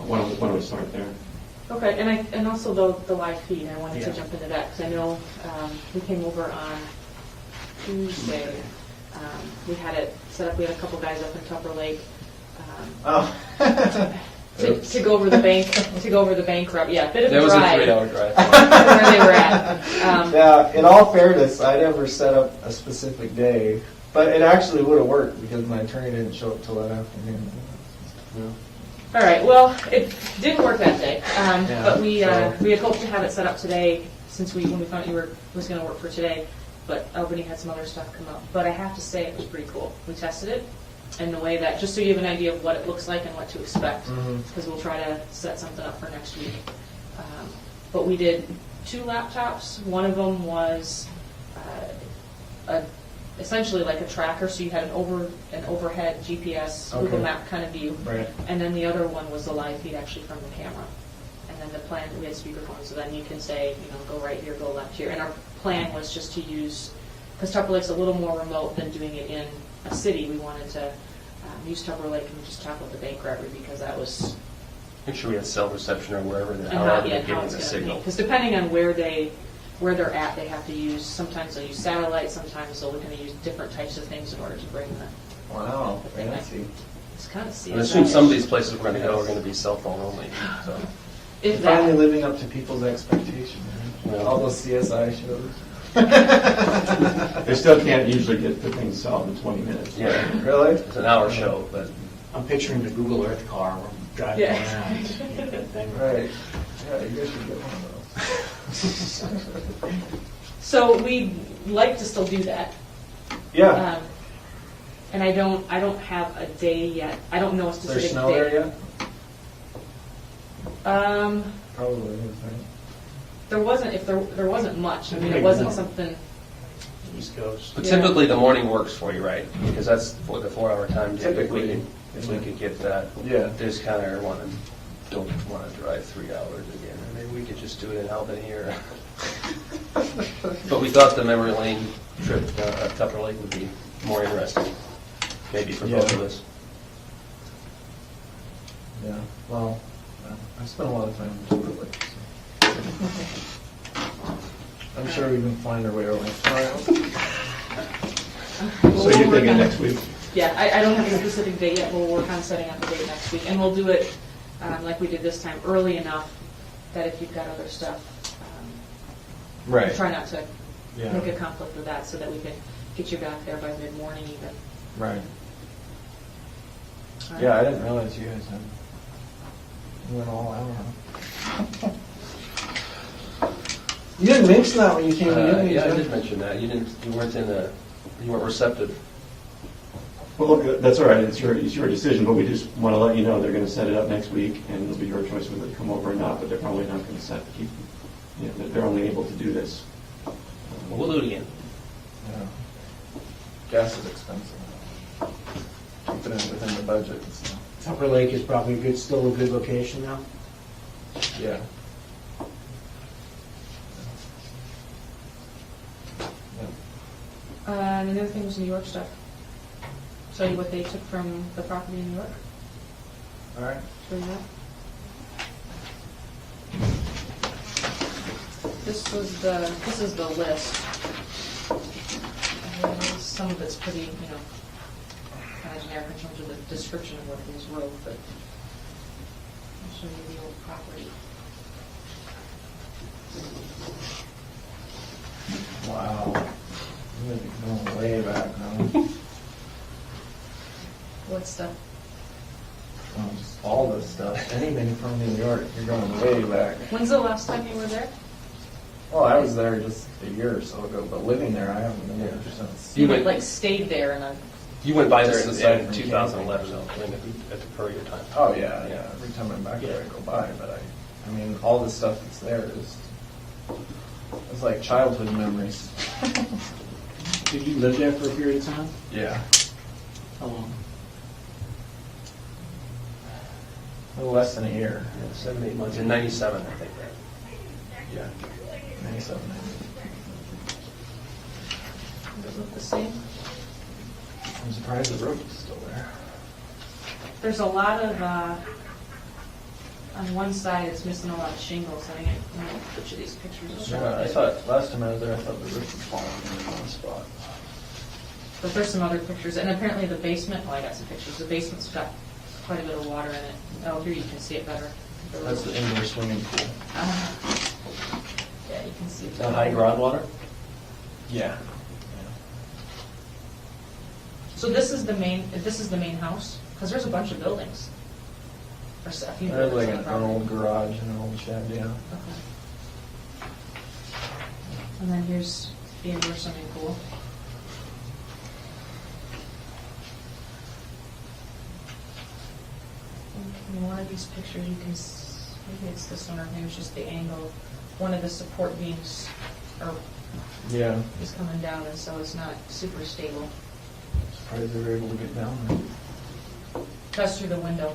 why don't we start there? Okay, and also the live feed, I wanted to jump into that, because I know we came over on Tuesday. We had it set up, we had a couple guys up in Tupper Lake. To go over the bank route, yeah, a bit of a That was a drive. 3-hour drive. Where they were at. Yeah, in all fairness, I never set up a specific day, but it actually would have worked because my attorney didn't show up till that afternoon. All right, well, it didn't work that day, but we had hoped to have it set up today, since when we found out was going to work for today, but Albany had some other stuff come up. But I have to say, it was pretty cool. We tested it in the way that, just so you have an idea of what it looks like and what to expect, because we'll try to set something up for next week. But we did 2 laptops. One of them was essentially like a tracker, so you had an overhead GPS, Google Map kind of view. Right. And then the other one was the live feed actually from the camera. And then the plan, we had speakerphones, so then you can say, go right here, go left here. And our plan was just to use, because Tupper Lake's a little more remote than doing it in a city, we wanted to use Tupper Lake and just talk about the bank robbery, because that was... Make sure we had cell reception or wherever, and however they're how getting it's the going to be. signal. Because depending on where they're at, they have to use, sometimes they'll use satellite, sometimes they're going to use different types of things in order to bring the... Wow, fancy. It's kind of CSI. I assume some of these places we're going to go are going to be cell phone only, so. If Finally that, living up to people's expectations. Yeah. All those CSI shows. They still can't usually get the thing solved in 20 minutes. Yeah, Really? it's an hour show, but I'm picturing the Google Earth car, we're driving Yeah. around. That thing. Right. Yeah, you guys should get one of those. so we'd like to still do that. Yeah. And I don't have a day yet. I don't know a Is there specific snow day. there yet? Um, Probably is, right? there wasn't much. I mean, it wasn't something. East Coast. But Yeah. typically the morning works for you, right? Because that's for the 4-hour time. Typically. If we could get that. Yeah. They just kind of don't want to drive 3 hours again. Maybe we could just do it in Albany here. But we thought the memory lane trip at Tupper Lake would be more interesting, maybe for both of us. Yeah. Well, I spent a lot of time in Tupper Lake. I'm sure we can find our way over. So We'll you're work thinking on- next week? Yeah, I don't have a specific date yet. We'll work on setting up a date next week, and we'll do it like we did this time, early enough that if you've got other stuff, Right. try not to Yeah. make a conflict with that, so that we can get you back there by mid-morning even. Right. All right? Yeah, I didn't realize you guys had went all out. Huh? You didn't mention that when you came in. Yeah, I did mention that. You weren't receptive. Well, that's all right, it's your decision, but we just want to let you know they're going to set it up next week, and it'll be your choice whether to come over or not, but they're probably not going to keep, they're only able to do this. We'll do it again. Yeah. Gas is expensive. Keeping it within the budget, so, Upper Lake is probably still a good location now. yeah. And the other thing was New York stuff. Show you what they took from the property in New York. All right. Show you that. This is the list. Some of it's pretty, kind of generic in terms of the description of what it is wrote, but I'll show you the old property. Wow. I'm gonna be going way back now. What stuff? Just all this stuff. Anything from New York, you're going way back. When's the last time you were there? Well, I was there just a year or so ago, but living there, I haven't been there since. You went- like stayed there and You went by there Just in aside from 2011, though, at the Courier time. Oh, yeah. Every time I'm back there, I go by, but I mean, all the stuff that's there is, it's like childhood memories. Did you live there for a period of time? Yeah. How long? A little less than a year. 7, 8 months, in 97, I think, right? Yeah. 97. does it look the same? I'm surprised the road is still there. There's a lot of, on one side it's missing a lot of shingles. I think I put you these pictures. will show Yeah, I it. thought, last time I was there, I thought the roof was falling in one spot. But there's some other pictures, and apparently the basement, well, I got some pictures. The basement's got quite a bit of water in it. Oh, here you can see it better. That's the indoor swimming pool. Yeah, you can see it. groundwater? Yeah. So this is the main house? Because there's a bunch of buildings. Or a few There's buildings like on the an old property. garage and an old shed, yeah. Okay. And then here's the indoor swimming pool. In one of these pictures, you can, maybe it's this one, or maybe it's just the angle. One of the support beams Yeah. is coming down, and so it's not super stable. Surprised they were able to get down there. That's through the window.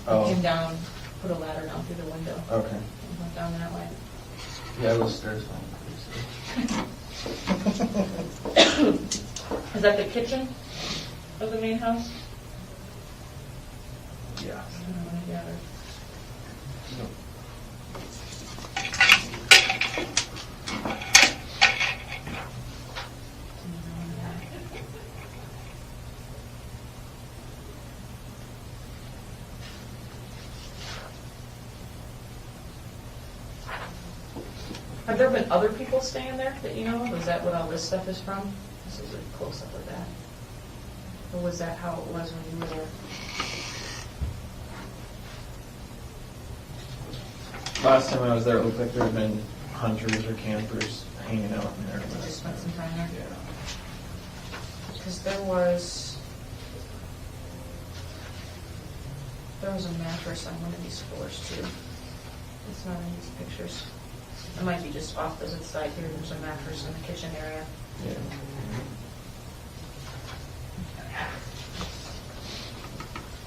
Oh. Came down, put a ladder down through the window, Okay. and went down that way. Yeah, those stairs went Is that the kitchen of the main house? Yeah. I don't know, maybe other. Have there been other people staying there that you know of? Is that what all this stuff is from? This is a close-up of that. Or was that how it was when you were there? Last time I was there, it looked like there had been hunters or campers hanging out in there. Did you spend some time there? Yeah. Because there was a mattress on one of these floors too. It's not in these pictures. It might be just off to the side here. There's a mattress in the kitchen area. Yeah.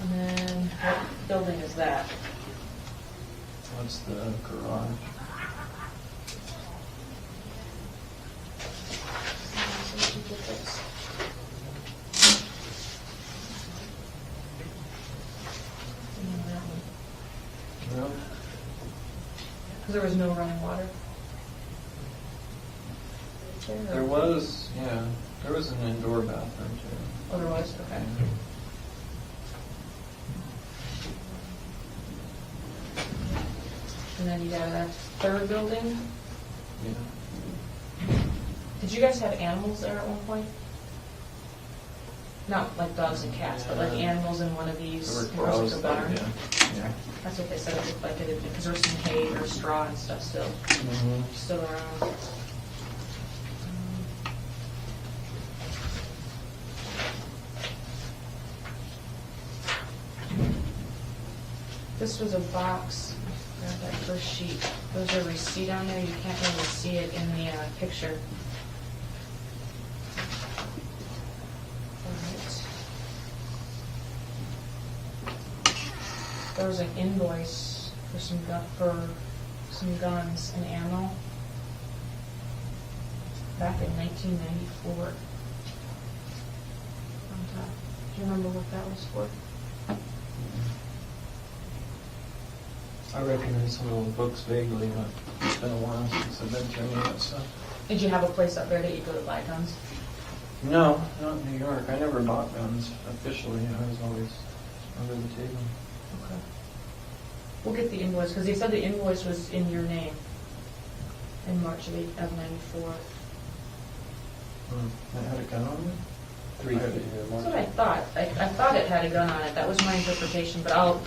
And then what building is that? What's the garage? Well, Because there was no running water. there was, yeah, there was an indoor bathroom too. Oh, there was? Okay. And then you got a third building. Yeah. Did you guys have animals there at one point? Not like dogs and cats, but like animals in one of these. There it were was crows like a there, barn. yeah. Yeah. That's what they said it looked like. It because there was some hay or straw and stuff still around. This was a box, grab that first sheet. There's a receipt on there, you can't really see it in the picture. Alright. There was an invoice for some guns and ammo back in 1994. On top. Do you remember what that was for? I recognize some of those books vaguely, but it's been a while since I've been through any of that stuff. Did you have a place up there that you go to buy guns? No, not in New York. I never bought guns officially. I was always under the table. Okay. We'll get the invoice, because they said the invoice was in your name in March of '94. I had a gun on it? That's what I thought. I thought it had a gun on it. That was my interpretation, but I'll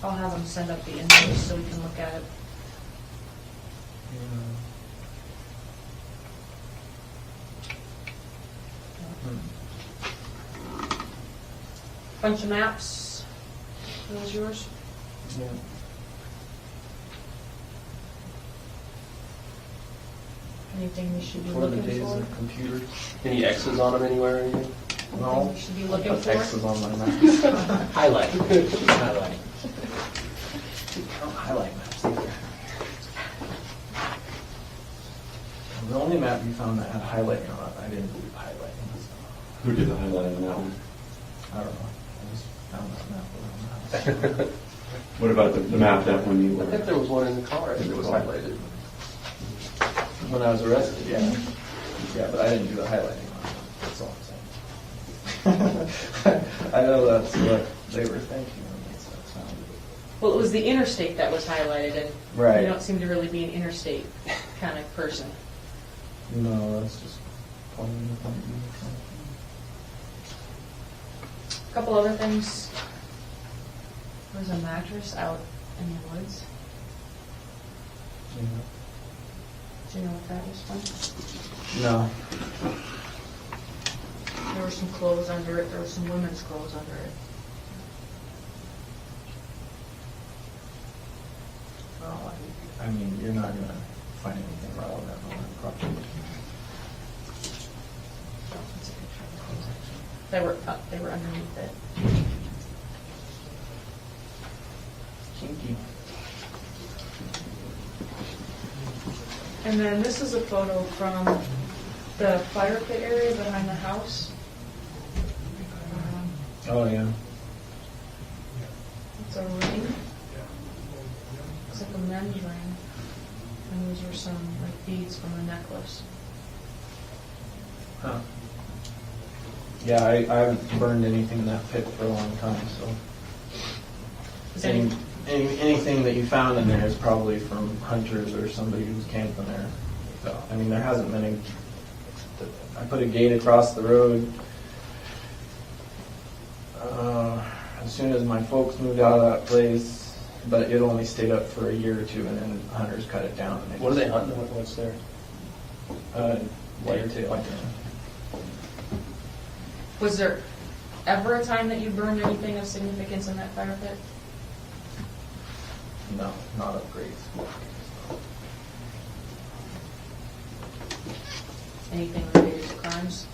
have them send up the invoice so we can look at it. Bunch of maps. Are those yours? Yeah. Anything we should be Before the looking days for? of computers. Any X's on them anywhere or anything? No. Anything we should be looking Put for? X's on my map. Highlight. Highlight. I don't highlight maps either. The only map you found that had highlighting on it, I didn't believe highlighting. So, Who did the highlighting on that one? I don't know. I just found that map around the house. What about the map that when you I think were, there was one in the car that was highlighted. When I was arrested, yeah. Yeah, but I didn't do the highlighting on it. That's all I'm saying. I know that's what they were thinking. That's what it sounded. Well, it was the interstate that was highlighted, and Right. you don't seem to really be an interstate kind of person. No, that's just pointing the point. A couple other things. There's a mattress out in the woods. Yeah. Do you know what that is from? No. There were some clothes under it. There were some women's clothes under it. Well, I mean, you're not going to find anything relevant on that property. That's a picture of the clothes, actually. They were underneath it. Kinky. And then this is a photo from the fire pit area behind the house. Oh, yeah. It's a ring. It's like a men's ring. And these are some like beads from a necklace. Huh. Yeah, I haven't burned anything in that pit for a long time, so. Is any, Anything that you found in there is probably from hunters or somebody who's camping there. So, I mean, there hasn't been any. I put a gate across the road. As soon as my folks moved out of that place, but it only stayed up for a year or two, and then hunters cut it down. And What are they hunting? What's there? Whitetail. was there ever a time that you burned anything of significance in that fire pit? No, not of Grace. Anything related to crimes?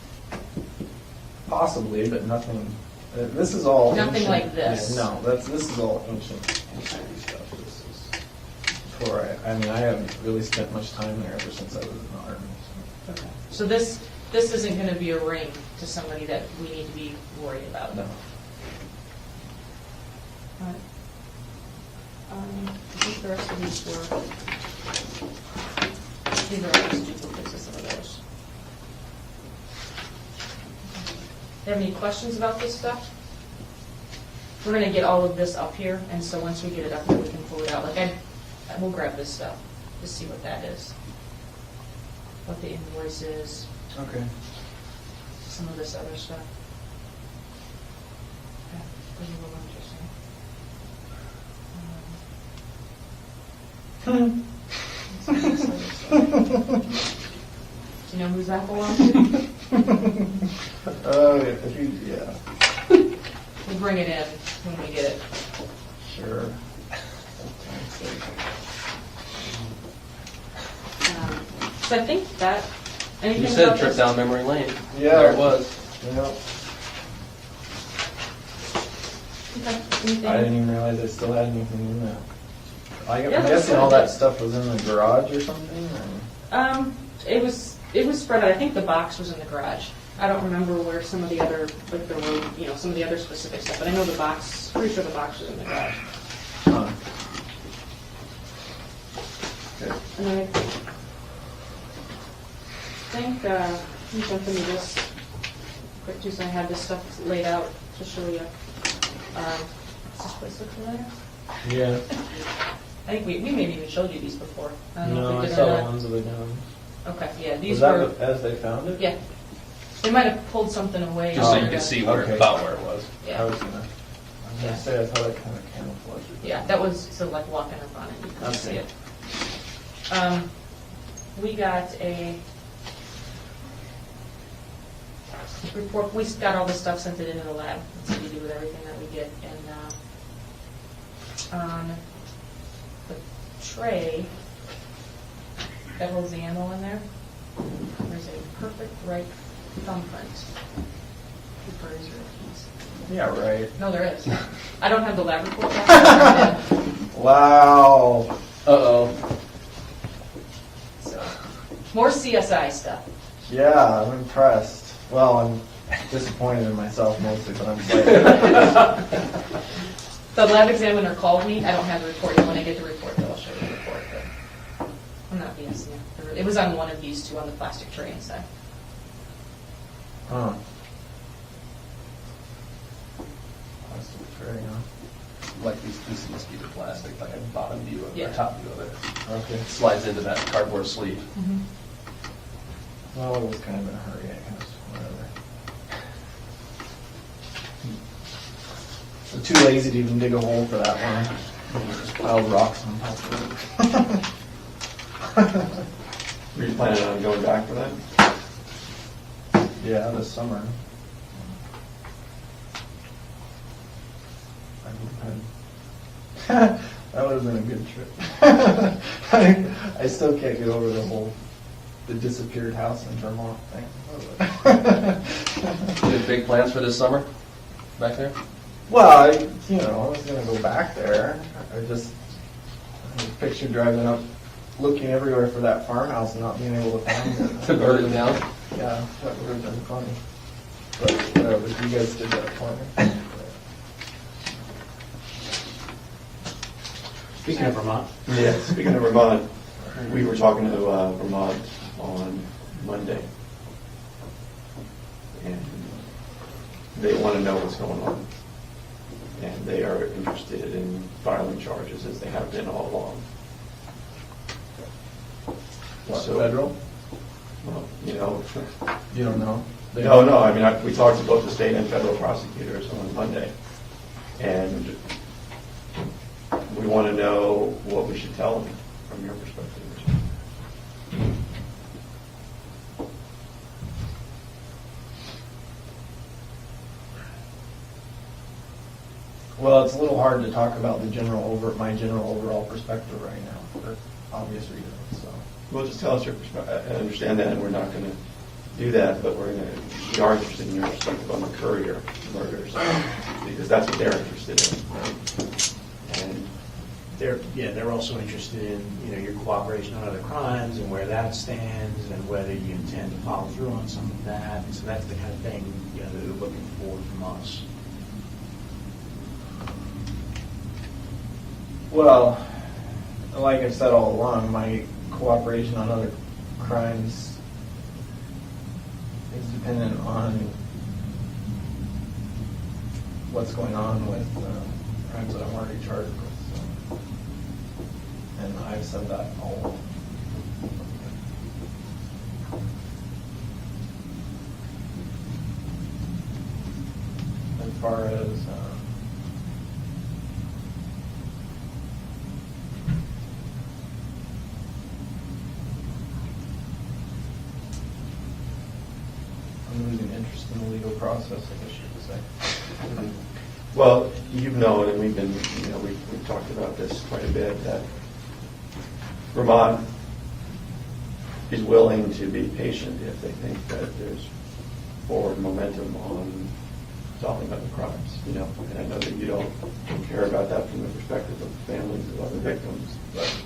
Possibly, but nothing. This is all Nothing ancient. like this. Yeah, no, this is all ancient history stuff. This is before I mean, I haven't really spent much time there ever since I was in the army. Okay. So this isn't going to be a ring to somebody that we need to be worried about. So, no. All right. I think the rest of these are all just duplicates of some of those. Do you have any questions about this stuff? We're going to get all of this up here, and so once we get it up here, we can pull it out. Like we'll grab this stuff to see what that is, what the invoice is, Okay. some of this other stuff. Okay, pretty a little interesting. Do you know who's that belongs to? Yeah. We'll bring it in when we get it. Sure. So I think that, anything You said about trip this? down memory lane. Yeah. There it was. Yeah. Okay, anything? I didn't even realize I still had anything in that. I'm Yeah, that's guessing all what I that did. stuff was in the garage or something? Or? It was spread out. I think the box was in the garage. I don't remember where some of the other, like the road, some of the other specific stuff, but I know the box, pretty sure the box was in the garage. Huh. And I think, you jump into this quick too, so I had this stuff laid out to show you. Does this place look familiar? Yeah. I think we maybe even showed you these before. I don't know No, if I we did saw or the not. ones with the guns. Okay, yeah, Was these that were, as they found it? yeah. They might have pulled something away. Just so or- you could see where Okay. about where it was. I Yeah, was gonna say, I thought it kind of camouflaged it. yeah, that was, so like walking up on it, you can see Okay. it. We got a report, we got all this stuff, sent it into the lab, that's what we do with everything that we get, and, on the tray that holds the ammo in there, there's a perfect right thumbprint. For his keys. Yeah, right. No, there is. I don't have the lab report yet. Wow. So, more CSI stuff. Yeah, I'm impressed. Well, I'm disappointed in myself mostly, but I'm excited. The lab examiner called me. I don't have the report yet. When I get the report, though, I'll show you the report. But I'm not BSing you. It was on one of these two on the plastic tray inside. Huh. Plastic tray, huh? Like these pieces must be the plastic, like a bottom view of it, Yeah. or top view of it. Okay. It slides into that cardboard sleeve. Well, it was kind of in a hurry, I guess. Whatever. I'm too lazy to even dig a hole for that one. Just piled rocks on top of it. Were you planning on going back for that? Yeah, this summer. That would have been a good trip. I still can't get over the disappeared house in Vermont thing. You have big plans for this summer back there? Well, I was gonna go back there. I pictured driving up, looking everywhere for that farmhouse and not being able to find it. To burn it down? Yeah, that would have been funny. But whatever, you guys did that for me. Speaking of Vermont, Yeah, speaking of Vermont, we were talking to Vermont on Monday. And they want to know what's going on. And they are interested in filing charges as they have been all along. What, So- federal? Well, You don't know? no, I mean, we talked to both the state and federal prosecutors on Monday. And we want to know what we should tell them from your perspective. Well, it's a little hard to talk about my general overall perspective right now for obvious reasons, so. Well, just tell us your perspective. I understand that, and we're not going to do that, but we are interested in your perspective on the Courier murders, because that's what they're interested in. And They're also interested in, your cooperation on other crimes and where that stands and whether you intend to follow through on some of that. And so that's the kind of thing, that they're looking for from us. Well, like I've said all along, my cooperation on other crimes is dependent on what's going on with crimes that I'm already charged with. So. And I've said that all along. As far as I'm losing interest in the legal process, I guess you could say. Well, you've known, and we've talked about this quite a bit, that Vermont is willing to be patient if they think that there's forward momentum on solving other crimes, and I know that you don't care about that from the perspective of families of other victims, but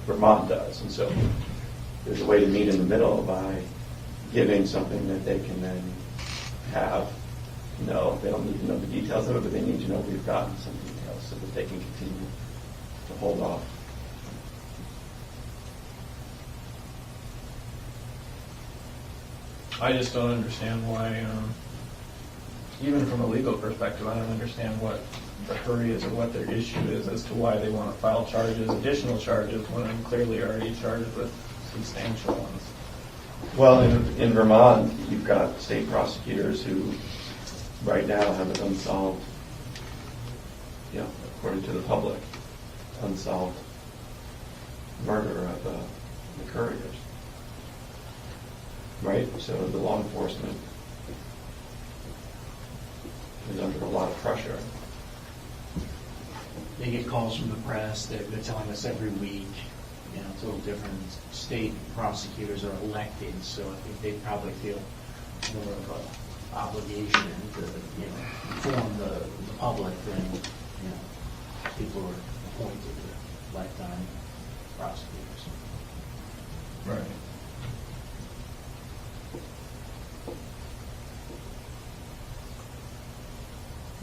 Vermont does, and so there's a way to meet in the middle by giving something that they can then have. No, they don't need to know the details of it, but they need to know we've gotten some details so that they can continue to hold off. I just don't understand why, even from a legal perspective, I don't understand what the hurry is or what their issue is as to why they want to file charges, additional charges, when I'm clearly already charged with substantial ones. Well, in Vermont, you've got state prosecutors who right now have an unsolved, according to the public, unsolved murder of the couriers. Right? So the law enforcement is under a lot of pressure. They get calls from the press, they're telling us every week, it's a little different. State prosecutors are elected, so I think they probably feel more of an obligation to, inform the public than, people who are appointed to lifetime prosecutors. Right.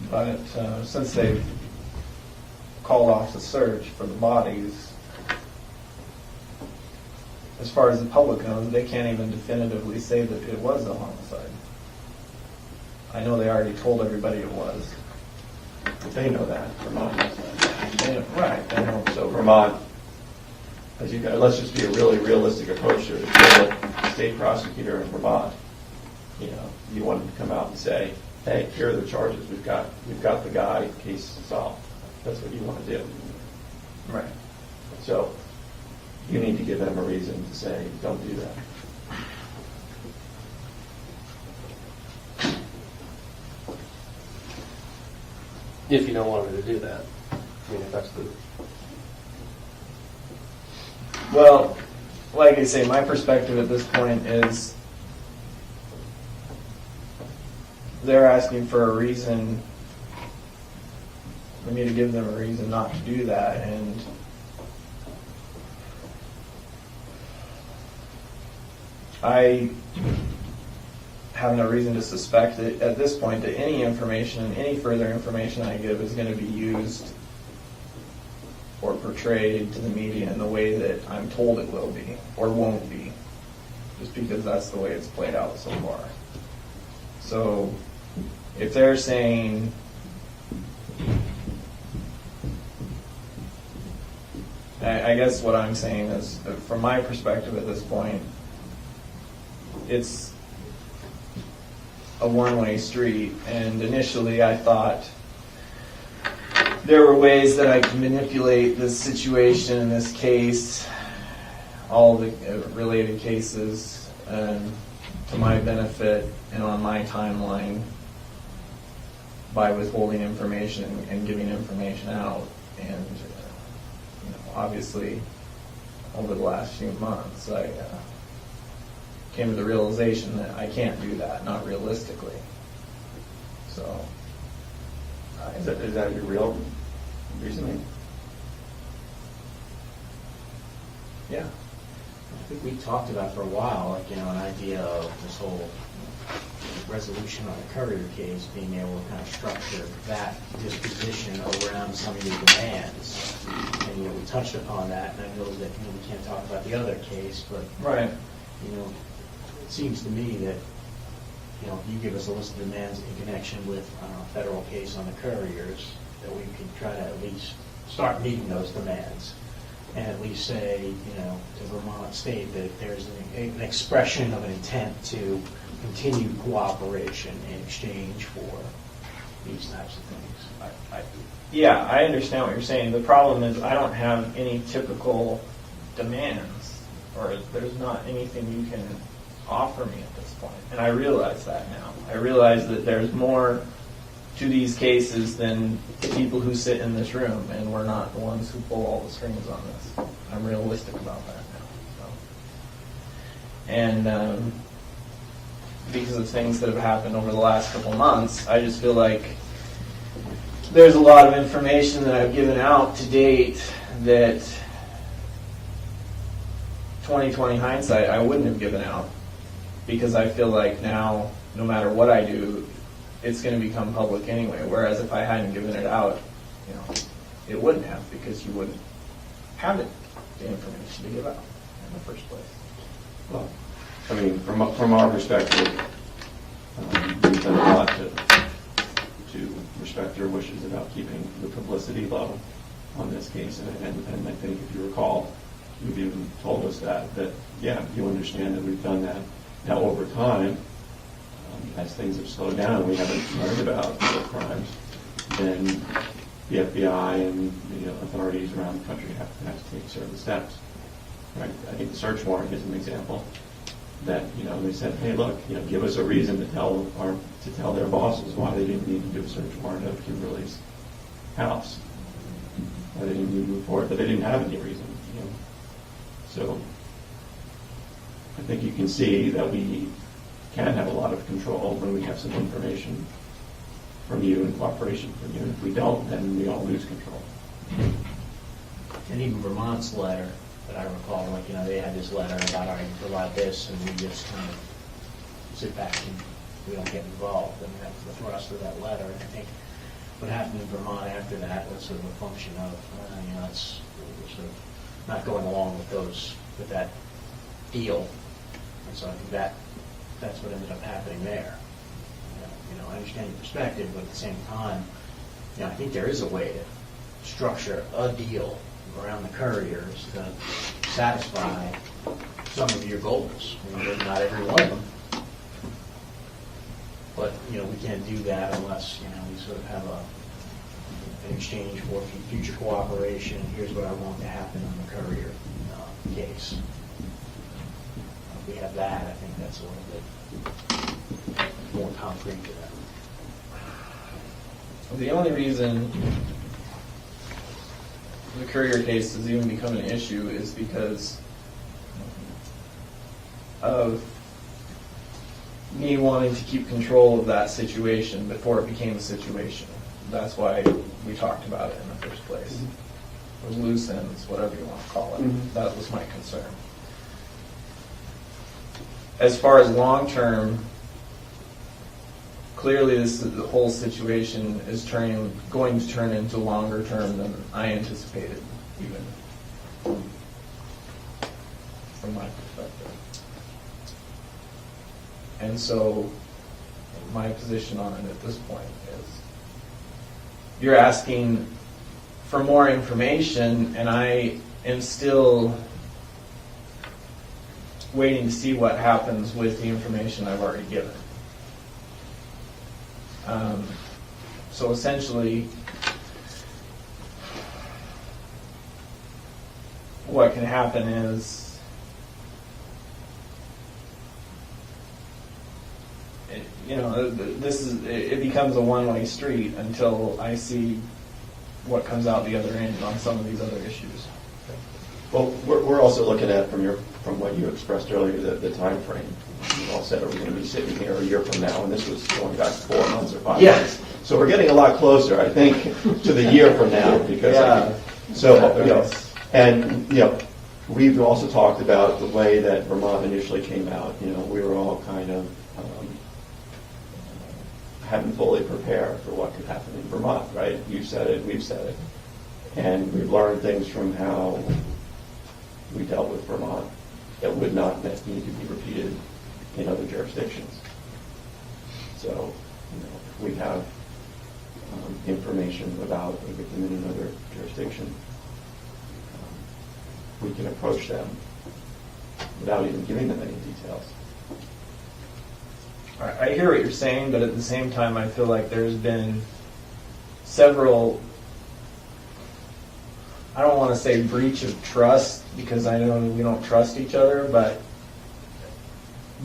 But since they've called off the search for the bodies, as far as the public knows, they can't even definitively say that it was a homicide. I know they already told everybody it was. They know that. Vermont knows that. Right. They know. So Vermont, let's just be a really realistic approach to it. If you're a state prosecutor in Vermont, you want them to come out and say, hey, here are the charges. We've got the guy, case solved. That's what you want to do. Right. So you need to give them a reason to say, don't do that. If you don't want me to do that. If that's the... Well, like I say, my perspective at this point is they're asking for a reason, for me to give them a reason not to do that, and I have no reason to suspect that at this point that any information, any further information I give is going to be used or portrayed to the media in the way that I'm told it will be or won't be, just because that's the way it's played out so far. So if they're saying I guess what I'm saying is, from my perspective at this point, it's a one-way street, and initially I thought there were ways that I could manipulate this situation in this case, all the related cases, to my benefit and on my timeline by withholding information and giving information out. And obviously, over the last few months, I came to the realization that I can't do that, not realistically. So, Is that your real reasoning? yeah. I think we talked about for a while, an idea of this whole resolution on a courier case, being able to kind of structure that disposition around some of your demands. And, we touched upon that, and I know that, we can't talk about the other case, but, Right. it seems to me that, if you give us a list of demands in connection with a federal case on the couriers, that we can try to at least start meeting those demands. And at least say, to Vermont State that there's an expression of an intent to continue cooperation in exchange for these types of things. Yeah, I understand what you're saying. The problem is I don't have any typical demands, or there's not anything you can offer me at this point. And I realize that now. I realize that there's more to these cases than the people who sit in this room, and we're not the ones who pull all the strings on this. I'm realistic about that now. So. And because of things that have happened over the last couple months, I just feel like there's a lot of information that I've given out to date that 20/20 hindsight I wouldn't have given out, because I feel like now, no matter what I do, it's going to become public anyway. Whereas if I hadn't given it out, it wouldn't have, because you wouldn't have it, the information to give out in the first place. Well, I mean, from our perspective, we've done a lot to respect your wishes about keeping the publicity low on this case, and I think if you recall, you've even told us that yeah, you understand that we've done that. Now, over time, as things have slowed down, we haven't learned about the crimes, then the FBI and the authorities around the country have to take certain steps. Right? I think the search warrant is an example that they said, hey, look, give us a reason to tell their bosses why they didn't need to do a search warrant of Kimberly's house, why they didn't need to move forward, but they didn't have any reason. So I think you can see that we can have a lot of control when we have some information from you and cooperation from you. If we don't, then we all lose control. And even Vermont's letter that I recall, they had this letter about, all right, provide this, and we just kind of sit back and we don't get involved. I mean, that was the thrust of that letter. And I think what happened in Vermont after that was sort of a function of, it's sort of not going along with that deal. And so I think that's what ended up happening there. I understand your perspective, but at the same time, I think there is a way to structure a deal around the couriers to satisfy some of your goals. Not every one of them, but we can't do that unless we sort of have an exchange for future cooperation. Here's what I want to happen on the courier case. If we have that, I think that's a little bit more concrete to that. The only reason the courier case has even become an issue is because of me wanting to keep control of that situation before it became a situation. That's why we talked about it in the first place. Or loose ends, whatever you want to call it. Mm-hmm. That was my concern. As far as long-term, clearly the whole situation is going to turn into longer term than I anticipated, even from my perspective. And so my position on it at this point is, you're asking for more information, and I am still waiting to see what happens with the information I've already given. So essentially, what can happen is, it becomes a one-way street until I see what comes out the other end on some of these other issues. Well, we're also looking at, from what you expressed earlier, the time frame. You all said, are we going to be sitting here a year from now? And this was going back 4 months or 5 months. So we're getting a lot closer, I think, to the year from now. Because we've also talked about the way that Vermont initially came out. We were all kind of hadn't fully prepared for what could happen in Vermont, right? You said it, we've said it. And we've learned things from how we dealt with Vermont that would not need to be repeated in other jurisdictions. So, if we have information about a victim in another jurisdiction, we can approach them without even giving them any details. I hear what you're saying, but at the same time, I feel like there's been several, I don't want to say breach of trust, because I know we don't trust each other, but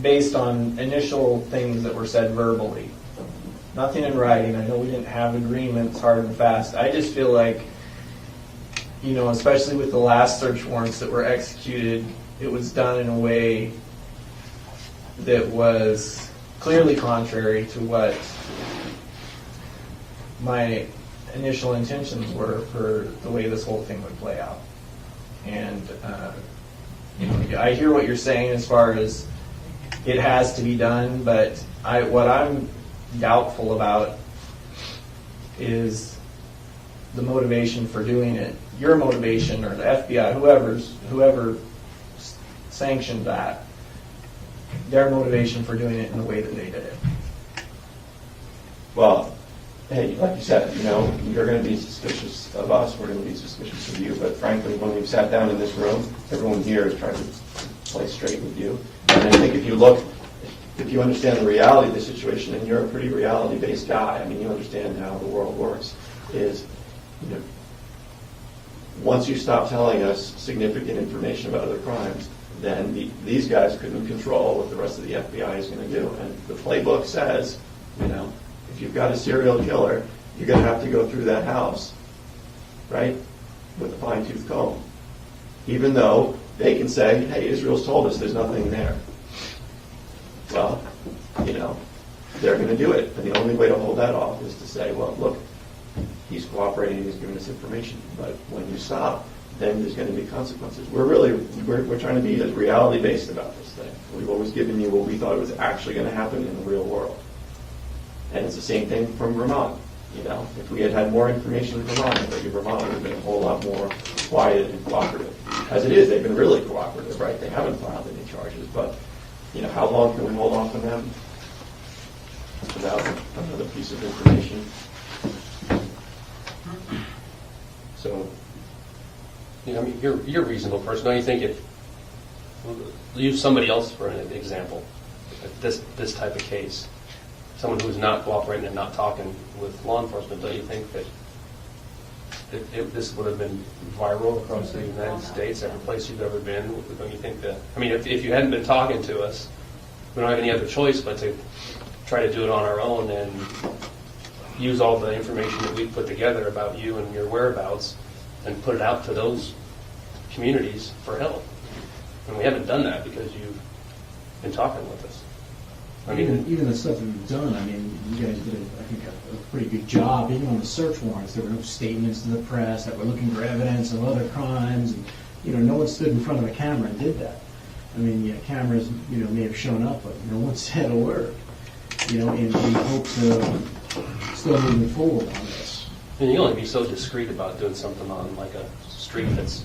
based on initial things that were said verbally, nothing in writing. I know we didn't have agreements hard and fast. I just feel like, especially with the last search warrants that were executed, it was done in a way that was clearly contrary to what my initial intentions were for the way this whole thing would play out. And, I hear what you're saying as far as it has to be done, but what I'm doubtful about is the motivation for doing it. Your motivation, or the FBI, whoever sanctioned that, their motivation for doing it in the way that they did it. Well, hey, like you said, you're going to be suspicious of us, we're going to be suspicious of you, but frankly, when we've sat down in this room, everyone here has tried to play straight with you. And I think if you understand the reality of the situation, and you're a pretty reality-based guy, you understand how the world works, is, once you stop telling us significant information about other crimes, then these guys couldn't control what the rest of the FBI is going to do. And the playbook says, if you've got a serial killer, you're going to have to go through that house, right, with a fine-tooth comb. Even though they can say, hey, Israel's told us there's nothing there. Well, they're going to do it. And the only way to hold that off is to say, well, look, he's cooperating, he's giving us information. But when you stop, then there's going to be consequences. We're trying to be as reality-based about this thing. We've always given you what we thought was actually going to happen in the real world. And it's the same thing from Vermont. If we had had more information in Vermont, I bet you Vermont would have been a whole lot more quiet and cooperative. As it is, they've been really cooperative, right? They haven't filed any charges, but how long can we hold on to them without another piece of information? So, you're a reasonable person. Don't you think if use somebody else for an example, this type of case, someone who's not cooperating and not talking with law enforcement, don't you think that if this would have been viral across the United States, every place you've ever been? Don't you think that? If you hadn't been talking to us, we don't have any other choice but to try to do it on our own and use all the information that we've put together about you and your whereabouts and put it out to those communities for help. And we haven't done that because you've been talking with us. Even the stuff that we've done, you guys did, I think, a pretty good job. Even on the search warrants, there were no statements to the press that we're looking for evidence of other crimes. And, no one stood in front of a camera and did that. Cameras, may have shown up, but no one said a word. In hopes of still moving forward on this. And you only be so discreet about doing something on like a street that's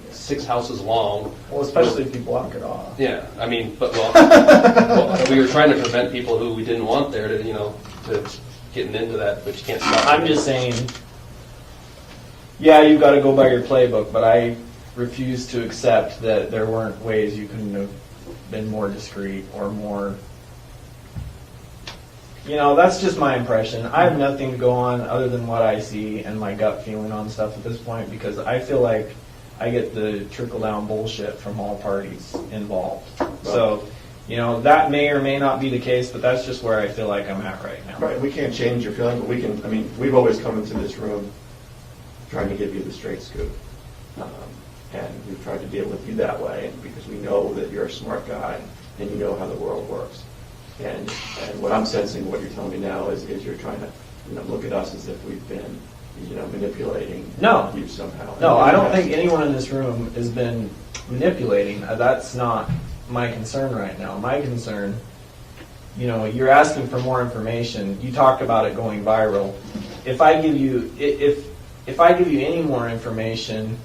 6 houses long. Well, especially if you block it off. Yeah, well, we were trying to prevent people who we didn't want there to getting into that, but you can't stop. I'm just saying, yeah, you've got to go by your playbook, but I refuse to accept that there weren't ways you couldn't have been more discreet or more. That's just my impression. I have nothing to go on other than what I see and my gut feeling on stuff at this point, because I feel like I get the trickle-down bullshit from all parties involved. So, that may or may not be the case, but that's just where I feel like I'm at right now. right, we can't change your feeling, but we can. We've always come into this room trying to give you the straight scoop, and we've tried to deal with you that way, because we know that you're a smart guy and you know how the world works. And what I'm sensing, what you're telling me now, is you're trying to look at us as if we've been manipulating you somehow. No, I don't think anyone in this room has been manipulating. That's not my concern right now. My concern, you're asking for more information. You talked about it going viral. If I give you any more information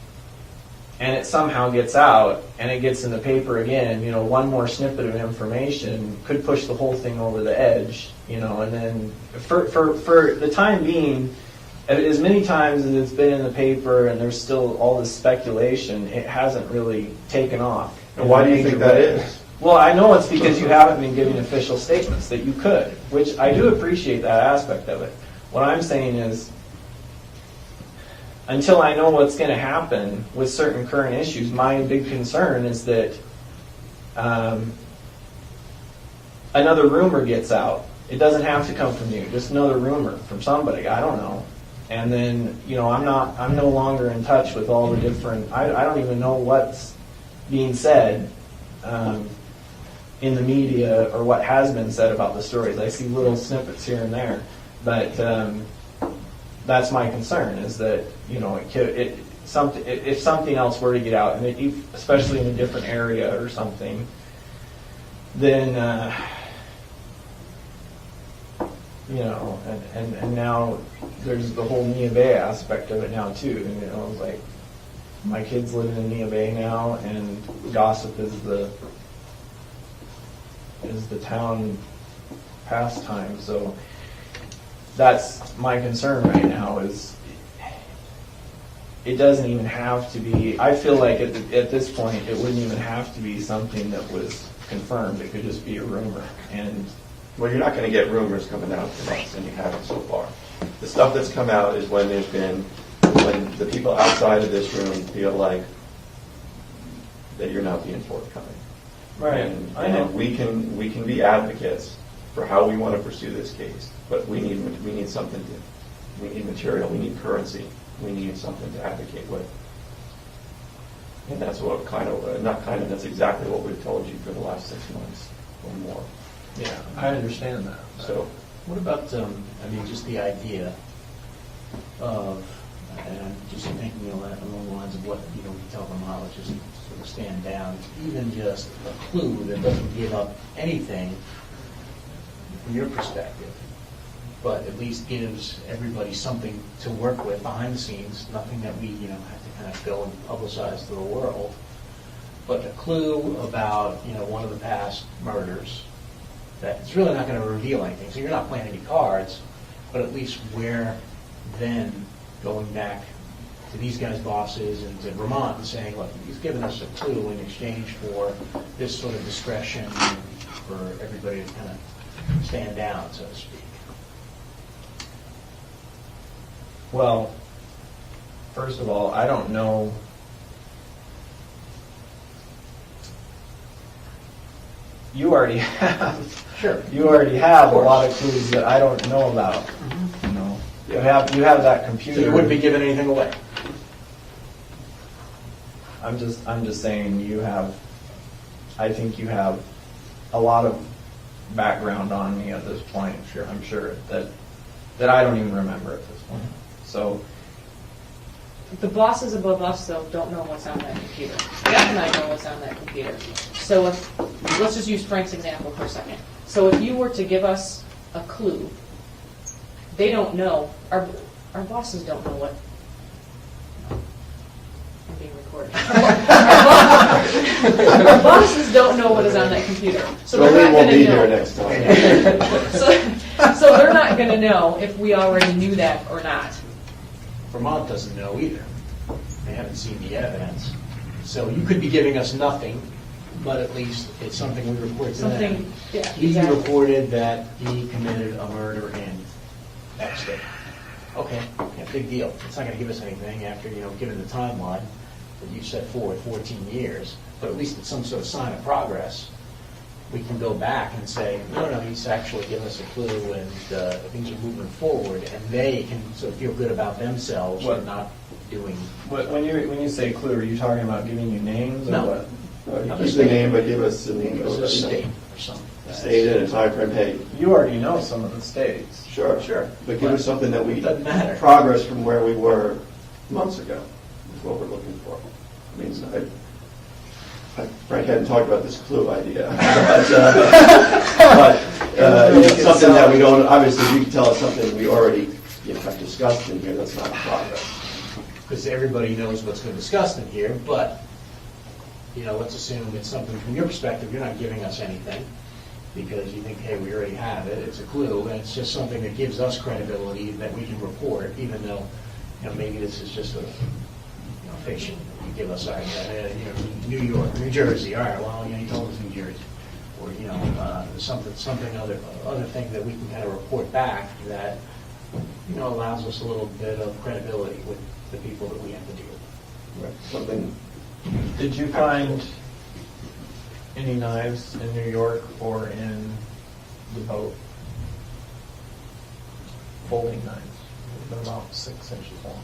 and it somehow gets out and it gets in the paper again, one more snippet of information could push the whole thing over the edge, and then for the time being, as many times as it's been in the paper and there's still all this speculation, it hasn't really taken off. And why do you think that is? Well, I know it's because you haven't been giving official statements that you could, which I do appreciate that aspect of it. What I'm saying is, until I know what's going to happen with certain current issues, my big concern is that another rumor gets out It doesn't have to come from you, just another rumor from somebody, I don't know. And then, I'm no longer in touch with all the different, I don't even know what's being said in the media or what has been said about the stories. I see little snippets here and there, but that's my concern, is that, if something else were to get out, and especially in a different area or something, then, and now there's the whole Nia Bay aspect of it now too. And, like, my kids live in Nia Bay now, and gossip is the town pastime. So that's my concern right now, is it doesn't even have to be, I feel like at this point it wouldn't even have to be something that was confirmed. It could just be a rumor. And Well, you're not going to get rumors coming out from us, and you haven't so far. The stuff that's come out is when when the people outside of this room feel like that you're not being forthcoming. And, I know. we can be advocates for how we want to pursue this case, but we need something we need material, we need currency, we need something to advocate with. And that's what that's exactly what we've told you for the last 6 months or more. Yeah, I understand that. So, What about, just the idea of, and I'm just thinking along the lines of what, we tell demologists sort of stand down, even just a clue that doesn't give up anything from your perspective, but at least gives everybody something to work with behind the scenes, nothing that we, have to kind of go and publicize to the world, but a clue about, one of the past murders, that it's really not going to reveal anything. So you're not playing any cards, but at least where then going back to these guys' bosses and to Vermont and saying, look, he's given us a clue in exchange for this sort of discretion for everybody to kind of stand down, so to speak. Well, first of all, I don't know. You already have. Sure. You already have a lot of clues that I don't know about. You have that computer. So you wouldn't be giving anything away. I'm just saying you have. I think you have a lot of background on me at this point. Sure, I'm sure that I don't even remember at this point. So. The bosses above us, though, don't know what's on that computer. Beth and I know what's on that computer. So let's just use Frank's example for a second. So if you were to give us a clue, they don't know. Our bosses don't know what. I'm being recorded. Our bosses don't know what is on that computer. So they're not won't going be to know. here next time. So they're not going to know if we already knew that or not. Vermont doesn't know either. They haven't seen the evidence. So you could be giving us nothing, but at least it's something we report to them. Something, yeah, He exactly. reported that he committed a murder in X day. Okay, yeah, big deal. It's not going to give us anything after, given the timeline that you set forward, 14 years, but at least it's some sort of sign of progress. We can go back and say, no, he's actually given us a clue and things are moving forward, and they can sort of feel good about themselves What? and not doing. When you say clue, are you talking about giving you names or No. what? Keep the name, but give us the name It was of a the state or something. state and a time frame. Hey, You already know some of the states. sure, Sure. but give us something that we Doesn't matter. progress from where we were months ago. Is what we're looking for. I mean, Frank hadn't talked about this clue idea, but something that we don't. Obviously, you can tell us something we already have discussed in here. That's not progress. Because everybody knows what's been discussed in here, but, let's assume it's something from your perspective, you're not giving us anything because you think, hey, we already have it, it's a clue, and it's just something that gives us credibility that we can report, even though, maybe this is just a fiction. You give us, New York, New Jersey, all right, well, you told us New Jersey. Or, something other thing that we can kind of report back that, allows us a little bit of credibility with the people that we have to deal with. Something. Did you find any knives in New York or in the boat? folding knives. They're about 6 inches long.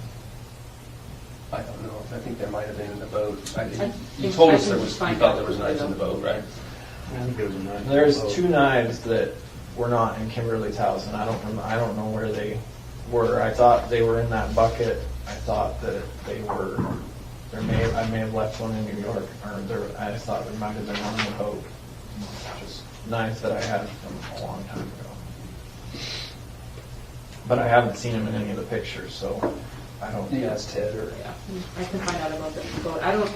I don't know. I think there might have been in the boat. You think- told I us can there was, you find thought out there was quickly, knives in the though. boat, right? I think it was a knife. There's 2 knives that were not in Kimberly's house, and I don't know where they were. I thought they were in that bucket. I thought that they were. I may have left one in New York, or I thought there might have been one in the boat. Just knives that I had from a long time ago. But I haven't seen them in any of the pictures, so I don't. Yeah, it's Ted or. Yeah, I can find out about the boat. I don't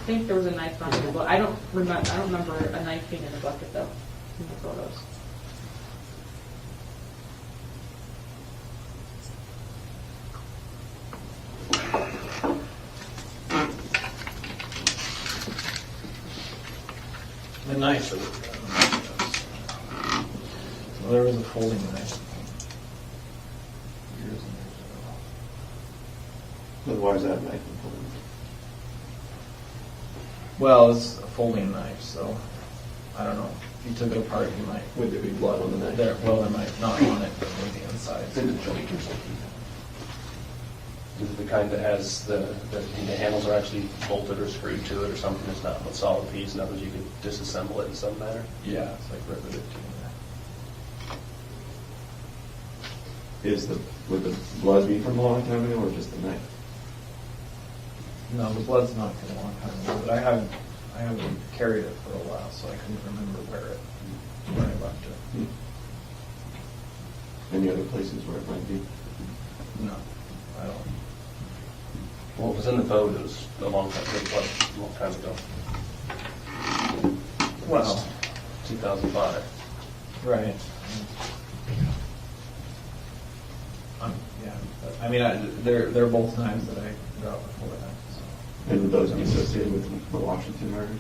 think there was a knife found in the boat. I don't remember a knife being in the bucket though, in the photos. The knife. Well, there was a folding knife. Years and years ago. But why is that knife important? Well, it's a folding knife, so I don't know. If you took it apart, you might. Would there be blood on the knife? There might not on it, but maybe inside. It's in the joint or something. Is it the kind that has the handles are actually bolted or screwed to it or something? It's not a solid piece, nothing you could disassemble it in some manner? Yeah, it's like riveted to Would the blood be from a long time ago or just the knife? No, the blood's not from a long time ago, but I haven't carried it for a while, so I couldn't remember where I left it. Any other places where it might be? No, I don't. What was in the boat, it was a long time ago. Well, 2005. right. Yeah, I mean, they're both knives that I got before that. So. And would those be associated with the Washington murders?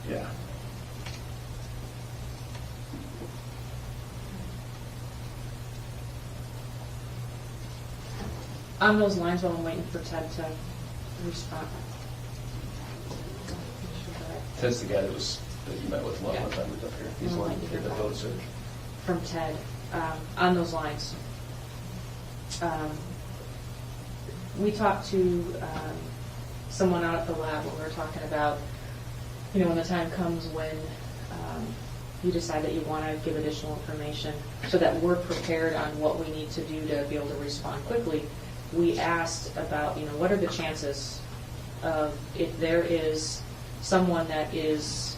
Yeah. On those lines, while I'm waiting for Ted to respond. Ted's the guy that you met with one time he was up here. He's the one who did the boat search. From Ted, on those lines. We talked to someone out at the lab when we were talking about, when the time comes when you decide that you want to give additional information so that we're prepared on what we need to do to be able to respond quickly. We asked about, what are the chances of if there is someone that is,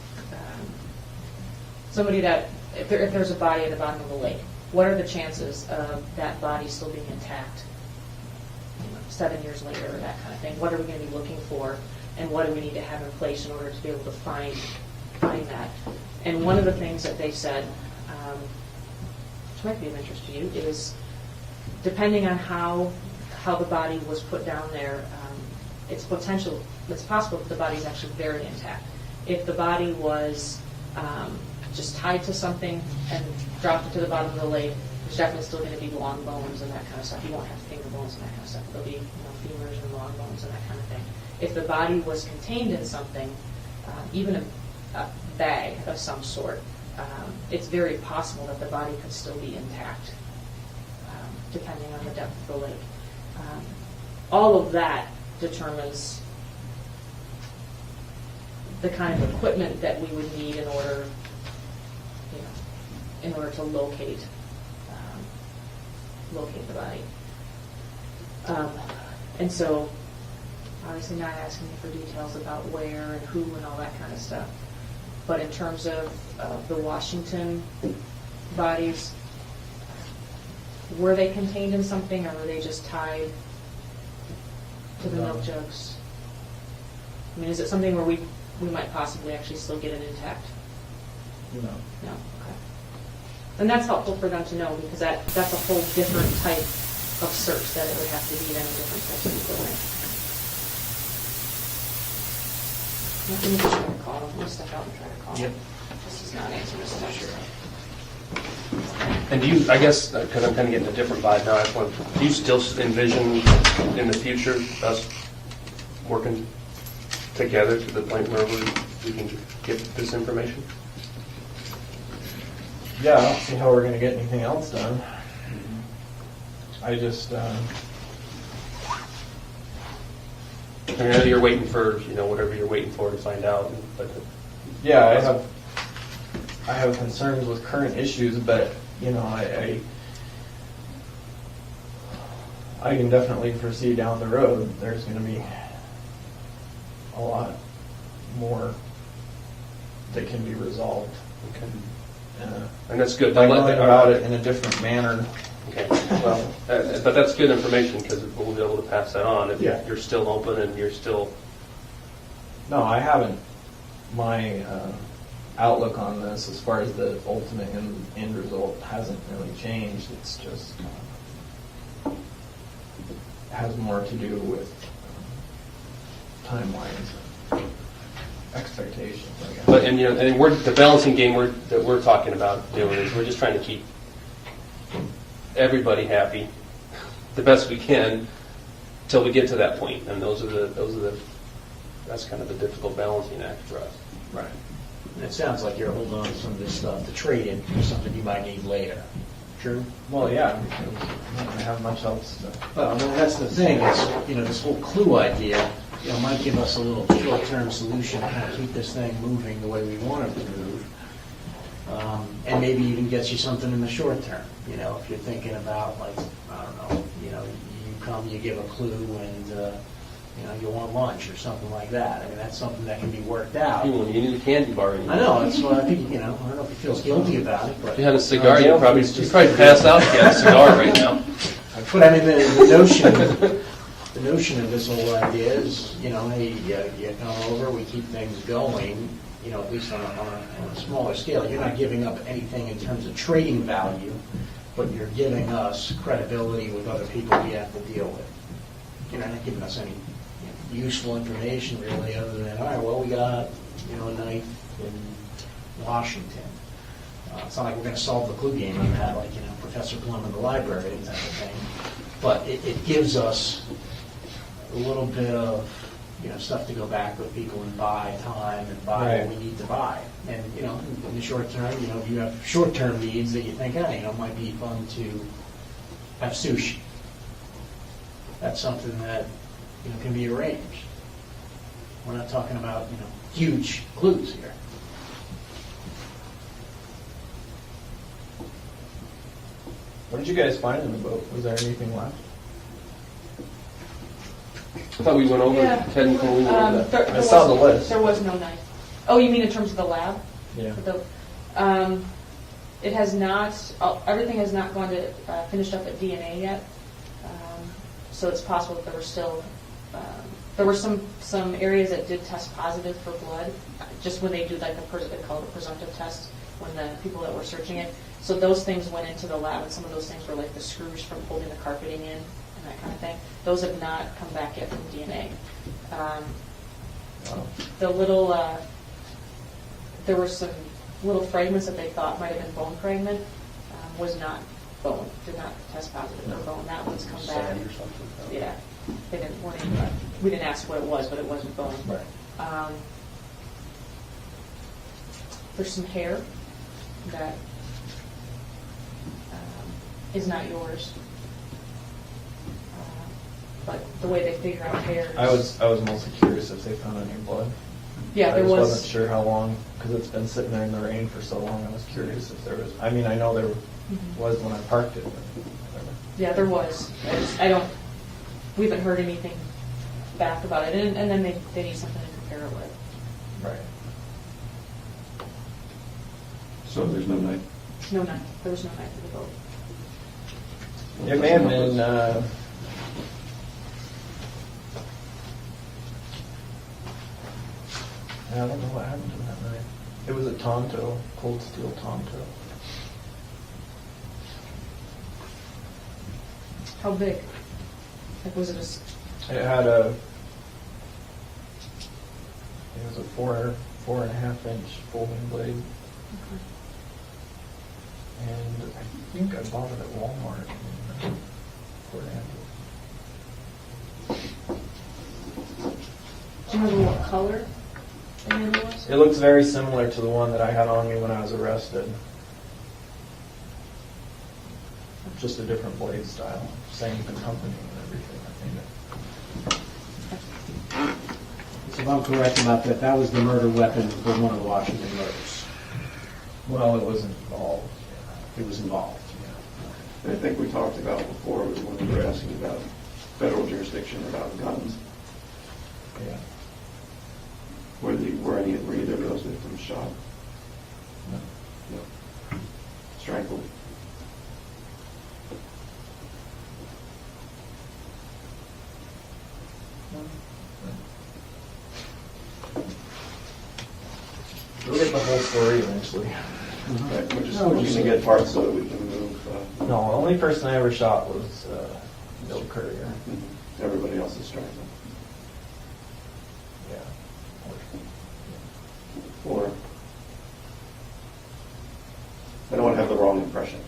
if there's a body at the bottom of the lake, what are the chances of that body still being intact 7 years later or that kind of thing? What are we going to be looking for, and what do we need to have in place in order to be able to find that? And one of the things that they said, which might be of interest to you, is depending on how the body was put down there, it's possible that the body is actually very intact. If the body was just tied to something and dropped it to the bottom of the lake, there's definitely still going to be long bones and that kind of stuff. You won't have finger bones and that kind of stuff. There'll be femurs and long bones and that kind of thing. If the body was contained in something, even a bag of some sort, it's very possible that the body could still be intact, depending on the depth of the lake. All of that determines the kind of equipment that we would need in order to locate the body. And so, obviously not asking you for details about where and who and all that kind of stuff. But in terms of the Washington bodies, were they contained in something, or were they just tied to the milk jugs? I mean, is it something where we might possibly actually still get it intact? No. No? Okay. And that's helpful for them to know, because that's a whole different type of search that it would have to be than a different type of equipment. Let me just try to call him. I'm going to step out and try to call him. This is not answering this question. And do you, I guess, because I'm kind of getting a different vibe now, do you still envision in the future us working together to the point where we can get this information? yeah, I don't see how we're gonna get anything else done. I just, I know you're waiting for, whatever you're waiting for to find out, but yeah, I have concerns with current issues, but, I can definitely foresee down the road, there's gonna be a lot more that can be resolved. and that's good. By going about it in a different manner. Okay, well, but that's good information, because we'll be able to pass that on if Yeah. you're still open and you're still, No, I haven't. My outlook on this, as far as the ultimate end result, hasn't really changed. It's just has more to do with timelines, expectations, I guess. but, and the balancing game that we're talking about doing is we're just trying to keep everybody happy the best we can till we get to that point, and that's kind of the difficult balancing act for us. Right. And it sounds like you're holding on to some of this stuff to trade in for something you might need later. True? Well, yeah, because I'm not going to have much else to... Well, that's the thing, is, this whole clue idea, might give us a little short-term solution to kind of keep this thing moving the way we want it to move. And maybe even gets you something in the short term, if you're thinking about, like, I don't know, you come, you give a clue, and, you want lunch or something like that. I mean, that's something that can be worked out. You need a candy bar anymore. I know, that's what I think, I don't know if he feels guilty about it, but... If you had a cigar, you'd probably pass out if you had a cigar right now. But I mean, the notion of this whole idea is, hey, you come over, we keep things going, at least on a smaller scale. You're not giving up anything in terms of trading value, but you're giving us credibility with other people we have to deal with. You're not giving us any useful information really, other than, all right, well, we got, a knife in Washington. It's not like we're going to solve the clue game on that, like, Professor Plum in the library type of thing. But it gives us a little bit of, stuff to go back with people and buy time and buy what we need to buy. And, in the short term, if you have short-term needs that you think, it might be fun to have sushi. That's something that, can be arranged. We're not talking about, huge clues here. What did you guys find in the boat? Was there anything left? I thought we went over, Yeah. Ted and Cole, we went over that. I saw the list. There was no knife. Oh, you mean in terms of the lab? Yeah. It has not, everything has not gone to, finished up at DNA yet. So it's possible that there were still, there were some areas that did test positive for blood, just when they do like they call it a presumptive test, when the people that were searching it. So those things went into the lab, and some of those things were like the screws from holding the carpeting in and that kind of thing. Those have not come back yet from DNA. The little, there were some little fragments that they thought might have been bone fragment, was not bone, did not test positive for bone. That one's come back. Sand or something. Yeah, we didn't ask what it was, but it wasn't bone. Right. There's some hair that is not yours, but the way they figure out hair. I was mostly curious if they found any blood. Yeah, there I was. just wasn't sure how long, because it's been sitting there in the rain for so long. I was curious if there was. I mean, I know there was when I parked it. But whatever. Yeah, there was. We haven't heard anything back about it, and then they need something to compare it with. Right. So there's no knife? No knife. There was no knife in the boat. It may have been. I don't know what happened to that knife. It was a Tonto, cold steel Tonto. How big? Like, was it It had a. It was a 4.5 inch folding blade, and I think I bought it at Walmart. Do you remember what color the handle was? It looks very similar to the one that I had on me when I was arrested. just a different blade style, same company and everything, I think. So if I'm correct about that, that was the murder weapon for one of the Washington murders. Well, it was involved. It was involved. I think we talked about before when we were asking about federal jurisdiction about guns. Yeah. Were either of those victims shot? No. No. Strangled? We'll get the whole story eventually. Right, we're just going to get parts so that we can move. No, the only person I ever shot was Bill Courier. Everybody else is strangled. Yeah. Or, I don't want to have the wrong impression,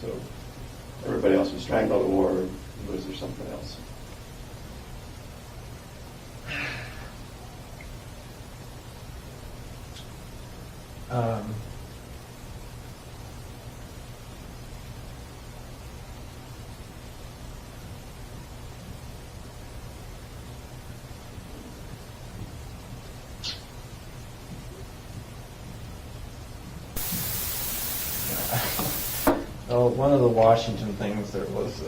so everybody else was strangled, or was there something else? Oh, one of the Washington things there was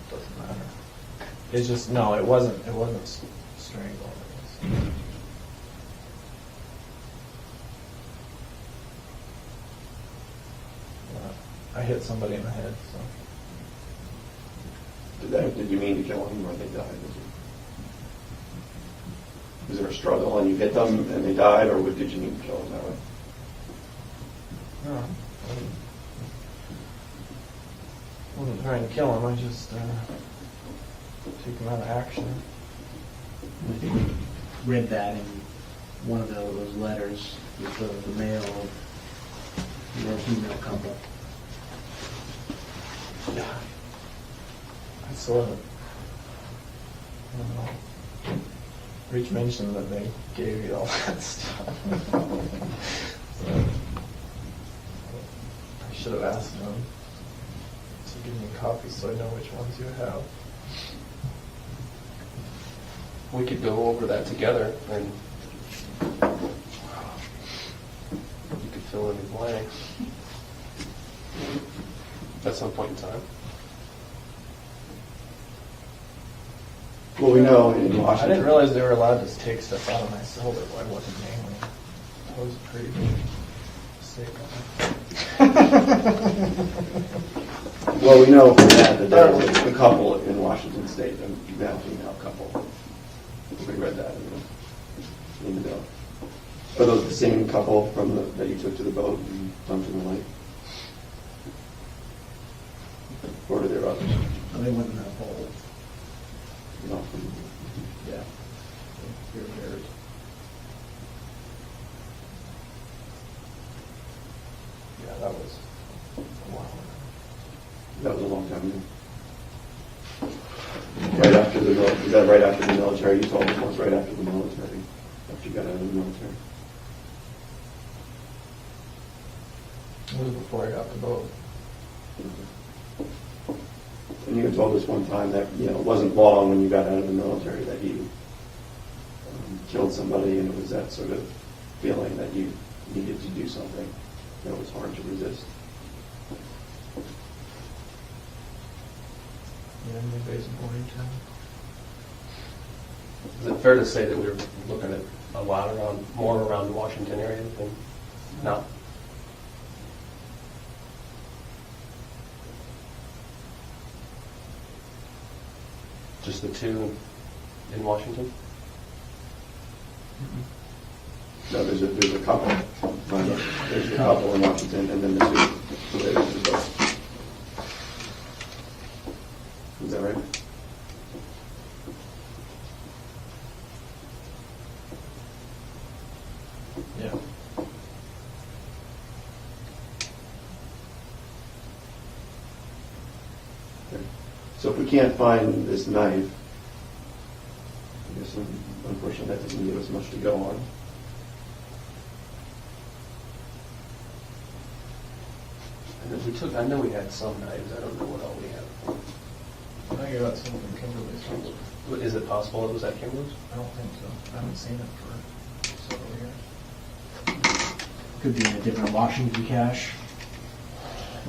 doesn't matter. It's just no, it wasn't strangled. It was, I hit somebody in the head, so. Did you mean to kill them or they died? Was there a struggle and you hit them and they died, or did you mean to kill them that way? No, I wasn't trying to kill him. I just took him out of action. I think we read that in one of those letters with the male or female couple. Yeah. I saw it. I don't know. Rich mentioned that they gave you all that stuff. So, I should have asked them to give me copies so I know which ones you have. We could go over that together, and you could fill in the blanks at some point in time. Well, we know in I Washington. didn't realize they were allowed to take stuff out of my cell that I wasn't mailing. That was a pretty big mistake on Well, we know from that there was a couple in Washington State, a male-female couple. We read that in the bill. Are those the same couple that you took to the boat and dumped in the lake? Or are there others? They went in that hole. No. Yeah. You're married. Yeah, that was a while ago. That was a long time ago. Right after the military. Is that right after the military? You told us once right after the military. After you got out of the military. It was before I got the boat. And you had told us one time that it wasn't long when you got out of the military that you killed somebody, and it was that sort of feeling that you needed to do something that was hard to resist. Yeah, new base in Bordentown. Is it fair to say that we were looking at a lot more around the Washington area than not? Just the two in Washington? No, there's a couple. There's a couple in Washington, and then the two related to the boat. Is that right? Yeah. So if we can't find this knife, I guess unfortunately that doesn't give us much to go on. I know we had some knives, I don't know what all we have. I think you got some from Kimberly's. Is it possible it was at Kimberly's? I don't think so. I haven't seen it for several years. Could be in a different Washington cache.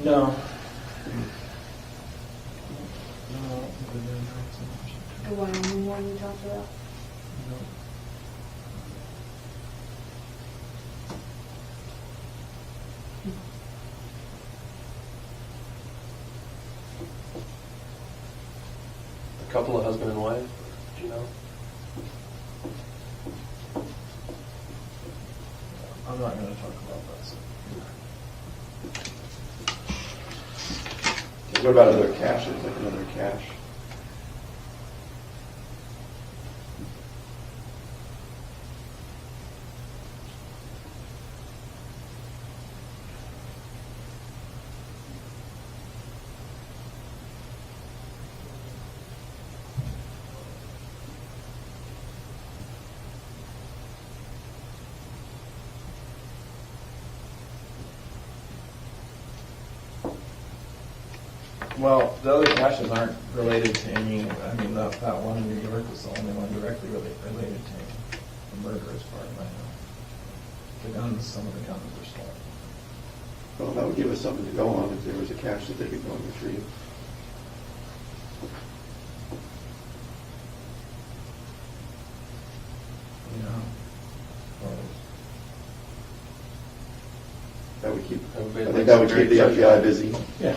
No. No, I don't think we're doing that so much. The Wyoming one you talked about? No. A couple of husband and wife, do you know? I'm not going to talk about that. What about other caches, like another cache? Well, the other caches aren't related to any, I mean, that one in New York was the only one directly related to the murder as far as I know. The guns, some of the guns were stolen. Well, that would give us something to go on if there was a cache that they could go and retrieve. Yeah. Well, That would keep, Everybody I think likes that would very keep the treasure. FBI busy. yeah.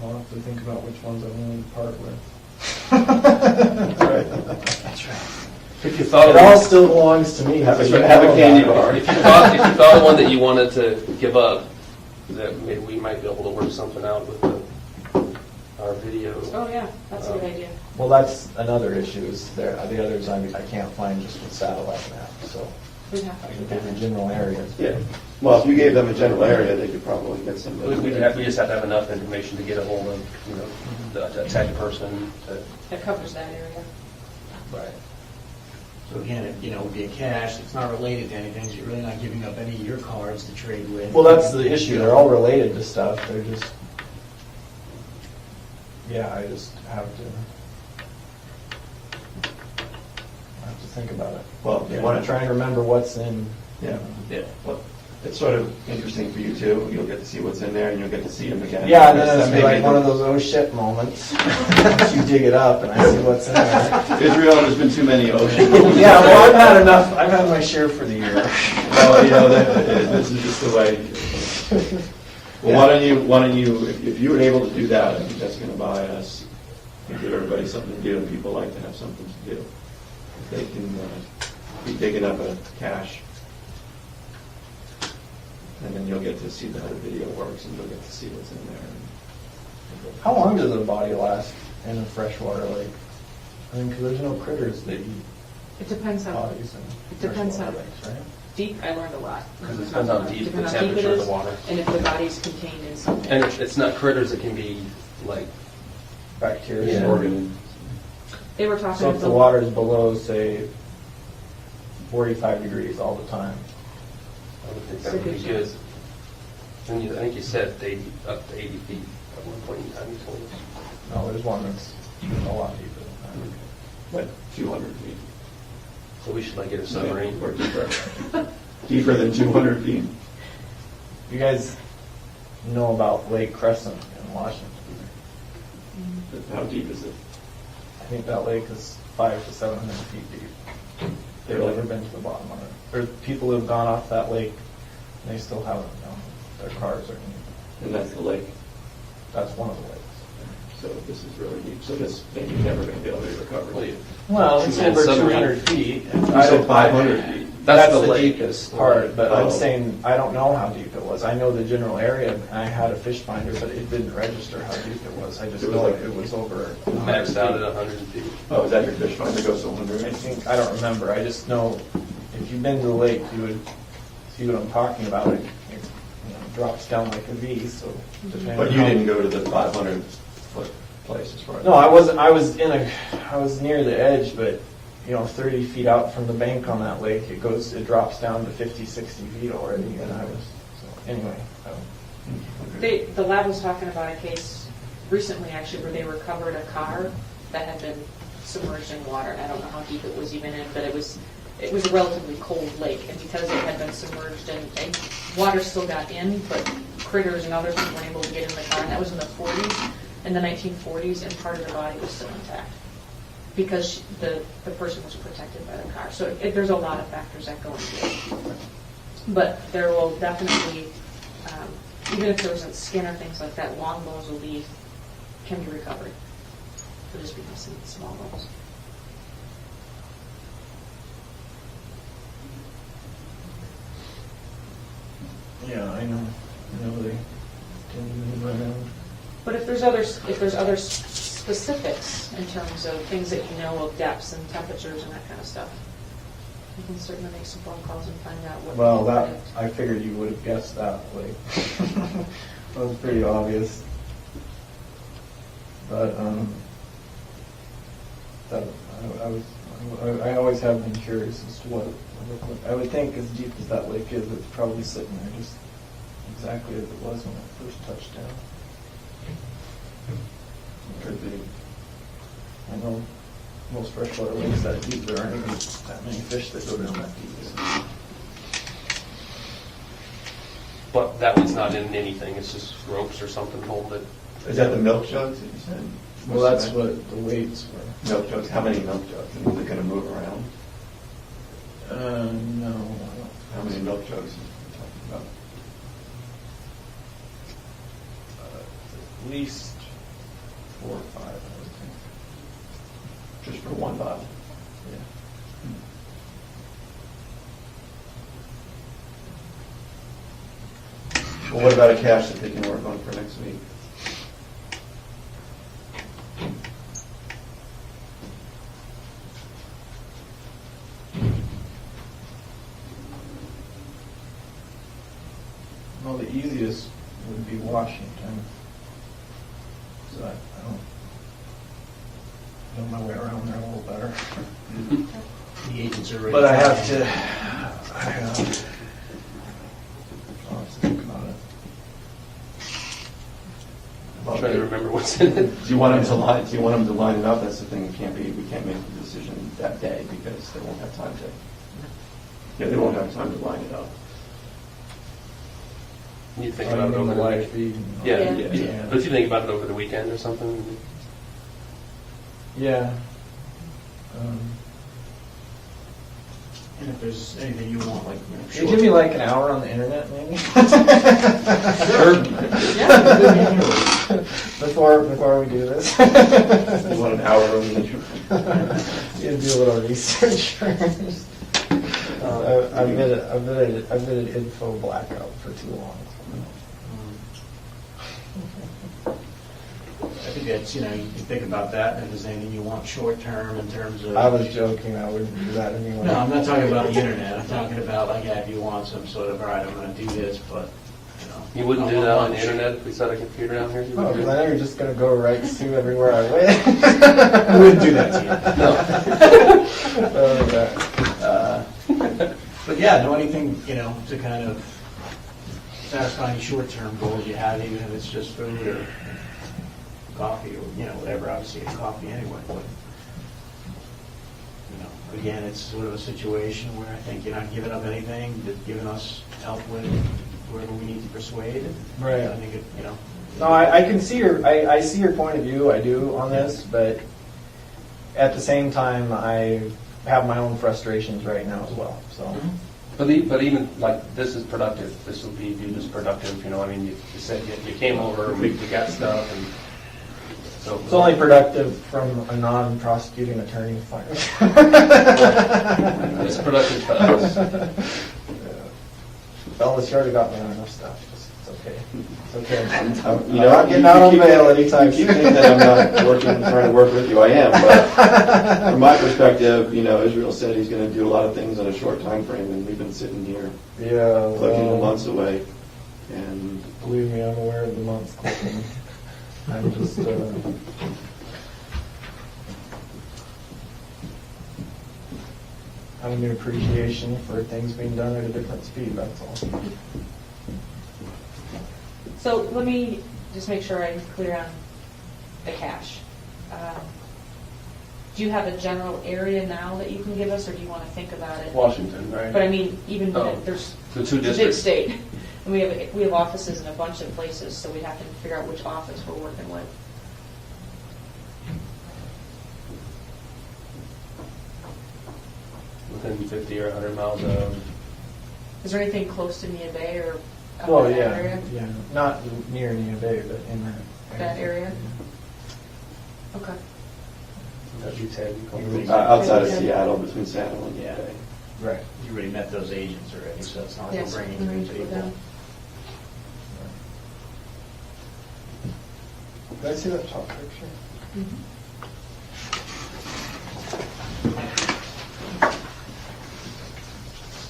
I'll have to think about which ones I'm willing to part with. That's right. That's right. If you thought It all still belongs to me. Have a so you have a know candy about bar. it. if you thought of one that you wanted to give up, that maybe we might be able to work something out with our video. Oh, yeah, that's a good idea. Well, that's another issue, is there, the others I can't find just with satellite map, so We'd have I to can do give you that. general areas. Yeah. Well, if you gave them a general area, they could probably get some. We just have to have enough information to get a hold of, the attacked person. That covers that area. Right. So again, it would be a cache, it's not related to anything, so you're really not giving up any of your cards to trade with. Well, that's the issue, they're all related to stuff, they're just, yeah, I just have to think about it. Well, I you want want to try and remember what's in. Yeah. Well, it's sort of interesting for you too. You'll get to see what's in there, and you'll get to see them again. Yeah, and then it'll That be may like one of those oh shit moments. Once you dig it up and I see what's in there. Israel, there's been too many ocean. Yeah, well, I've had enough, I've had my share for the year. Well, this is just the way. Well, why don't you, if you were able to do that, I think that's going to buy us and give everybody something to do, and people like to have something to do. If they can be digging up a cache, and then you'll get to see how the video works, and you'll get to see what's in there. How long does a body last in a freshwater lake? I mean, because there's no critters that eat It depends how bodies in It depends freshwater how- lakes, right? deep, I learned a lot. Because it depends on deep, the Depends how deep it temperature of is, the water. and if the body's contained in something. And it's not critters, it can be like Bacteria. Yeah. Organ. They were talking. So if the water is below, say, 45 degrees all the time, I would think that would be good. And I think you said up to 80 feet at one point in time, you told us. no, there's one that's a lot deeper than that. But 200 feet. So we should get a submarine. Or deeper. Deeper than 200 feet. You guys know about Lake Crescent in Washington? How deep is it? I think that lake is 500 to 700 feet deep. They've Really? never been to the bottom of it. There's people who have gone off that lake, and they still haven't gone. Their cars are in. And that's the lake. That's one of the lakes. So this is really deep. So this thing you're never going to be able to recover. Well, you- Well, it's Man, over submarine. 200 feet. You said 500 feet. That's the lake. deepest part, but I'm Oh. saying, I don't know how deep it was. I know the general area, and I had a fish finder, but it didn't register how deep it was. I just It was know like- it was over. Maxed out at 100 feet. Oh, is that your fish finder goes to I 100? think, I don't remember, I just know, if you've been to the lake, you would see what I'm talking about. drops down like a V, so. depending But on you how- didn't go to the 500-foot place as far as... No, I wasn't, I was near the edge, but, 30 feet out from the bank on that lake, it drops down to 50, 60 feet already, and anyway. The lab was talking about a case recently, actually, where they recovered a car that had been submerged in water. And I don't know how deep it was even in, but it was a relatively cold lake. And because it had been submerged and water still got in, but critters and other things weren't able to get in the car. And that was in the 40s, in the 1940s, and part of the body was still intact because the person was protected by the car. So there's a lot of factors that go into it. But there will definitely, even if there wasn't skin or things like that, long bones can be recovered. It'll just be missing small bones. Yeah, I know they tend to move around. But if there's other specifics in terms of things that you know of depths and temperatures and that kind of stuff, you can certainly make some phone calls and find out what. Well, I figured you would have guessed that, like, that was pretty obvious. But, I always have been curious as to what it would look like. I would think as deep as that lake is, it's probably sitting there just exactly as it was when it first touched down. Could be. I know most freshwater lakes that deep, there aren't even that many fish that go down that deep. But that one's not in anything, it's just ropes or something holding it. Is that the milk jugs that you said? Well, that's what the weights were. Milk jugs, how many milk jugs? Are they going to move around? No, I don't. How many milk jugs are you talking about? At least 4 or 5, I would think. Just for one bottle? Yeah. Well, what about a cache that they can work on for next week? Well, the easiest would be Washington. So I know my way around there a little better. The agents are ready. But I have to, I'll have to think about it. I'm trying to remember what's in it. Do you want them to line? Do you want them to line it up? That's the thing. We can't make the decision that day because they won't have time to. Yeah, they won't have time to line it up. You think Oh, about you it mean over the the live weekend. feed? Yeah, Yeah. yeah. But if you think about it over the weekend or something, Yeah. And if there's anything you want, like, Could you give me like an hour on the internet, maybe? Before we do this. You want an hour on each? You do a little research first. I've been an info blackout for too long. I think that's, you think about that, and if there's anything you want short-term in terms of... I was joking, I wouldn't do that anyway. No, I'm not talking about the internet. I'm talking about, like, if you want some sort of, all right, I'm going to do this, but, you wouldn't do that on the internet if we set a computer down here? You Oh, wouldn't do because I know you're just going to go right to everywhere I went. I wouldn't do that to you. But yeah, no, anything, to kind of satisfy any short-term goals you have, even if it's just food or coffee or, whatever. Obviously, it's coffee anyway, but, again, it's sort of a situation where I think you're not giving up anything, just giving us help with wherever we need to persuade. And Right. I think No, I can see I see your point of view, I do, on this, but at the same time, I have my own frustrations right now as well, so. But even like this is productive. This will be viewed as productive. I mean, you said you came over, we got stuff, and so It's only productive from a non-prosecuting attorney's point of view. it's productive to us. Fellas, you already got me on enough stuff. It's okay. It's okay. I'm You not getting out on bail anytime You keep soon. thinking that I'm not trying to work with you. I am, but from my perspective, Israel said he's going to do a lot of things in a short time frame, and we've been sitting here Yeah. looking well, months away. And Believe me, I'm aware of the months clicking. I'm just, have a new appreciation for things being done at a different speed, that's all. So let me just make sure I'm clear on the cash. Do you have a general area now that you can give us, or do you want to think about it? Washington, right? But I mean, even when Oh, there's, the two it's a big districts. state, and we have offices in a bunch of places, so we'd have to figure out which office we're working with. Within 50 or 100 miles of. Is there anything close to Nia Bay or out Well, in that yeah, area? yeah, not near Nia Bay, but in that. That area? Okay. That'd be Ted. outside of Seattle, between Seattle and Yeah. Bay. Right. You already met those agents already, so it's not like Yes, we're bringing new arrange with people. them. Did I see that top picture?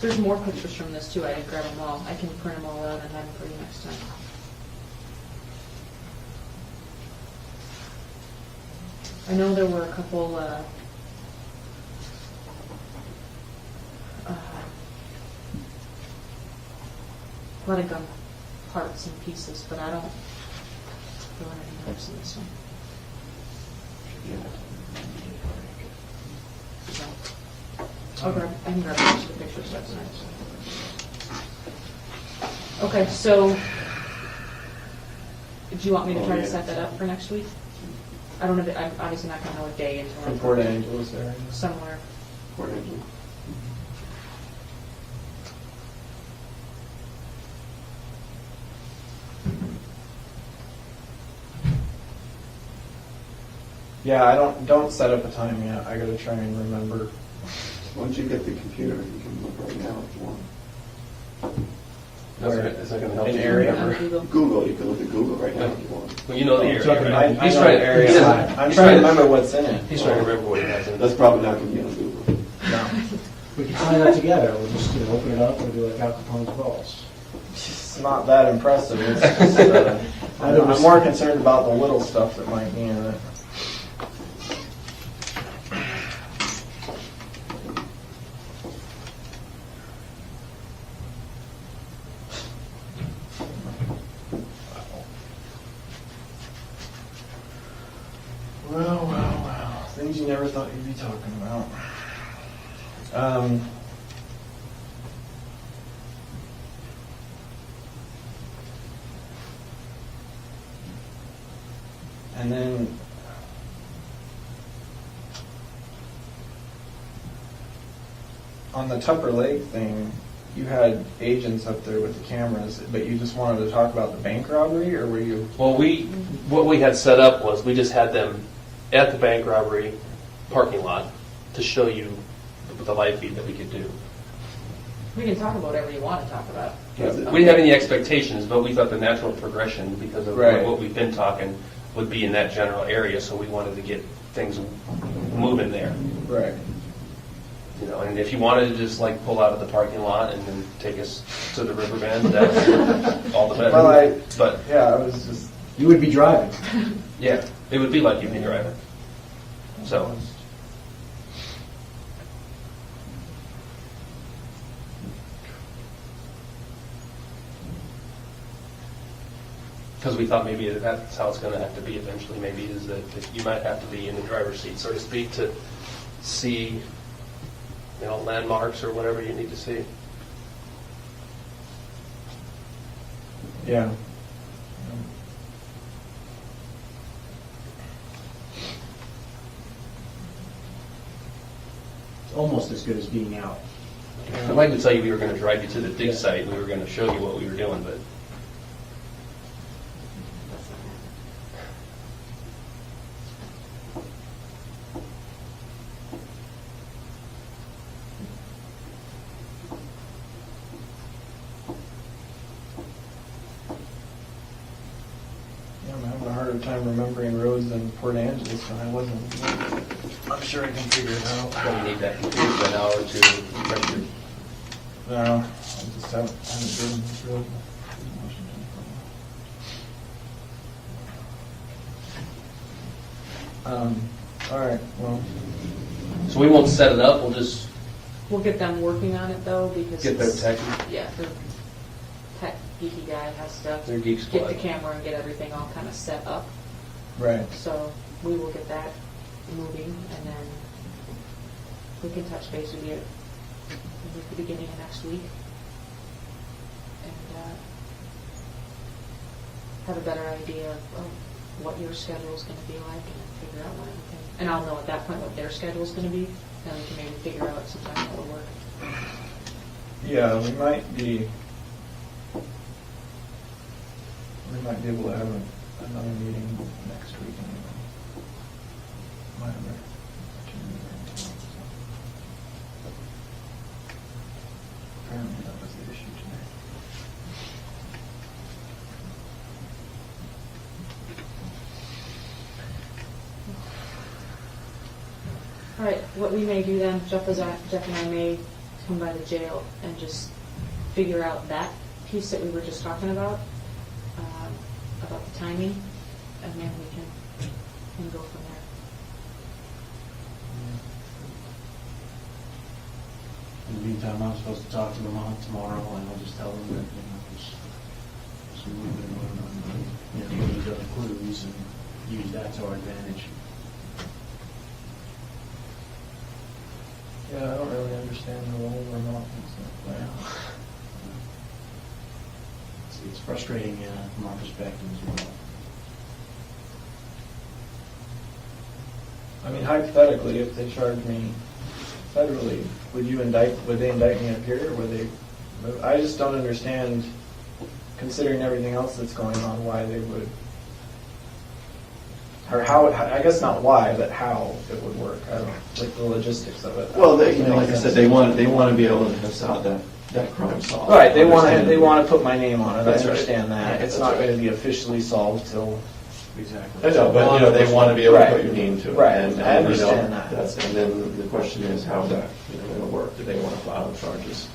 There's more pictures from this too. I didn't grab them all. I can print them all out and have them for you next time. I know there were a couple, a lot of gun parts and pieces, but I don't feel any notes in this one. So, I can grab a bunch of the pictures, that's nice. Okay, so, do you want me to try to set that up for next week? I don't know, I'm obviously not gonna know a day until From I'm Port Angeles there. somewhere. Port Angel. Yeah, I don't set up a time yet. I gotta try and remember. Once you get the computer, you can look right now if you want. Is that going to help An you area. remember? Google. Google, you can look at Google right now if you want. Well, you know the area. Talking right? about- I He's know trying the to. area. he doesn't- I'm he's trying to remember what's in it. He's trying to remember what he has in. That's probably not going to be on Google. No. We can try that together, we'll just open it up and do like Al Capone's vaults. It's not that impressive. It's just, I'm more concerned about the little stuff that might be in it. Well. Things you never thought you'd be talking about. And then on the Tupper Lake thing, you had agents up there with the cameras, but you just wanted to talk about the bank robbery, or were you? Well, what we had set up was we just had them at the bank robbery parking lot to show you the live feed that we could do. We can talk about whatever you want to talk about. We didn't have any expectations, but we thought the natural progression, because of Right. what we've been talking, would be in that general area, so we wanted to get things moving there. Right. You know, and if you wanted to just like pull out of the parking lot and then take us to the river bend, that's all the better. Well, But Yeah, I was just. You would be driving. yeah, it would be like you'd be driving. So, because we thought maybe that's how it's going to have to be eventually, maybe, is that you might have to be in the driver's seat, so to speak, to see, you know, landmarks or whatever you need to see. Yeah. It's almost as good as being out. I'd like to tell you we were going to drive you to the dig site and we were going to show you what we were doing, but Yeah, I'm having a harder time remembering roads than Port Angeles, so I wasn't. I'm sure I can figure it out. probably need that computer for an hour or two to refresh your. No, I just haven't driven this road. All right, well, So we won't set it up, we'll just We'll get them working on it though, because get their it's- tech, Yeah, the tech geeky guy has to their geek get squad. the camera and get everything all kind of set up. right. So we will get that moving, and then we can touch base with you at the beginning of next week. And have a better idea of what your schedule is going to be like, and then figure out when everything. And I'll know at that point what their schedule is going to be, then we can maybe figure out sometime that will work. Yeah, we might be able to have another meeting next week anyway. Might have a opportunity there tomorrow, so. Apparently that was the issue today. All right, what we may do then, Jeff and I may come by the jail and just figure out that piece that we were just talking about the timing, and then we can go from there. In the meantime, I'm supposed to talk to them on tomorrow, and I'll just tell them that, just move it on, we'll use other clues and use that to our advantage. Yeah, I don't really understand the whole remote and stuff. Well, it's frustrating from our perspective as well. I mean, hypothetically, if they charge me federally, would they indict me up here, or would they, I just don't understand, considering everything else that's going on, why they would, or how, I guess not why, but how it would work. I don't, like the logistics of it. Well, like I said, they want to be able to have solved that crime solved. Right, they want to put my name on it, I That's right. understand that. Yeah, It's that's not right. going to be officially solved till, Exactly. I know, but they want to be able to put Right. your name to it. Right, And, I understand that. And then the question is, how's that going to work? Do they want to file charges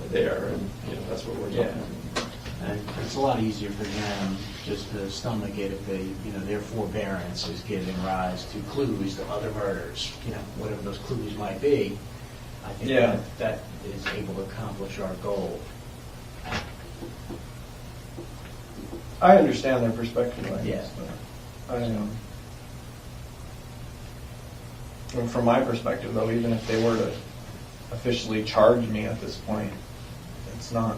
there? And that's what we're talking Yeah. about. And it's a lot easier for them just to stomach it if they, their forbearance is giving rise to clues to other murders, whatever those clues might be. I think Yeah. that is able to accomplish our goal. I understand their perspective, I Yeah. guess, but and from my perspective, though, even if they were to officially charge me at this point, it's not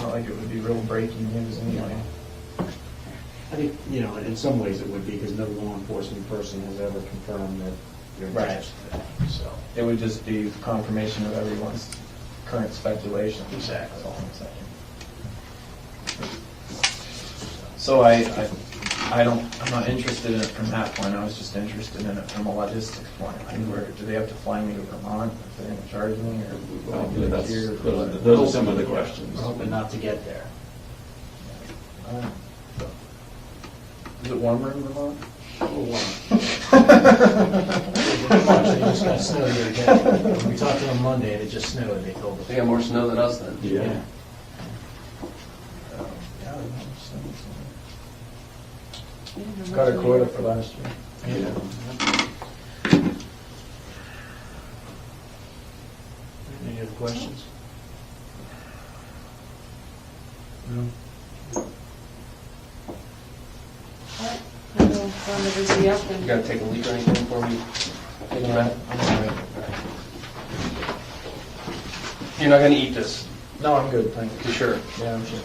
like it would be real breaking news anyway. I think, in some ways it would be, because no law enforcement person has ever confirmed that they're Right. attached to that, so. It would just be confirmation of everyone's current speculation. Exactly. That's all I'm saying. So I'm not interested in it from that point. I was just interested in it from a logistics point. Like, do they have to fly me to Vermont if they're going to charge me, or will I do it here? Those are some of the questions. We're hoping not to get there. Is it warmer in Vermont? It just got snowed the other day. When we talked to them Monday, it just snowed, they told us. They got more snow than us then. Yeah. Yeah, got a quota for last year. Any other questions? I will run the busy up You and. gotta take a leak or anything before we take them out? You're not gonna eat this? No, I'm good, thank you. You sure? Yeah, I'm sure.